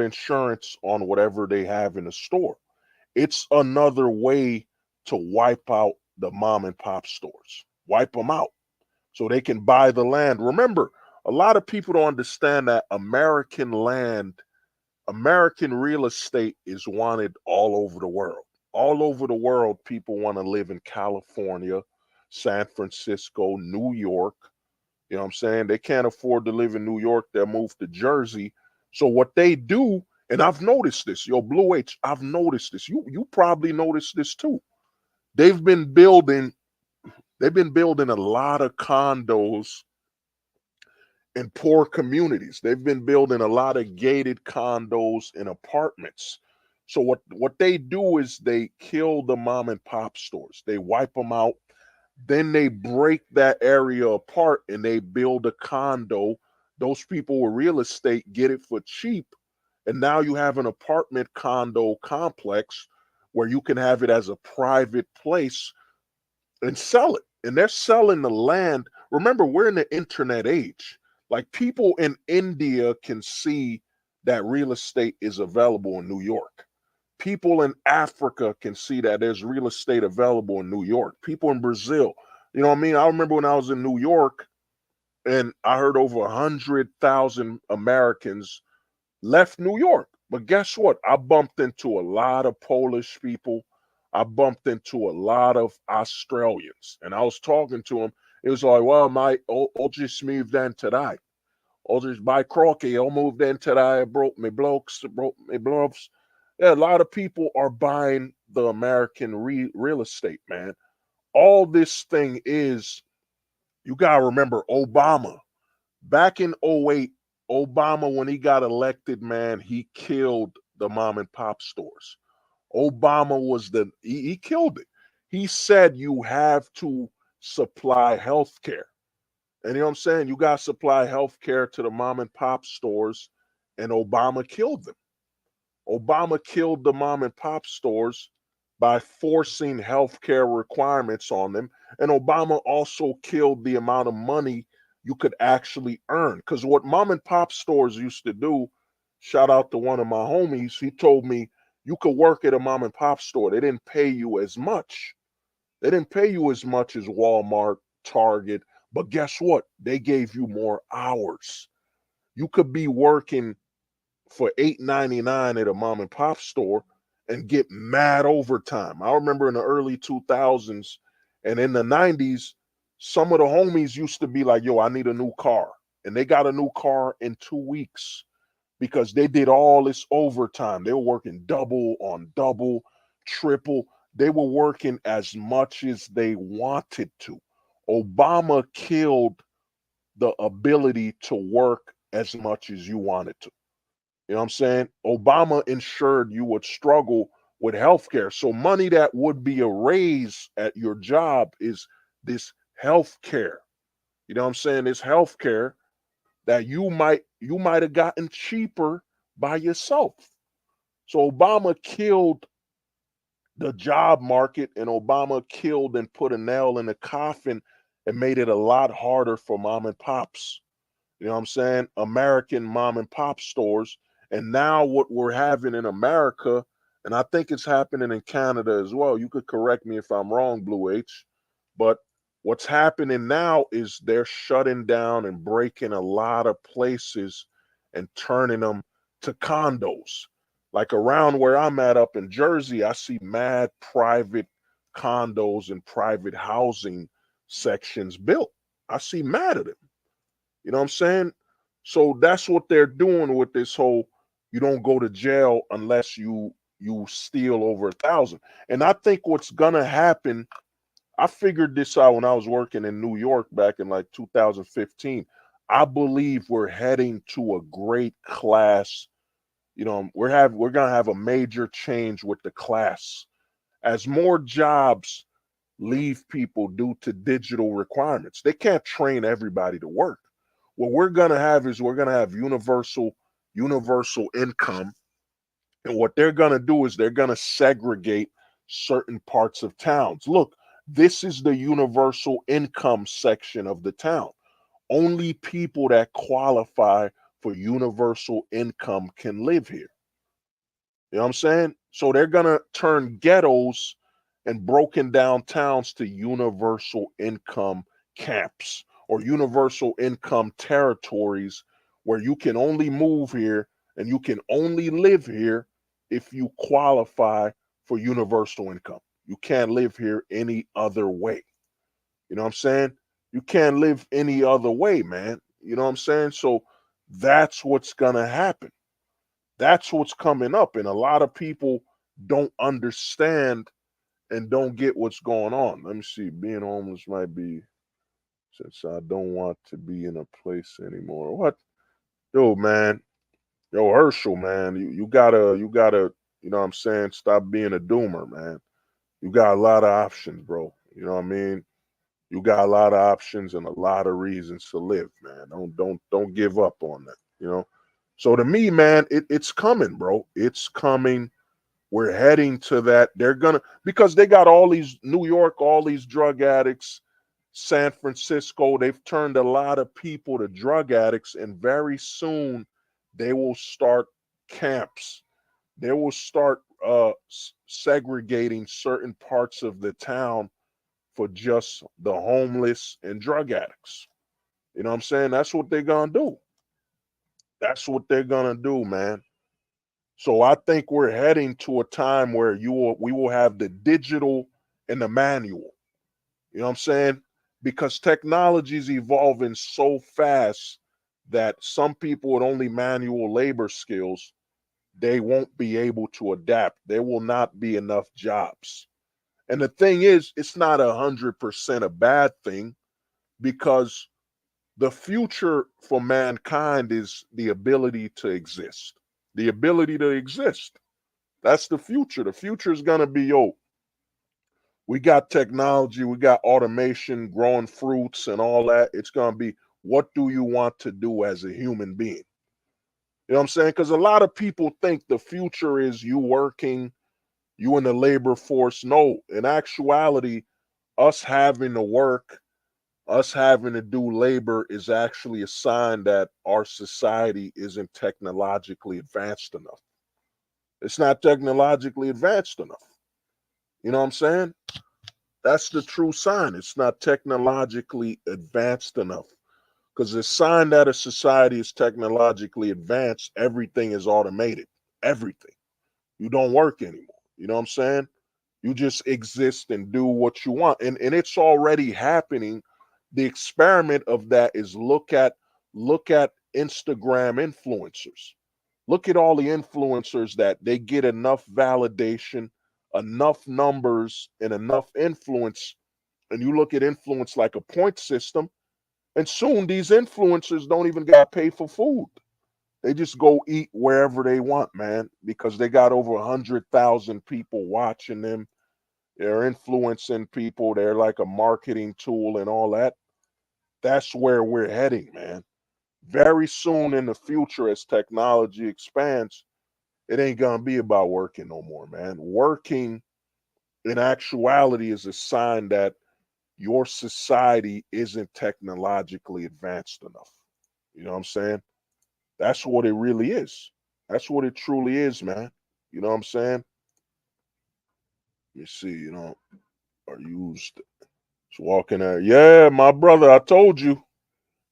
insurance on whatever they have in the store. It's another way to wipe out the mom and pop stores. Wipe them out so they can buy the land. Remember, a lot of people don't understand that American land, American real estate is wanted all over the world. All over the world, people want to live in California, San Francisco, New York. You know what I'm saying? They can't afford to live in New York. They'll move to Jersey. So what they do, and I've noticed this, yo, Blue H, I've noticed this. You probably noticed this too. They've been building, they've been building a lot of condos in poor communities. They've been building a lot of gated condos and apartments. So what they do is they kill the mom and pop stores. They wipe them out. Then they break that area apart and they build a condo. Those people with real estate get it for cheap. And now you have an apartment condo complex where you can have it as a private place and sell it. And they're selling the land. Remember, we're in the internet age. Like people in India can see that real estate is available in New York. People in Africa can see that there's real estate available in New York. People in Brazil, you know what I mean? I remember when I was in New York and I heard over 100,000 Americans left New York. But guess what? I bumped into a lot of Polish people. I bumped into a lot of Australians. And I was talking to them. It was like, well, I'll just move in today. I'll just buy crocky. I'll move in today. Broke me blokes, broke me blobs. Yeah, a lot of people are buying the American real estate, man. All this thing is, you got to remember Obama. Back in '08, Obama, when he got elected, man, he killed the mom and pop stores. Obama was he killed it. He said you have to supply health care. And you know what I'm saying? You got to supply health care to the mom and pop stores, and Obama killed them. Obama killed the mom and pop stores by forcing healthcare requirements on them. And Obama also killed the amount of money you could actually earn. Because what mom and pop stores used to do, shout out to one of my homies, he told me you could work at a mom and pop store. They didn't pay you as much. They didn't pay you as much as Walmart, Target. But guess what? They gave you more hours. You could be working for $8.99 at a mom and pop store and get mad overtime. I remember in the early 2000s and in the 90s, some of the homies used to be like, yo, I need a new car. And they got a new car in 2 weeks because they did all this overtime. They were working double on double, triple. They were working as much as they wanted to. Obama killed the ability to work as much as you wanted to. You know what I'm saying? Obama ensured you would struggle with healthcare. So money that would be a raise at your job is this healthcare. You know what I'm saying? This healthcare that you might have gotten cheaper by yourself. So Obama killed the job market, and Obama killed and put a nail in the coffin and made it a lot harder for mom and pops. You know what I'm saying? American mom and pop stores. And now what we're having in America, and I think it's happening in Canada as well. You could correct me if I'm wrong, Blue H. But what's happening now is they're shutting down and breaking a lot of places and turning them to condos. Like around where I'm at up in Jersey, I see mad private condos and private housing sections built. I see mad of them. You know what I'm saying? So that's what they're doing with this whole you don't go to jail unless you steal over 1,000. And I think what's gonna happen, I figured this out when I was working in New York back in like 2015. I believe we're heading to a great class. We're gonna have a major change with the class as more jobs leave people due to digital requirements. They can't train everybody to work. What we're gonna have is we're gonna have universal income, and what they're gonna do is they're gonna segregate certain parts of towns. Look, this is the universal income section of the town. Only people that qualify for universal income can live here. You know what I'm saying? So they're gonna turn ghettos and broken down towns to universal income camps or universal income territories where you can only move here and you can only live here if you qualify for universal income. You can't live here any other way. You know what I'm saying? You can't live any other way, man. You know what I'm saying? So that's what's gonna happen. That's what's coming up. And a lot of people don't understand and don't get what's going on. Let me see. Being homeless might be since I don't want to be in a place anymore. What? Yo, man. Yo, Herschel, man. You gotta, you know what I'm saying, stop being a doomer, man. You got a lot of options, bro. You know what I mean? You got a lot of options and a lot of reasons to live, man. Don't give up on that, you know. So to me, man, it's coming, bro. It's coming. We're heading to that. They're gonna because they got all these New York, all these drug addicts, San Francisco. They've turned a lot of people to drug addicts, and very soon they will start camps. They will start segregating certain parts of the town for just the homeless and drug addicts. You know what I'm saying? That's what they're gonna do. That's what they're gonna do, man. So I think we're heading to a time where we will have the digital and the manual. You know what I'm saying? Because technology is evolving so fast that some people with only manual labor skills, they won't be able to adapt. There will not be enough jobs. And the thing is, it's not 100% a bad thing because the future for mankind is the ability to exist. The ability to exist. That's the future. The future is gonna be we got technology, we got automation, growing fruits and all that. It's gonna be what do you want to do as a human being? You know what I'm saying? Because a lot of people think the future is you working, you in the labor force. No, in actuality, us having to work, us having to do labor is actually a sign that our society isn't technologically advanced enough. It's not technologically advanced enough. You know what I'm saying? That's the true sign. It's not technologically advanced enough. Because the sign that a society is technologically advanced, everything is automated. Everything. You don't work anymore. You know what I'm saying? You just exist and do what you want. And it's already happening. The experiment of that is look at Instagram influencers. Look at all the influencers that they get enough validation, enough numbers, and enough influence. And you look at influence like a point system, and soon these influencers don't even got paid for food. They just go eat wherever they want, man, because they got over 100,000 people watching them. They're influencing people. They're like a marketing tool and all that. That's where we're heading, man. Very soon in the future, as technology expands, It ain't gonna be about working no more, man. Working in actuality is a sign that your society isn't technologically advanced enough. You know what I'm saying? That's what it really is. That's what it truly is, man. You know what I'm saying? Let me see, are used. Just walking there. Yeah, my brother, I told you.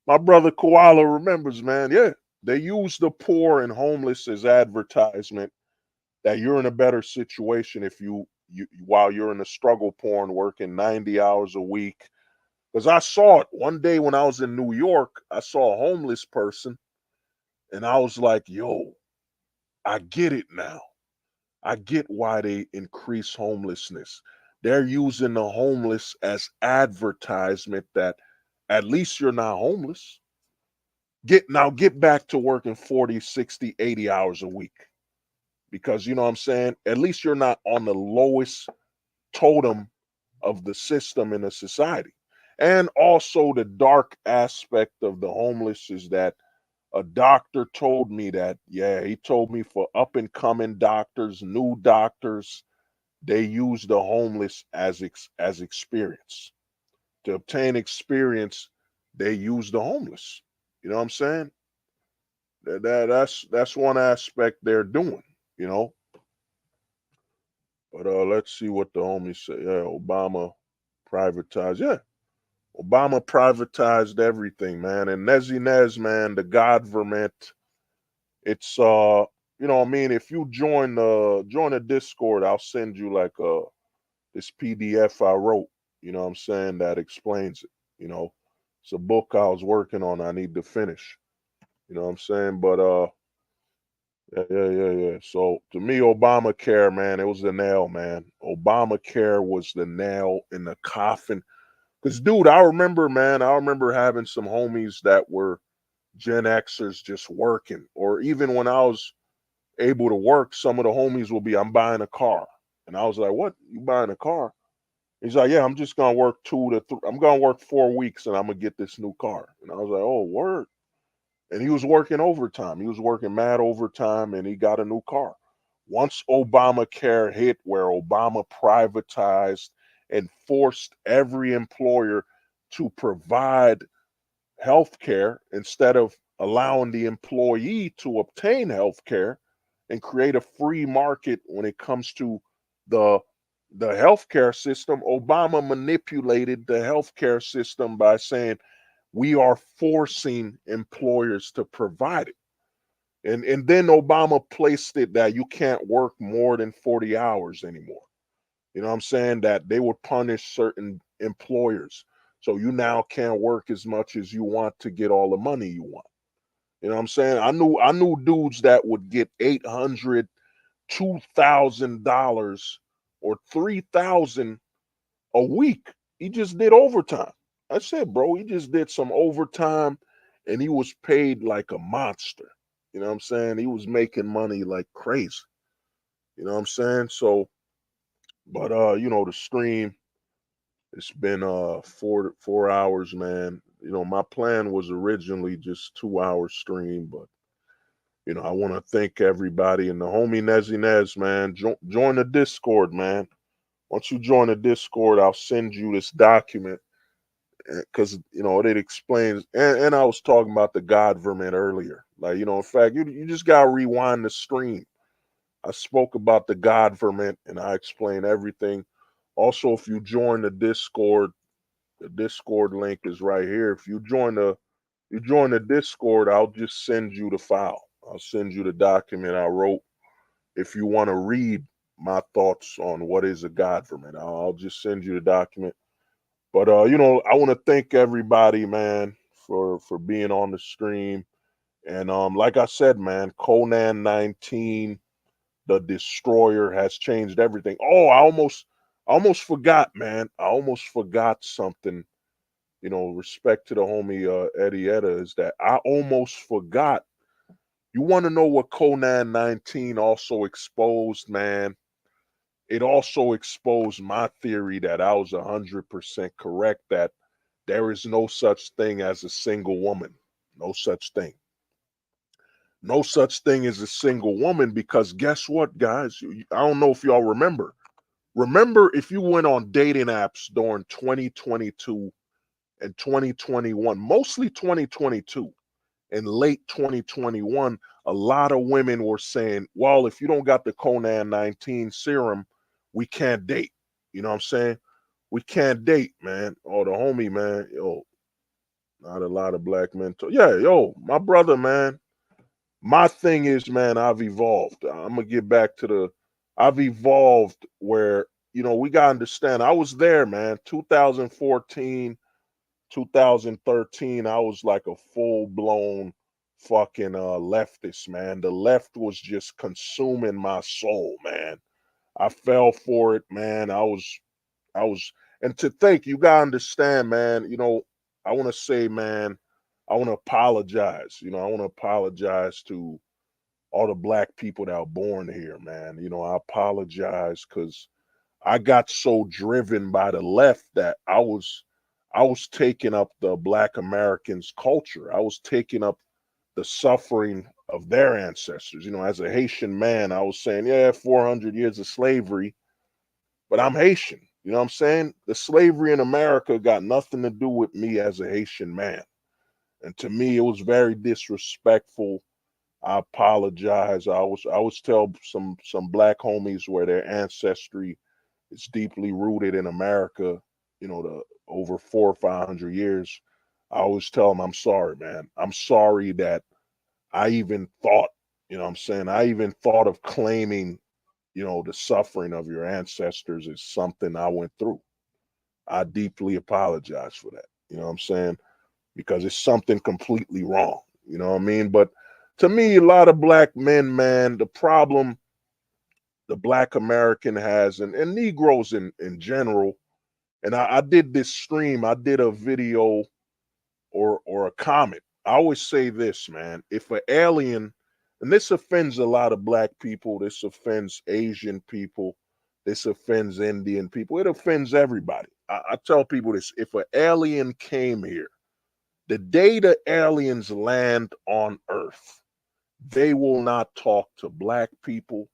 My brother Koala remembers, man. Yeah. They use the poor and homeless as advertisement that you're in a better situation if you while you're in a struggle porn working 90 hours a week. Because I saw it one day when I was in New York, I saw a homeless person and I was like, yo, I get it now. I get why they increase homelessness. They're using the homeless as advertisement that at least you're not homeless. Get back to working 40, 60, 80 hours a week. Because you know what I'm saying? At least you're not on the lowest totem of the system in a society. And also the dark aspect of the homeless is that a doctor told me that, yeah, he told me for up and coming doctors, new doctors, they use the homeless as experience. To obtain experience, they use the homeless. You know what I'm saying? That's one aspect they're doing, you know. But let's see what the homies say. Yeah, Obama privatized. Yeah, Obama privatized everything, man. And Nezzy Nez, man, the government. It's you know what I mean. If you join the Discord, I'll send you like this PDF I wrote. You know what I'm saying, that explains it. You know, it's a book I was working on. I need to finish. You know what I'm saying, but yeah, yeah, yeah, yeah. So to me, Obamacare, man, it was the nail, man. Obamacare was the nail in the coffin. Cause, dude, I remember, man, I remember having some homies that were Gen Xers just working, or even when I was able to work, some of the homies will be, I'm buying a car, and I was like, what? You buying a car? He's like, yeah, I'm just gonna work I'm gonna work 4 weeks, and I'm gonna get this new car. And I was like, oh, word. And he was working overtime. He was working mad overtime and he got a new car. Once Obamacare hit, where Obama privatized and forced every employer to provide health care instead of allowing the employee to obtain health care and create a free market when it comes to the the healthcare system, Obama manipulated the healthcare system by saying we are forcing employers to provide it. And then Obama placed it that you can't work more than 40 hours anymore. You know what I'm saying? That they would punish certain employers. So you now can't work as much as you want to get all the money you want. You know what I'm saying? I knew dudes that would get 800, $2,000 or 3,000 a week. He just did overtime. I said, bro, he just did some overtime and he was paid like a monster. You know what I'm saying? He was making money like crazy. You know what I'm saying? So, but the stream, it's been 4 hours, man. You know, my plan was originally just 2 hour stream, but I want to thank everybody and the homie Nezzy Nez, man. Join the Discord, man. Once you join the Discord, I'll send you this document because it explains. And I was talking about the government earlier. Like, in fact, you just gotta rewind the stream. I spoke about the government and I explained everything. Also, if you join the Discord link is right here. If you join the Discord, I'll just send you the file. I'll send you the document I wrote. If you want to read my thoughts on what is a government, I'll just send you the document. But I want to thank everybody, man, for being on the stream. And like I said, man, Conan 19, the Destroyer, has changed everything. Oh, I almost forgot, man. I almost forgot something. Respect to the homie Eddie Etta, is that I almost forgot. You want to know what Conan 19 also exposed, man? It also exposed my theory that I was 100% correct, that there is no such thing as a single woman. No such thing. No such thing as a single woman because guess what, guys? I don't know if y'all remember. Remember if you went on dating apps during 2022 and 2021, mostly 2022 and late 2021, a lot of women were saying, well, if you don't got the Conan 19 serum, we can't date. You know what I'm saying? We can't date, man. Oh, the homie, man. Yo, not a lot of black men. Yeah, yo, my brother, man. My thing is, man, I've evolved. I'm gonna get back to I've evolved where, we gotta understand. I was there, man. 2014, 2013, I was like a full blown fucking leftist, man. The left was just consuming my soul, man. I fell for it, man. I was, and to think, you gotta understand, man. I want to say, man, I want to apologize. I want to apologize to all the black people that are born here, man. I apologize because I got so driven by the left that I was taking up the black Americans' culture. I was taking up the suffering of their ancestors. As a Haitian man, I was saying, yeah, 400 years of slavery, but I'm Haitian. You know what I'm saying? The slavery in America got nothing to do with me as a Haitian man. And to me, it was very disrespectful. I apologize. I was tell some black homies where their ancestry is deeply rooted in America, the over 400 or 500 years. I always tell them, I'm sorry, man. I'm sorry that I even thought, what I'm saying, I even thought of claiming, the suffering of your ancestors is something I went through. I deeply apologize for that. What I'm saying? Because it's something completely wrong. You know what I mean? But to me, a lot of black men, man, the problem the black American has, and Negroes in general, and I did this stream, I did a video or a comment. I always say this, man. If an alien, and this offends a lot of black people, this offends Asian people, this offends Indian people, it offends everybody. I tell people this: if an alien came here, the day the aliens land on Earth, they will not talk to black people.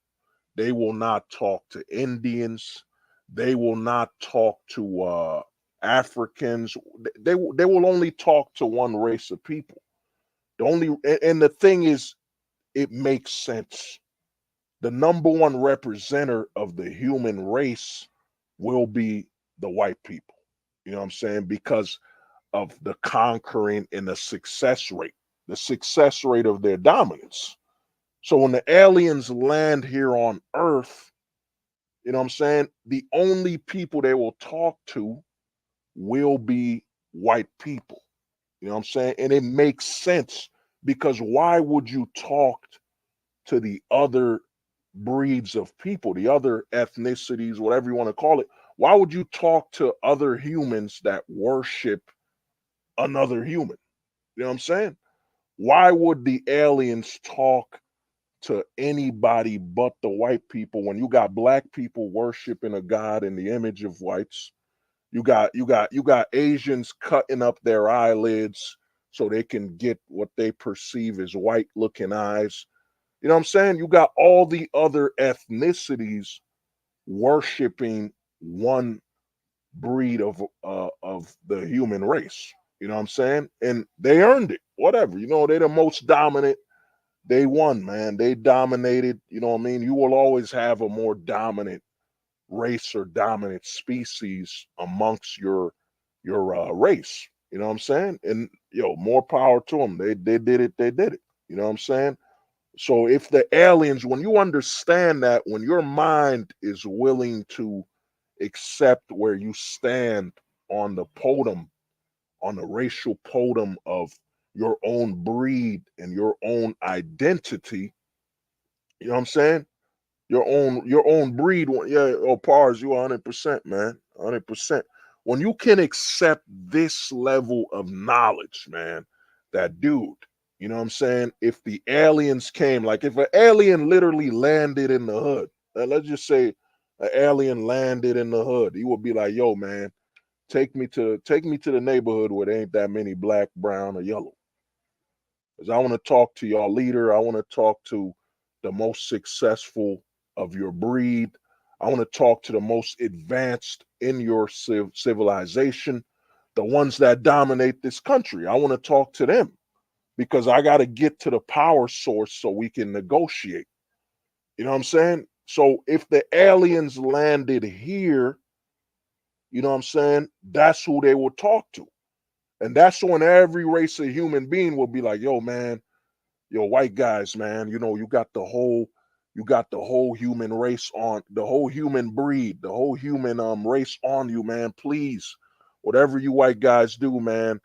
They will not talk to Indians. They will not talk to Africans. They will only talk to one race of people. And the thing is, it makes sense. The number one representative of the human race will be the white people. You know what I'm saying? Because of the conquering and the success rate of their dominance. So when the aliens land here on Earth, you know what I'm saying? The only people they will talk to will be white people. You know what I'm saying? And it makes sense because why would you talk to the other breeds of people, the other ethnicities, whatever you want to call it? Why would you talk to other humans that worship another human? You know what I'm saying? Why would the aliens talk to anybody but the white people when you got black people worshiping a god in the image of whites? You got Asians cutting up their eyelids so they can get what they perceive as white looking eyes. You know what I'm saying? You got all the other ethnicities worshiping one breed of the human race. You know what I'm saying? And they earned it. Whatever. They're the most dominant. They won, man. They dominated. You know what I mean? You will always have a more dominant race or dominant species amongst your race. You know what I'm saying? And more power to them. They did it. They did it. You know what I'm saying? So if the aliens, when you understand that, when your mind is willing to accept where you stand on the podium, on the racial podium of your own breed and your own identity, you know what I'm saying? Your own breed. Yeah, oh, pars, you 100%, man, 100%. When you can accept this level of knowledge, man, that dude, you know what I'm saying? If the aliens came, like if an alien literally landed in the hood, let's just say an alien landed in the hood, he would be like, "Yo, man, take me to the neighborhood where there ain't that many black, brown, or yellow." Because I want to talk to your leader. I want to talk to the most successful of your breed. I want to talk to the most advanced in your civilization, the ones that dominate this country. I want to talk to them because I got to get to the power source so we can negotiate. You know what I'm saying? So if the aliens landed here, you know what I'm saying? That's who they will talk to. And that's when every race of human being will be like, yo, man, yo, white guys, man, you know, you got the whole human race on the whole human breed, the whole human race on you, man. Please, whatever you white guys do, man,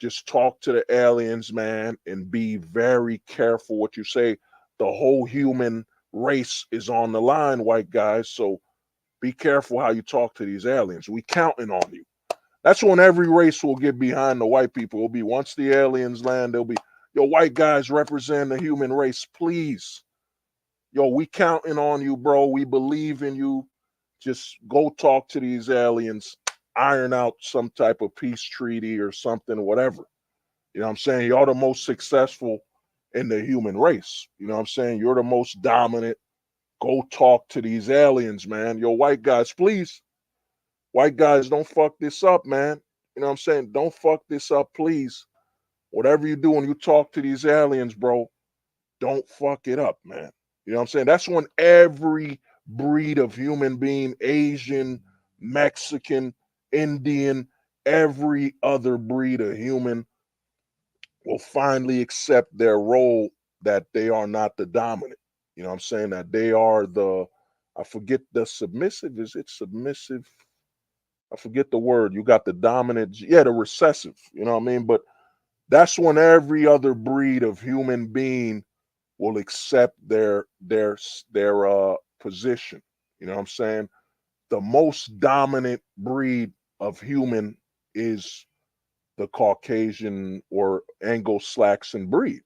just talk to the aliens, man, and be very careful what you say. The whole human race is on the line, white guys. So be careful how you talk to these aliens. We counting on you. That's when every race will get behind the white people. It'll be once the aliens land, they'll be, yo, white guys represent the human race, please. Yo, we counting on you, bro. We believe in you. Just go talk to these aliens, iron out some type of peace treaty or something, whatever. You know what I'm saying? You're the most successful in the human race. You know what I'm saying? You're the most dominant. Go talk to these aliens, man. Yo, white guys, please. White guys, don't fuck this up, man. You know what I'm saying? Don't fuck this up, please. Whatever you do when you talk to these aliens, bro, don't fuck it up, man. You know what I'm saying? That's when every breed of human being, Asian, Mexican, Indian, every other breed of human will finally accept their role that they are not the dominant. You know what I'm saying? That they are the, I forget the submissive. Is it submissive? I forget the word. You got the dominant, yeah, the recessive. You know what I mean? But that's when every other breed of human being will accept their position. You know what I'm saying? The most dominant breed of human is the Caucasian or Anglo-Saxon breed.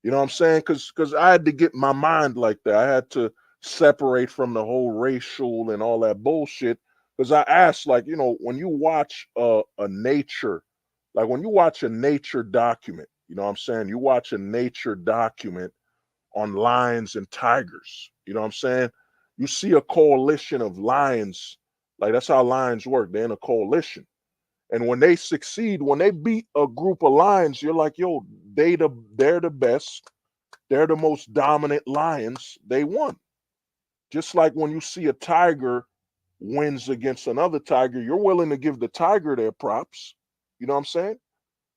You know what I'm saying? Because I had to get my mind like that. I had to separate from the whole racial and all that bullshit. Because I asked, like, you know, when you watch a nature, like when you watch a nature document, you know what I'm saying? You watch a nature document on lions and tigers. You know what I'm saying? You see a coalition of lions. Like that's how lions work. They're in a coalition. And when they succeed, when they beat a group of lions, you're like, yo, they're the best. They're the most dominant lions. They won. Just like when you see a tiger wins against another tiger, you're willing to give the tiger their props. You know what I'm saying?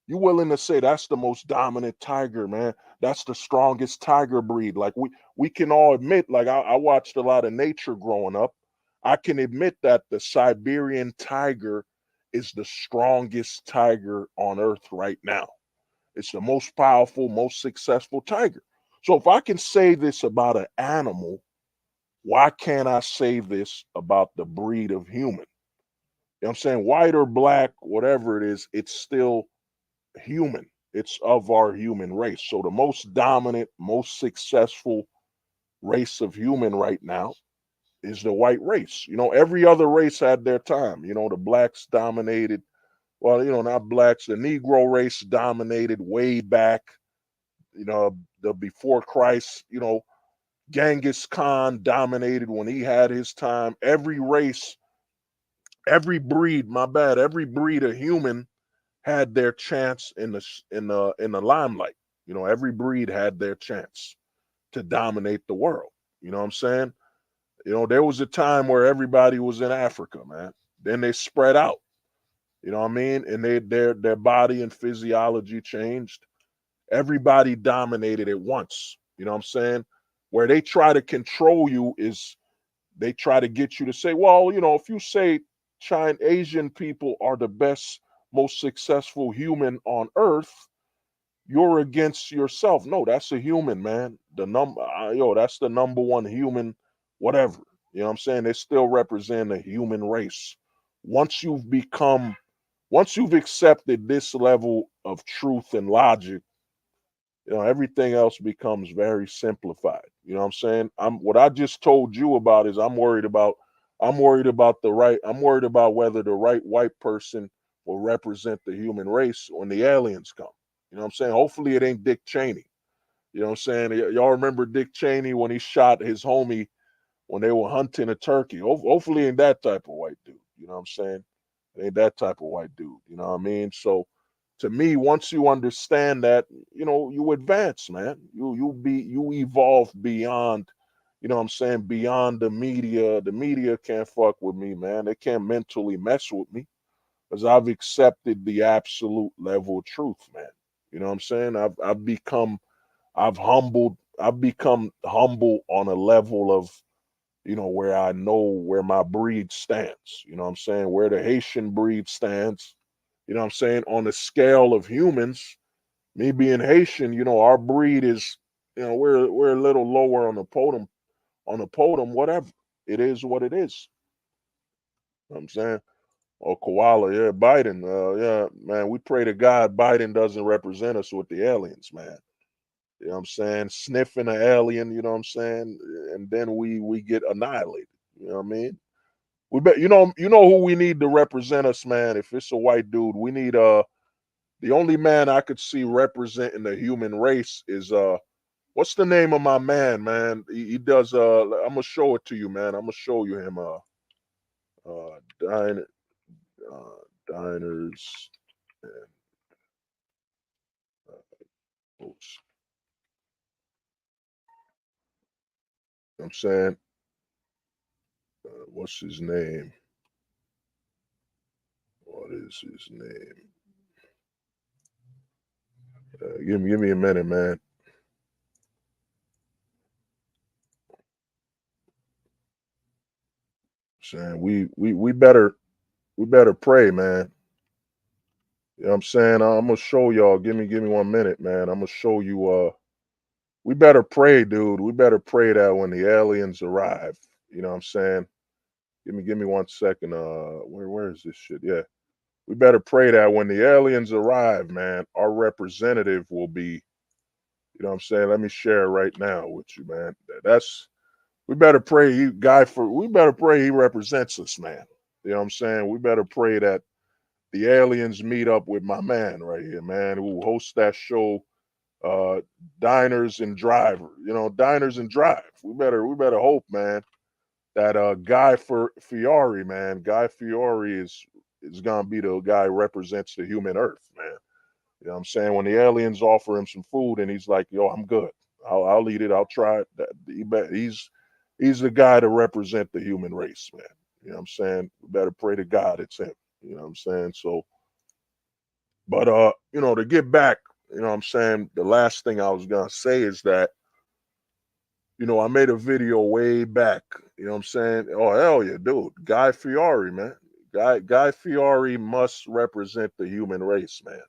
You're willing to say that's the most dominant tiger, man. That's the strongest tiger breed. Like we can all admit, like I watched a lot of nature growing up. I can admit that the Siberian tiger is the strongest tiger on earth right now. It's the most powerful, most successful tiger. So if I can say this about an animal, why can't I say this about the breed of human? You know what I'm saying? White or black, whatever it is, it's still human. It's of our human race. So the most dominant, most successful race of human right now is the white race. You know, every other race had their time. You know, the blacks dominated. Well, you know, not blacks. The Negro race dominated way back. You know, the before Christ. You know, Genghis Khan dominated when he had his time. Every race, every breed. My bad. Every breed of human had their chance in the limelight. You know, every breed had their chance to dominate the world. You know what I'm saying? You know, there was a time where everybody was in Africa, man. Then they spread out. You know what I mean? And their body and physiology changed. Everybody dominated at once. You know what I'm saying? Where they try to control you is they try to get you to say, well, you know, if you say China Asian people are the best, most successful human on earth, you're against yourself. No, that's a human, man. That's the number one human, whatever. You know what I'm saying? They still represent a human race. Once you've become, once you've accepted this level of truth and logic, you know, everything else becomes very simplified. You know what I'm saying? What I just told you about is I'm worried about whether the right white person will represent the human race when the aliens come. You know what I'm saying? Hopefully it ain't Dick Cheney. You know what I'm saying? Y'all remember Dick Cheney when he shot his homie when they were hunting a turkey? Hopefully it ain't that type of white dude. You know what I'm saying? It ain't that type of white dude. You know what I mean? So to me, once you understand that, you advance, man. You evolve beyond, you know what I'm saying, beyond the media. The media can't fuck with me, man. They can't mentally mess with me because I've accepted the absolute level of truth, man. You know what I'm saying? I've become humble on a level of, where I know where my breed stands. You know what I'm saying? Where the Haitian breed stands. You know what I'm saying? On the scale of humans, me being Haitian, our breed is, we're a little lower on the podium, whatever. It is what it is. You know what I'm saying? Oh, koala, yeah, Biden. Yeah, man, we pray to God Biden doesn't represent us with the aliens, man. You know what I'm saying? Sniffing an alien, you know what I'm saying? And then we get annihilated. You know what I mean? We bet you know who we need to represent us, man. If it's a white dude, we need the only man I could see representing the human race is what's the name of my man, man? He does I'm gonna show it to you, man. I'm gonna show you him diner diners and oops. I'm saying what's his name? What is his name? Give me a minute, man. Saying we better pray, man. You know what I'm saying? I'm gonna show y'all. Give me 1 minute, man. I'm gonna show you we better pray, dude. We better pray that when the aliens arrive, you know what I'm saying? Give me 1 second. Where is this shit? Yeah. We better pray that when the aliens arrive, man, our representative will be, you know what I'm saying? Let me share it right now with you, man. That's we better pray we better pray he represents us, man. You know what I'm saying? We better pray that the aliens meet up with my man right here, man, who hosts that show, uh, Diners and Driver. Diners and Drive. We better hope, man, that Fiore, man, Guy Fiore is gonna be the guy who represents the human Earth, man. You know what I'm saying? When the aliens offer him some food and he's like, "Yo, I'm good. I'll eat it. I'll try it." He's the guy to represent the human race, man. You know what I'm saying? We better pray to God it's him. You know what I'm saying? So, but to get back, you know what I'm saying, the last thing I was gonna say is that, I made a video way back. You know what I'm saying? Oh hell yeah, dude. Guy Fiore, man. Guy Fiore must represent the human race, man.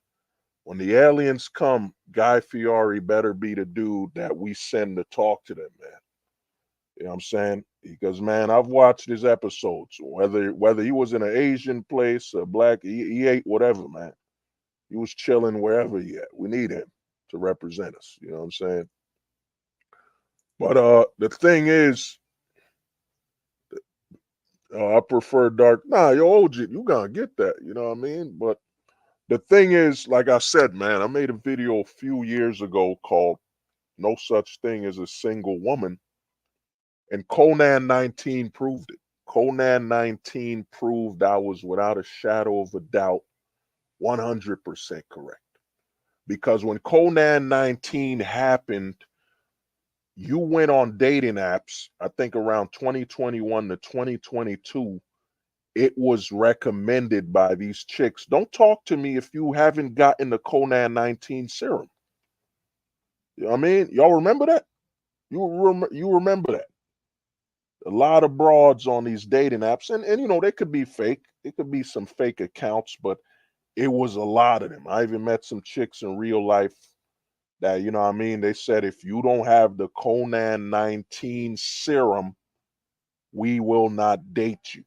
When the aliens come, Guy Fiore better be the dude that we send to talk to them, man. You know what I'm saying? Because man, I've watched his episodes. Whether he was in an Asian place, a black, he ate whatever, man. He was chilling wherever he at. We need him to represent us. You know what I'm saying? But the thing is, I prefer dark. Nah, yo, OG, you gonna get that. You know what I mean? But the thing is, like I said, man, I made a video a few years ago called "No Such Thing as a Single Woman," and Conan 19 proved it. Conan 19 proved I was without a shadow of a doubt 100% correct. Because when Conan 19 happened, you went on dating apps, I think around 2021 to 2022, it was recommended by these chicks. Don't talk to me if you haven't gotten the Conan 19 serum. You know what I mean? Y'all remember that? You remember that? A lot of broads on these dating apps, and they could be fake. It could be some fake accounts, but it was a lot of them. I even met some chicks in real life that, you know what I mean, they said if you don't have the Conan 19 serum, we will not date you.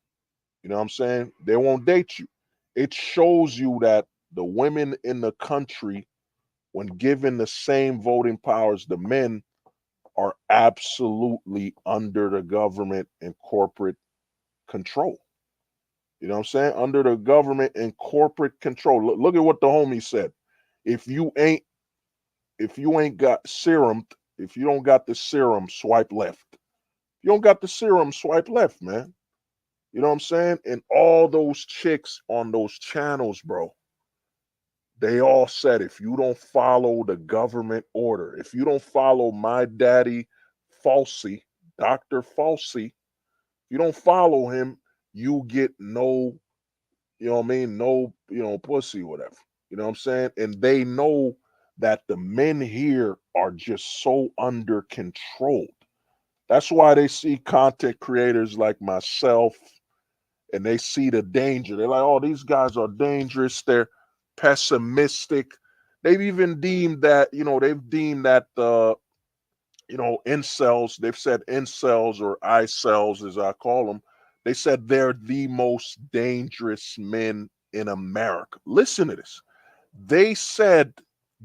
You know what I'm saying? They won't date you. It shows you that the women in the country, when given the same voting powers the men, are absolutely under the government and corporate control. You know what I'm saying? Under the government and corporate control. Look at what the homie said. If you ain't if you ain't got serum, if you don't got the serum, swipe left. If you don't got the serum, swipe left, man. You know what I'm saying? And all those chicks on those channels, bro, they all said if you don't follow the government order, if you don't follow my daddy Falsey, Dr. Falsey, you don't follow him, you get no, you know what I mean, no, pussy, whatever. You know what I'm saying? And they know that the men here are just so under control. That's why they see content creators like myself and they see the danger. They're like, oh, these guys are dangerous. They're pessimistic. They've even deemed that, they've deemed that incels, they've said incels or icels, as I call them, they said they're the most dangerous men in America. Listen to this. They said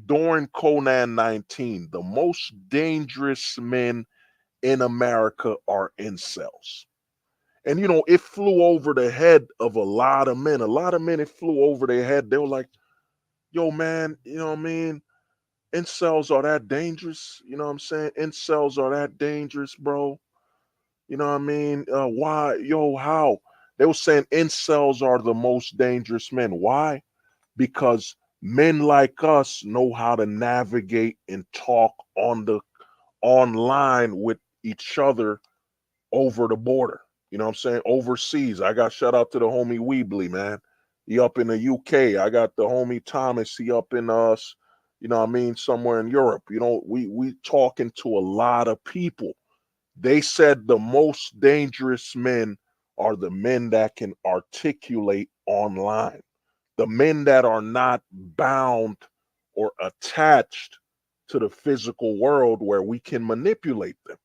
during Conan 19, the most dangerous men in America are incels. And it flew over the head of a lot of men. A lot of men, it flew over their head. They were like, yo, man, you know what I mean? Incels are that dangerous. You know what I'm saying? Incels are that dangerous, bro. You know what I mean? Why? Yo, how? They were saying incels are the most dangerous men. Why? Because men like us know how to navigate and talk on the online with each other over the border. You know what I'm saying? Overseas. I got shout out to the homie Weebly, man. He up in the UK. I got the homie Thomas. He up in us, what I mean, somewhere in Europe. We talking to a lot of people. They said the most dangerous men are the men that can articulate online. The men that are not bound or attached to the physical world where we can manipulate them.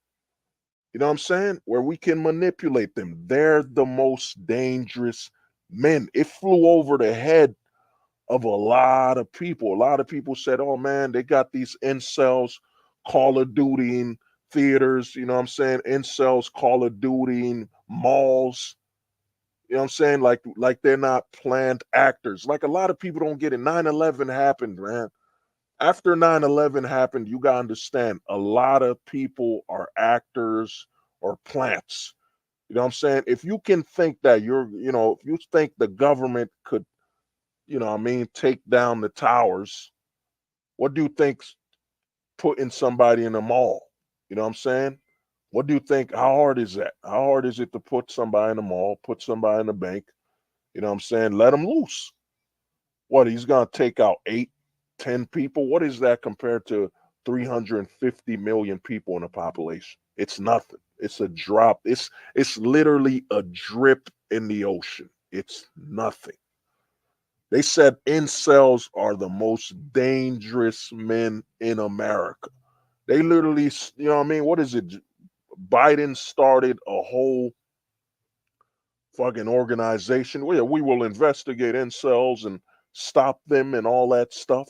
You know what I'm saying? Where we can manipulate them. They're the most dangerous men. It flew over the head of a lot of people. A lot of people said, oh man, they got these incels Call of Duty in theaters, you know what I'm saying? Incels Call of Duty in malls. You know what I'm saying? Like they're not planned actors. Like a lot of people don't get it. 9/11 happened, man. After 9/11 happened, you gotta understand a lot of people are actors or plants. You know what I'm saying? If you can think that if you think the government could, take down the towers, what do you think's putting somebody in a mall? You know what I'm saying? What do you think? How hard is that? How hard is it to put somebody in a mall, put somebody in a bank? You know what I'm saying? Let them loose. What, he's going to take out 8, 10 people? What is that compared to 350 million people in a population? It's nothing. It's a drop. It's literally a drip in the ocean. It's nothing. They said incels are the most dangerous men in America. They literally, you know what I mean? What is it? Biden started a whole fucking organization where we will investigate incels and stop them and all that stuff.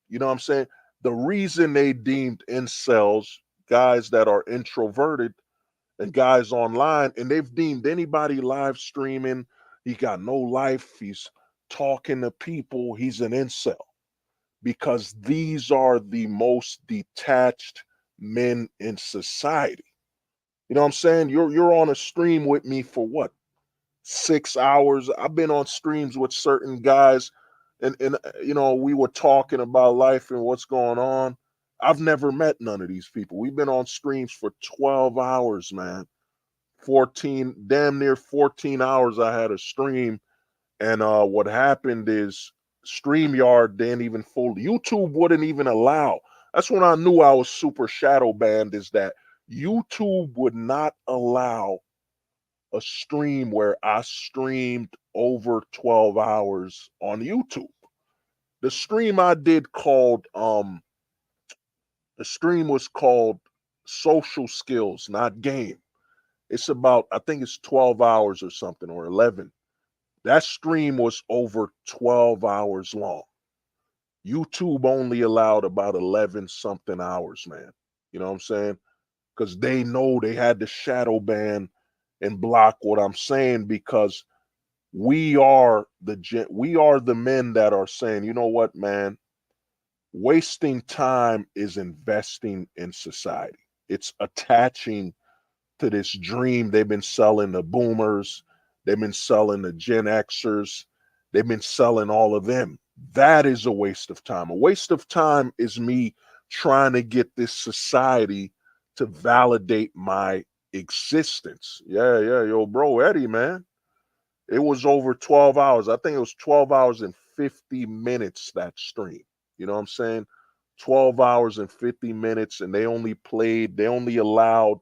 You know what I'm saying? The reason they deemed incels guys that are introverted and guys online, and they've deemed anybody live streaming, he got no life, he's talking to people, he's an incel. Because these are the most detached men in society. You know what I'm saying? You're on a stream with me for what? 6 hours. I've been on streams with certain guys, and we were talking about life and what's going on. I've never met none of these people. We've been on streams for 12 hours, man. 14, damn near 14 hours I had a stream. And what happened is StreamYard didn't even full YouTube wouldn't even allow. That's when I knew I was super shadow banned, is that YouTube would not allow a stream where I streamed over 12 hours on YouTube. The stream I did called the stream was called Social Skills, not Game. It's about, I think it's 12 hours or something, or 11. That stream was over 12 hours long. YouTube only allowed about 11 something hours, man. You know what I'm saying? Because they know they had to shadow ban and block what I'm saying, because we are the men that are saying, you know what, man? Wasting time is investing in society. It's attaching to this dream they've been selling the boomers, they've been selling the Gen Xers, they've been selling all of them. That is a waste of time. A waste of time is me trying to get this society to validate my existence. Yeah, yeah, yo, bro, Eddie, man. It was over 12 hours. I think it was 12 hours and 50 minutes that stream. You know what I'm saying? 12 hours and 50 minutes, and they only allowed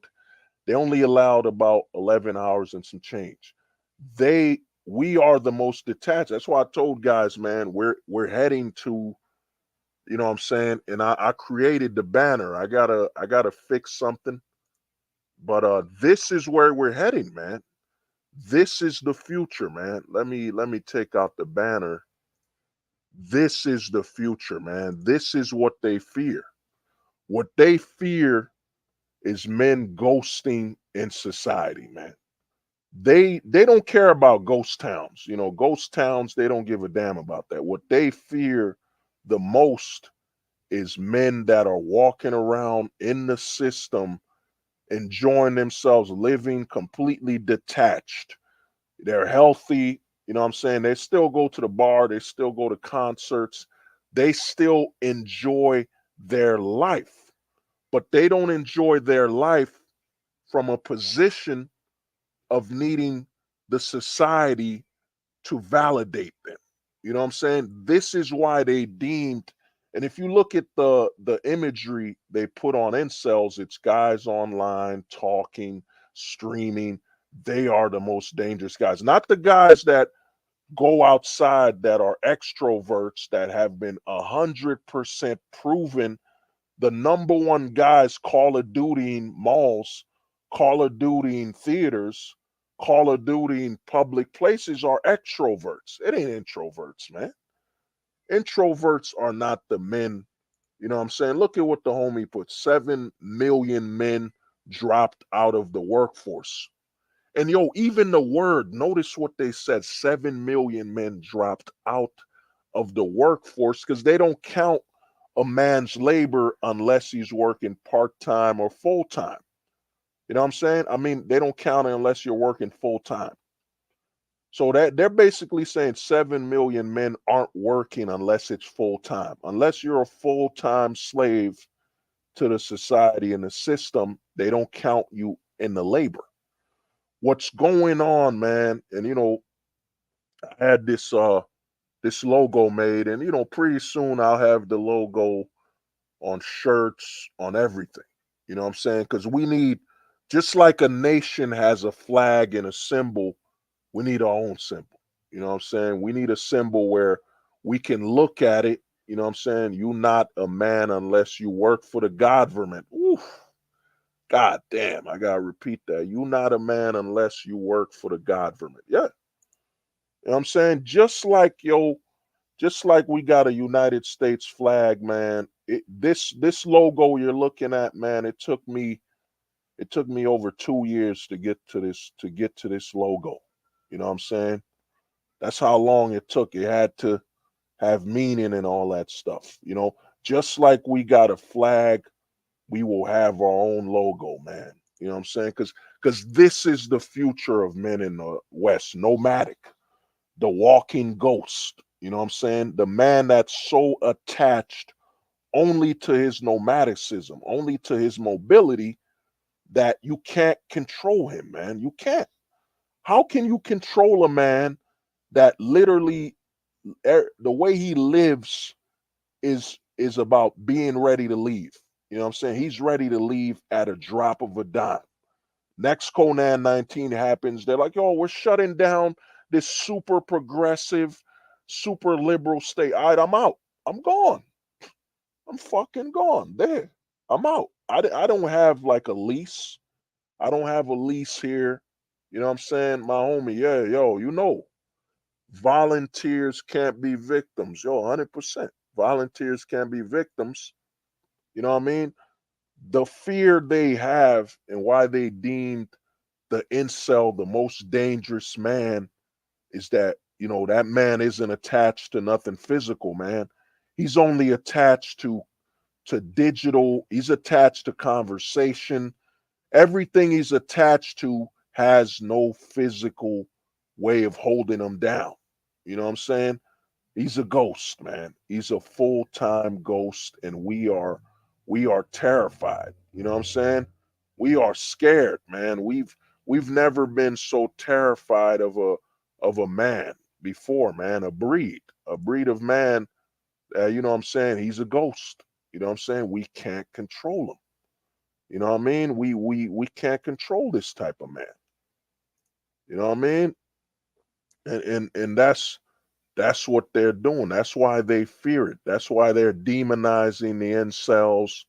about 11 hours and some change. We are the most detached. That's why I told guys, man, we're heading to, you know what I'm saying? And I created the banner. I gotta fix something. But this is where we're heading, man. This is the future, man. Let me take out the banner. This is the future, man. This is what they fear. What they fear is men ghosting in society, man. They don't care about ghost towns. You know, ghost towns, they don't give a damn about that. What they fear the most is men that are walking around in the system, enjoying themselves, living completely detached. They're healthy, you know what I'm saying? They still go to the bar, they still go to concerts, they still enjoy their life, but they don't enjoy their life from a position of needing the society to validate them. You know what I'm saying? This is why they deemed, and if you look at the imagery they put on incels, it's guys online talking, streaming. They are the most dangerous guys. Not the guys that go outside that are extroverts that have been 100% proven the number one guys Call of Duty in malls, Call of Duty in theaters, Call of Duty in public places are extroverts. It ain't introverts, man. Introverts are not the men. You know what I'm saying? Look at what the homie put. 7 million men dropped out of the workforce. And yo, even the word, notice what they said 7 million men dropped out of the workforce because they don't count a man's labor unless he's working part time or full time. You know what I'm saying? I mean, they don't count it unless you're working full time. So that they're basically saying 7 million men aren't working unless it's full time. Unless you're a full time slave to the society and the system, they don't count you in the labor. What's going on, man? And you know, I had this logo made, and you know, pretty soon I'll have the logo on shirts, on everything. You know what I'm saying? Because we need, just like a nation has a flag and a symbol, we need our own symbol. You know what I'm saying? We need a symbol where we can look at it. You know what I'm saying? You not a man unless you work for the government. Oof. God damn, I gotta repeat that. You not a man unless you work for the government. Yeah. You know what I'm saying? Just like we got a United States flag, man. This logo you're looking at, man, it took me over 2 years to get to this logo. You know what I'm saying? That's how long it took. It had to have meaning and all that stuff. You know, just like we got a flag, we will have our own logo, man. You know what I'm saying? Because this is the future of men in the West, nomadic, the walking ghost. You know what I'm saying? The man that's so attached only to his nomadicism, only to his mobility that you can't control him, man. You can't. How can you control a man that literally the way he lives is about being ready to leave? You know what I'm saying? He's ready to leave at a drop of a dime. Next Conan 19 happens, they're like, "Yo, we're shutting down this super progressive, super liberal state. All right, I'm out. I'm gone. I'm fucking gone. There. I'm out. I don't have like a lease. I don't have a lease here. You know what I'm saying? My homie, yeah, yo, you know, volunteers can't be victims. Yo, 100%. Volunteers can't be victims. You know what I mean? The fear they have and why they deemed the incel the most dangerous man is that, you know, that man isn't attached to nothing physical, man. He's only attached to digital, he's attached to conversation. Everything he's attached to has no physical way of holding him down. You know what I'm saying? He's a ghost, man. He's a full-time ghost, and we are terrified. You know what I'm saying? We are scared, man. We've never been so terrified of a man before, man. A breed of man. You know what I'm saying? He's a ghost. You know what I'm saying? We can't control him. You know what I mean? We can't control this type of man. You know what I mean? And that's what they're doing. That's why they fear it. That's why they're demonizing the incels.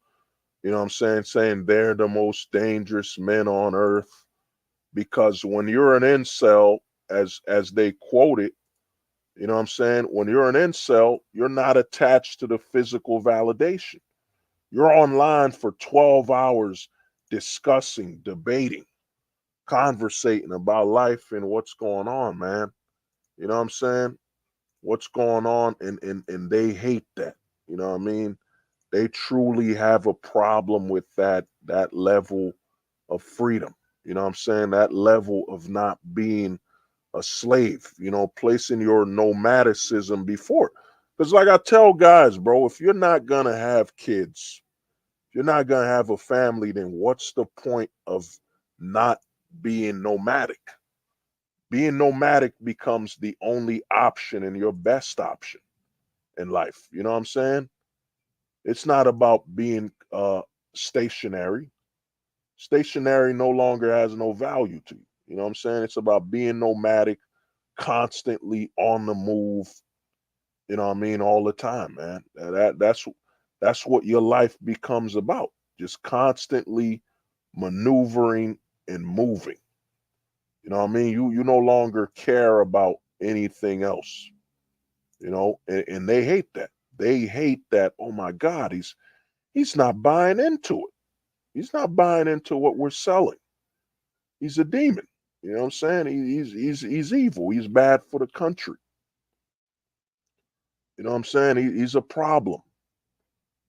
You know what I'm saying? Saying they're the most dangerous men on earth. Because when you're an incel, as they quote it, you know what I'm saying? When you're an incel, you're not attached to the physical validation. You're online for 12 hours discussing, debating, conversating about life and what's going on, man. You know what I'm saying? What's going on, and they hate that. You know what I mean? They truly have a problem with that level of freedom. You know what I'm saying? That level of not being a slave, placing your nomadicism before. Because like I tell guys, bro, if you're not gonna have kids, if you're not gonna have a family, then what's the point of not being nomadic? Being nomadic becomes the only option and your best option in life. You know what I'm saying? It's not about being stationary. Stationary no longer has no value to you. You know what I'm saying? It's about being nomadic, constantly on the move. You know what I mean? All the time, man. That's what your life becomes about. Just constantly maneuvering and moving. You know what I mean? You no longer care about anything else. And they hate that. They hate that. Oh my God, he's not buying into it. He's not buying into what we're selling. He's a demon. You know what I'm saying? He's evil. He's bad for the country. You know what I'm saying? He's a problem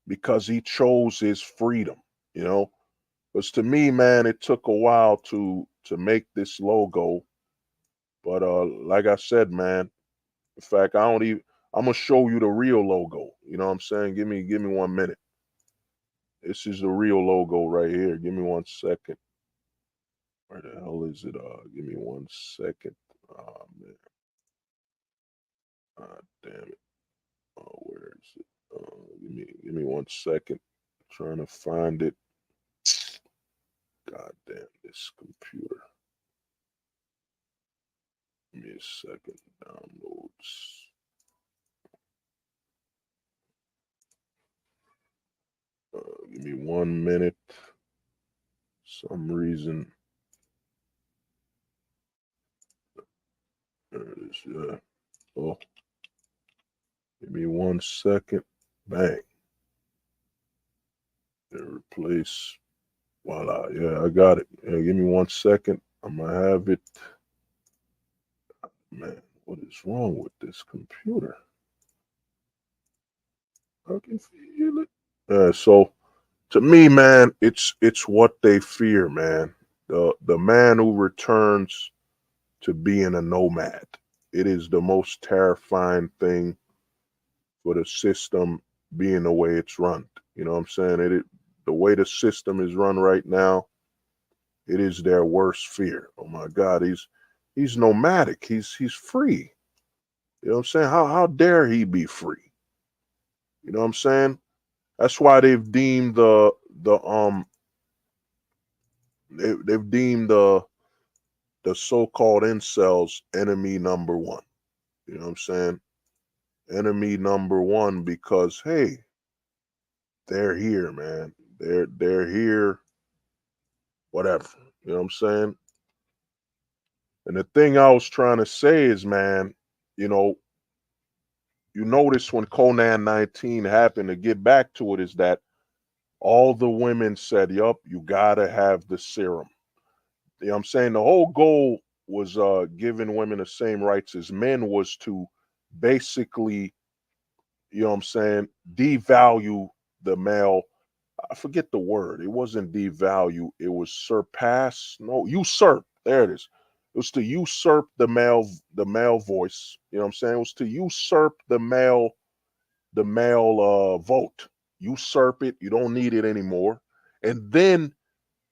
because he chose his freedom. You know, because to me, man, it took a while to make this logo, but like I said, man, in fact, I don't even. I'm gonna show you the real logo. You know what I'm saying? Give me 1 minute. This is the real logo right here. Give me 1 second. Where the hell is it? Give me 1 second. Man. Damn it. Where is it? Give me 1 second. Trying to find it. God damn this computer. Give me a second. Downloads. Give me 1 minute. Some reason. There it is. Yeah. Oh. Give me 1 second. Bang. And replace. Voila. Yeah, I got it. Yeah, give me 1 second. I'm gonna have it. Man, what is wrong with this computer? I can feel it. So to me, man, it's what they fear, man. The man who returns to being a nomad. It is the most terrifying thing for the system being the way it's run. You know what I'm saying? The way the system is run right now, it is their worst fear. Oh my God, he's nomadic. He's free. You know what I'm saying? How dare he be free? You know what I'm saying? That's why they've deemed they've deemed the so-called incels enemy number one. You know what I'm saying? Enemy number one because hey, they're here, man. They're here, whatever. You know what I'm saying? And the thing I was trying to say is, man, you know, you notice when Conan 19 happened, to get back to it, is that all the women said, yup, you gotta have the serum. You know what I'm saying? The whole goal was giving women the same rights as men, was to basically you know what I'm saying, devalue the male. I forget the word. It wasn't devalue. It was surpass. No, usurp. There it is. It was to usurp the male voice. You know what I'm saying? It was to usurp the male vote. Usurp it. You don't need it anymore. And then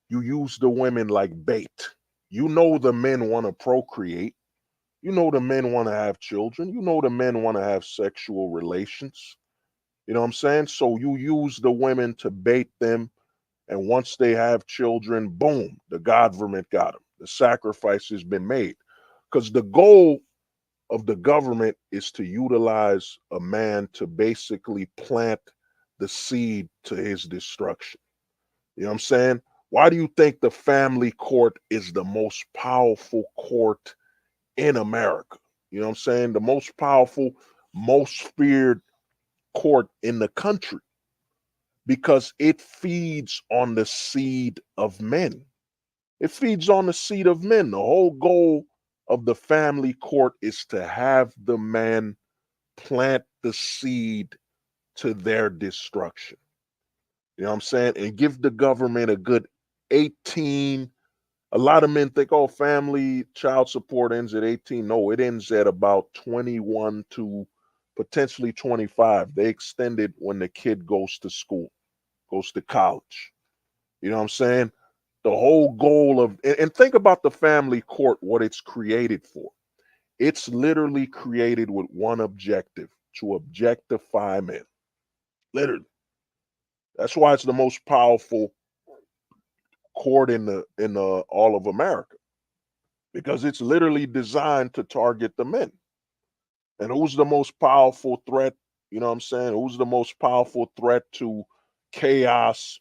you use the women like bait. You know the men want to procreate. You know the men want to have children. You know the men want to have sexual relations. You know what I'm saying? So you use the women to bait them, and once they have children, boom, the government got them. The sacrifice has been made. Because the goal of the government is to utilize a man to basically plant the seed to his destruction. You know what I'm saying? Why do you think the family court is the most powerful court in America? You know what I'm saying? The most powerful, most feared court in the country, because it feeds on the seed of men. It feeds on the seed of men. The whole goal of the family court is to have the man plant the seed to their destruction. You know what I'm saying? And give the government a good 18. A lot of men think, oh, family child support ends at 18. No, it ends at about 21 to potentially 25. They extend it when the kid goes to school, goes to college. You know what I'm saying? The whole goal of, and think about the family court, what it's created for. It's literally created with one objective: to objectify men. Literally. That's why it's the most powerful court in the all of America, because it's literally designed to target the men. And who's the most powerful threat? You know what I'm saying? Who's the most powerful threat to chaos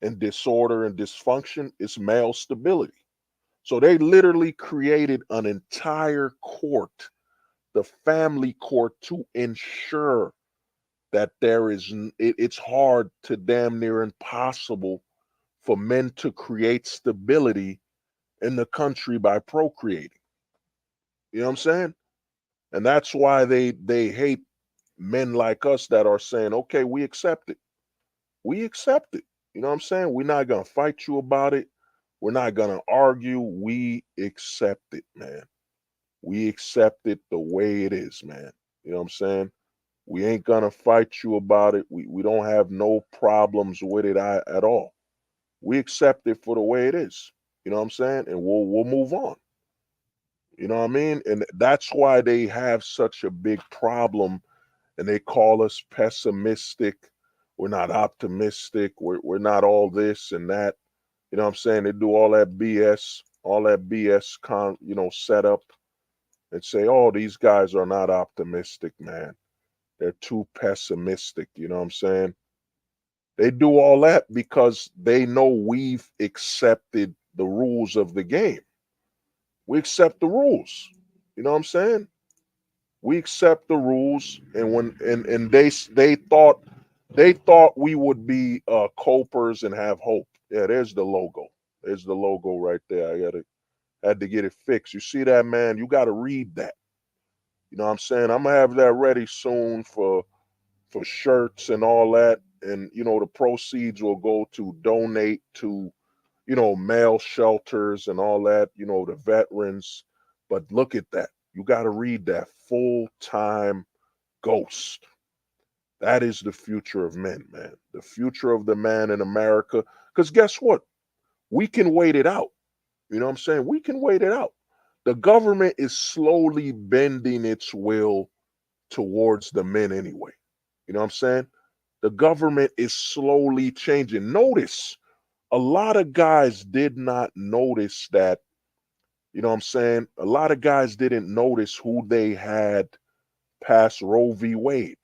and disorder and dysfunction? It's male stability. So they literally created an entire court, the family court, to ensure that it's hard to damn near impossible for men to create stability in the country by procreating. You know what I'm saying? And that's why they hate men like us that are saying, okay, we accept it. We accept it. You know what I'm saying? We're not gonna fight you about it. We're not gonna argue. We accept it, man. We accept it the way it is, man. You know what I'm saying? We ain't gonna fight you about it. We don't have no problems with it at all. We accept it for the way it is. You know what I'm saying? And we'll move on. You know what I mean? And that's why they have such a big problem, and they call us pessimistic. We're not optimistic. We're not all this and that. You know what I'm saying? They do all that BS setup, and say, oh, these guys are not optimistic, man. They're too pessimistic. You know what I'm saying? They do all that because they know we've accepted the rules of the game. We accept the rules. You know what I'm saying? We accept the rules, and they thought we would be copers and have hope. Yeah, there's the logo. There's the logo right there. Had to get it fixed. You see that, man? You got to read that. You know what I'm saying? I'm gonna have that ready soon for shirts and all that. And the proceeds will go to donate to male shelters and all that, the veterans. But look at that. You got to read that. Full-time ghost. That is the future of men, man. The future of the man in America. Because guess what? We can wait it out. You know what I'm saying? We can wait it out. The government is slowly bending its will towards the men anyway. You know what I'm saying? The government is slowly changing. Notice, a lot of guys did not notice that. You know what I'm saying? A lot of guys didn't notice who they had past Roe v. Wade.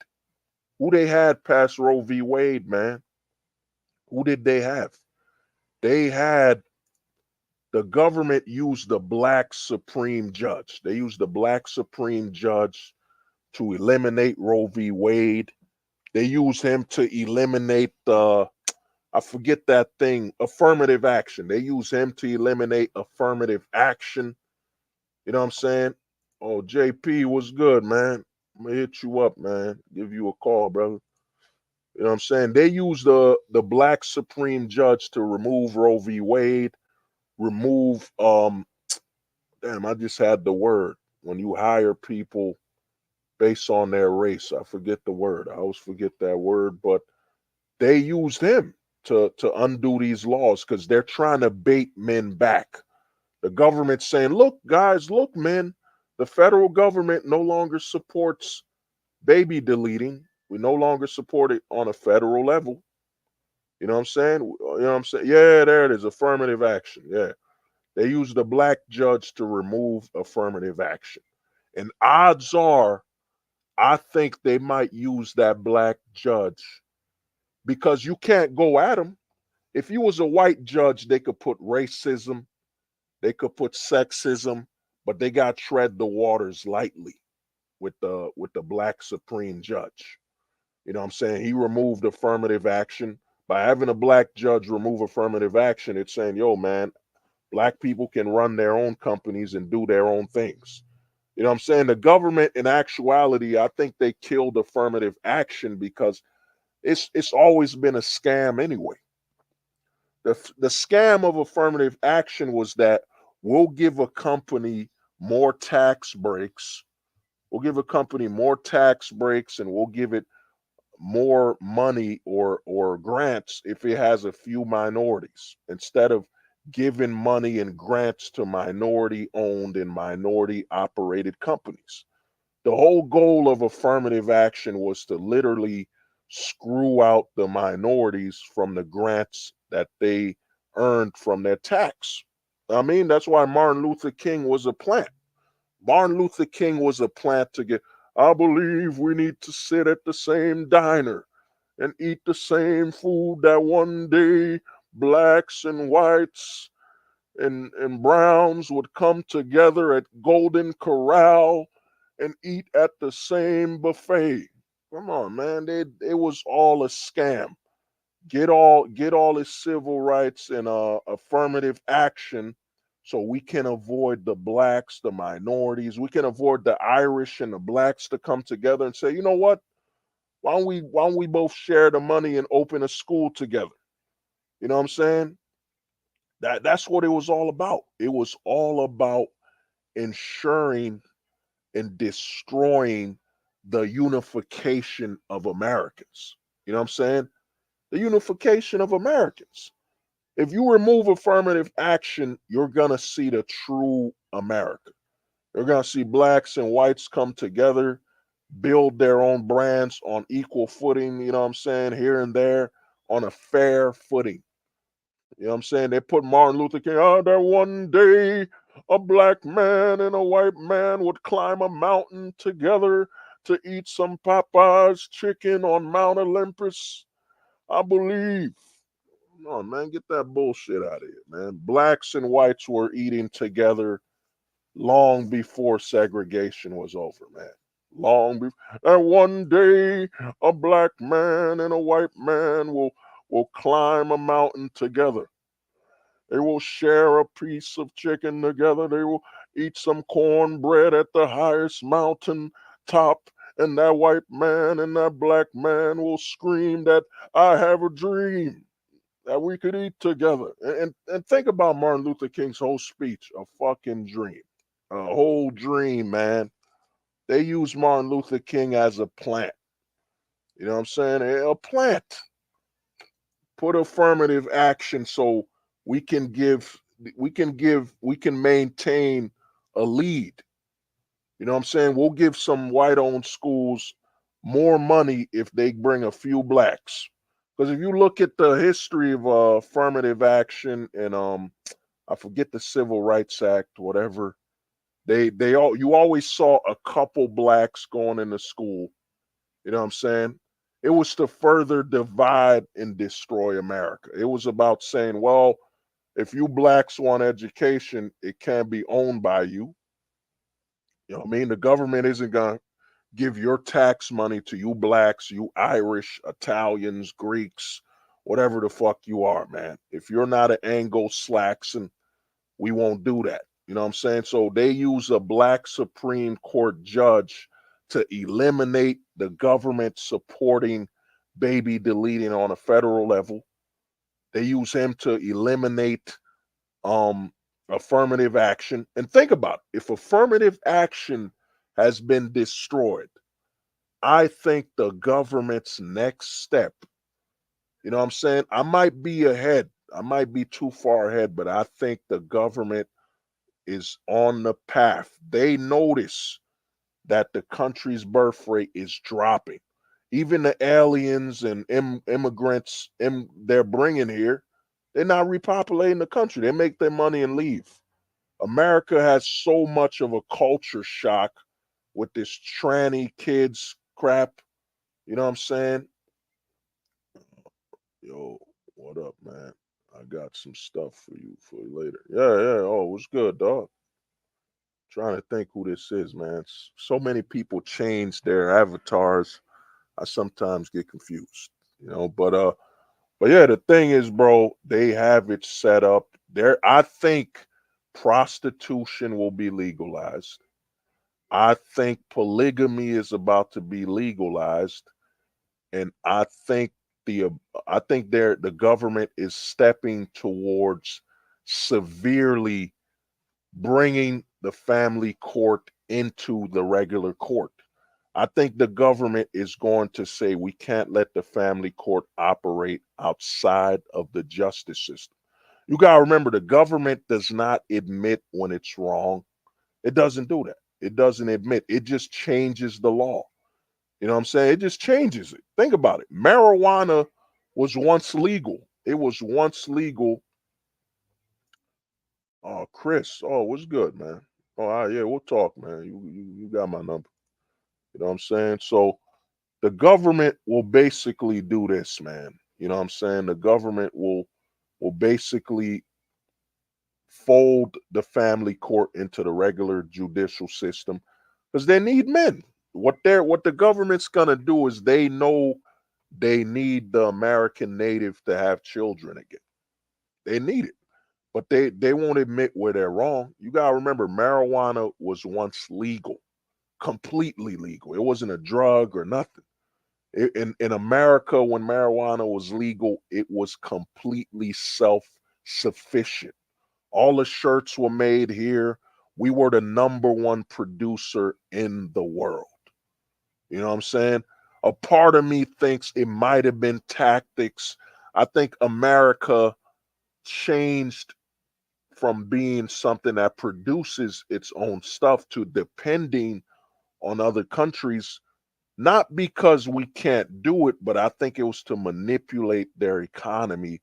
Who they had past Roe v. Wade, man? Who did they have? They had the government used the black supreme judge. They used the black supreme judge to eliminate Roe v. Wade. They used him to eliminate I forget that thing, affirmative action. They use him to eliminate affirmative action. You know what I'm saying? Oh, JP was good, man. I'm gonna hit you up, man. Give you a call, brother. You know what I'm saying? They use the black supreme judge to remove Roe v. Wade, remove damn, I just had the word. When you hire people based on their race, I forget the word. I always forget that word, but they used him to undo these laws because they're trying to bait men back. The government's saying, look, guys, look, men, the federal government no longer supports baby deleting. We no longer support it on a federal level. You know what I'm saying? You know what I'm saying? Yeah, there it is. Affirmative action. Yeah. They used a black judge to remove affirmative action. And odds are, I think they might use that black judge because you can't go at him. If you was a white judge, they could put racism, they could put sexism, but they got to tread the waters lightly with the black supreme judge. You know what I'm saying? He removed affirmative action. By having a black judge remove affirmative action, it's saying, yo, man, black people can run their own companies and do their own things. You know what I'm saying? The government, in actuality, I think they killed affirmative action because it's always been a scam anyway. The scam of affirmative action was that we'll give a company more tax breaks. We'll give a company more tax breaks and we'll give it more money or grants if it has a few minorities instead of giving money and grants to minority owned and minority operated companies. The whole goal of affirmative action was to literally screw out the minorities from the grants that they earned from their tax. I mean, that's why Martin Luther King was a plant. Martin Luther King was a plant to get, I believe we need to sit at the same diner and eat the same food that one day blacks and whites and browns would come together at Golden Corral and eat at the same buffet. Come on, man. It was all a scam. Get all his civil rights and affirmative action so we can avoid the blacks, the minorities. We can avoid the Irish and the blacks to come together and say, you know what? Why don't we both share the money and open a school together? You know what I'm saying? That's what it was all about. It was all about ensuring and destroying the unification of Americans. You know what I'm saying? The unification of Americans. If you remove affirmative action, you're going to see the true America. You're going to see blacks and whites come together, build their own brands on equal footing, you know what I'm saying, here and there on a fair footing. You know what I'm saying? They put Martin Luther King, oh, that one day a black man and a white man would climb a mountain together to eat some Popeye's chicken on Mount Olympus. I believe. No, man, get that bullshit out of here, man. Blacks and whites were eating together long before segregation was over, man. Long before. And one day, a black man and a white man will climb a mountain together. They will share a piece of chicken together. They will eat some cornbread at the highest mountain top. And that white man and that black man will scream that I have a dream that we could eat together. And think about Martin Luther King's whole speech, a fucking dream. A whole dream, man. They use Martin Luther King as a plant. You know what I'm saying? A plant. Put affirmative action so we can we can maintain a lead. You know what I'm saying? We'll give some white owned schools more money if they bring a few blacks. Because if you look at the history of affirmative action and I forget the Civil Rights Act, whatever, they all you always saw a couple blacks going into school. You know what I'm saying? It was to further divide and destroy America. It was about saying, well, if you blacks want education, it can't be owned by you. You know what I mean? The government isn't going to give your tax money to you blacks, you Irish, Italians, Greeks, whatever the fuck you are, man. If you're not an Anglo-Saxon, we won't do that. You know what I'm saying? So they use a black Supreme Court judge to eliminate the government supporting baby deleting on a federal level. They use him to eliminate um, affirmative action. And think about it, if affirmative action has been destroyed, I think the government's next step, you know what I'm saying? I might be ahead. I might be too far ahead, but I think the government is on the path. They notice that the country's birth rate is dropping. Even the aliens and immigrants they're bringing here, they're not repopulating the country. They make their money and leave. America has so much of a culture shock with this tranny kids crap. You know what I'm saying? Yo, what up, man? I got some stuff for you later. Yeah, yeah. Oh, what's good, dog? Trying to think who this is, man. So many people change their avatars. I sometimes get confused, you know. But yeah, the thing is, bro, they have it set up. There, I think prostitution will be legalized. I think polygamy is about to be legalized, and the I think the government is stepping towards severely bringing the family court into the regular court. I think the government is going to say we can't let the family court operate outside of the justice system. You got to remember the government does not admit when it's wrong. It doesn't do that. It doesn't admit. It just changes the law. You know what I'm saying? It just changes it. Think about it. Marijuana was once legal. It was once legal. Oh, Chris. Oh, what's good, man? Oh, yeah, we'll talk, man. You got my number. You know what I'm saying? So the government will basically do this, man. You know what I'm saying? The government will basically fold the family court into the regular judicial system because they need men. What the government's gonna do is they know they need the American native to have children again. They need it. But they won't admit where they're wrong. You gotta remember marijuana was once legal, completely legal. It wasn't a drug or nothing. In America, when marijuana was legal, it was completely self sufficient. All the shirts were made here. We were the number one producer in the world. You know what I'm saying? A part of me thinks it might have been tactics. I think America changed from being something that produces its own stuff to depending on other countries, not because we can't do it, but I think it was to manipulate their economy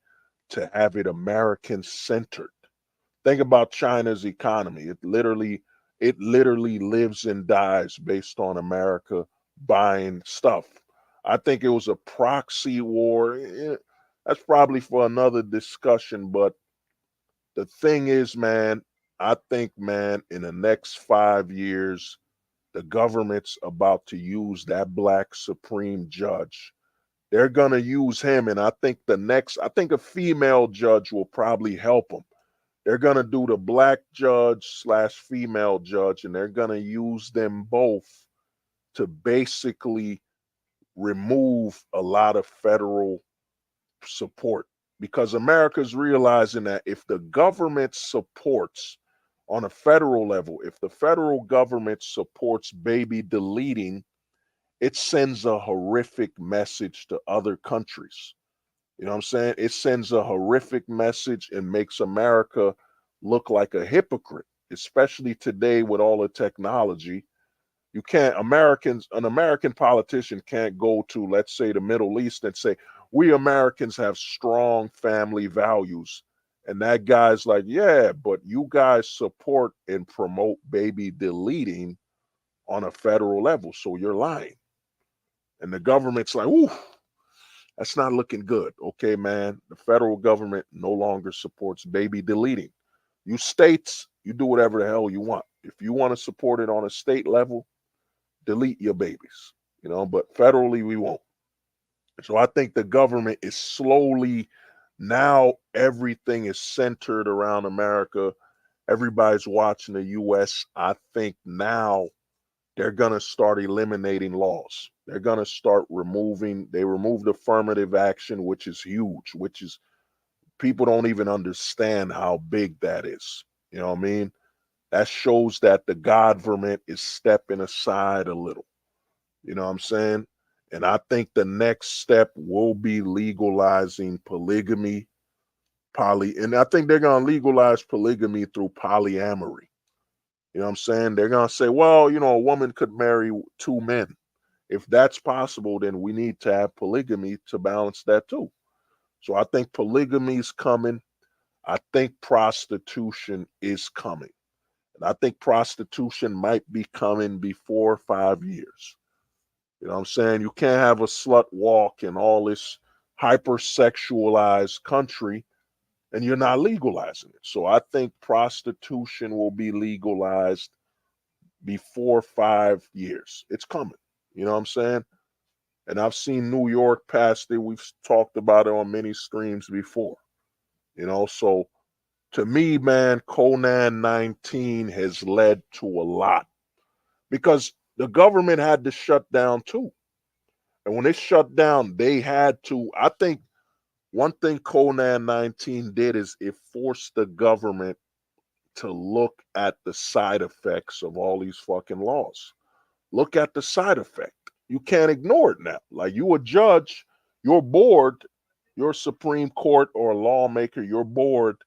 to have it American centered. Think about China's economy. It literally lives and dies based on America buying stuff. I think it was a proxy war. That's probably for another discussion, but the thing is, man, I think, man, in the next 5 years, the government's about to use that black supreme judge. They're gonna use him, and I think a female judge will probably help him. They're gonna do the black judge slash female judge, and they're gonna use them both to basically remove a lot of federal support because America's realizing that if the government supports on a federal level, if the federal government supports baby deleting, it sends a horrific message to other countries. You know what I'm saying? It sends a horrific message and makes America look like a hypocrite, especially today with all the technology. You can't an American politician can't go to, let's say, the Middle East and say, we Americans have strong family values. And that guy's like, yeah, but you guys support and promote baby deleting on a federal level. So you're lying. And the government's like, ooh, that's not looking good. Okay, man. The federal government no longer supports baby deleting. You states, you do whatever the hell you want. If you want to support it on a state level, delete your babies, you know, but federally we won't. So I think the government is slowly now everything is centered around America. Everybody's watching the US. I think now they're going to start eliminating laws. They're going to start removing, they removed affirmative action, which is huge, which is, people don't even understand how big that is. You know what I mean? That shows that the government is stepping aside a little. You know what I'm saying? And I think the next step will be legalizing polygamy, and I think they're going to legalize polygamy through polyamory. You know what I'm saying? They're going to say, well, a woman could marry two men. If that's possible, then we need to have polygamy to balance that too. So I think polygamy is coming. I think prostitution is coming. And I think prostitution might be coming before 5 years. You know what I'm saying? You can't have a slut walk in all this hypersexualized country and you're not legalizing it. So I think prostitution will be legalized before 5 years. It's coming. You know what I'm saying? And I've seen New York past it. We've talked about it on many streams before. So to me, man, Conan 19 has led to a lot because the government had to shut down too. And when it shut down, they had to, I think one thing Conan 19 did is it forced the government to look at the side effects of all these fucking laws. Look at the side effect. You can't ignore it now. Like you a judge, you're bored, you're Supreme Court or a lawmaker, you're bored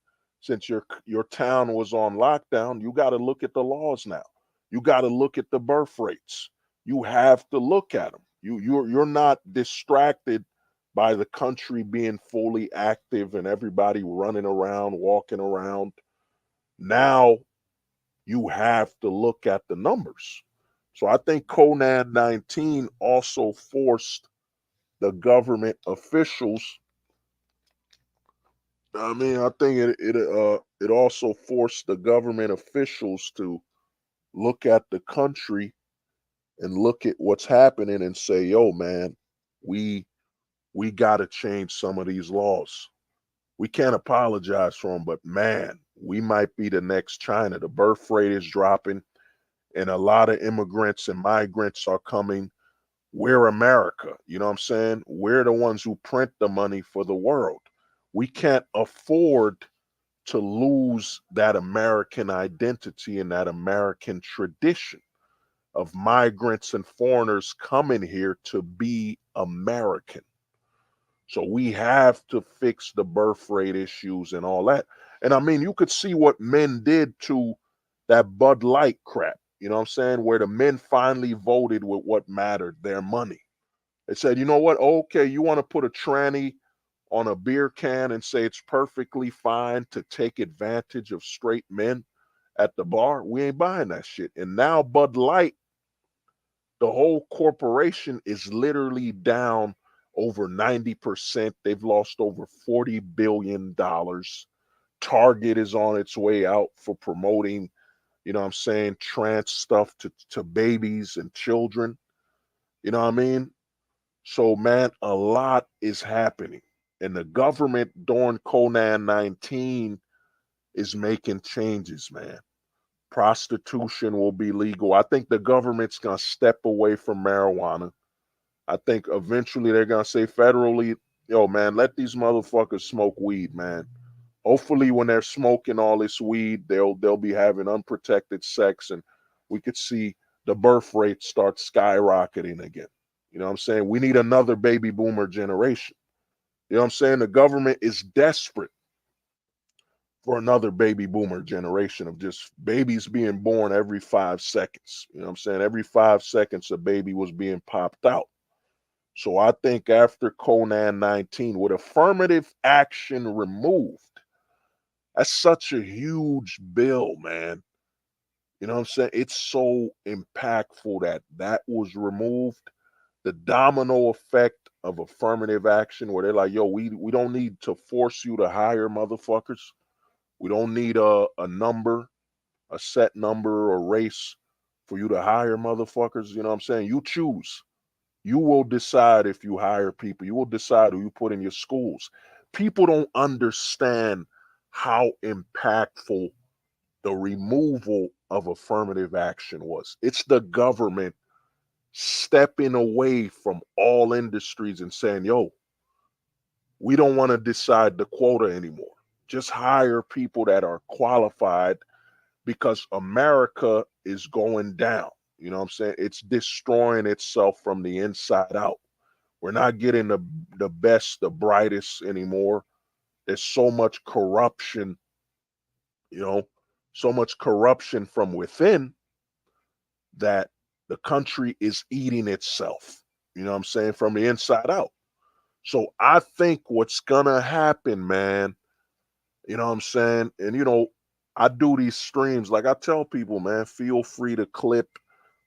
since your town was on lockdown. You got to look at the laws now. You got to look at the birth rates. You have to look at them. You're not distracted by the country being fully active and everybody running around, walking around. Now you have to look at the numbers. So I think Conan 19 also forced the government officials. I think it also forced the government officials to look at the country and look at what's happening and say, "Yo, man, we we got to change some of these laws. We can't apologize for them, but man, we might be the next China. The birth rate is dropping, and a lot of immigrants and migrants are coming. We're America. You know what I'm saying? We're the ones who print the money for the world. We can't afford to lose that American identity and that American tradition of migrants and foreigners coming here to be American. So we have to fix the birth rate issues and all that. And I mean, you could see what men did to that Bud Light crap. You know what I'm saying? Where the men finally voted with what mattered, their money. They said, you know what? Okay, you want to put a tranny on a beer can and say it's perfectly fine to take advantage of straight men at the bar? We ain't buying that shit. And now Bud Light, the whole corporation is literally down over 90%. They've lost over $40 billion. Target is on its way out for promoting, you know what I'm saying, trans stuff to babies and children. You know what I mean? So, man, a lot is happening. And the government during Conan 19 is making changes, man. Prostitution will be legal. I think the government's going to step away from marijuana. I think eventually they're going to say federally, yo, man, let these motherfuckers smoke weed, man. Hopefully, when they're smoking all this weed, they'll be having unprotected sex, and we could see the birth rate start skyrocketing again. You know what I'm saying? We need another baby boomer generation. You know what I'm saying? The government is desperate for another baby boomer generation of just babies being born every 5 seconds. You know what I'm saying? Every 5 seconds, a baby was being popped out. So I think after Conan 19, with affirmative action removed, that's such a huge bill, man. You know what I'm saying? It's so impactful that that was removed. The domino effect of affirmative action, where they're like, yo, we don't need to force you to hire motherfuckers. We don't need a number, a set number or race for you to hire motherfuckers. You know what I'm saying? You choose. You will decide if you hire people. You will decide who you put in your schools. People don't understand how impactful the removal of affirmative action was. It's the government stepping away from all industries and saying, yo, we don't want to decide the quota anymore. Just hire people that are qualified because America is going down. You know what I'm saying? It's destroying itself from the inside out. We're not getting the best, the brightest anymore. There's so much corruption, you know, so much corruption from within that the country is eating itself. You know what I'm saying? From the inside out. So I think what's gonna happen, man, you know what I'm saying? And I do these streams. Like I tell people, man, feel free to clip,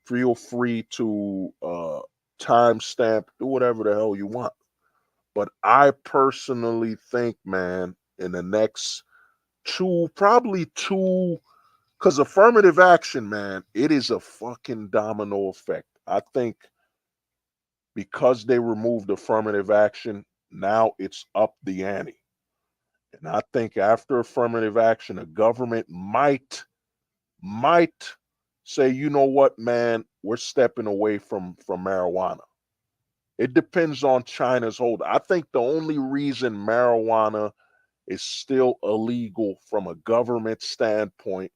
feel free to timestamp, do whatever the hell you want. But I personally think, man, in the next probably two, because affirmative action, man, it is a fucking domino effect. I think because they removed affirmative action, now it's up the ante. And I think after affirmative action, the government might say, you know what, man, we're stepping away from marijuana. It depends on China's hold. I think the only reason marijuana is still illegal from a government standpoint,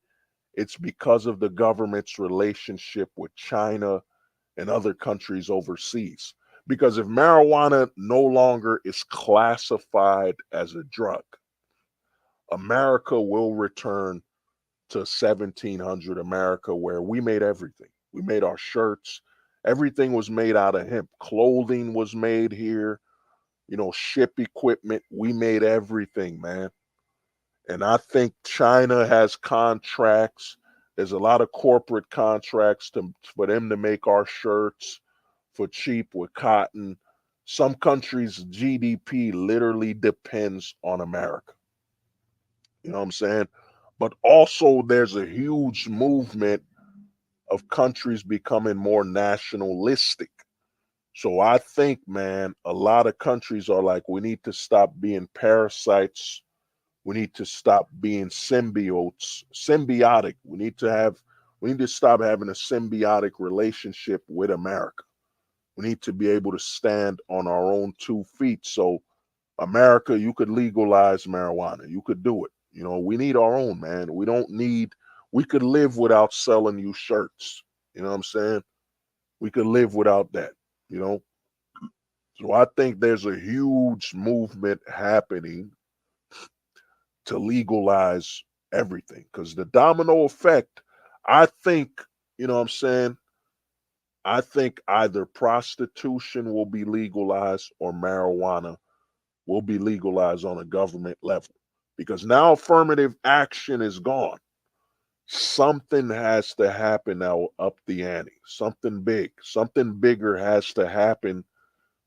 it's because of the government's relationship with China and other countries overseas. Because if marijuana no longer is classified as a drug, America will return to 1700 America, where we made everything. We made our shirts. Everything was made out of hemp. Clothing was made here. Ship equipment. We made everything, man. And I think China has contracts. There's a lot of corporate contracts for them to make our shirts for cheap with cotton. Some countries' GDP literally depends on America. You know what I'm saying? But also, there's a huge movement of countries becoming more nationalistic. So I think, man, a lot of countries are like, we need to stop being parasites. We need to stop being symbiotic. We need to stop having a symbiotic relationship with America. We need to be able to stand on our own 2 feet. So America, you could legalize marijuana. You could do it. We need our own, man. We could live without selling you shirts. You know what I'm saying? We could live without that, you know? So I think there's a huge movement happening to legalize everything because the domino effect, I think, you know what I'm saying? I think either prostitution will be legalized or marijuana will be legalized on a government level because now affirmative action is gone. Something has to happen now up the ante, something big, something bigger has to happen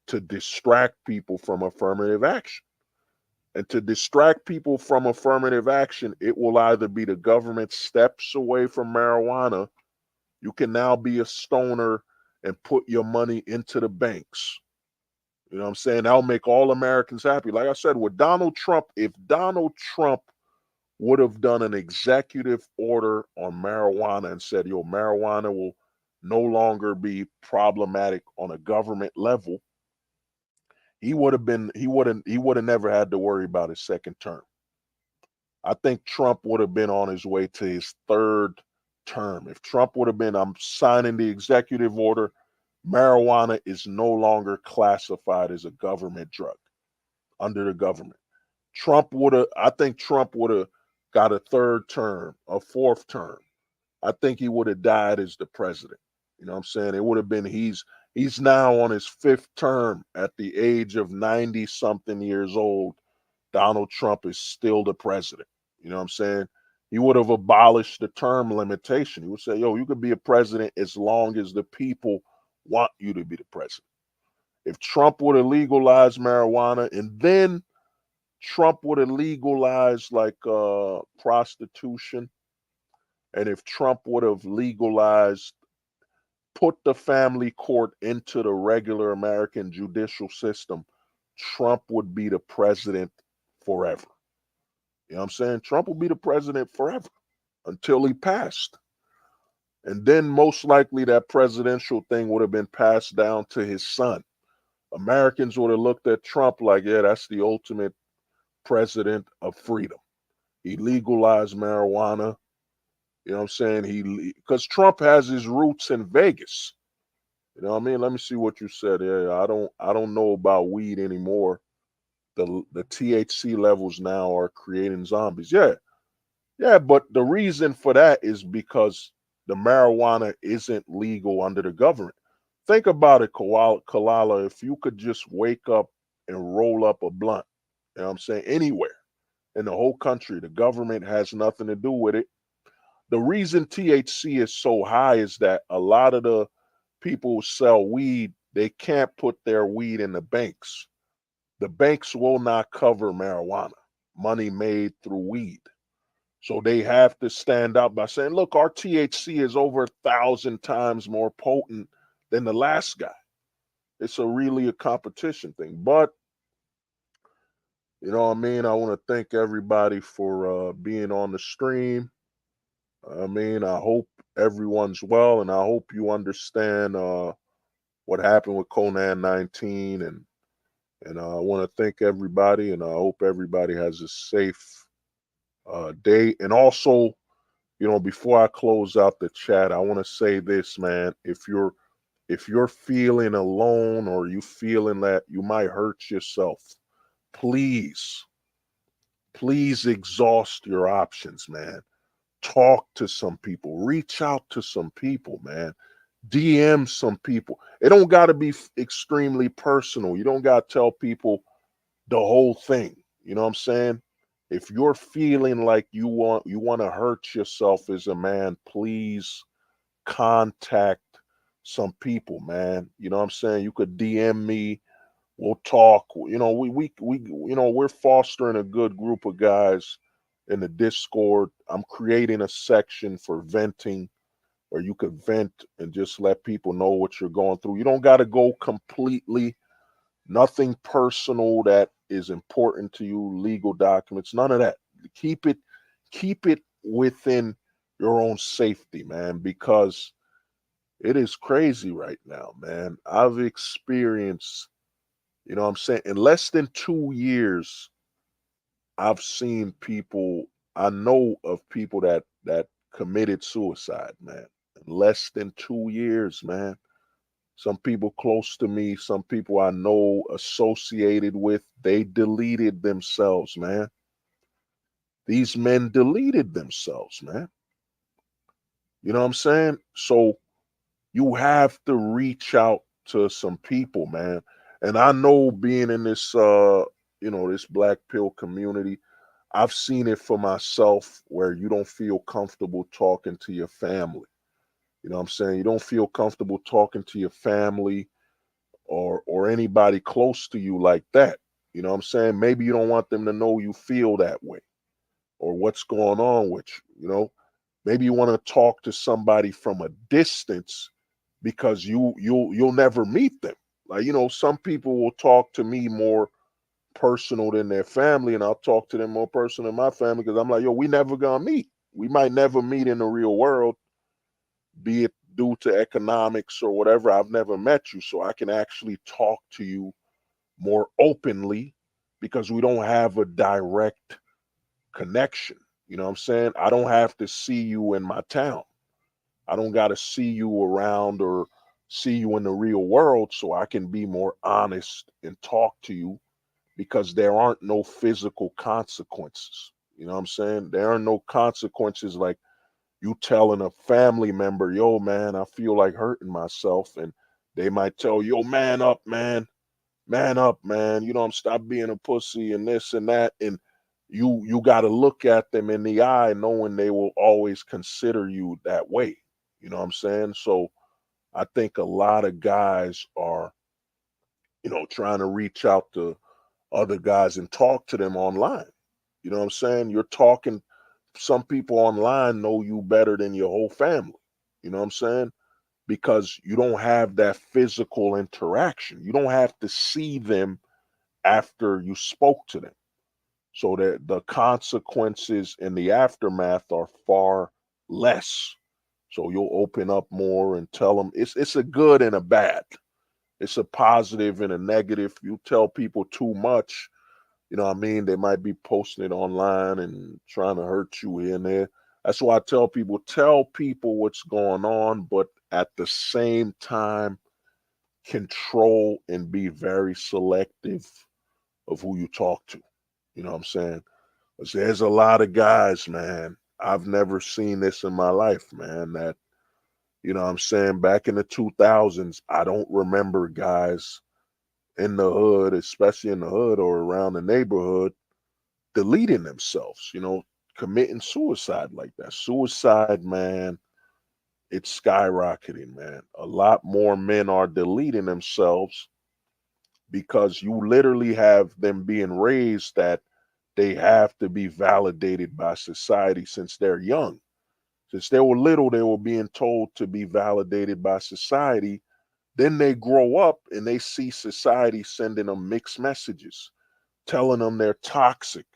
to distract people from affirmative action. And to distract people from affirmative action, it will either be the government steps away from marijuana. You can now be a stoner and put your money into the banks. You know what I'm saying? That'll make all Americans happy. Like I said, with Donald Trump, if Donald Trump would have done an executive order on marijuana and said, yo, marijuana will no longer be problematic on a government level, he would have never had to worry about his second term. I think Trump would have been on his way to his third term. If Trump would have been, I'm signing the executive order, marijuana is no longer classified as a government drug under the government. I think Trump would have got a third term, a fourth term. I think he would have died as the president. You know what I'm saying? It would have been, he's now on his fifth term at the age of 90 something years old. Donald Trump is still the president. You know what I'm saying? He would have abolished the term limitation. He would say, yo, you could be a president as long as the people want you to be the president. If Trump would have legalized marijuana and then Trump would have legalized like prostitution, and if Trump would have legalized, put the family court into the regular American judicial system, Trump would be the president forever. You know what I'm saying? Trump will be the president forever. until he passed. And then most likely that presidential thing would have been passed down to his son. Americans would have looked at Trump like, yeah, that's the ultimate president of freedom. He legalized marijuana. You know what I'm saying? Because Trump has his roots in Vegas. You know what I mean? Let me see what you said. Yeah, I don't know about weed anymore. The THC levels now are creating zombies. Yeah, yeah, but the reason for that is because the marijuana isn't legal under the government. Think about it, Kalala. If you could just wake up and roll up a blunt, you know what I'm saying, anywhere in the whole country, the government has nothing to do with it. The reason THC is so high is that a lot of the people who sell weed, they can't put their weed in the banks. The banks will not cover marijuana, money made through weed. So they have to stand up by saying, look, our THC is over 1,000 times more potent than the last guy. It's really a competition thing. But, you know what I mean? I want to thank everybody for being on the stream. I mean, I hope everyone's well, and I hope you understand what happened with Conan 19. And I want to thank everybody, and I hope everybody has a safe day. And also, you know, before I close out the chat, I want to say this, man. If you're feeling alone or you feeling that you might hurt yourself, please, please exhaust your options, man. Talk to some people, reach out to some people, man. DM some people. It don't got to be extremely personal. You don't got to tell people the whole thing. You know what I'm saying? If you're feeling like you want to hurt yourself as a man, please contact some people, man. You know what I'm saying? You could DM me. We'll talk. You know, we we're fostering a good group of guys in the Discord. I'm creating a section for venting where you could vent and just let people know what you're going through. You don't got to go completely nothing personal that is important to you, legal documents, none of that. Keep it keep it within your own safety, man, because it is crazy right now, man. I've experienced, you know what I'm saying, in less than 2 years, I've seen people, I know of people that committed suicide, man. In less than 2 years, man. Some people close to me, some people I know associated with, they deleted themselves, man. These men deleted themselves, man. You know what I'm saying? So you have to reach out to some people, man. And I know being in this this black pill community, I've seen it for myself where you don't feel comfortable talking to your family. You know what I'm saying? You don't feel comfortable talking to your family or anybody close to you like that. You know what I'm saying? Maybe you don't want them to know you feel that way or what's going on with you, you know? Maybe you want to talk to somebody from a distance because you'll never meet them. Like, you know, some people will talk to me more personal than their family, and I'll talk to them more personal than my family because I'm like, yo, we never gonna meet. We might never meet in the real world, be it due to economics or whatever. I've never met you, so I can actually talk to you more openly because we don't have a direct connection. You know what I'm saying? I don't have to see you in my town. I don't got to see you around or see you in the real world so I can be more honest and talk to you because there aren't no physical consequences. You know what I'm saying? There are no consequences like you telling a family member, yo, man, I feel like hurting myself. And they might tell you, yo, man up, man. Man up, man. You know, I'm stop being a pussy and this and that. And you got to look at them in the eye knowing they will always consider you that way. You know what I'm saying? So I think a lot of guys are, you know, trying to reach out to other guys and talk to them online. You know what I'm saying? You're talking, some people online know you better than your whole family. You know what I'm saying? Because you don't have that physical interaction. You don't have to see them after you spoke to them. so that the consequences in the aftermath are far less. So you'll open up more and tell them it's a good and a bad. It's a positive and a negative. You tell people too much, you know what I mean? They might be posting it online and trying to hurt you here and there. That's why I tell people what's going on, but at the same time, control and be very selective of who you talk to. You know what I'm saying? 'Cause there's a lot of guys, man. I've never seen this in my life, man, that, you know what I'm saying, back in the 2000s, I don't remember guys in the hood, especially in the hood or around the neighborhood, deleting themselves, committing suicide like that. Suicide, man, it's skyrocketing, man. A lot more men are deleting themselves because you literally have them being raised that they have to be validated by society since they're young. Since they were little, they were being told to be validated by society. Then they grow up and they see society sending them mixed messages, telling them their toxic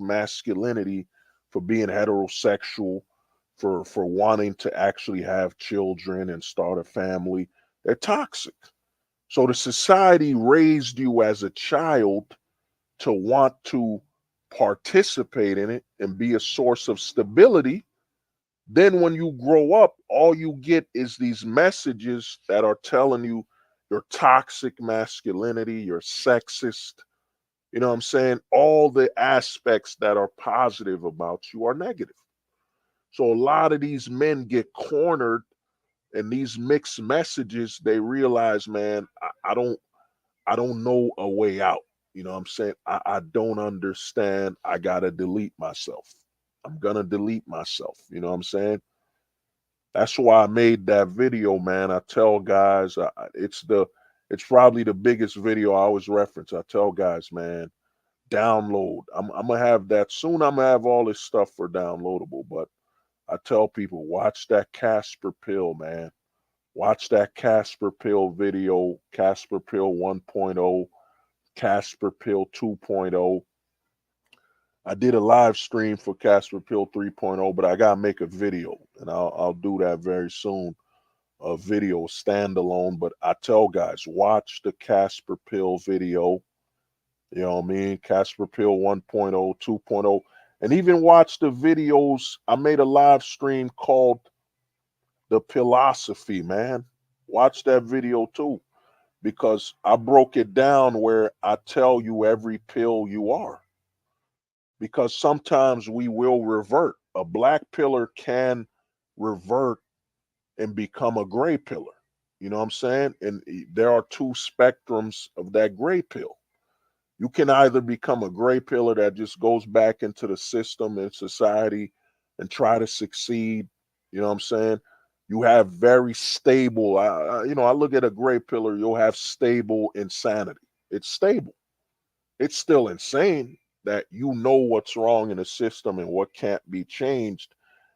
masculinity for being heterosexual, for wanting to actually have children and start a family. They're toxic. So the society raised you as a child to want to participate in it and be a source of stability. Then when you grow up, all you get is these messages that are telling you your toxic masculinity, you're sexist. You know what I'm saying? All the aspects that are positive about you are negative. So a lot of these men get cornered and these mixed messages, they realize, man, I don't know a way out. You know what I'm saying? I don't understand. I gotta delete myself. I'm gonna delete myself. You know what I'm saying? That's why I made that video, man. I tell guys, it's probably the biggest video I always reference. I tell guys, man, download. I'm gonna have that soon. I'm gonna have all this stuff for downloadable, but I tell people, watch that Casper pill, man. Watch that Casper pill video, Casper pill 1.0, Casper pill 2.0. I did a live stream for Casper pill 3.0, but I gotta make a video, and I'll do that very soon. A video standalone, but I tell guys, watch the Casper pill video. You know what I mean? Casper pill 1.0, 2.0, and even watch the videos. I made a live stream called The Philosophy, man. Watch that video too, because I broke it down where I tell you every pill you are. Because sometimes we will revert. A black pillar can revert and become a gray pillar. You know what I'm saying? And there are two spectrums of that gray pill. You can either become a gray pillar that just goes back into the system and society and try to succeed. You know what I'm saying? You have very stable, I look at a gray pillar, you'll have stable insanity. It's stable. It's still insane that you know what's wrong in the system and what can't be changed,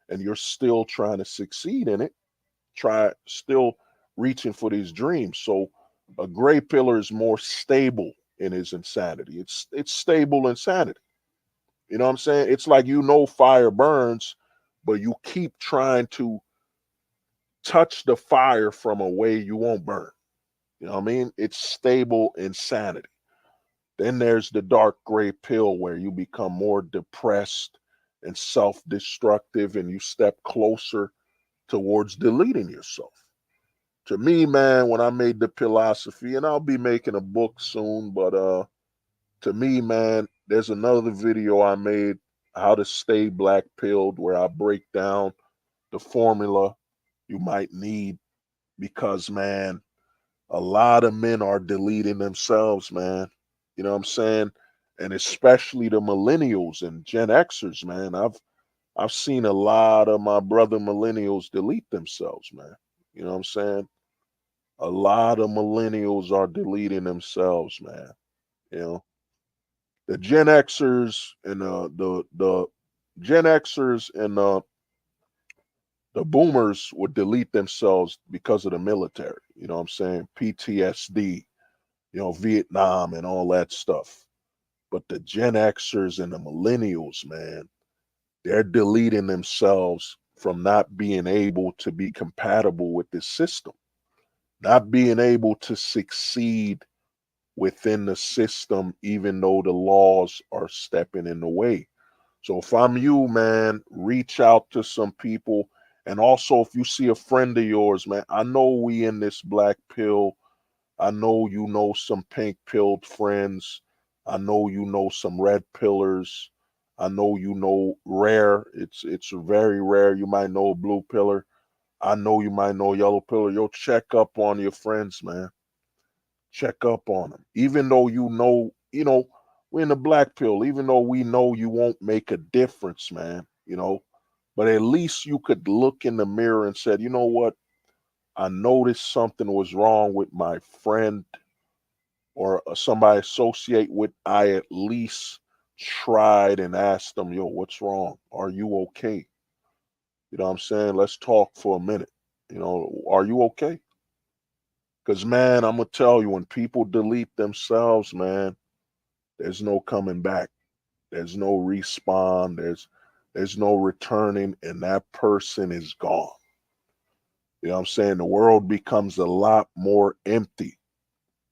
and you're still trying to succeed in it, still reaching for these dreams. So a gray pillar is more stable in his insanity. It's stable insanity. You know what I'm saying? It's like fire burns, but you keep trying to touch the fire from a way you won't burn. You know what I mean? It's stable insanity. Then there's the dark gray pill where you become more depressed and self-destructive and you step closer towards deleting yourself. To me, man, when I made the philosophy, and I'll be making a book soon, but to me, man, there's another video I made, how to stay black pilled, where I break down the formula you might need because, man, a lot of men are deleting themselves, man. You know what I'm saying? And especially the millennials and Gen Xers, man. I've seen a lot of my brother millennials delete themselves, man. You know what I'm saying? A lot of millennials are deleting themselves, man. You know, the Gen Xers and the Gen Xers and the boomers would delete themselves because of the military. You know what I'm saying? PTSD, Vietnam and all that stuff. But the Gen Xers and the millennials, man, they're deleting themselves from not being able to be compatible with this system, not being able to succeed within the system, even though the laws are stepping in the way. So if I'm you, man, reach out to some people. And also, if you see a friend of yours, man, I know we in this black pill. I know you know some pink pilled friends. I know you know some red pillars. I know you know rare. It's very rare. You might know a blue pillar. I know you might know yellow pillar. Yo, check up on your friends, man. Check up on them. Even though we're in the black pill, even though we know you won't make a difference, man. But at least you could look in the mirror and said, you know what? I noticed something was wrong with my friend or somebody associate with. I at least tried and asked them, yo, what's wrong? Are you okay? You know what I'm saying? Let's talk for a minute. Are you okay? Because, man, I'm going to tell you, when people delete themselves, man, there's no coming back. There's no respawn. There's no returning, and that person is gone. You know what I'm saying? The world becomes a lot more empty.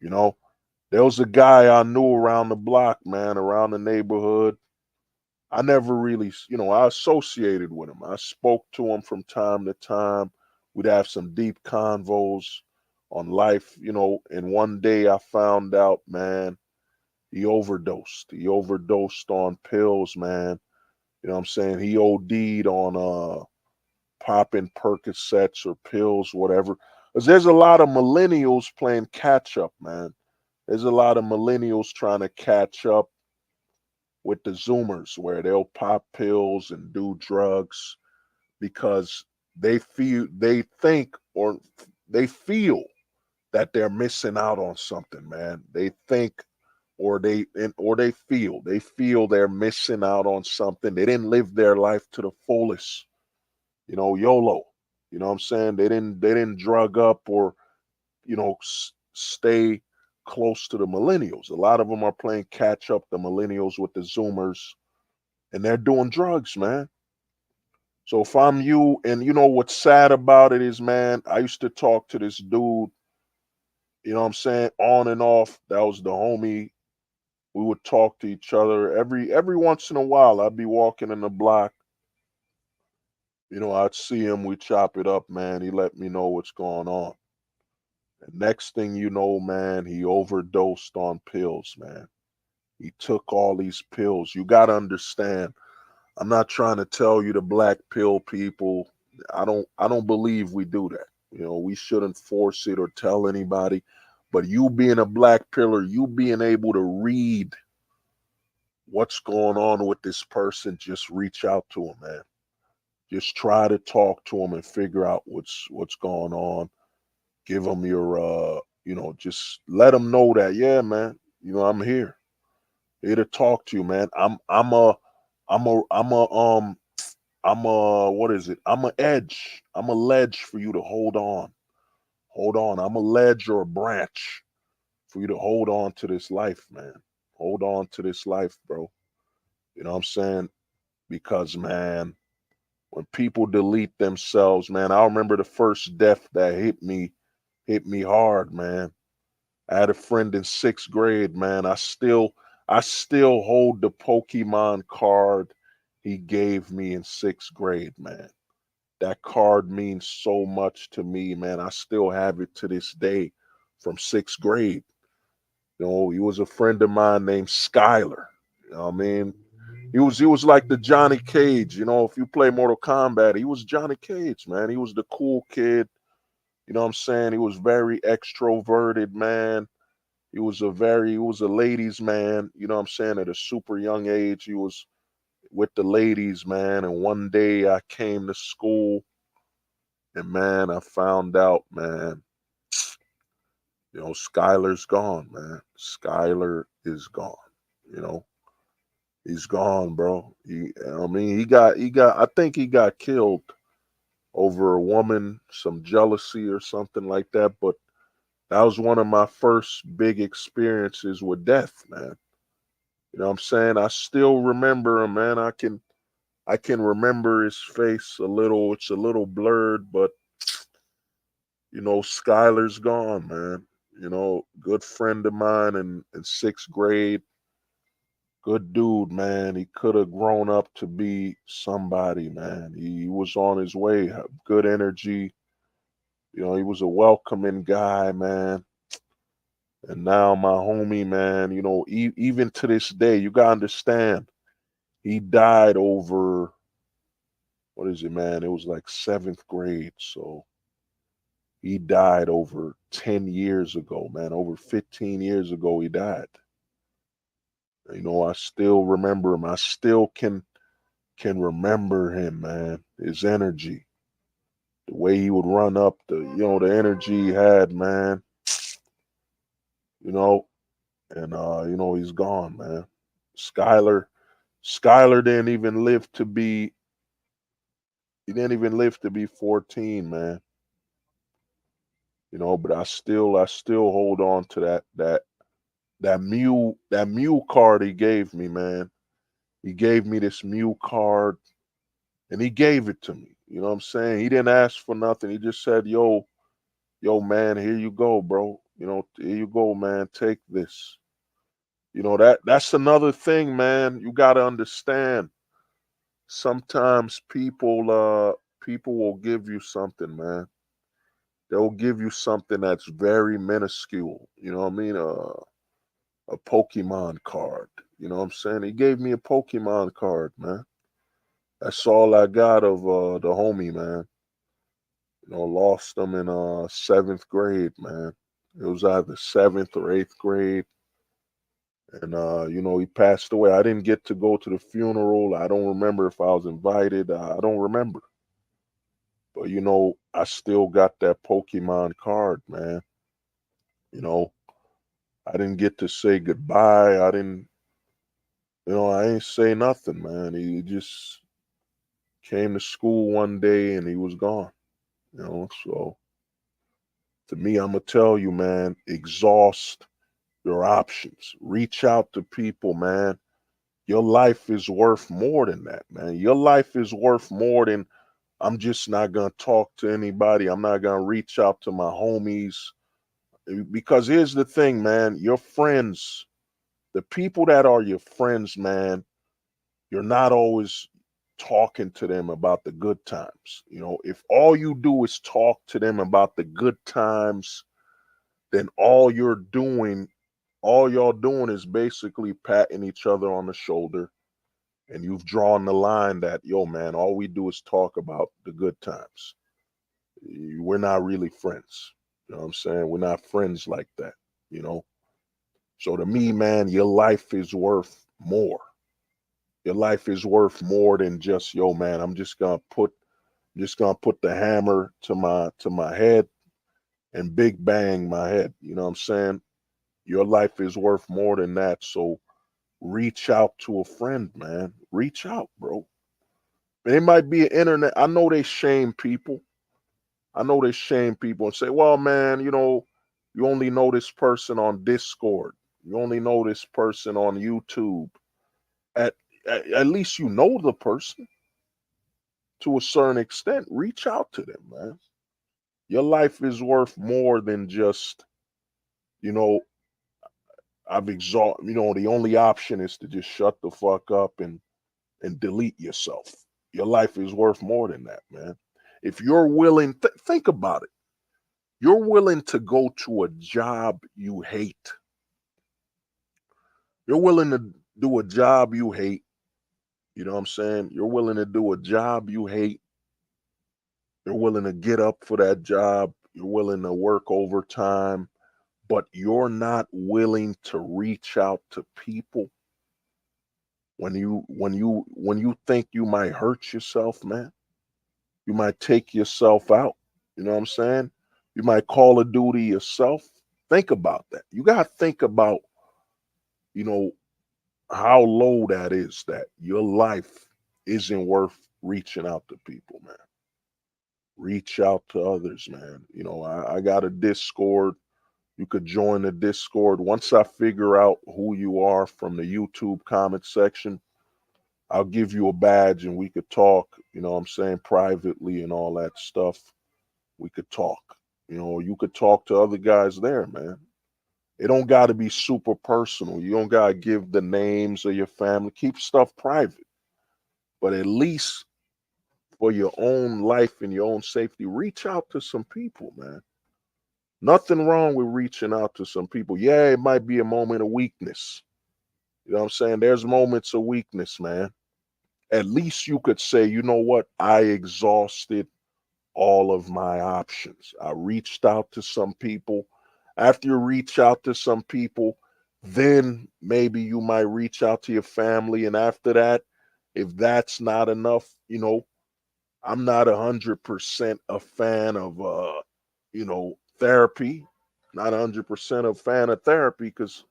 You know, there was a guy I knew around the block, man, around the neighborhood. I never really, I associated with him. I spoke to him from time to time. We'd have some deep convos on life, and one day I found out, man, he overdosed. He overdosed on pills, man. You know what I'm saying? He OD'd on popping Percocets or pills, whatever. Because there's a lot of millennials playing catch up, man. There's a lot of millennials trying to catch up with the Zoomers, where they'll pop pills and do drugs because they think or they feel that they're missing out on something, man. They think or they feel they're missing out on something. They didn't live their life to the fullest. YOLO. You know what I'm saying? They didn't drug up or stay close to the millennials. A lot of them are playing catch up, the millennials with the Zoomers, and they're doing drugs, man. So if I'm you, and what's sad about it is, man, I used to talk to this dude, you know what I'm saying, on and off. That was the homie. We would talk to each other every once in a while. I'd be walking in the block, I'd see him, we chop it up, man. He let me know what's going on. And next thing you know, man, he overdosed on pills, man. He took all these pills. You got to understand. I'm not trying to tell you the black pill people. I don't believe we do that. We shouldn't force it or tell anybody. But you being a black pillar, you being able to read what's going on with this person, just reach out to him, man. Just try to talk to him and figure out what's going on. Give him your just let him know that, yeah, man, I'm here to talk to you, man. I'm a what is it? I'm a edge. I'm a ledge for you to hold on. Hold on. I'm a ledge or a branch for you to hold on to this life, man. Hold on to this life, bro. You know what I'm saying? Because, man, when people delete themselves, man, I remember the first death that hit me hard, man. I had a friend in sixth grade, man. I still hold the Pokemon card he gave me in sixth grade, man. That card means so much to me, man. I still have it to this day from sixth grade. He was a friend of mine named Skyler. You know what I mean? He was like the Johnny Cage. If you play Mortal Kombat, he was Johnny Cage, man. He was the cool kid. You know what I'm saying? He was very extroverted, man. He was a ladies' man, you know what I'm saying, at a super young age. He was with the ladies, man. And one day I came to school and, man, I found out, man, Skylar's gone, man. Skylar is gone. You know, he's gone, bro. I think he got killed over a woman, some jealousy or something like that. But that was one of my first big experiences with death, man. You know what I'm saying? I still remember him, man. I can remember his face a little. It's a little blurred, but Skylar's gone, man. Good friend of mine in sixth grade. Good dude, man. He could have grown up to be somebody, man. He was on his way. Good energy. He was a welcoming guy, man. And now my homie, man, even to this day, you gotta understand, he died over, what is it, man? It was like seventh grade. So he died over 10 years ago, man. Over 15 years ago, he died. I still remember him. I still can remember him, man. His energy, the way he would run up, the energy he had, man. You know, and he's gone, man. Skylar, Skylar didn't even live to be. He didn't even live to be 14, man. But I still hold on to that mule card he gave me, man. He gave me this mule card, and he gave it to me. You know what I'm saying? He didn't ask for nothing. He just said, yo, man, here you go, bro. Here you go, man. Take this. That's another thing, man. You gotta understand. Sometimes people will give you something, man. They'll give you something that's very minuscule. You know what I mean? A Pokemon card. You know what I'm saying? He gave me a Pokemon card, man. That's all I got of the homie, man. Lost him in seventh grade, man. It was either seventh or eighth grade. And he passed away. I didn't get to go to the funeral. I don't remember if I was invited. I don't remember. But I still got that Pokemon card, man. You know, I didn't get to say goodbye. I ain't say nothing, man. He just came to school one day and he was gone. So to me, I'm gonna tell you, man, exhaust your options. Reach out to people, man. Your life is worth more than that, man. Your life is worth more than I'm just not gonna talk to anybody. I'm not gonna reach out to my homies. Because here's the thing, man, your friends, the people that are your friends, man, you're not always talking to them about the good times. If all you do is talk to them about the good times, then all y'all doing is basically patting each other on the shoulder. And you've drawn the line that, yo, man, all we do is talk about the good times. We're not really friends. You know what I'm saying? We're not friends like that, you know? So to me, man, your life is worth more. Your life is worth more than just, yo, man, I'm just gonna put the hammer to my head and big bang my head. You know what I'm saying? Your life is worth more than that. So reach out to a friend, man. Reach out, bro. And it might be an internet. I know they shame people. I know they shame people and say, well, man, you only know this person on Discord. You only know this person on YouTube. At, at least you know the person to a certain extent. Reach out to them, man. Your life is worth more than just, you know, the only option is to just shut the fuck up and delete yourself. Your life is worth more than that, man. If you're willing, think about it. You're willing to go to a job you hate. You're willing to do a job you hate. You know what I'm saying? You're willing to do a job you hate. You're willing to get up for that job. You're willing to work overtime, but you're not willing to reach out to people when you think you might hurt yourself, man. You might take yourself out. You know what I'm saying? You might call a duty yourself. Think about that. You got to think about, you know, how low that is, that your life isn't worth reaching out to people, man. Reach out to others, man. I got a Discord. You could join the Discord. Once I figure out who you are from the YouTube comment section, I'll give you a badge and we could talk, you know what I'm saying, privately and all that stuff. We could talk. You know, you could talk to other guys there, man. It don't got to be super personal. You don't got to give the names of your family. Keep stuff private. But at least for your own life and your own safety, reach out to some people, man. Nothing wrong with reaching out to some people. Yeah, it might be a moment of weakness. You know what I'm saying? There's moments of weakness, man. At least you could say, you know what? I exhausted all of my options. I reached out to some people. After you reach out to some people, then maybe you might reach out to your family. And after that, if that's not enough, you know, I'm not 100% a fan of, you know, therapy. Not 100% a fan of therapy because,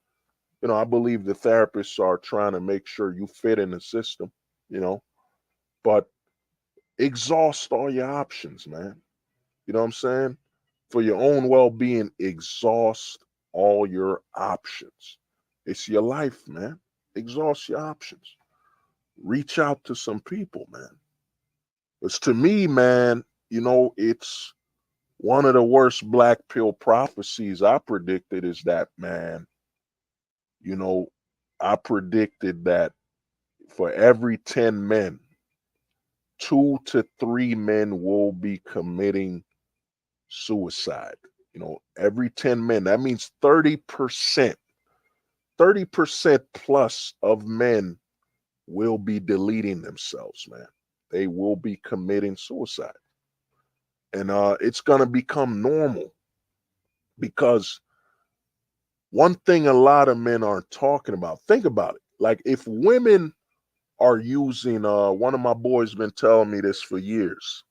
you know, I believe the therapists are trying to make sure you fit in the system, you know, but exhaust all your options, man. You know what I'm saying? For your own well being, exhaust all your options. It's your life, man. Exhaust your options. Reach out to some people, man. Because to me, man, you know, it's one of the worst black pill prophecies I predicted is that, man, you know, I predicted that for every 10 men, 2 to 3 men will be committing suicide. You know, every 10 men, that means 30% plus of men will be deleting themselves, man. They will be committing suicide. And it's going to become normal because one thing a lot of men aren't talking about, think about it. Like if women are using, one of my boys been telling me this for years.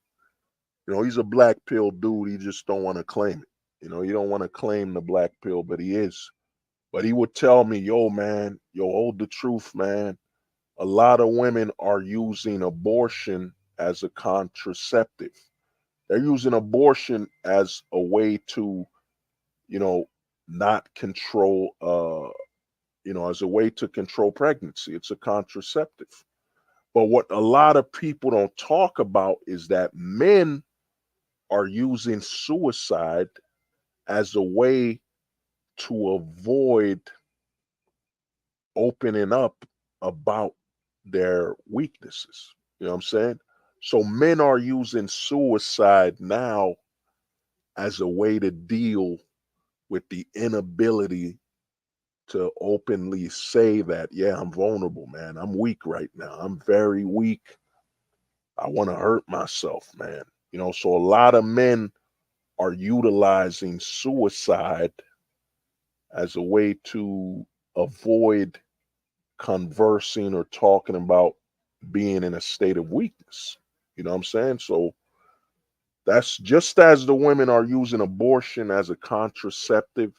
You know, he's a black pill dude. He just don't want to claim it. You know, he don't want to claim the black pill, but he is. But he would tell me, yo, man, yo, hold the truth, man. A lot of women are using abortion as a contraceptive. They're using abortion as a way to, you know, not control, you know, as a way to control pregnancy. It's a contraceptive. But what a lot of people don't talk about is that men are using suicide as a way to avoid opening up about their weaknesses. You know what I'm saying? So men are using suicide now as a way to deal with the inability to openly say that, yeah, I'm vulnerable, man. I'm weak right now. I'm very weak. I want to hurt myself, man. You know, so a lot of men are utilizing suicide as a way to avoid conversing or talking about being in a state of weakness. You know what I'm saying? So that's just as the women are using abortion as a contraceptive,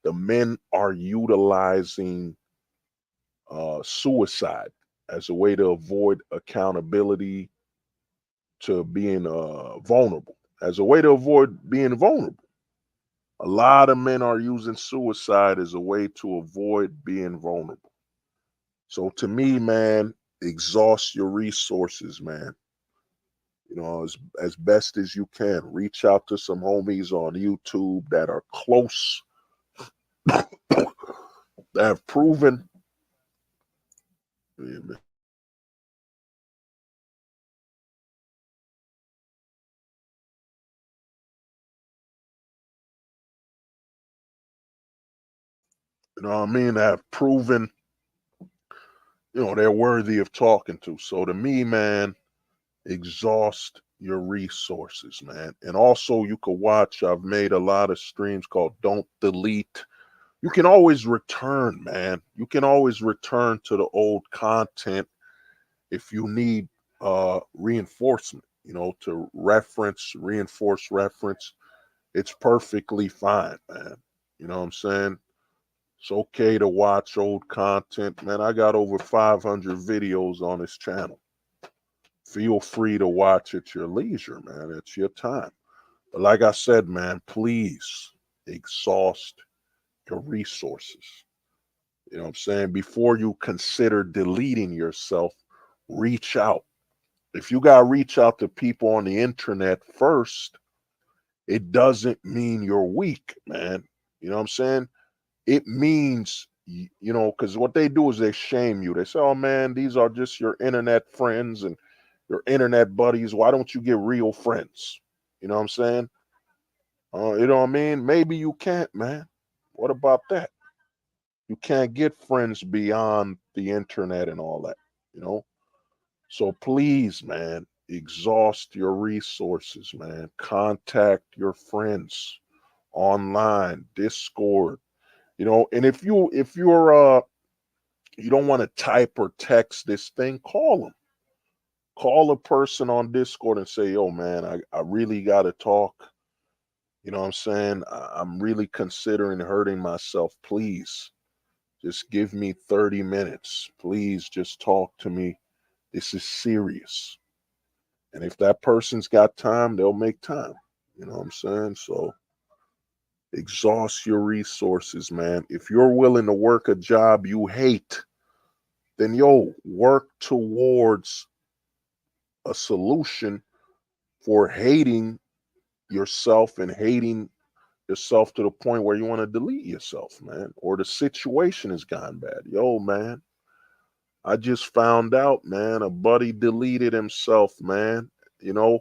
the men are utilizing suicide as a way to avoid accountability to being vulnerable, as a way to avoid being vulnerable. A lot of men are using suicide as a way to avoid being vulnerable. So to me, man, exhaust your resources, man. You know, as best as you can. Reach out to some homies on YouTube that are close, that have proven. Yeah, man. You know what I mean? That have proven, you know, they're worthy of talking to. So to me, man, exhaust your resources, man. And also you could watch, I've made a lot of streams called Don't Delete. You can always return, man. You can always return to the old content if you need reinforcement, you know, to reference, reinforce reference. It's perfectly fine, man. You know what I'm saying? It's okay to watch old content, man. I got over 500 videos on this channel. Feel free to watch at your leisure, man. It's your time. But like I said, man, please, exhaust your resources. You know what I'm saying? Before you consider deleting yourself, reach out. If you got to reach out to people on the internet first, it doesn't mean you're weak, man. You know what I'm saying? It means, because what they do is they shame you. They say, oh, man, these are just your internet friends and your internet buddies. Why don't you get real friends? You know what I'm saying? You know what I mean? Maybe you can't, man. What about that? You can't get friends beyond the internet and all that, you know? So please, man, exhaust your resources, man. Contact your friends online, Discord, and if you're you don't want to type or text this thing, call them. Call a person on Discord and say, yo, man, I really gotta talk. You know what I'm saying? I'm really considering hurting myself. Please just give me 30 minutes. Please just talk to me. This is serious. And if that person's got time, they'll make time. You know what I'm saying? So exhaust your resources, man. If you're willing to work a job you hate, then work towards a solution for hating yourself and hating yourself to the point where you want to delete yourself, man, or the situation has gone bad. Man, I just found out, man, a buddy deleted himself, man. You know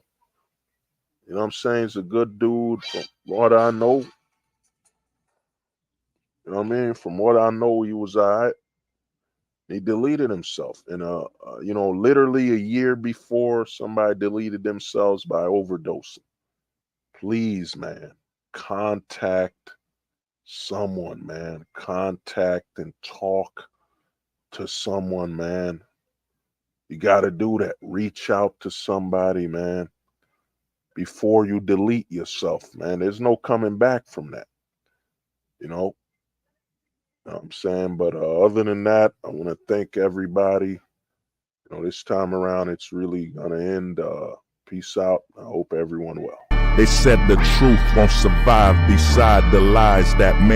what I'm saying? He's a good dude from what I know. You know what I mean? From what I know, he was all right. He deleted himself. And, literally a year before, somebody deleted themselves by overdosing. Please, man, contact someone, man. Contact and talk to someone, man. You got to do that. Reach out to somebody, man, before you delete yourself, man. There's no coming back from that. You know what I'm saying? But other than that, I want to thank everybody. This time around, it's really going to end. Peace out. I hope everyone well. They said the truth won't survive beside the lies that make